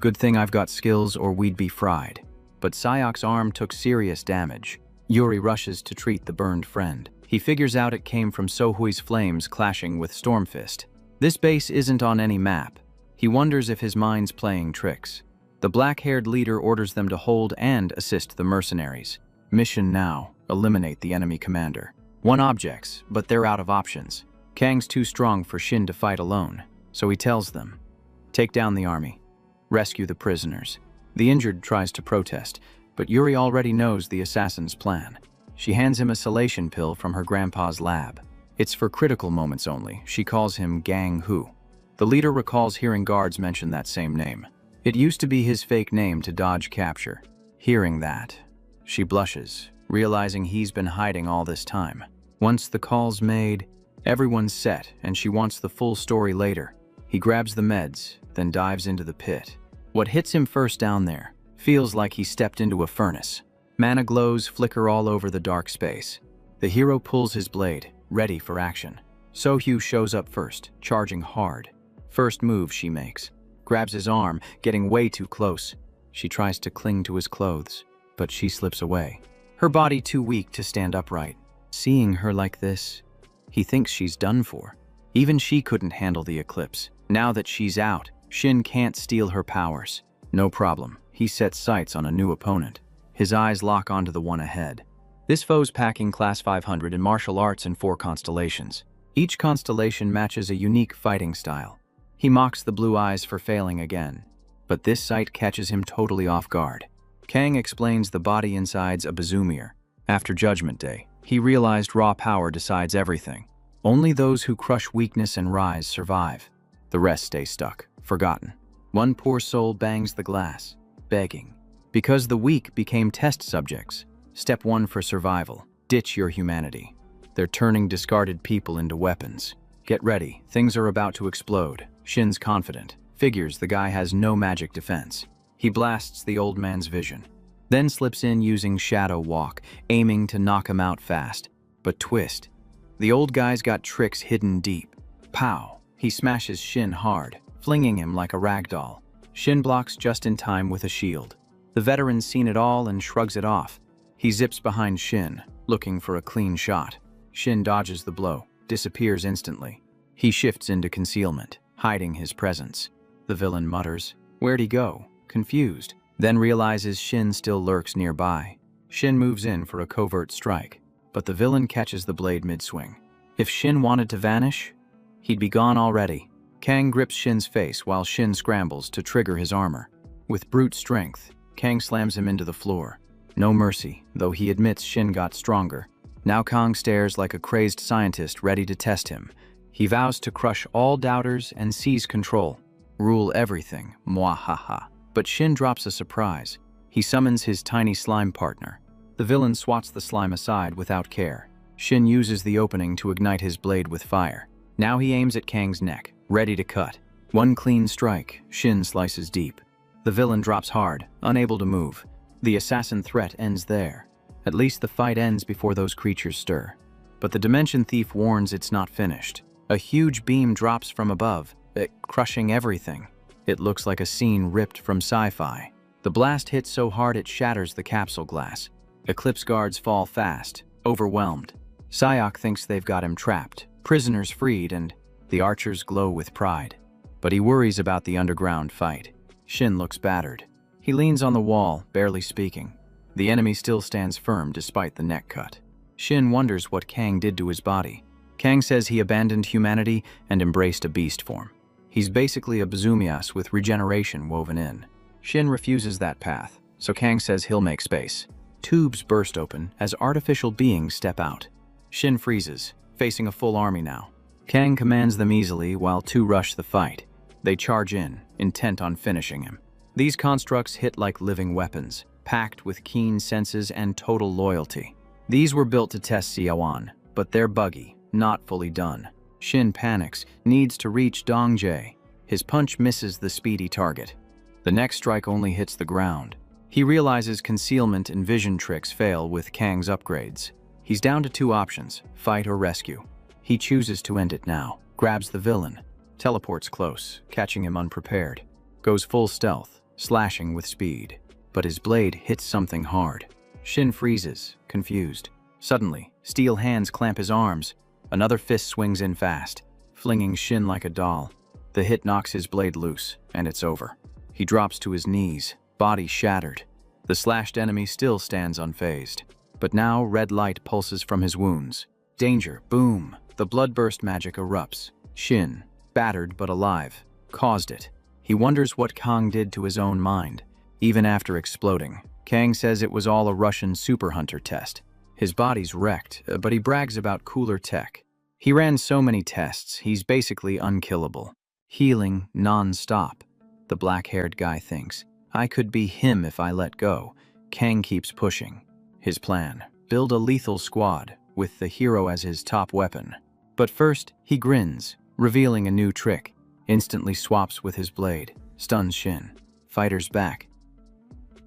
"Good thing I've got skills or we'd be fried." But Sayok's arm took serious damage. Yuri rushes to treat the burned friend. He figures out it came from Sohui's flames clashing with Stormfist. This base isn't on any map. He wonders if his mind's playing tricks. The black-haired leader orders them to hold and assist the mercenaries. Mission now, eliminate the enemy commander. One objects, but they're out of options. Kang's too strong for Shin to fight alone, so he tells them, take down the army, rescue the prisoners. The injured tries to protest, but Yuri already knows the assassin's plan. She hands him a salation pill from her grandpa's lab. It's for critical moments only. She calls him Gang Hu. The leader recalls hearing guards mention that same name. It used to be his fake name to dodge capture. Hearing that, she blushes, realizing he's been hiding all this time. Once the call's made, everyone's set, and she wants the full story later. He grabs the meds, then dives into the pit. What hits him first down there feels like he stepped into a furnace. Mana glows flicker all over the dark space. The hero pulls his blade, ready for action. Sohyu shows up first, charging hard. First move she makes. Grabs his arm, getting way too close. She tries to cling to his clothes, but she slips away. Her body too weak to stand upright. Seeing her like this, he thinks she's done for. Even she couldn't handle the eclipse. Now that she's out, Shin can't steal her powers. No problem. He sets sights on a new opponent. His eyes lock onto the one ahead. This foe's packing class 500 in martial arts and 4 constellations. Each constellation matches a unique fighting style. He mocks the blue eyes for failing again, but this sight catches him totally off guard. Kang explains the body inside's a Bazoomier, After Judgment Day, he realized raw power decides everything. Only those who crush weakness and rise survive. The rest stay stuck, forgotten. One poor soul bangs the glass, begging. Because the weak became test subjects. Step 1 for survival: ditch your humanity. They're turning discarded people into weapons. Get ready, things are about to explode. Shin's confident, figures the guy has no magic defense. He blasts the old man's vision, then slips in using Shadow Walk, aiming to knock him out fast. But twist. The old guy's got tricks hidden deep. Pow! He smashes Shin hard, flinging him like a rag doll. Shin blocks just in time with a shield. The veteran's seen it all and shrugs it off. He zips behind Shin, looking for a clean shot. Shin dodges the blow, disappears instantly. He shifts into concealment, hiding his presence. The villain mutters, "Where'd he go?" confused, then realizes Shin still lurks nearby. Shin moves in for a covert strike, but the villain catches the blade mid-swing. If Shin wanted to vanish, he'd be gone already. Kang grips Shin's face while Shin scrambles to trigger his armor. With brute strength, Kang slams him into the floor. No mercy, though he admits Shin got stronger. Now Kang stares like a crazed scientist ready to test him. He vows to crush all doubters and seize control. Rule everything, mwahaha. But Shin drops a surprise. He summons his tiny slime partner. The villain swats the slime aside without care. Shin uses the opening to ignite his blade with fire. Now he aims at Kang's neck, ready to cut. One clean strike, Shin slices deep. The villain drops hard, unable to move. The assassin threat ends there. At least the fight ends before those creatures stir. But the Dimension Thief warns it's not finished. A huge beam drops from above, crushing everything. It looks like a scene ripped from sci-fi. The blast hits so hard it shatters the capsule glass. Eclipse guards fall fast, overwhelmed. Sayok thinks they've got him trapped, prisoners freed, and the archers glow with pride. But he worries about the underground fight. Shin looks battered. He leans on the wall, barely speaking. The enemy still stands firm despite the neck cut. Shin wonders what Kang did to his body. Kang says he abandoned humanity and embraced a beast form. He's basically a Bazumias with regeneration woven in. Shin refuses that path, so Kang says he'll make space. Tubes burst open as artificial beings step out. Shin freezes, facing a full army now. Kang commands them easily while two rush the fight. They charge in, intent on finishing him. These constructs hit like living weapons, packed with keen senses and total loyalty. These were built to test Xiaoan, but they're buggy, not fully done. Shin panics, needs to reach Dongjae. His punch misses the speedy target. The next strike only hits the ground. He realizes concealment and vision tricks fail with Kang's upgrades. He's down to two options, fight or rescue. He chooses to end it now, grabs the villain, teleports close, catching him unprepared. Goes full stealth, slashing with speed. But his blade hits something hard. Shin freezes, confused. Suddenly, steel hands clamp his arms. Another fist swings in fast, flinging Shin like a doll. The hit knocks his blade loose, and it's over. He drops to his knees, body shattered. The slashed enemy still stands unfazed. But now red light pulses from his wounds. Danger, boom! The bloodburst magic erupts. Shin, battered but alive, caused it. He wonders what Kang did to his own mind. Even after exploding, Kang says it was all a Russian super hunter test. His body's wrecked, but he brags about cooler tech. He ran so many tests, he's basically unkillable. Healing non-stop. The black-haired guy thinks, I could be him if I let go. Kang keeps pushing. His plan, build a lethal squad, with the hero as his top weapon. But first, he grins, revealing a new trick. Instantly swaps with his blade, stuns Shin. Fighter's back.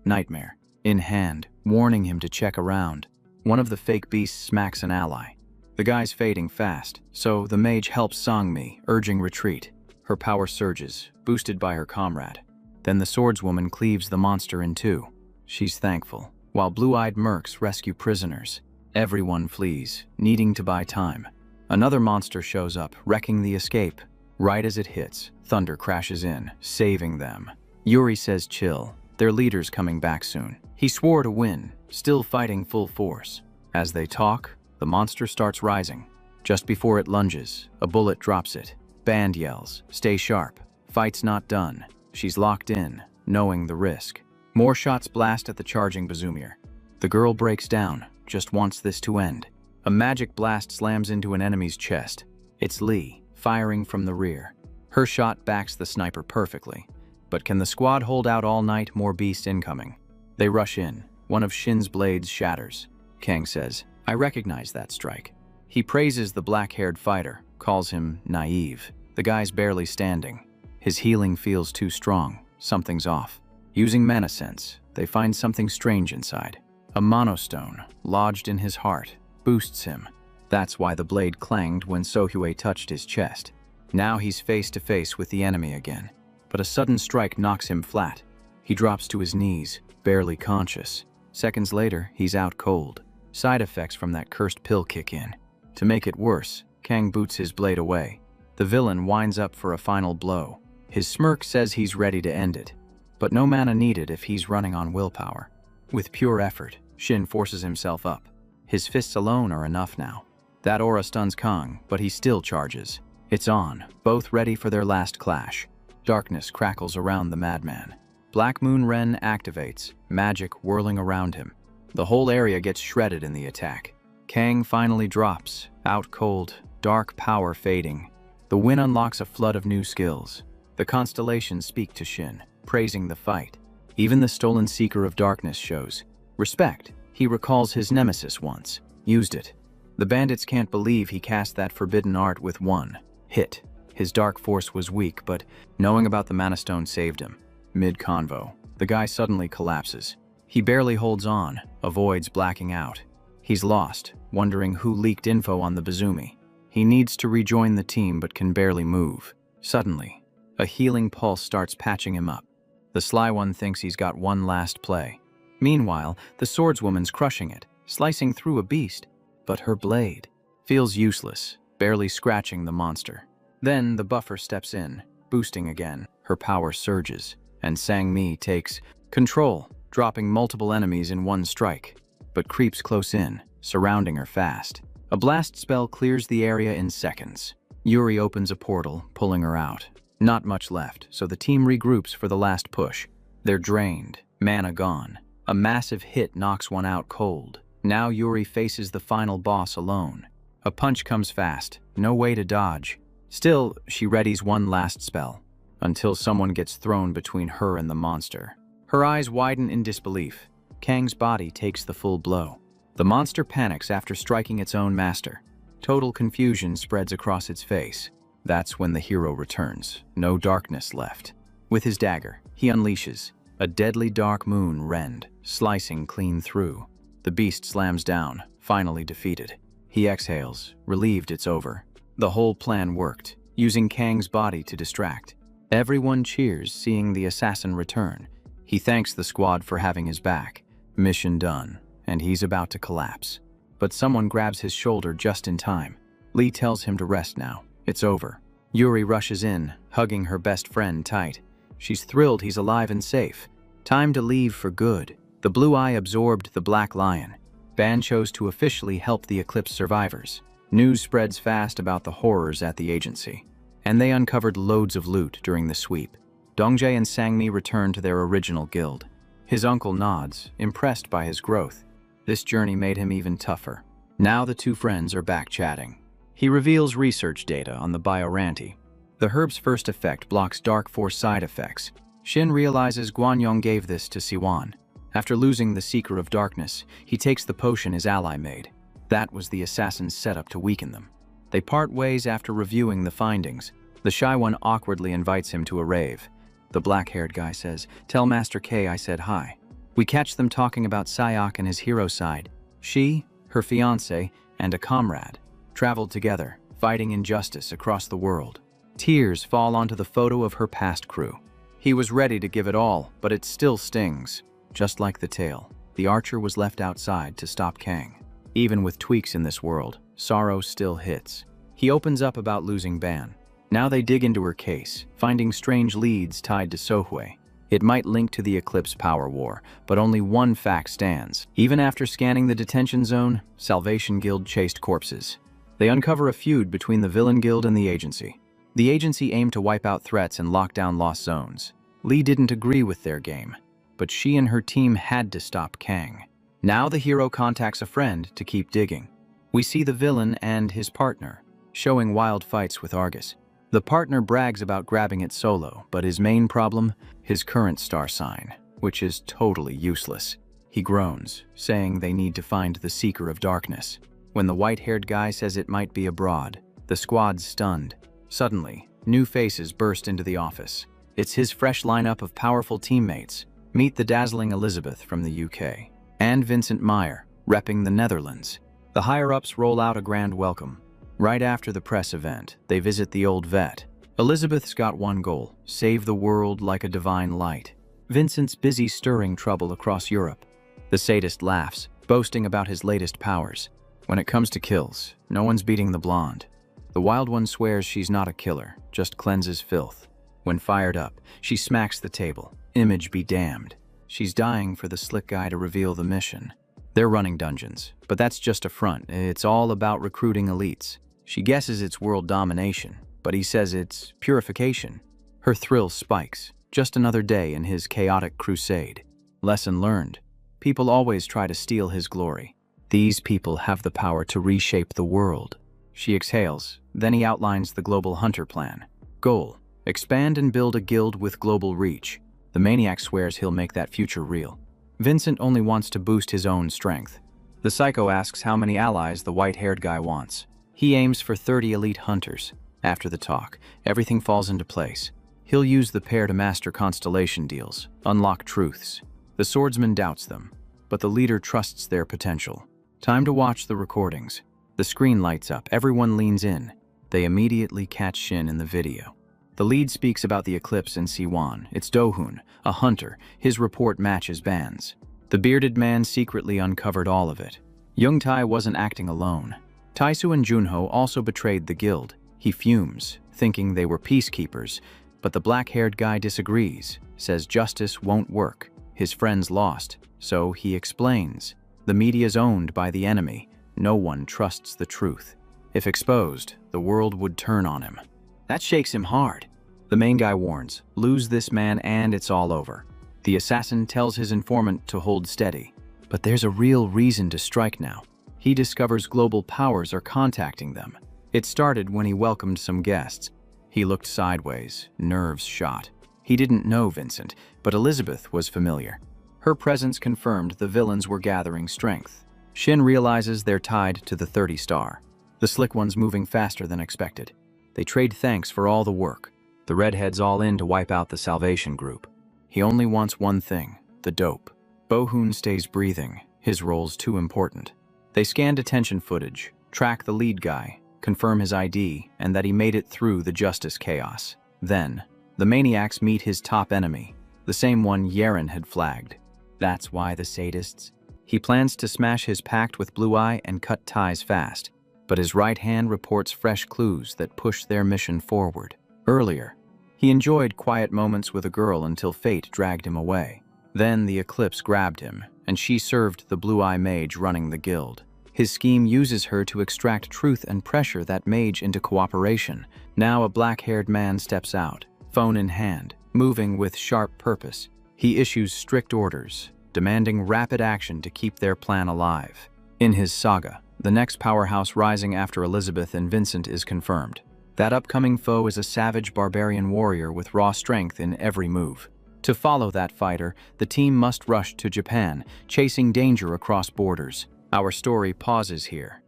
Nightmare, in hand, warning him to check around. One of the fake beasts smacks an ally. The guy's fading fast, so the mage helps Songmi, urging retreat. Her power surges, boosted by her comrade. Then the swordswoman cleaves the monster in two. She's thankful, while blue-eyed mercs rescue prisoners. Everyone flees, needing to buy time. Another monster shows up, wrecking the escape. Right as it hits, thunder crashes in, saving them. Yuri says chill, their leader's coming back soon. He swore to win, still fighting full force. As they talk, the monster starts rising. Just before it lunges, a bullet drops it. Band yells, stay sharp. Fight's not done. She's locked in, knowing the risk. More shots blast at the charging Bazoomier. The girl breaks down, just wants this to end. A magic blast slams into an enemy's chest. It's Lee, firing from the rear. Her shot backs the sniper perfectly. But can the squad hold out all night? More beasts incoming. They rush in. One of Shin's blades shatters. Kang says, "I recognize that strike." He praises the black-haired fighter, calls him naive. The guy's barely standing. His healing feels too strong. Something's off. Using mana sense, they find something strange inside. A monostone, lodged in his heart, boosts him. That's why the blade clanged when Sohyue touched his chest. Now he's face to face with the enemy again. But a sudden strike knocks him flat. He drops to his knees, barely conscious. Seconds later, he's out cold. Side effects from that cursed pill kick in. To make it worse, Kang boots his blade away. The villain winds up for a final blow. His smirk says he's ready to end it. But no mana needed if he's running on willpower. With pure effort, Shin forces himself up. His fists alone are enough now. That aura stuns Kang, but he still charges. It's on, both ready for their last clash. Darkness crackles around the madman. Black Moon Ren activates, magic whirling around him. The whole area gets shredded in the attack. Kang finally drops, out cold, dark power fading. The win unlocks a flood of new skills. The constellations speak to Shin, praising the fight. Even the stolen Seeker of Darkness shows respect. He recalls his nemesis once, used it. The bandits can't believe he cast that forbidden art with one hit. His dark force was weak, but knowing about the Mana Stone saved him. Mid-convo, the guy suddenly collapses. He barely holds on, avoids blacking out. He's lost, wondering who leaked info on the Bazoomi. He needs to rejoin the team but can barely move. Suddenly, a healing pulse starts patching him up. The sly one thinks he's got one last play. Meanwhile, the swordswoman's crushing it, slicing through a beast. But her blade feels useless, barely scratching the monster. Then the buffer steps in, boosting again. Her power surges, and Sang-mi takes control, dropping multiple enemies in one strike, but creeps close in, surrounding her fast. A blast spell clears the area in seconds. Yuri opens a portal, pulling her out. Not much left, so the team regroups for the last push. They're drained, mana gone. A massive hit knocks one out cold. Now Yuri faces the final boss alone. A punch comes fast, no way to dodge. Still, she readies one last spell, until someone gets thrown between her and the monster. Her eyes widen in disbelief. Kang's body takes the full blow. The monster panics after striking its own master. Total confusion spreads across its face. That's when the hero returns, no darkness left. With his dagger, he unleashes a deadly dark moon rend, slicing clean through. The beast slams down, finally defeated. He exhales, relieved it's over. The whole plan worked, using Kang's body to distract. Everyone cheers, seeing the assassin return. He thanks the squad for having his back. Mission done, and he's about to collapse. But someone grabs his shoulder just in time. Lee tells him to rest now. It's over. Yuri rushes in, hugging her best friend tight. She's thrilled he's alive and safe. Time to leave for good. The blue eye absorbed the black lion. Ban chose to officially help the Eclipse survivors. News spreads fast about the horrors at the agency, and they uncovered loads of loot during the sweep. Dongjae and Sang-mi return to their original guild. His uncle nods, impressed by his growth. This journey made him even tougher. Now the two friends are back chatting. He reveals research data on the Bioranti. The herb's first effect blocks dark force side effects. Shin realizes Guanyong gave this to Siwan. After losing the Seeker of Darkness, he takes the potion his ally made. That was the assassin's setup to weaken them. They part ways after reviewing the findings. The shy one awkwardly invites him to a rave. The black-haired guy says, "Tell Master K I said hi." We catch them talking about Sayok and his hero side. She, her fiancé, and a comrade traveled together, fighting injustice across the world. Tears fall onto the photo of her past crew. He was ready to give it all, but it still stings. Just like the tale, the archer was left outside to stop Kang. Even with tweaks in this world, sorrow still hits. He opens up about losing Ban. Now they dig into her case, finding strange leads tied to Sohyue. It might link to the Eclipse power war, but only one fact stands. Even after scanning the detention zone, Salvation Guild chased corpses. They uncover a feud between the Villain Guild and the agency. The agency aimed to wipe out threats and lock down lost zones. Lee didn't agree with their game, but she and her team had to stop Kang. Now the hero contacts a friend to keep digging. We see the villain and his partner, showing wild fights with Argus. The partner brags about grabbing it solo, but his main problem? His current star sign, which is totally useless. He groans, saying they need to find the Seeker of Darkness. When the white-haired guy says it might be abroad, the squad's stunned. Suddenly, new faces burst into the office. It's his fresh lineup of powerful teammates. Meet the dazzling Elizabeth from the UK, and Vincent Meyer, repping the Netherlands. The higher-ups roll out a grand welcome. Right after the press event, they visit the old vet. Elizabeth's got one goal: save the world like a divine light. Vincent's busy stirring trouble across Europe. The sadist laughs, boasting about his latest powers. When it comes to kills, no one's beating the blonde. The wild one swears she's not a killer, just cleanses filth. When fired up, she smacks the table. Image be damned. She's dying for the slick guy to reveal the mission. They're running dungeons, but that's just a front. It's all about recruiting elites. She guesses it's world domination, but he says it's purification. Her thrill spikes. Just another day in his chaotic crusade. Lesson learned. People always try to steal his glory. These people have the power to reshape the world. She exhales. Then he outlines the Global Hunter Plan. Goal: expand and build a guild with global reach. The maniac swears he'll make that future real. Vincent only wants to boost his own strength. The psycho asks how many allies the white-haired guy wants. He aims for 30 elite hunters. After the talk, everything falls into place. He'll use the pair to master constellation deals, unlock truths. The swordsman doubts them, but the leader trusts their potential. Time to watch the recordings. The screen lights up, everyone leans in. They immediately catch Shin in the video. The lead speaks about the eclipse in Siwan. It's Dohun, a hunter. His report matches Ban's. The bearded man secretly uncovered all of it. Youngtae wasn't acting alone. Taisu and Junho also betrayed the guild. He fumes, thinking they were peacekeepers, but the black-haired guy disagrees, says justice won't work. His friends lost, so he explains. The media's owned by the enemy. No one trusts the truth. If exposed, the world would turn on him. That shakes him hard. The main guy warns, lose this man and it's all over. The assassin tells his informant to hold steady. But there's a real reason to strike now. He discovers global powers are contacting them. It started when he welcomed some guests. He looked sideways, nerves shot. He didn't know Vincent, but Elizabeth was familiar. Her presence confirmed the villains were gathering strength. Shin realizes they're tied to the 30 star. The slick one's moving faster than expected. They trade thanks for all the work. The redhead's all in to wipe out the Salvation Group. He only wants one thing, the dope. Bohun stays breathing. His role's too important. They scan detention footage, track the lead guy, confirm his ID, and that he made it through the justice chaos. Then, the maniacs meet his top enemy, the same one Yeren had flagged. That's why the sadists. He plans to smash his pact with Blue Eye and cut ties fast, but his right hand reports fresh clues that push their mission forward. Earlier, he enjoyed quiet moments with a girl until fate dragged him away. Then the eclipse grabbed him, and she served the Blue Eye mage running the guild. His scheme uses her to extract truth and pressure that mage into cooperation. Now a black-haired man steps out, phone in hand, moving with sharp purpose. He issues strict orders, demanding rapid action to keep their plan alive. In his saga, the next powerhouse rising after Elizabeth and Vincent is confirmed. That upcoming foe is a savage barbarian warrior with raw strength in every move. To follow that fighter, the team must rush to Japan, chasing danger across borders. Our story pauses here,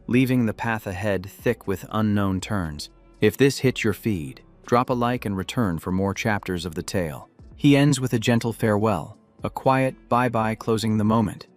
leaving the path ahead thick with unknown turns. If this hit your feed, drop a like and return for more chapters of the tale. He ends with a gentle farewell, a quiet bye-bye closing the moment.